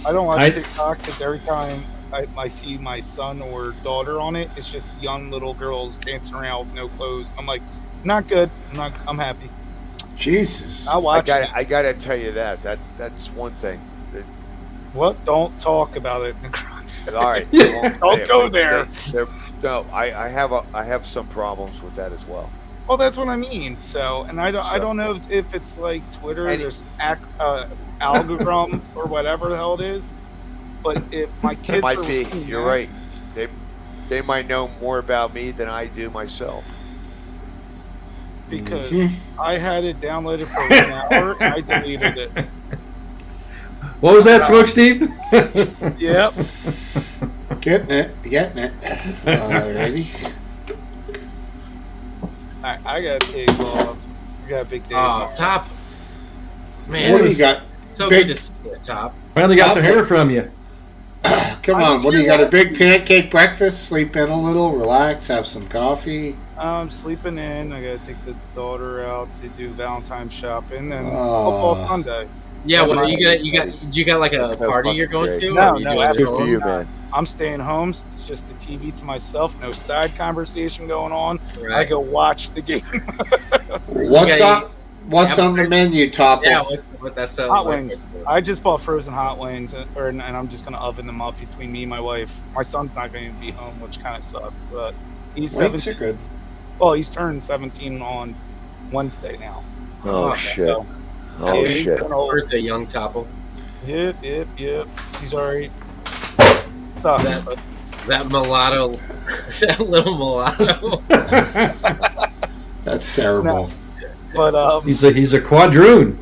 I don't watch TikTok because every time I see my son or daughter on it, it's just young little girls dancing around with no clothes. I'm like, not good. I'm happy. Jesus. I'll watch it. I gotta tell you that's one thing. What? Don't talk about it. All right. Don't go there. No, I have some problems with that as well. Well, that's what I mean. So, and I don't know if it's like Twitter, there's algorithm or whatever the hell it is. But if my kids might are be, seeing you're that, right. They might know more about me than I do myself. Because I had it downloaded for 1 hour and I deleted it. What was that, Smokesteve? Yep. Getting it. Alrighty. Alright, I gotta take off. I got a big day. Oh, Top. Man, What do you got? So Big- good to see you, Top. Finally got to hear from you. Come on, what do you got? A big pancake breakfast? Sleep in a little, relax, have some coffee. I'm sleeping in. I gotta take the daughter out to do Valentine's shopping and Oh. football Sunday. Yeah, what you got like a party you're going to? No, or you no, doing absolutely your own? not. I'm staying home. It's just the TV to myself. No side conversation going on. Right. I go watch the game. What's on the menu, Top? Yeah, that's hot wings. I just bought frozen hot wings, and I'm just gonna oven them up between me and my wife. My son's not going to be home, which kind of sucks. But he's Wings 17. are good. Well, he's turning 17 on Wednesday now. Oh shit! So, Oh yeah, he's shit! been old. Birthday, young Topple. Yep. He's alright. Sucks. That mulatto, that little mulatto. That's terrible. But He's a quadroon.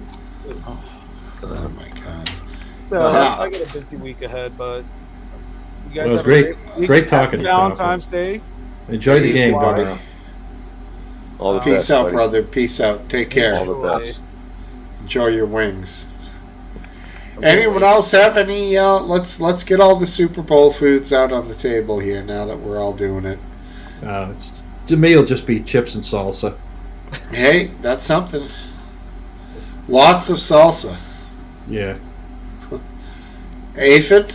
Oh my god. So I got a busy week ahead, but you guys Well, it was have great. a great week. Great talking to you, Valentine's Day. Enjoy the game, Bye. buddy. All the Peace best, out, buddy. brother. Peace out. Take care. All the best. Enjoy your wings. Anyone else have any? Let's get all the Super Bowl foods out on the table here now that we're all doing it. To me, it'll just be chips and salsa. Hey, that's something. Lots of salsa. Yeah. Aphid?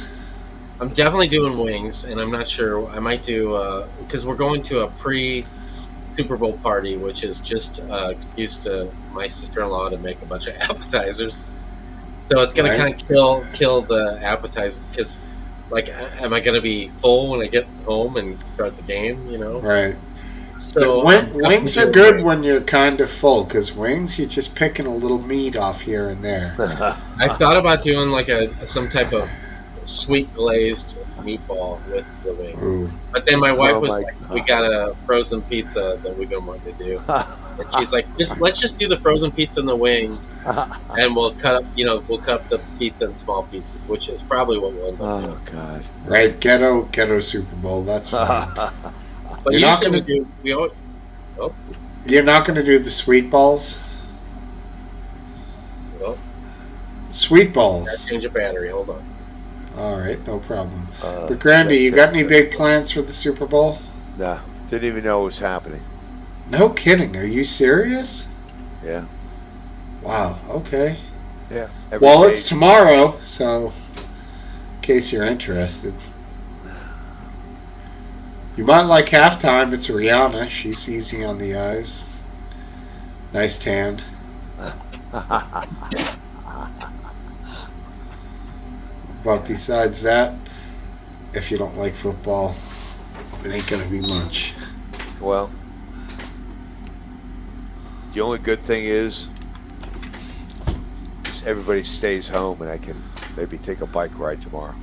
I'm definitely doing wings, and I'm not sure. I might do because we're going to a pre-Super Bowl party, which is just excuse to my sister-in-law to make a bunch of appetizers. So it's gonna kind of kill the appetizer because, like, am I gonna be full when I get home and start the game? You know, Right. So wings are good when you're kind of full, because wings, you're just picking a little meat off here and there. I thought about doing like some type of sweet glazed meatball with the wing. Ooh. But then my wife Oh was my like, "We got a frozen pizza that we've been wanting to do," and she's like, "Let's just do the frozen pizza and the wings, and we'll cut up the pizza in small pieces," which is probably what we'll end up doing. Oh god! Right, ghetto Super Bowl. That's fine. But You're not usually gonna- we always. Oh, You're not going to do the sweet balls. well, Sweet gotta balls. change a battery. Hold on. All right, no problem. But Grandy, you got any big plans for the Super Bowl? Nah, didn't even know it was happening. No kidding. Are you serious? Yeah. Wow. Okay. Yeah. Well, it's tomorrow, so in case you're interested. You might like halftime. It's Rihanna. She's easy on the eyes. Nice tan. But besides that, if you don't like football, it ain't going to be much. Well, the only good thing is everybody stays home and I can maybe take a bike ride tomorrow.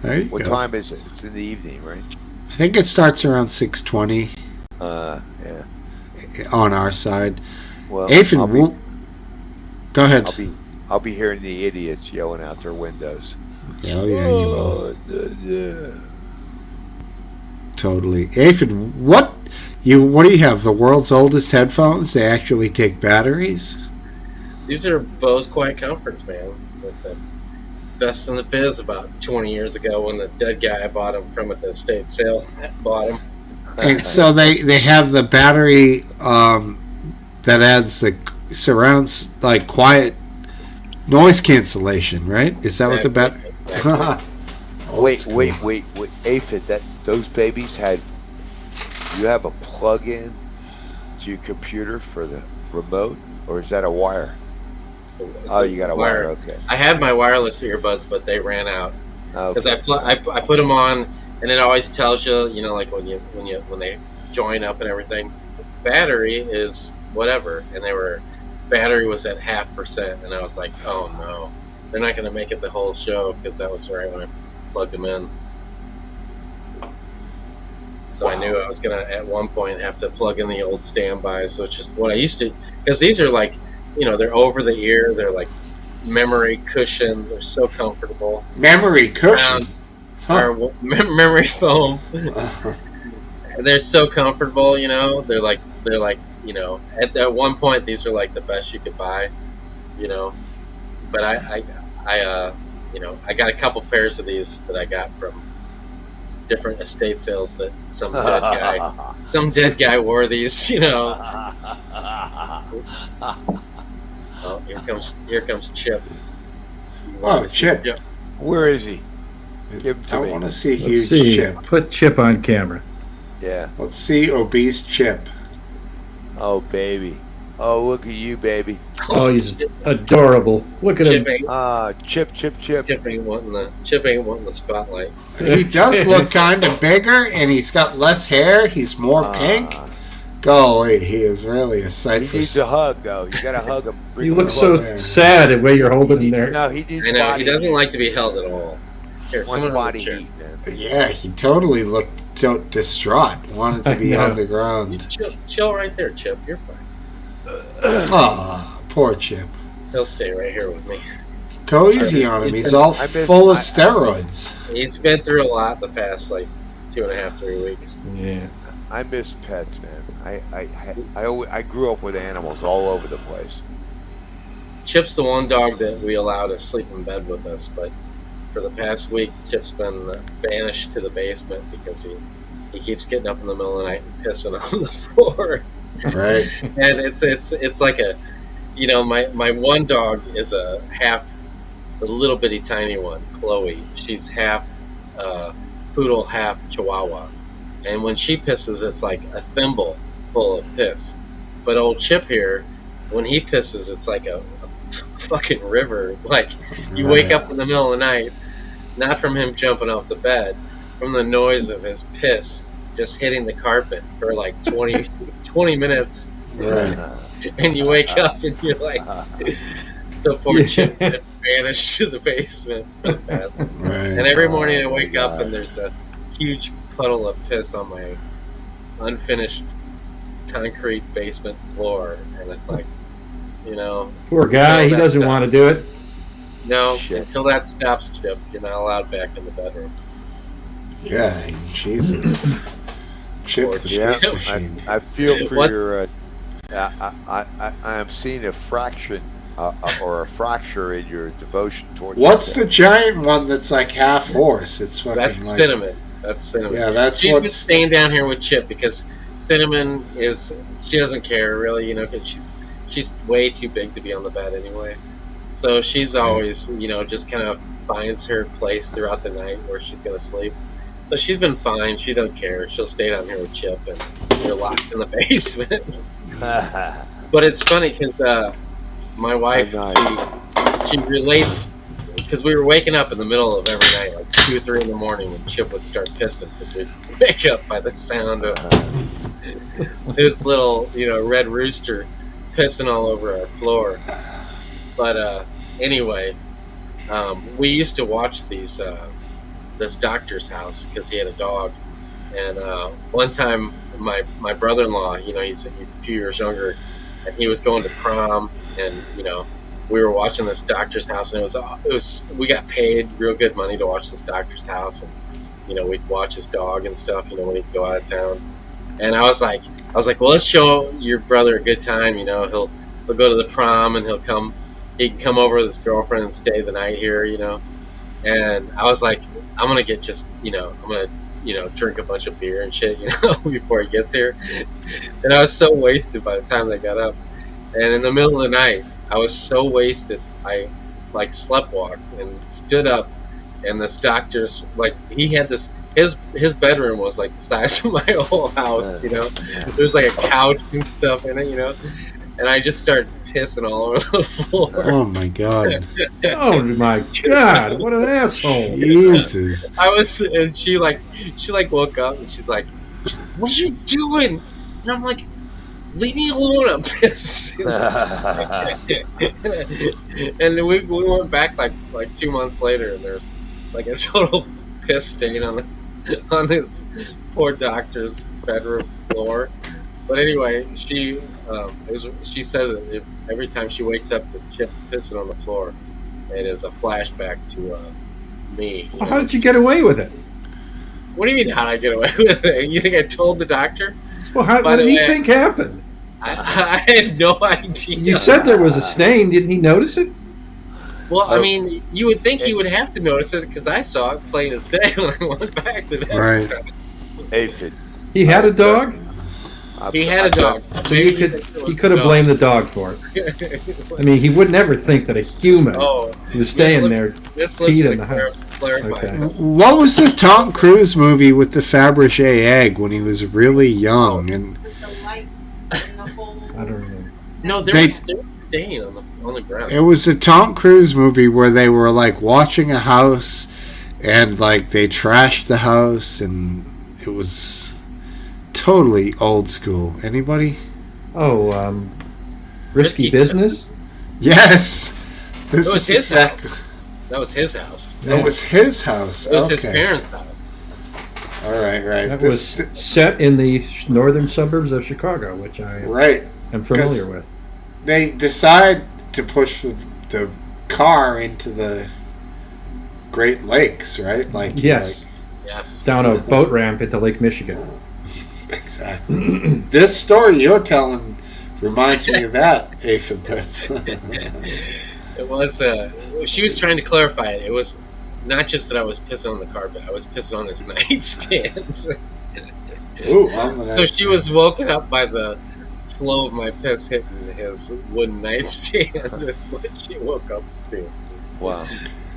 There you What go. time is it? It's in the evening, right? I think it starts around 6:20 Yeah. on our side. Well, Aphid, I'll be- go ahead. I'll be hearing the idiots yelling out their windows. Oh, yeah, you will. Yeah. Totally. Aphid, what do you have? The world's oldest headphones? They actually take batteries? These are Bose Quiet Comforts, man. With the best in the biz about 20 years ago when the dead guy I bought them from at the estate sale bought them. And so they have the battery that adds the surrounds, like quiet noise cancellation, right? Is that what the battery? Wait. Aphid, those babies you have a plug-in to your computer for the remote? or is that a wire? It's Oh, you got a wire. Okay. I had my wireless earbuds, but they ran out because Okay. I put them on, and it always tells you, you know, like when they join up and everything, battery is whatever, and battery was at 0.5%, and I was like, oh no, they're not going to make it the whole show because that was right when I plugged them in. So I knew I was gonna at one point have to plug in the old standby. So it's just what I used to, because these are like, you know, they're over the ear. They're like memory cushion. They're so comfortable. Memory cushion. Or memory foam. They're so comfortable. You know, they're like you know, at one point these were like the best you could buy. You know, but I you know, I got a couple pairs of these that I got from different estate sales that some dead guy wore these, you know. Oh, here comes Chip. Oh, Chip. Where is he? Give him to me. I want to see Let's huge see. Chip. Put Chip on camera. Yeah. Let's see obese Chip. Oh, baby. Oh, look at you, baby. Oh, he's adorable. Look at him. Chip. Chip ain't wanting the spotlight. He does look kind of bigger, and he's got less hair. He's more pink. Golly, he is really a sight He for needs a hug, though. You got to hug him. He looks so sad the way you're holding him there. No, he needs I know, body he doesn't heat. like to be held at all. Here, Wants come on body over, heat, man. Yeah, he totally looked distraught. Wanted to be I know. on the ground. Chill right there, Chip. You're fine. Ah, poor Chip. He'll stay right here with me. Go easy on him. He's all full of steroids. He's been through a lot the past, like, 2.5, 3 weeks. Yeah. I miss pets, man. I grew up with animals all over the place. Chip's the one dog that we allow to sleep in bed with us, but for the past week, Chip's been banished to the basement because he keeps getting up in the middle of the night and pissing on the floor. Right. And it's like a, you know, my one dog is the little bitty tiny one, Chloe. She's half poodle, half chihuahua. And when she pisses, it's like a thimble full of piss. But old Chip here, when he pisses, it's like a fucking river. Like, you wake up in the middle of the night, not from him jumping off the bed, from the noise of his piss just hitting the carpet for like 20 minutes. Right. And you wake up and you're like, so poor Chip's been banished to the basement. Right. And every morning I wake up and there's a huge puddle of piss on my unfinished concrete basement floor. And it's like, you know. Poor guy. He doesn't want to do it. No, until that stops, Chip, you're not allowed back in the bedroom. Yeah, Jesus. Chip the piss machine. I feel for your. I am seeing a fraction or a fracture in your devotion towards. What's the giant one that's like half horse? It's fucking That's like, Cinnamon. That's Cinnamon. Yeah, that's She's been what's. staying down here with Chip because Cinnamon she doesn't care really, you know, because she's way too big to be on the bed anyway. So she's always, you know, just kind of finds her place throughout the night where she's gonna sleep. So she's been fine. She don't care. She'll stay down here with Chip, and we're locked in the basement. But it's funny because my wife, she relates, because we were waking up in the middle of every night, like 2 or 3 in the morning, when Chip would start pissing, because we'd wake up by the sound of this little, you know, red rooster pissing all over our floor. But anyway, we used to watch this doctor's house because he had a dog. And one time, my brother-in-law, you know, he's a few years younger, and he was going to prom, and you know, we were watching this doctor's house, and it was we got paid real good money to watch this doctor's house, and you know, we'd watch his dog and stuff, you know, when he'd go out of town. And I was like, well, let's show your brother a good time, you know. He'll go to the prom, and he can come over with his girlfriend and stay the night here, you know. And I was like, I'm gonna get just, you know, drink a bunch of beer and shit, you know, before he gets here. And I was so wasted by the time they got up. And in the middle of the night, I was so wasted, I like sleptwalked and stood up, and this doctor's like, he had this, his bedroom was like the size of my whole house, you know. There was like a couch and stuff in it, you know. and I just started pissing all over the floor. Oh my god. Oh my god, what an asshole. Jesus. And she woke up and she's like, what are you doing? And I'm like, leave me alone, I'm pissed. And we went back like 2 months later, and there's like a total piss stain on this poor doctor's bedroom floor. But anyway, she says that every time she wakes up to Chip pissing on the floor, it is a flashback to me. Well, how did you get away with it? What do you mean, how did I get away with it? You think I told the doctor? Well, what did he think happened? I had no idea. You said there was a stain. Didn't he notice it? Well, I mean, you would think he would have to notice it because I saw it plain as day when I went back the next time. Aphid. He had a dog? He had a dog. So he could have blamed the dog for it. I mean, he would never think that a human was staying there peed in the house. Okay. What was the Tom Cruise movie with the Fabergé egg when he was really young? And I don't remember. No, there was stain on the ground. it was a Tom Cruise movie where they were like watching a house and like they trashed the house, and it was totally old school. Anybody? Oh, Risky Business? Yes. It was his house. That was his house. That was his house. It was his parents' house. All right. That was set in the northern suburbs of Chicago, which I am familiar with. They decide to push the car into the Great Lakes, right? Yes. Down a boat ramp into Lake Michigan. Exactly. This story you're telling reminds me of that, Aphid. It was. She was trying to clarify it. It was not just that I was pissing on the carpet. I was pissing on his nightstand. Ooh, on the So she was woken up by the flow of my piss hitting his wooden nightstand. Is what she woke up to. Wow.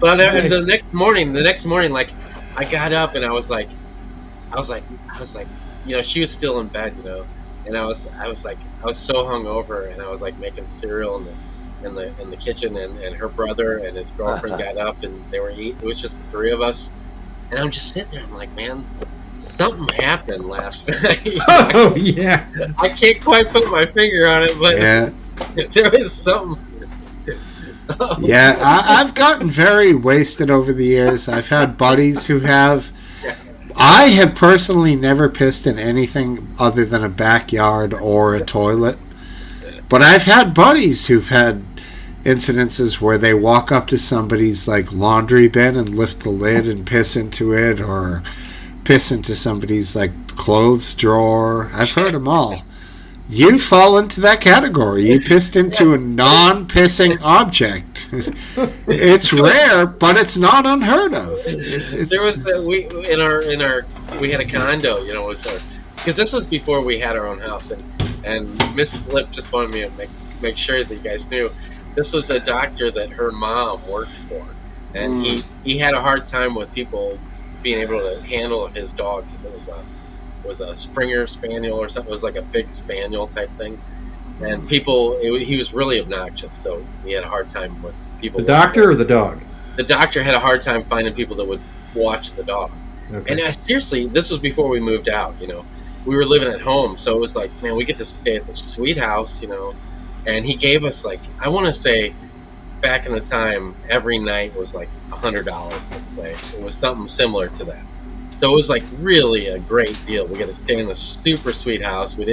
But the next morning, like I got up and I was like, you know, she was still in bed, you know, and I was so hungover, and I was like making cereal in the kitchen, and her brother and his girlfriend got up and they were eating. It was just the three of us, and I'm just sitting there. I'm like, man, something happened last night. Oh yeah. I can't quite put my finger on it, but there is something. Yeah, I've gotten very wasted over the years. I've had buddies who have. I have personally never pissed in anything other than a backyard or a toilet. But I've had buddies who've had incidences where they walk up to somebody's like laundry bin and lift the lid and piss into it, or piss into somebody's like clothes drawer. I've heard them all. You fall into that category. You pissed into a non-pissing object. It's rare, but it's not unheard of. There was we had a condo, you know, because this was before we had our own house, and Mrs. Lip just wanted me to make sure that you guys knew this was a doctor that her mom worked for, and he had a hard time with people being able to handle his dog because it was a Springer Spaniel or something. It was like a big Spaniel type thing, and he was really obnoxious, so he had a hard time with people. The doctor or the dog? The doctor had a hard time finding people that would watch the dog. Okay. And seriously, this was before we moved out, you know. We were living at home, so it was like, man, we get to stay at the sweet house, you know. And he gave us, like, I want to say, back in the time, every night was like $100, let's say. It was something similar to that. So it was like really a great deal. We got to stay in the super sweet house. We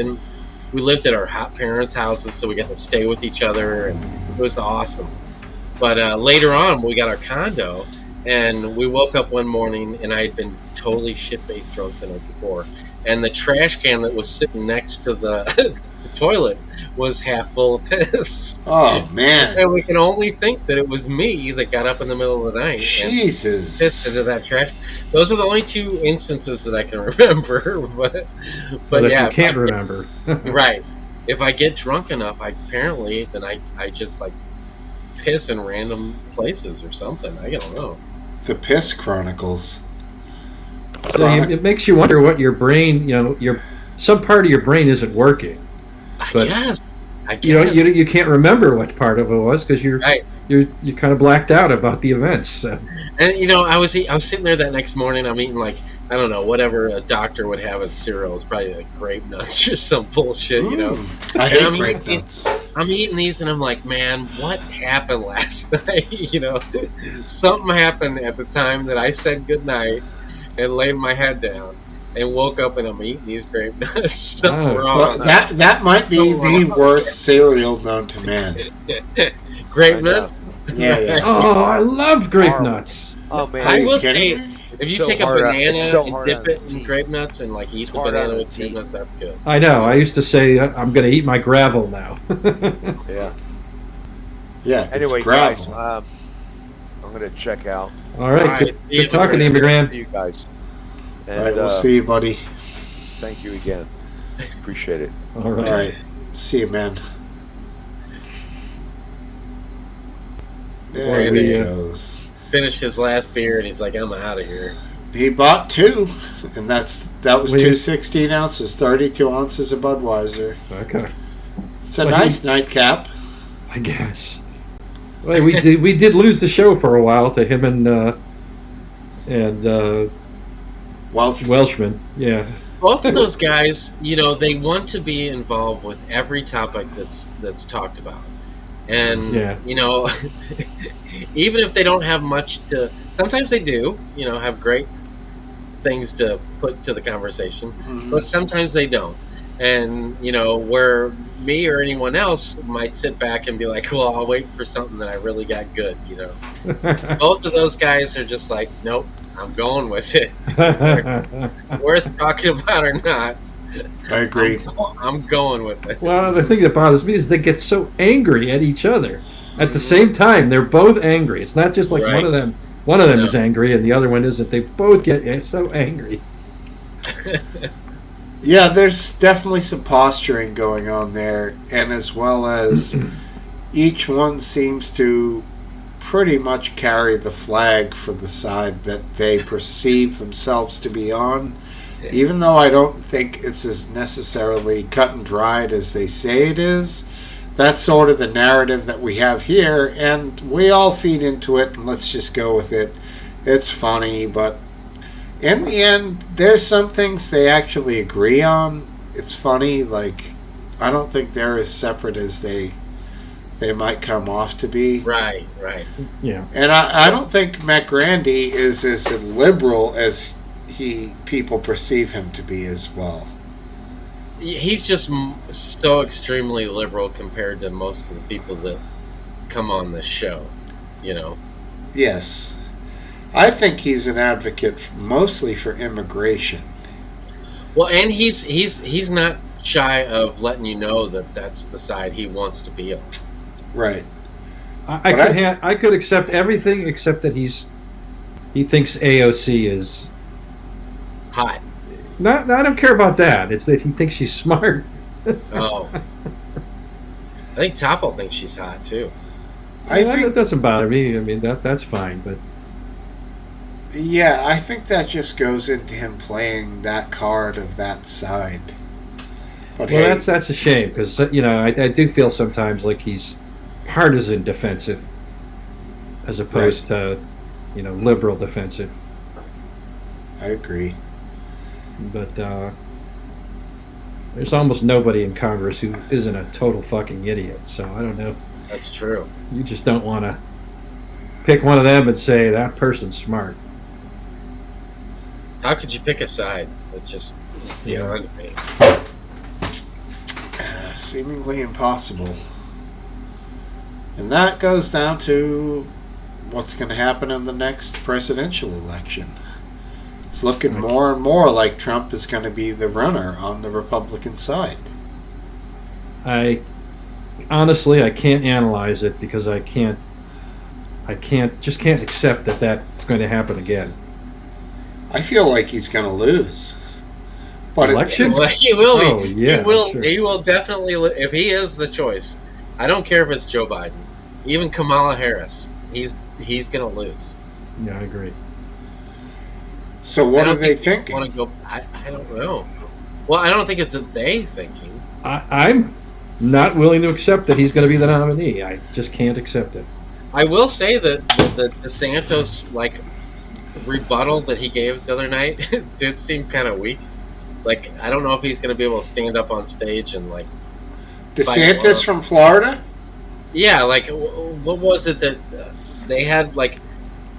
lived at our parents' houses, so we got to stay with each other, and it was awesome. But later on, we got our condo, and we woke up one morning, and I had been totally shit-faced drunk the night before, and the trash can that was sitting next to the toilet was half full of piss. Oh man! And we can only think that it was me that got up in the middle of the night Jesus. and pissed into that trash. Those are the only two instances that I can remember. But that yeah, you can't remember. Right. If I get drunk enough, I just like piss in random places or something. I don't know. The Piss Chronicles. So it makes you wonder what your brain, you know, some part of your brain isn't working. I guess. you can't remember what part of it was because you're kind of blacked out about the events. So. And I was sitting there that next morning. I'm eating like, I don't know, whatever a doctor would have as cereal. It's probably like grape nuts or some bullshit, I hate grape nuts. I'm eating these and I'm like, man, what happened last night? Something happened at the time that I said goodnight and laid my head down and woke up and I'm eating these grape nuts. Something wrong. That might be the worst cereal known to man. Grape nuts? Yeah. Oh, I loved grape nuts. Oh man, I will say, if you take a banana and dip it in grape nuts and like eat the banana with grape nuts, that's good. I know. I used to say I'm going to eat my gravel now. Yeah. Yeah. Anyway, gravel. guys, I'm going to check out. All right. Good talking to you, McGran. You guys. And, all right. We'll see you, buddy. Thank you again. Appreciate it. All right. All right. See you, man. There he goes. Finished his last beer and he's like, I'm out of here. He bought 2, and that was 2 16 ounces, 32 ounces of Budweiser. Okay. It's a nice nightcap. I guess. Well, we did lose the show for a while to him and Welshman. Yeah. Both of those guys, they want to be involved with every topic that's talked about. And, even if they don't have much to... Sometimes they do, have great things to put to the conversation. Mm-hmm. But sometimes they don't. And, where me or anyone else might sit back and be like, well, I'll wait for something that I really got good, Both of those guys are just like, nope, I'm going with it. Worth talking about or not. I agree. I'm going with it. Well, the thing that bothers me is they get so angry at each other. At the same time, they're both angry. It's not just like one of them is angry and the other one isn't. They both get so angry. Yeah, there's definitely some posturing going on there, and as well as each one seems to pretty much carry the flag for the side that they perceive themselves to be on. Even though I don't think it's as necessarily cut and dried as they say it is, that's sort of the narrative that we have here, and we all feed into it, and let's just go with it. It's funny, but in the end, there's some things they actually agree on. It's funny, like, I don't think they're as separate as they might come off to be. Right. Yeah. And I don't think Matt Grandy is as liberal as people perceive him to be as well. He's just so extremely liberal compared to most of the people that come on this show, Yes. I think he's an advocate mostly for immigration. Well, and he's not shy of letting you know that that's the side he wants to be on. Right. I could accept everything except that he thinks AOC is hot. No, I don't care about that. It's that he thinks she's smart. Oh. I think Toffel thinks she's hot too. That doesn't bother me. I mean, that's fine, but yeah, I think that just goes into him playing that card of that side. But well, that's a shame because I do feel sometimes like he's partisan defensive as opposed to liberal defensive. I agree. But there's almost nobody in Congress who isn't a total fucking idiot. So I don't know. That's true. You just don't want to pick one of them and say that person's smart. How could you pick a side? It's just beyond me. Seemingly impossible. And that goes down to what's going to happen in the next presidential election. It's looking more and more like Trump is going to be the runner on the Republican side. I can't analyze it because I can't accept that that's going to happen again. I feel like he's going to lose. But elections? He will. Oh, yeah, sure. He will definitely. If he is the choice, I don't care if it's Joe Biden, even Kamala Harris. He's going to lose. Yeah, I agree. So what are they thinking? I don't know. Well, I don't think it's a they thinking. I'm not willing to accept that he's going to be the nominee. I just can't accept it. I will say that the DeSantis rebuttal that he gave the other night did seem kind of weak. Like, I don't know if he's going to be able to stand up on stage and DeSantis from Florida? Yeah, what was it that they had?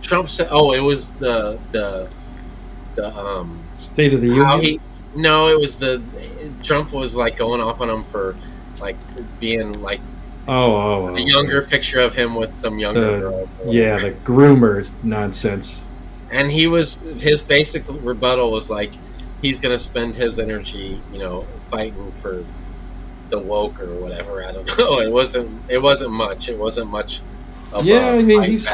Trump said, "Oh, it was the State of the Union." No, it was Trump was going off on him for being a younger picture of him with some younger girl. Yeah, the groomer nonsense. And his basic rebuttal was he's going to spend his energy, fighting for the woke or whatever. I don't know. It wasn't much. It wasn't much. Yeah, I mean he's.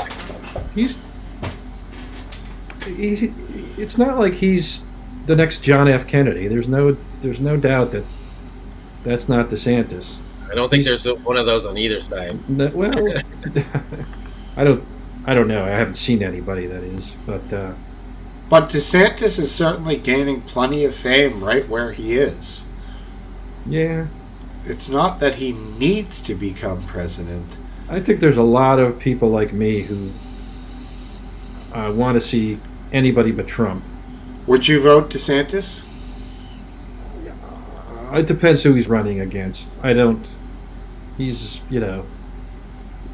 It's not like he's the next John F. Kennedy. There's no doubt that that's not DeSantis. I don't think there's one of those on either side. Well, I don't know. I haven't seen anybody that is, but DeSantis is certainly gaining plenty of fame right where he is. Yeah. It's not that he needs to become president. I think there's a lot of people like me who want to see anybody but Trump. Would you vote DeSantis? It depends who he's running against. I don't. He's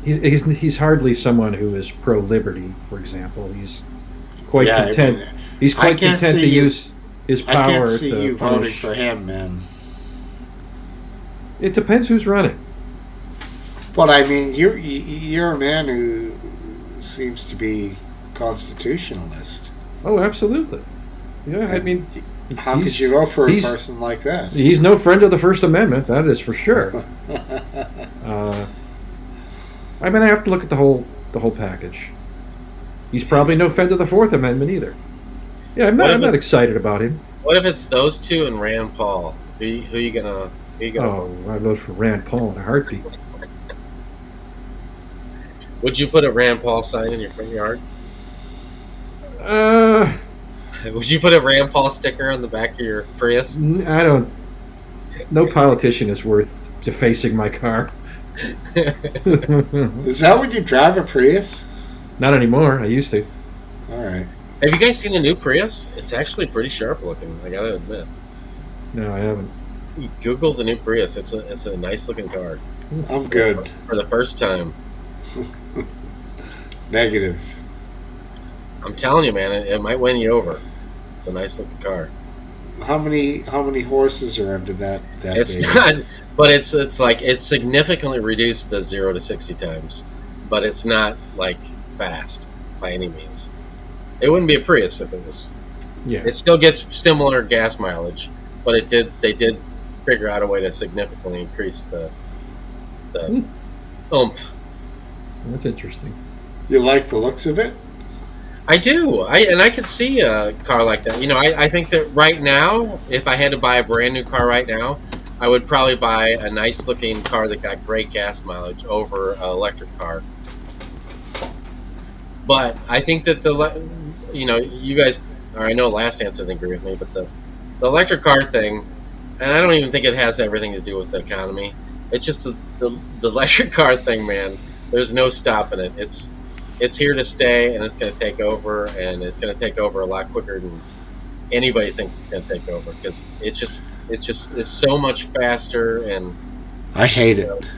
he's hardly someone who is pro-liberty, for example. He's quite content. He's quite content to use his power. I can't see to you voting punish. for him, man. It depends who's running. But I mean, you're a man who seems to be constitutionalist. Oh, absolutely. Yeah, I mean, how could you vote for a person like that? He's no friend of the First Amendment. That is for sure. I mean, I have to look at the whole package. He's probably no friend of the Fourth Amendment either. Yeah, I'm not excited about him. What if it's those two and Rand Paul? Who you gonna? Oh, I vote for Rand Paul in a heartbeat. Would you put a Rand Paul sign in your front yard? Would you put a Rand Paul sticker on the back of your Prius? I don't. No politician is worth defacing my car. Is that what you drive, a Prius? Not anymore. I used to. All right. Have you guys seen the new Prius? It's actually pretty sharp looking. I gotta admit. No, I haven't. You Google the new Prius. It's a nice looking car. I'm good. For the first time. Negative. I'm telling you, man, it might win you over. It's a nice looking car. How many horses are under that? It's baby? not, but it's significantly reduced the 0 to 60 times, but it's not fast by any means. It wouldn't be a Prius if it was. Yeah. It still gets similar gas mileage, but they did figure out a way to significantly increase the oomph. That's interesting. You like the looks of it? I do. I could see a car like that. I think that right now, if I had to buy a brand new car right now, I would probably buy a nice looking car that got great gas mileage over an electric car. But I think that you guys, or I know Last Answer didn't agree with me, but the electric car thing, and I don't even think it has everything to do with the economy. It's just the electric car thing, man. There's no stopping it. It's here to stay, and it's going to take over, and it's going to take over a lot quicker than anybody thinks it's going to take over, because it's so much faster. And I hate it.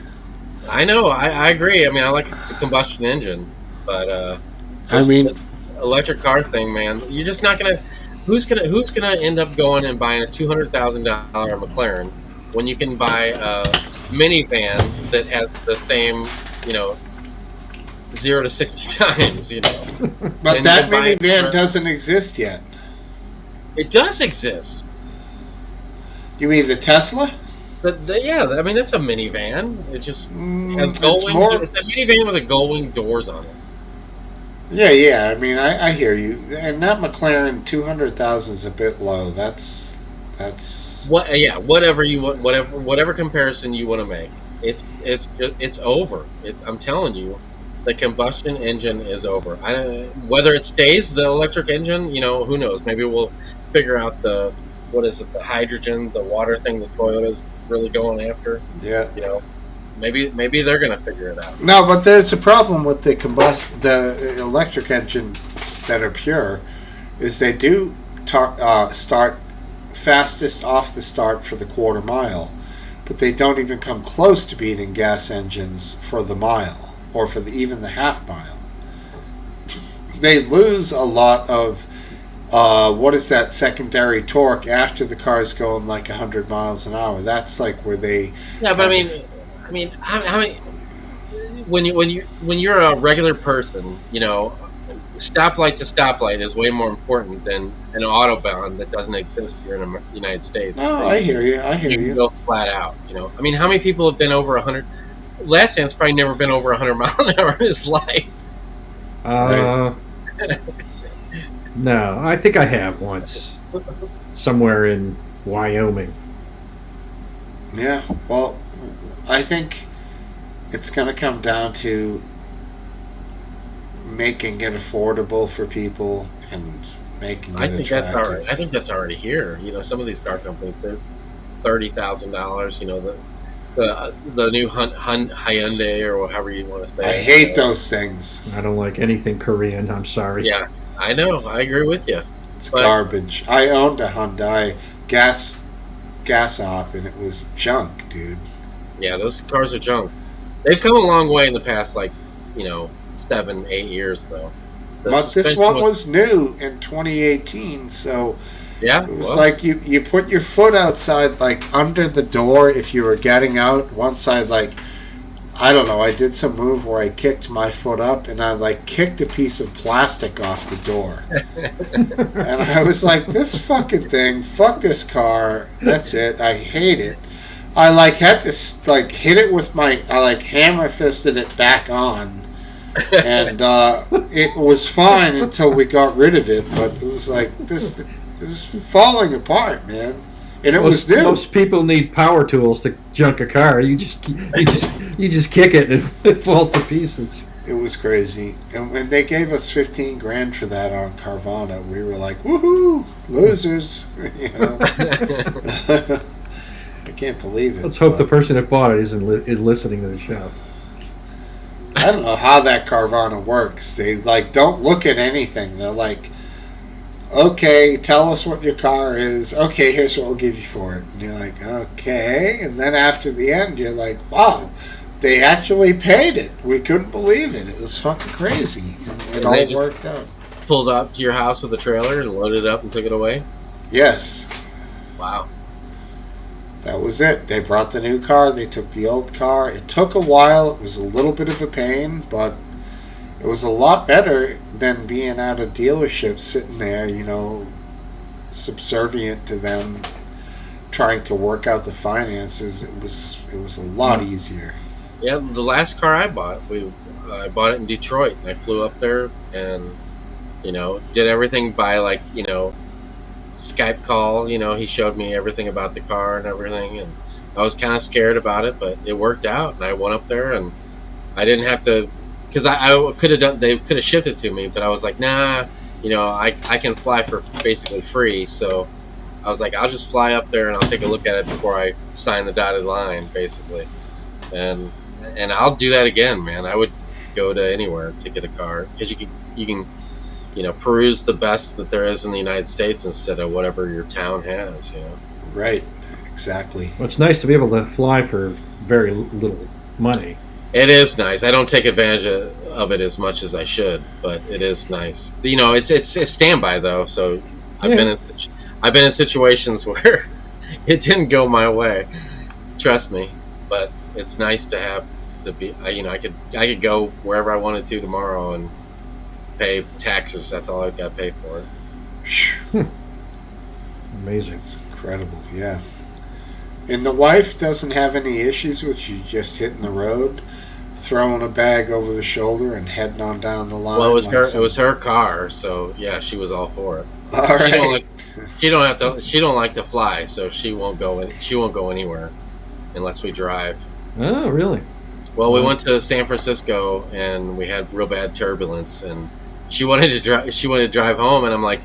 I know. I agree. I mean, I like the combustion engine, but this electric car thing, man, you're just not gonna. Who's gonna end up going and buying a $200,000 McLaren when you can buy a minivan that has the same, 0 to 60 times, But And that you buy it minivan for- doesn't exist yet. It does exist. You mean the Tesla? Yeah, I mean it's a minivan. It just has it's gull-wing. more- It's a minivan with a gull-wing doors on it. Yeah. I mean, I hear you. And that McLaren 200,000 is a bit low. That's What? Yeah, whatever you want, whatever comparison you want to make, it's over. I'm telling you, the combustion engine is over. Whether it stays the electric engine, who knows? Maybe we'll figure out the hydrogen, the water thing that Toyota's really going after. Yeah. You know, maybe they're gonna figure it out. No, but there's a problem with the electric engines that are pure, is they do start fastest off the start for the quarter mile, but they don't even come close to beating gas engines for the mile or for even the half mile. They lose a lot of what is that secondary torque after the car's going like 100 miles an hour. That's like where they. Yeah, but I mean, how many? When you're a regular person, you know, stoplight to stoplight is way more important than an autobahn that doesn't exist here in the United States. No, I hear you. I hear You you. can go flat out. You know, I mean, how many people have been over 100? Last Dance probably never been over 100 miles an hour in his life. No, I think I have once, somewhere in Wyoming. Yeah, well, I think it's going to come down to making it affordable for people and making it I think attractive. that's already. I think that's already here. You know, some of these car companies, they're $30,000. You know, the new Hyundai or however you want to say. I hate those things. I don't like anything Korean. I'm sorry. Yeah, I know. I agree with you. It's garbage. I owned a Hyundai gas op, and it was junk, dude. Yeah, those cars are junk. They've come a long way in the past, 7-8 years, though. But this one was new in 2018, so yeah, it was like you put your foot outside, like under the door if you were getting out. Once I I did some move where I kicked my foot up and I kicked a piece of plastic off the door. And I was like, this fucking thing, fuck this car, that's it, I hate it. I had to hit it with I hammer fisted it back on. And it was fine until we got rid of it, but it was this is falling apart, man. And it was new. Most people need power tools to junk a car. You just kick it and it falls to pieces. It was crazy. And when they gave us $15,000 for that on Carvana, we were like, woohoo, losers. You know. I can't believe it. Let's hope the person that bought it is listening to the show. I don't know how that Carvana works. They don't look at anything. They're like, okay, tell us what your car is. Okay, here's what we'll give you for it. And you're like, okay. And then after the end, you're like, wow, they actually paid it. We couldn't believe it. It was fucking crazy. And it all worked out. Pulled up to your house with a trailer and loaded it up and took it away? Yes. Wow. That was it. They brought the new car. They took the old car. It took a while. It was a little bit of a pain, but it was a lot better than being at a dealership sitting there, subservient to them, trying to work out the finances. It was a lot easier. Yeah, the last car I bought, I bought it in Detroit. And I flew up there and, did everything by Skype call. He showed me everything about the car and everything, and I was kind of scared about it, but it worked out. And I went up there and I didn't have to. Because I could have done, they could have shipped it to me, but I was like, nah, I can fly for basically free. So I was like, I'll just fly up there and I'll take a look at it before I sign the dotted line, basically. And I'll do that again, man. I would go to anywhere to get a car because you can peruse the best that there is in the United States instead of whatever your town has. Right, exactly. Well, it's nice to be able to fly for very little money. It is nice. I don't take advantage of it as much as I should, but it is nice. It's standby though, so I've been in situations where it didn't go my way. Trust me, but it's nice to have to be. I could go wherever I wanted to tomorrow and pay taxes. That's all I've got to pay for it. Amazing. It's incredible. Yeah. And the wife doesn't have any issues with you just hitting the road, throwing a bag over the shoulder, and heading on down the line. Well, it was her car, so yeah, she was all for it. All right. She don't like to fly, so she won't go anywhere unless we drive. Oh, really? Well, we went to San Francisco and we had real bad turbulence, and she wanted to drive. She wanted to drive home, and I'm like,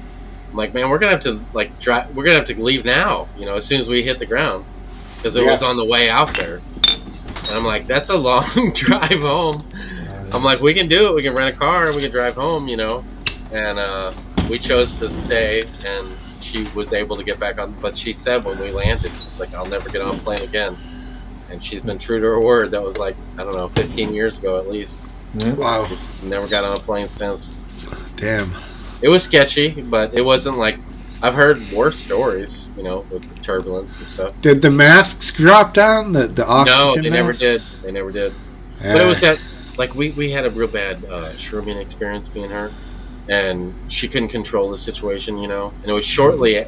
man, we're gonna have to drive. We're gonna have to leave now. As soon as we hit the ground. because it was on the way out there. And I'm like, that's a long drive home. I'm like, we can do it. We can rent a car and we can drive home, you know. And we chose to stay, and she was able to get back on. But she said when we landed, it's like, I'll never get on a plane again. And she's been true to her word. That was like, I don't know, 15 years ago at least. Wow. Never got on a plane since. Damn. It was sketchy, but it wasn't like, I've heard worse stories, you know, with the turbulence and stuff. Did the masks drop down? The oxygen No, they never masks? did. They never did. But it was that, like, we had a real bad shrooming experience, me and her, and she couldn't control the situation, you know. And it was shortly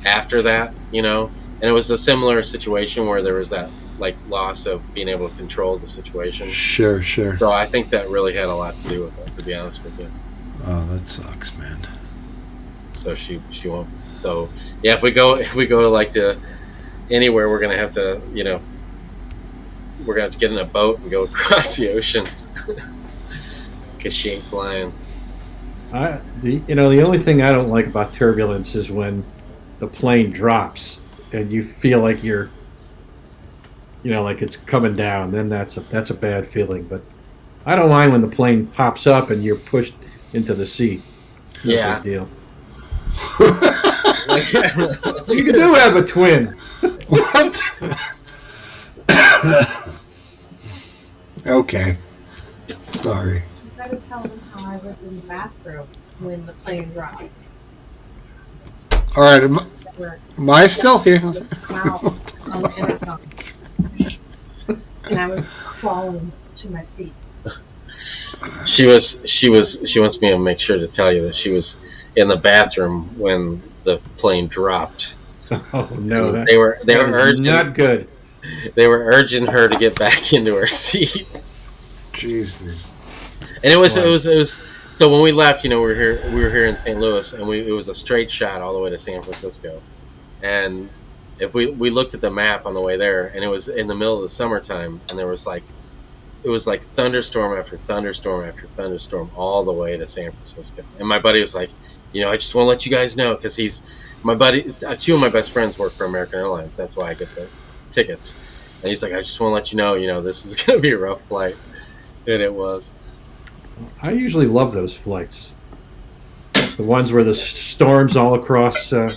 after that, you know, and it was a similar situation where there was that, like, loss of being able to control the situation. Sure. So I think that really had a lot to do with it, to be honest with you. Oh, that sucks, man. So she won't. So yeah, if we go to like to anywhere, we're gonna have to, you know, we're gonna have to get in a boat and go across the ocean because she ain't flying. The only thing I don't like about turbulence is when the plane drops and you feel like you're, you know, like it's coming down. Then that's a bad feeling. But I don't mind when the plane pops up and you're pushed into the sea. It's no big deal. You do have a twin. What? Okay. Sorry. You gotta tell them how I was in the bathroom when the plane dropped. All right. Am I still here? Mouth on the intercom. And I was crawling to my seat. She wants me to make sure to tell you that she was in the bathroom when the plane dropped. Oh no, they were urging, not good. They were urging her to get back into her seat. Jesus. And it was so when we left, you know, we were here in St. Louis, and it was a straight shot all the way to San Francisco. And if we looked at the map on the way there, and it was in the middle of the summertime, and it was like thunderstorm after thunderstorm after thunderstorm all the way to San Francisco. And my buddy was like, you know, I just want to let you guys know, because two of my best friends work for American Airlines. That's why I get the tickets. And he's like, I just want to let you know, this is going to be a rough flight. And it was. I usually love those flights. The ones where the storms all across the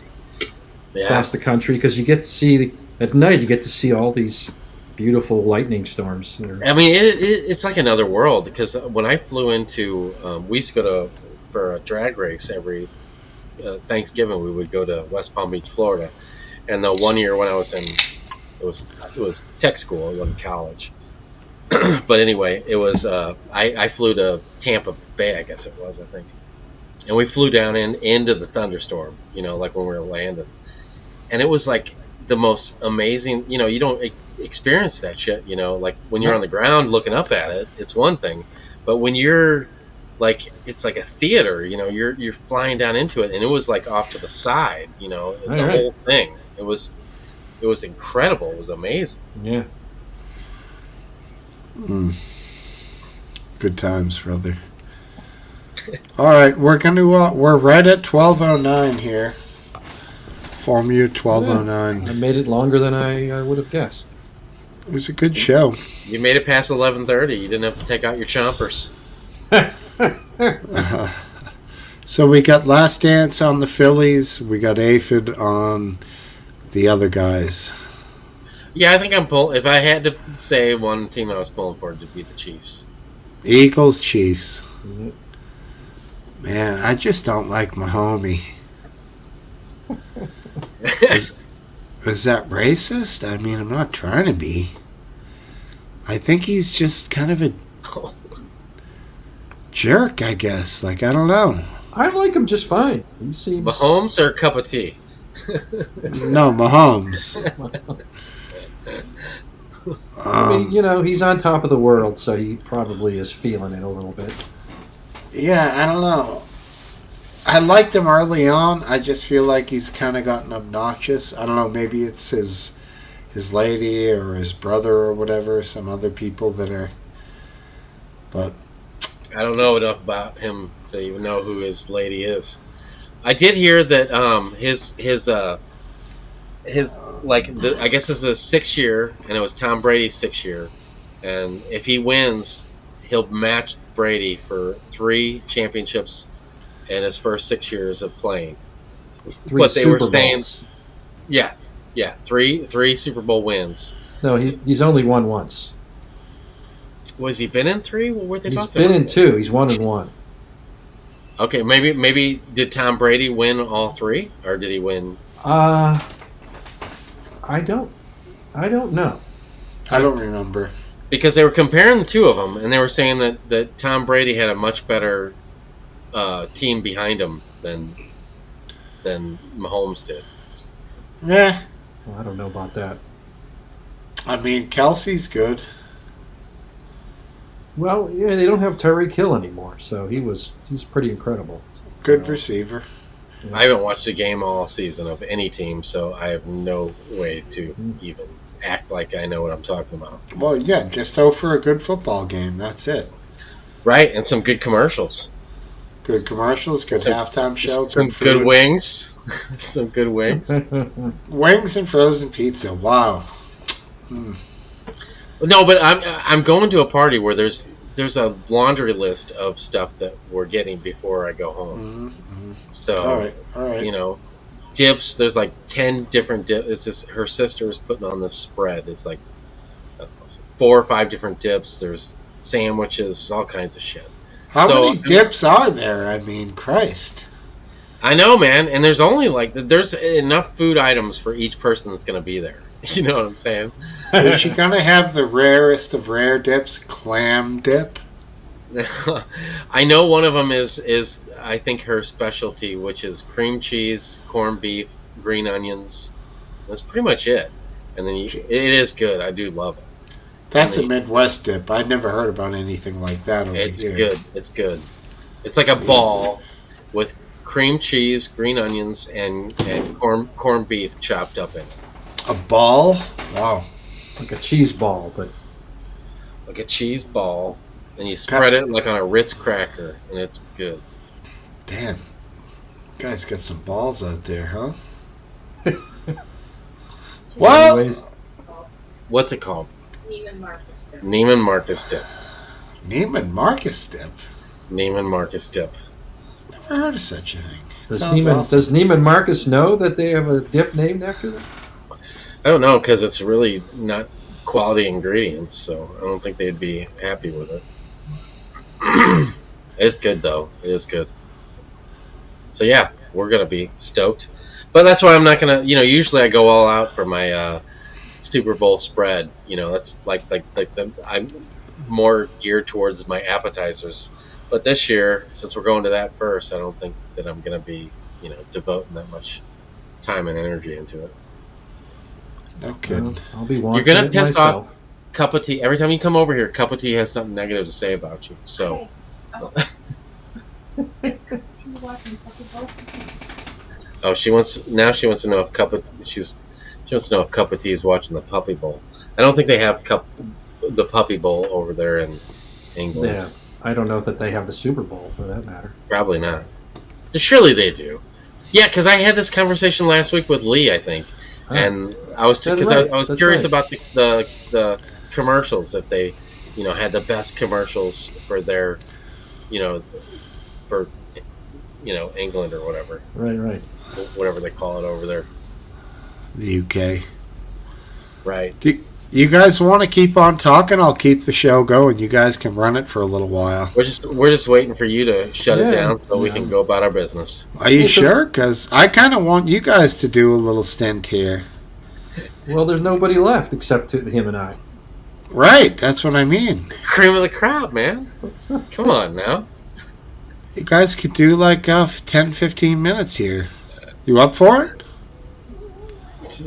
country, because you get to see, at night, you get to see all these beautiful lightning storms. I mean, it's like another world, because when I flew into, we used to go for a drag race every Thanksgiving. We would go to West Palm Beach, Florida, and the one year when I was in, it was tech school, it wasn't college. But anyway, it was I flew to Tampa Bay, I guess it was, I think, and we flew down into the thunderstorm, you know, like when we were landing, and it was like the most amazing, you know, you don't experience that shit, you know, like when you're on the ground looking up at it, it's one thing, but when you're like, it's like a theater, you know, you're flying down into it, and it was like off to the side, you know, the whole thing. It was incredible. It was amazing. Yeah. Good times, brother. All right, we're right at 12:09 here. Formula 12:09. I made it longer than I would have guessed. It was a good show. You made it past 11:30. You didn't have to take out your chompers. So we got Last Dance on the Phillies. We got Aphid on the other guys. Yeah, I think I'm pulling. If I had to say one team I was pulling for, to be the Chiefs. Eagles, Chiefs. Mm-hmm. Man, I just don't like my homie. Is that racist? I mean, I'm not trying to be. I think he's just kind of a jerk, I guess. Like, I don't know. I like him just fine. He seems... Mahomes or a cup of tea? No, Mahomes. I mean, you know, he's on top of the world, so he probably is feeling it a little bit. Yeah, I don't know. I liked him early on. I just feel like he's kind of gotten obnoxious. I don't know, maybe it's his lady or his brother or whatever, some other people that are... But... I don't know enough about him to even know who his lady is. I did hear that his his I guess this is his 6th year, and it was Tom Brady's 6th year, and if he wins, he'll match Brady for 3 championships in his first 6 years of playing. 3 But they were Super saying, Bowls. yeah, 3 Super Bowl wins. No, he's only won once. Was he been in 3? What were they He's talking been about? in 2. He's 1-1. Okay, maybe did Tom Brady win all 3, or did he win? I don't know. I don't remember. Because they were comparing the 2 of them, and they were saying that Tom Brady had a much better team behind him than Mahomes did. Yeah. Well, I don't know about that. I mean, Kelsey's good. Well, yeah, they don't have Tyreek Hill anymore, so he's pretty incredible. Good receiver. Yeah. I haven't watched a game all season of any team, so I have no way to even act like I know what I'm talking about. Well, yeah, just hope for a good football game. That's it. Right, and some good commercials. Good commercials, good halftime show, some good wings. Some good wings. Wings and frozen pizza. Wow. No, but I'm going to a party where there's a laundry list of stuff that we're getting before I go home. So, all right. You know, dips. There's like 10 different dips. It's just her sister is putting on this spread. It's like 4 or 5 different dips. There's sandwiches. There's all kinds of shit. How many dips are there? I mean, Christ. I know, man. And there's only there's enough food items for each person that's going to be there. You know what I'm saying? Is she going to have the rarest of rare dips, clam dip? I know one of them is I think her specialty, which is cream cheese, corned beef, green onions. That's pretty much it. And then it is good. I do love it. That's a Midwest dip. I'd never heard about anything like that over It's here. good. It's good. It's like a ball with cream cheese, green onions, and corned beef chopped up in it. A ball? Wow. Like a cheese ball, but like a cheese ball, and you spread it like on a Ritz cracker, and it's good. Damn. Guys got some balls out there, huh? Well, anyways, what's it called? Neiman Marcus dip. Neiman Marcus dip. Neiman Marcus dip? Neiman Marcus dip. Never heard of such a thing. Does Neiman Marcus know that they have a dip named after them? I don't know, because it's really not quality ingredients, so I don't think they'd be happy with it. It's good, though. It is good. So, yeah, we're going to be stoked. But that's why I'm not going to, usually I go all out for my Super Bowl spread. That's like I'm more geared towards my appetizers. But this year, since we're going to that first, I don't think that I'm going to be, devoting that much time and energy into it. No kidding. I'll be You're watching gonna it piss myself. off Cup of Tea every time you come over here. Cup of Tea has something negative to say about you. So, Is Cup of Tea watching football? she wants to know if she wants to know if Cup of Tea is watching the Puppy Bowl. I don't think they have the Puppy Bowl over there in England. Yeah, I don't know that they have the Super Bowl for that matter. Probably not. Surely they do. Yeah, because I had this conversation last week with Lee, I think. And I was That's because right. I was That's curious right. about the commercials, if they had the best commercials for their for England or whatever, Right. whatever they call it over there. The UK. Right. Do you guys want to keep on talking? I'll keep the show going. You guys can run it for a little while. We're just waiting for you to shut it Yeah. down so we can go about our business. Are you sure? Because I kind of want you guys to do a little stint here. Well, there's nobody left except him and I. Right, that's what I mean. Cream of the crop, man. Come on now. You guys could do like 10, 15 minutes here. You up for it?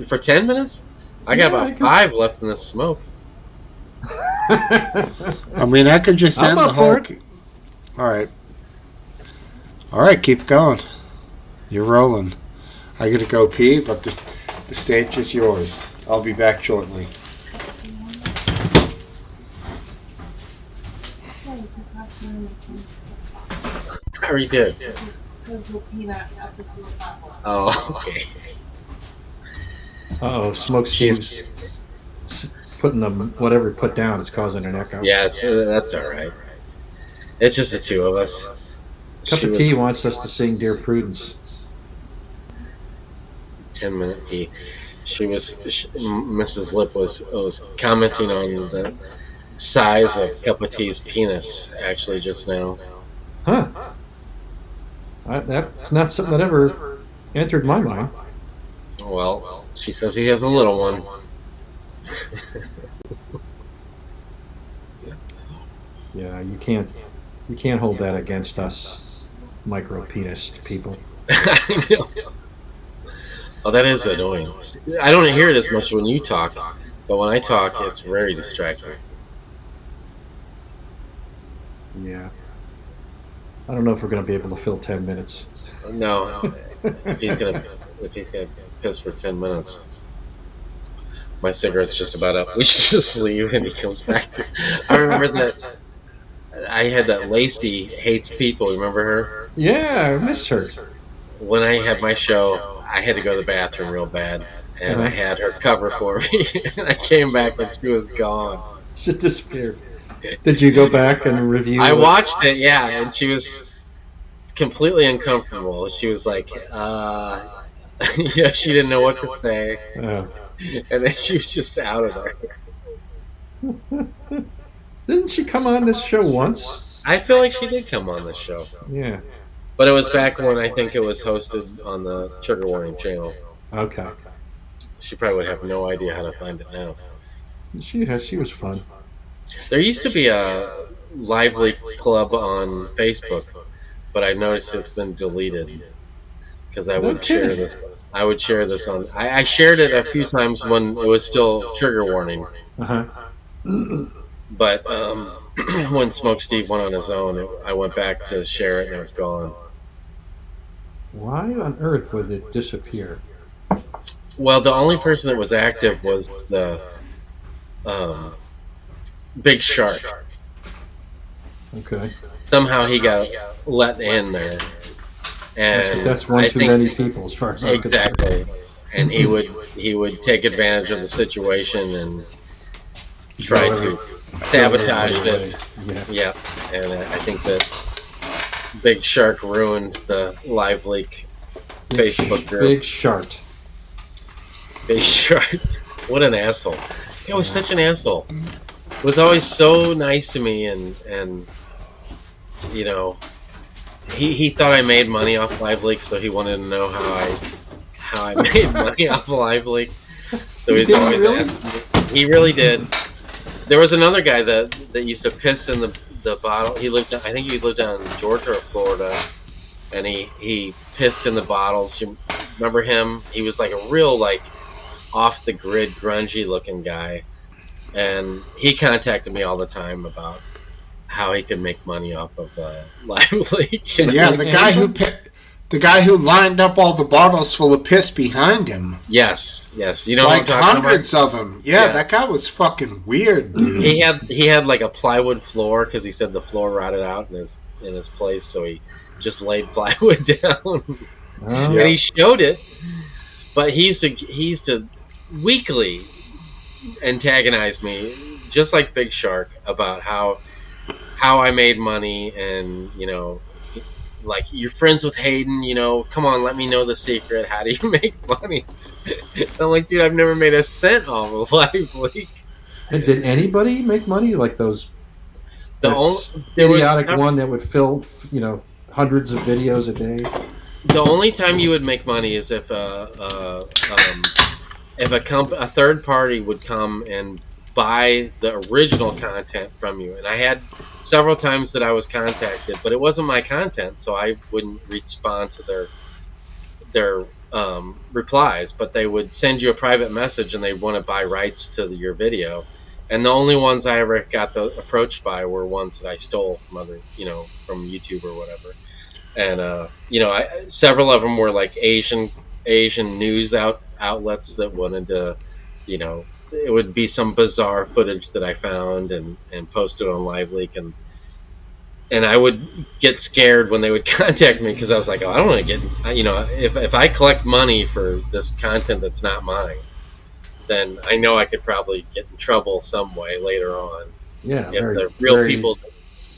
For 10 minutes? I got about 5 left in this smoke. I mean, I could just I'm end up the whole... for it. All right, keep going. You're rolling. I gotta go pee, but the stage is yours. I'll be back shortly. I already did. Because the peanut up to the top. Oh, okay. Uh-oh, Smokesteve's putting them, whatever he put down is causing an echo. Yeah, that's all right. It's just the two of us. Cup of Tea wants us to sing Dear Prudence. 10-minute pee. Mrs. Lip was commenting on the size of Cup of Tea's penis actually just now. Huh. That's not something that ever entered my mind. Well, she says he has a little one. Yeah, you can't hold that against us micro-penised people. I know. Oh, that is annoying. I don't hear it as much when you talk, but when I talk, it's very distracting. Yeah. I don't know if we're going to be able to fill 10 minutes. No, if he's gonna piss for 10 minutes, my cigarette's just about up. We should just leave, and he comes back to. I remember that I had that Lacey hates people. Remember her? Yeah, I miss her. When I had my show, I had to go to the bathroom real bad, and I had her cover for me. And I came back, and she was gone. She disappeared. Did you go back and review? I watched it, yeah, and she was completely uncomfortable. She was like, she didn't know what to say, and then she was just out of there. Didn't she come on this show once? I feel like she did come on this show. Yeah. But it was back when I think it was hosted on the Trigger Warning channel. Okay. She probably would have no idea how to find it now. She was fun. There used to be a Lively club on Facebook, but I noticed it's been deleted because I would share this. I would share this on. I shared it a few times when it was still Trigger Warning. But when Smokesteve went on his own, I went back to share it and it was gone. Why on earth would it disappear? Well, the only person that was active was the Big Shark. Okay. Somehow he got let in there, and that's one too many people, as far as I'm exactly. And he would take advantage of the situation and try to sabotage it. Yeah, and I think that Big Shark ruined the Live Leak Facebook group. Big Shark. Big Shark. What an asshole. He was such an asshole. Was always so nice to me, and you know, he thought I made money off Live Leak, so he wanted to know how I made money off Live Leak. So he's always asking me. He really did. There was another guy that used to piss in the bottle. He lived, I think he lived down in Georgia or Florida, and he pissed in the bottles. Do you remember him? He was like a real off the grid, grungy looking guy. And he contacted me all the time about how he could make money off of Live Leak. Yeah, the guy who lined up all the bottles full of piss behind him. Yes. You know, like hundreds of them. Yeah, that guy was fucking weird, dude. He had like a plywood floor because he said the floor rotted out in his place, so he just laid plywood down. And he showed it, but he used to weekly antagonize me, just like Big Shark, about how I made money, and you know, like, you're friends with Hayden, you know, come on, let me know the secret. How do you make money? I'm like, dude, I've never made a cent off of Live Leak. And did anybody make money like those? There idiotic one that would fill, hundreds of videos a day. The only time you would make money is if a third party would come and buy the original content from you. And I had several times that I was contacted, but it wasn't my content, so I wouldn't respond to their replies. But they would send you a private message, and they'd want to buy rights to your video. And the only ones I ever got approached by were ones that I stole from from YouTube or whatever. And several of them were like Asian news outlets that wanted to, it would be some bizarre footage that I found and posted on Live Leak, and I would get scared when they would contact me, because I was like, oh, I don't want to get, if I collect money for this content that's not mine, then I know I could probably get in trouble some way later on. Yeah, if very, the real very people that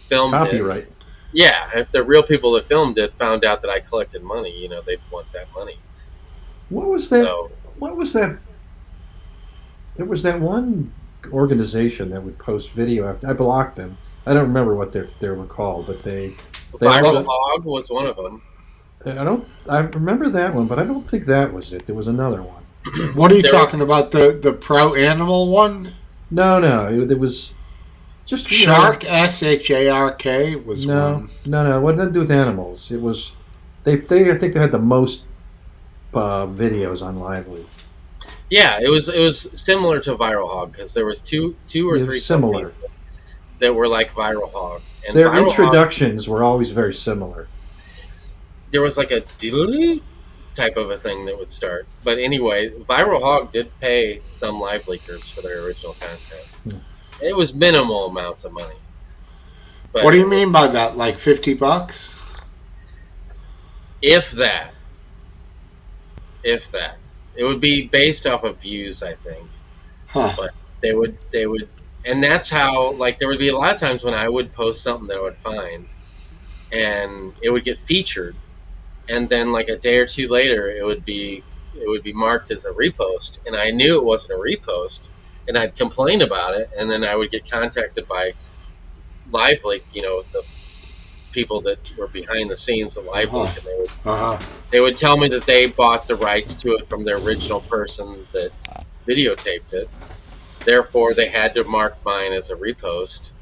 filmed copyright. it, yeah, if the real people that filmed it found out that I collected money, they'd want that money. What was that? So, What was that? There was that one organization that would post video. I blocked them. I don't remember what they were called, but they Viral Hog was one of them. I remember that one, but I don't think that was it. There was another one. What are you talking about? The pro animal one? No, it was just Shark, SHARK was one. No, it had nothing to do with animals. It was I think they had the most videos on Lively. Yeah, it was similar to Viral Hog because there was two or three similar that were like Viral Hog, and their Viral introductions Hog, were always very similar. There was like a diddly type of a thing that would start, but anyway, Viral Hog did pay some live leakers for their original content. It was minimal amounts of money. But what do you mean by that? Like $50? If that. It would be based off of views, I think. Huh. But they would, and that's how, like, there would be a lot of times when I would post something that I would find, and it would get featured, and then like a day or two later, it would be marked as a repost, and I knew it wasn't a repost, and I'd complain about it, and then I would get contacted by LiveLeak, the people that were behind the scenes of LiveLeak, and they would tell me that they bought the rights to it from the original person that videotaped it. Therefore, they had to mark mine as a repost,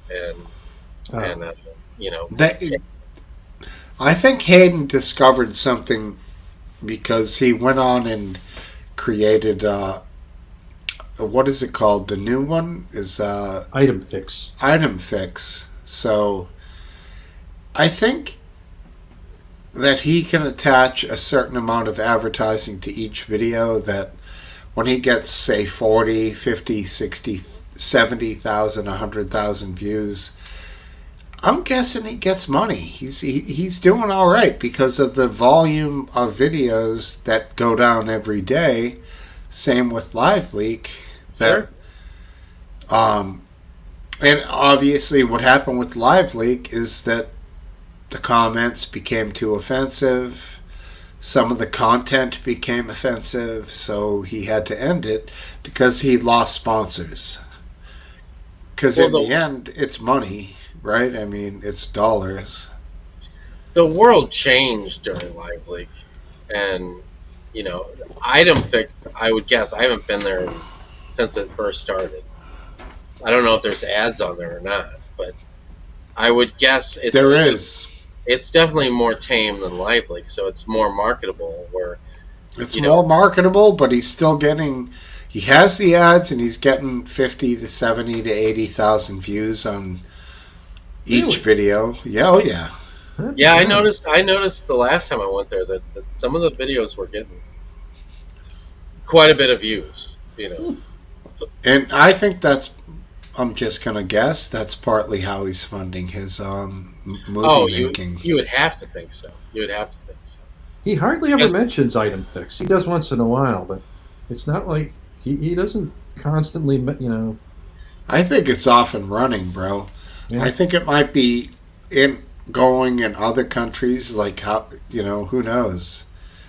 I think Hayden discovered something because he went on and created what is it called? The new one is Item Fix. Item Fix. So I think that he can attach a certain amount of advertising to each video that when he gets, say, 40, 50, 60, 70,000, 100,000 views, I'm guessing he gets money. He's doing all right because of the volume of videos that go down every day. Same with LiveLeak. Sure. And obviously what happened with LiveLeak is that the comments became too offensive. Some of the content became offensive, so he had to end it because he lost sponsors. Because in the end, it's money, right? I mean, it's dollars. The world changed during LiveLeak, and Item Fix, I would guess, I haven't been there since it first started. I don't know if there's ads on there or not, but I would guess there is. It's definitely more tame than LiveLeak, so it's more marketable. Where it's more marketable, but he's still getting. He has the ads, and he's getting 50 to 70 to 80,000 views on each video. Yeah, oh yeah. Yeah, I noticed the last time I went there that some of the videos were getting quite a bit of views. And I think that's. I'm just gonna guess that's partly how he's funding his movie making. You would have to think so. He hardly ever mentions Item Fix. He does once in a while, but it's not like he doesn't constantly. I think it's off and running, bro. Yeah. I think it might be going in other countries. Like how who knows?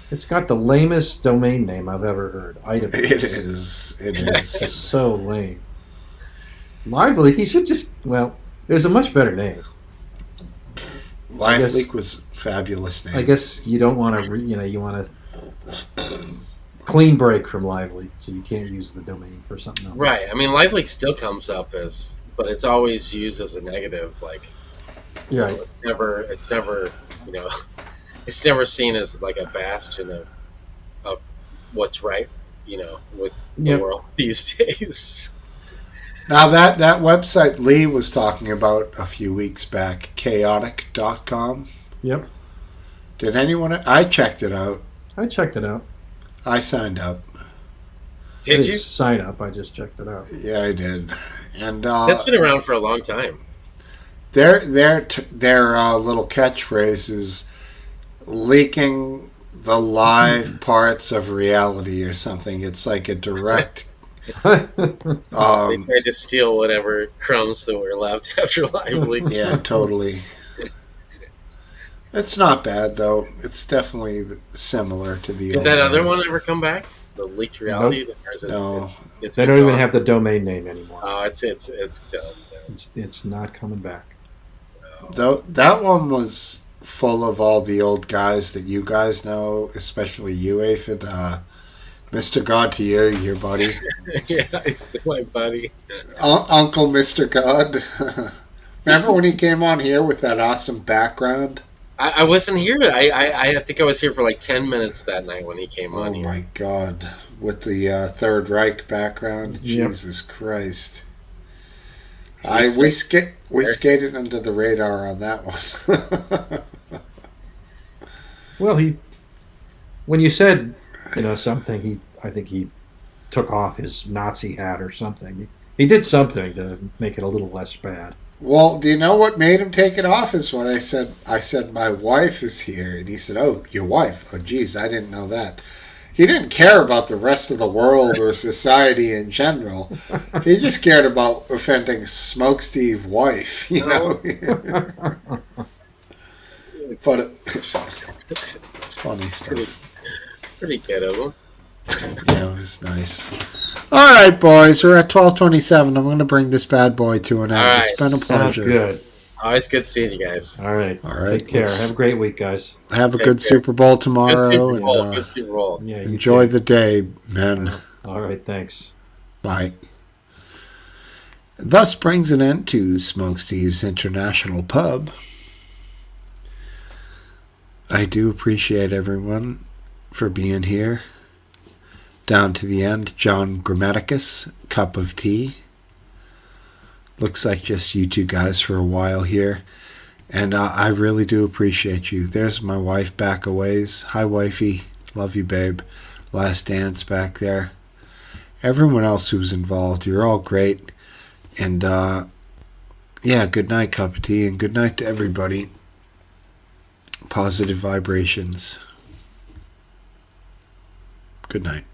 It's got the lamest domain name I've ever heard. Item Fix. It is. It's so lame. LiveLeak, he should just, there's a much better name. LiveLeak was a fabulous name. I guess you don't want to, you want to clean break from LiveLeak, so you can't use the domain for something else. Right. I mean, LiveLeak still comes up but it's always used as a negative. Like, right. It's never, it's never seen as like a bastion of what's right, with the world these days. Now that website Lee was talking about a few weeks back, chaotic.com. Yep. Did anyone? I checked it out. I checked it out. I signed up. Did you sign up? I just checked it out. Yeah, I did. And that's been around for a long time. Their little catchphrase is leaking the live parts of reality or something. It's like a direct They tried to steal whatever crumbs that were left after Live Leak. Yeah, totally. It's not bad though. It's definitely similar to the Did old that other days. one ever come back? The leaked reality? Nope. Or is it, No. it's They been don't even gone? have the domain name anymore. Oh, it's done. It's not coming back. Though that one was full of all the old guys that you guys know, especially you, Aphid. Mr. God to you, your buddy. Yeah, I see my buddy. Uncle Mr. God. Remember when he came on here with that awesome background? I wasn't here. I think I was here for like 10 minutes that night when he came on Oh here. my God. With the Third Reich background. Yep. Jesus Christ. He's We skated under the radar on that one. Well, when you said, something, I think he took off his Nazi hat or something. He did something to make it a little less bad. Well, do you know what made him take it off is what I said. I said, my wife is here. And he said, oh, your wife. Oh, geez, I didn't know that. He didn't care about the rest of the world or society in general. He just cared about offending Smokesteve's wife, you know. But it's funny stuff. Pretty good of him. Yeah, it was nice. All right, boys, we're at 12:27. I'm going to bring this bad boy to an end. All right. It's been a pleasure. Sounds good. Always good seeing you guys. All right. All right. Take care. Have a great week, guys. Have a Take good care. Super Bowl tomorrow. Good Super Bowl. And, Good Super Bowl. Yeah, you enjoy too. the day, men. All right. Thanks. Bye. Thus brings an end to Smokesteve's International Pub. I do appreciate everyone for being here. Down to the end, John Grammaticus, cup of tea. Looks like just you two guys for a while here. And I really do appreciate you. There's my wife back a ways. Hi, wifey. Love you, babe. Last dance back there. Everyone else who's involved, you're all great. And, yeah, good night, cup of tea. And good night to everybody. Positive vibrations. Good night.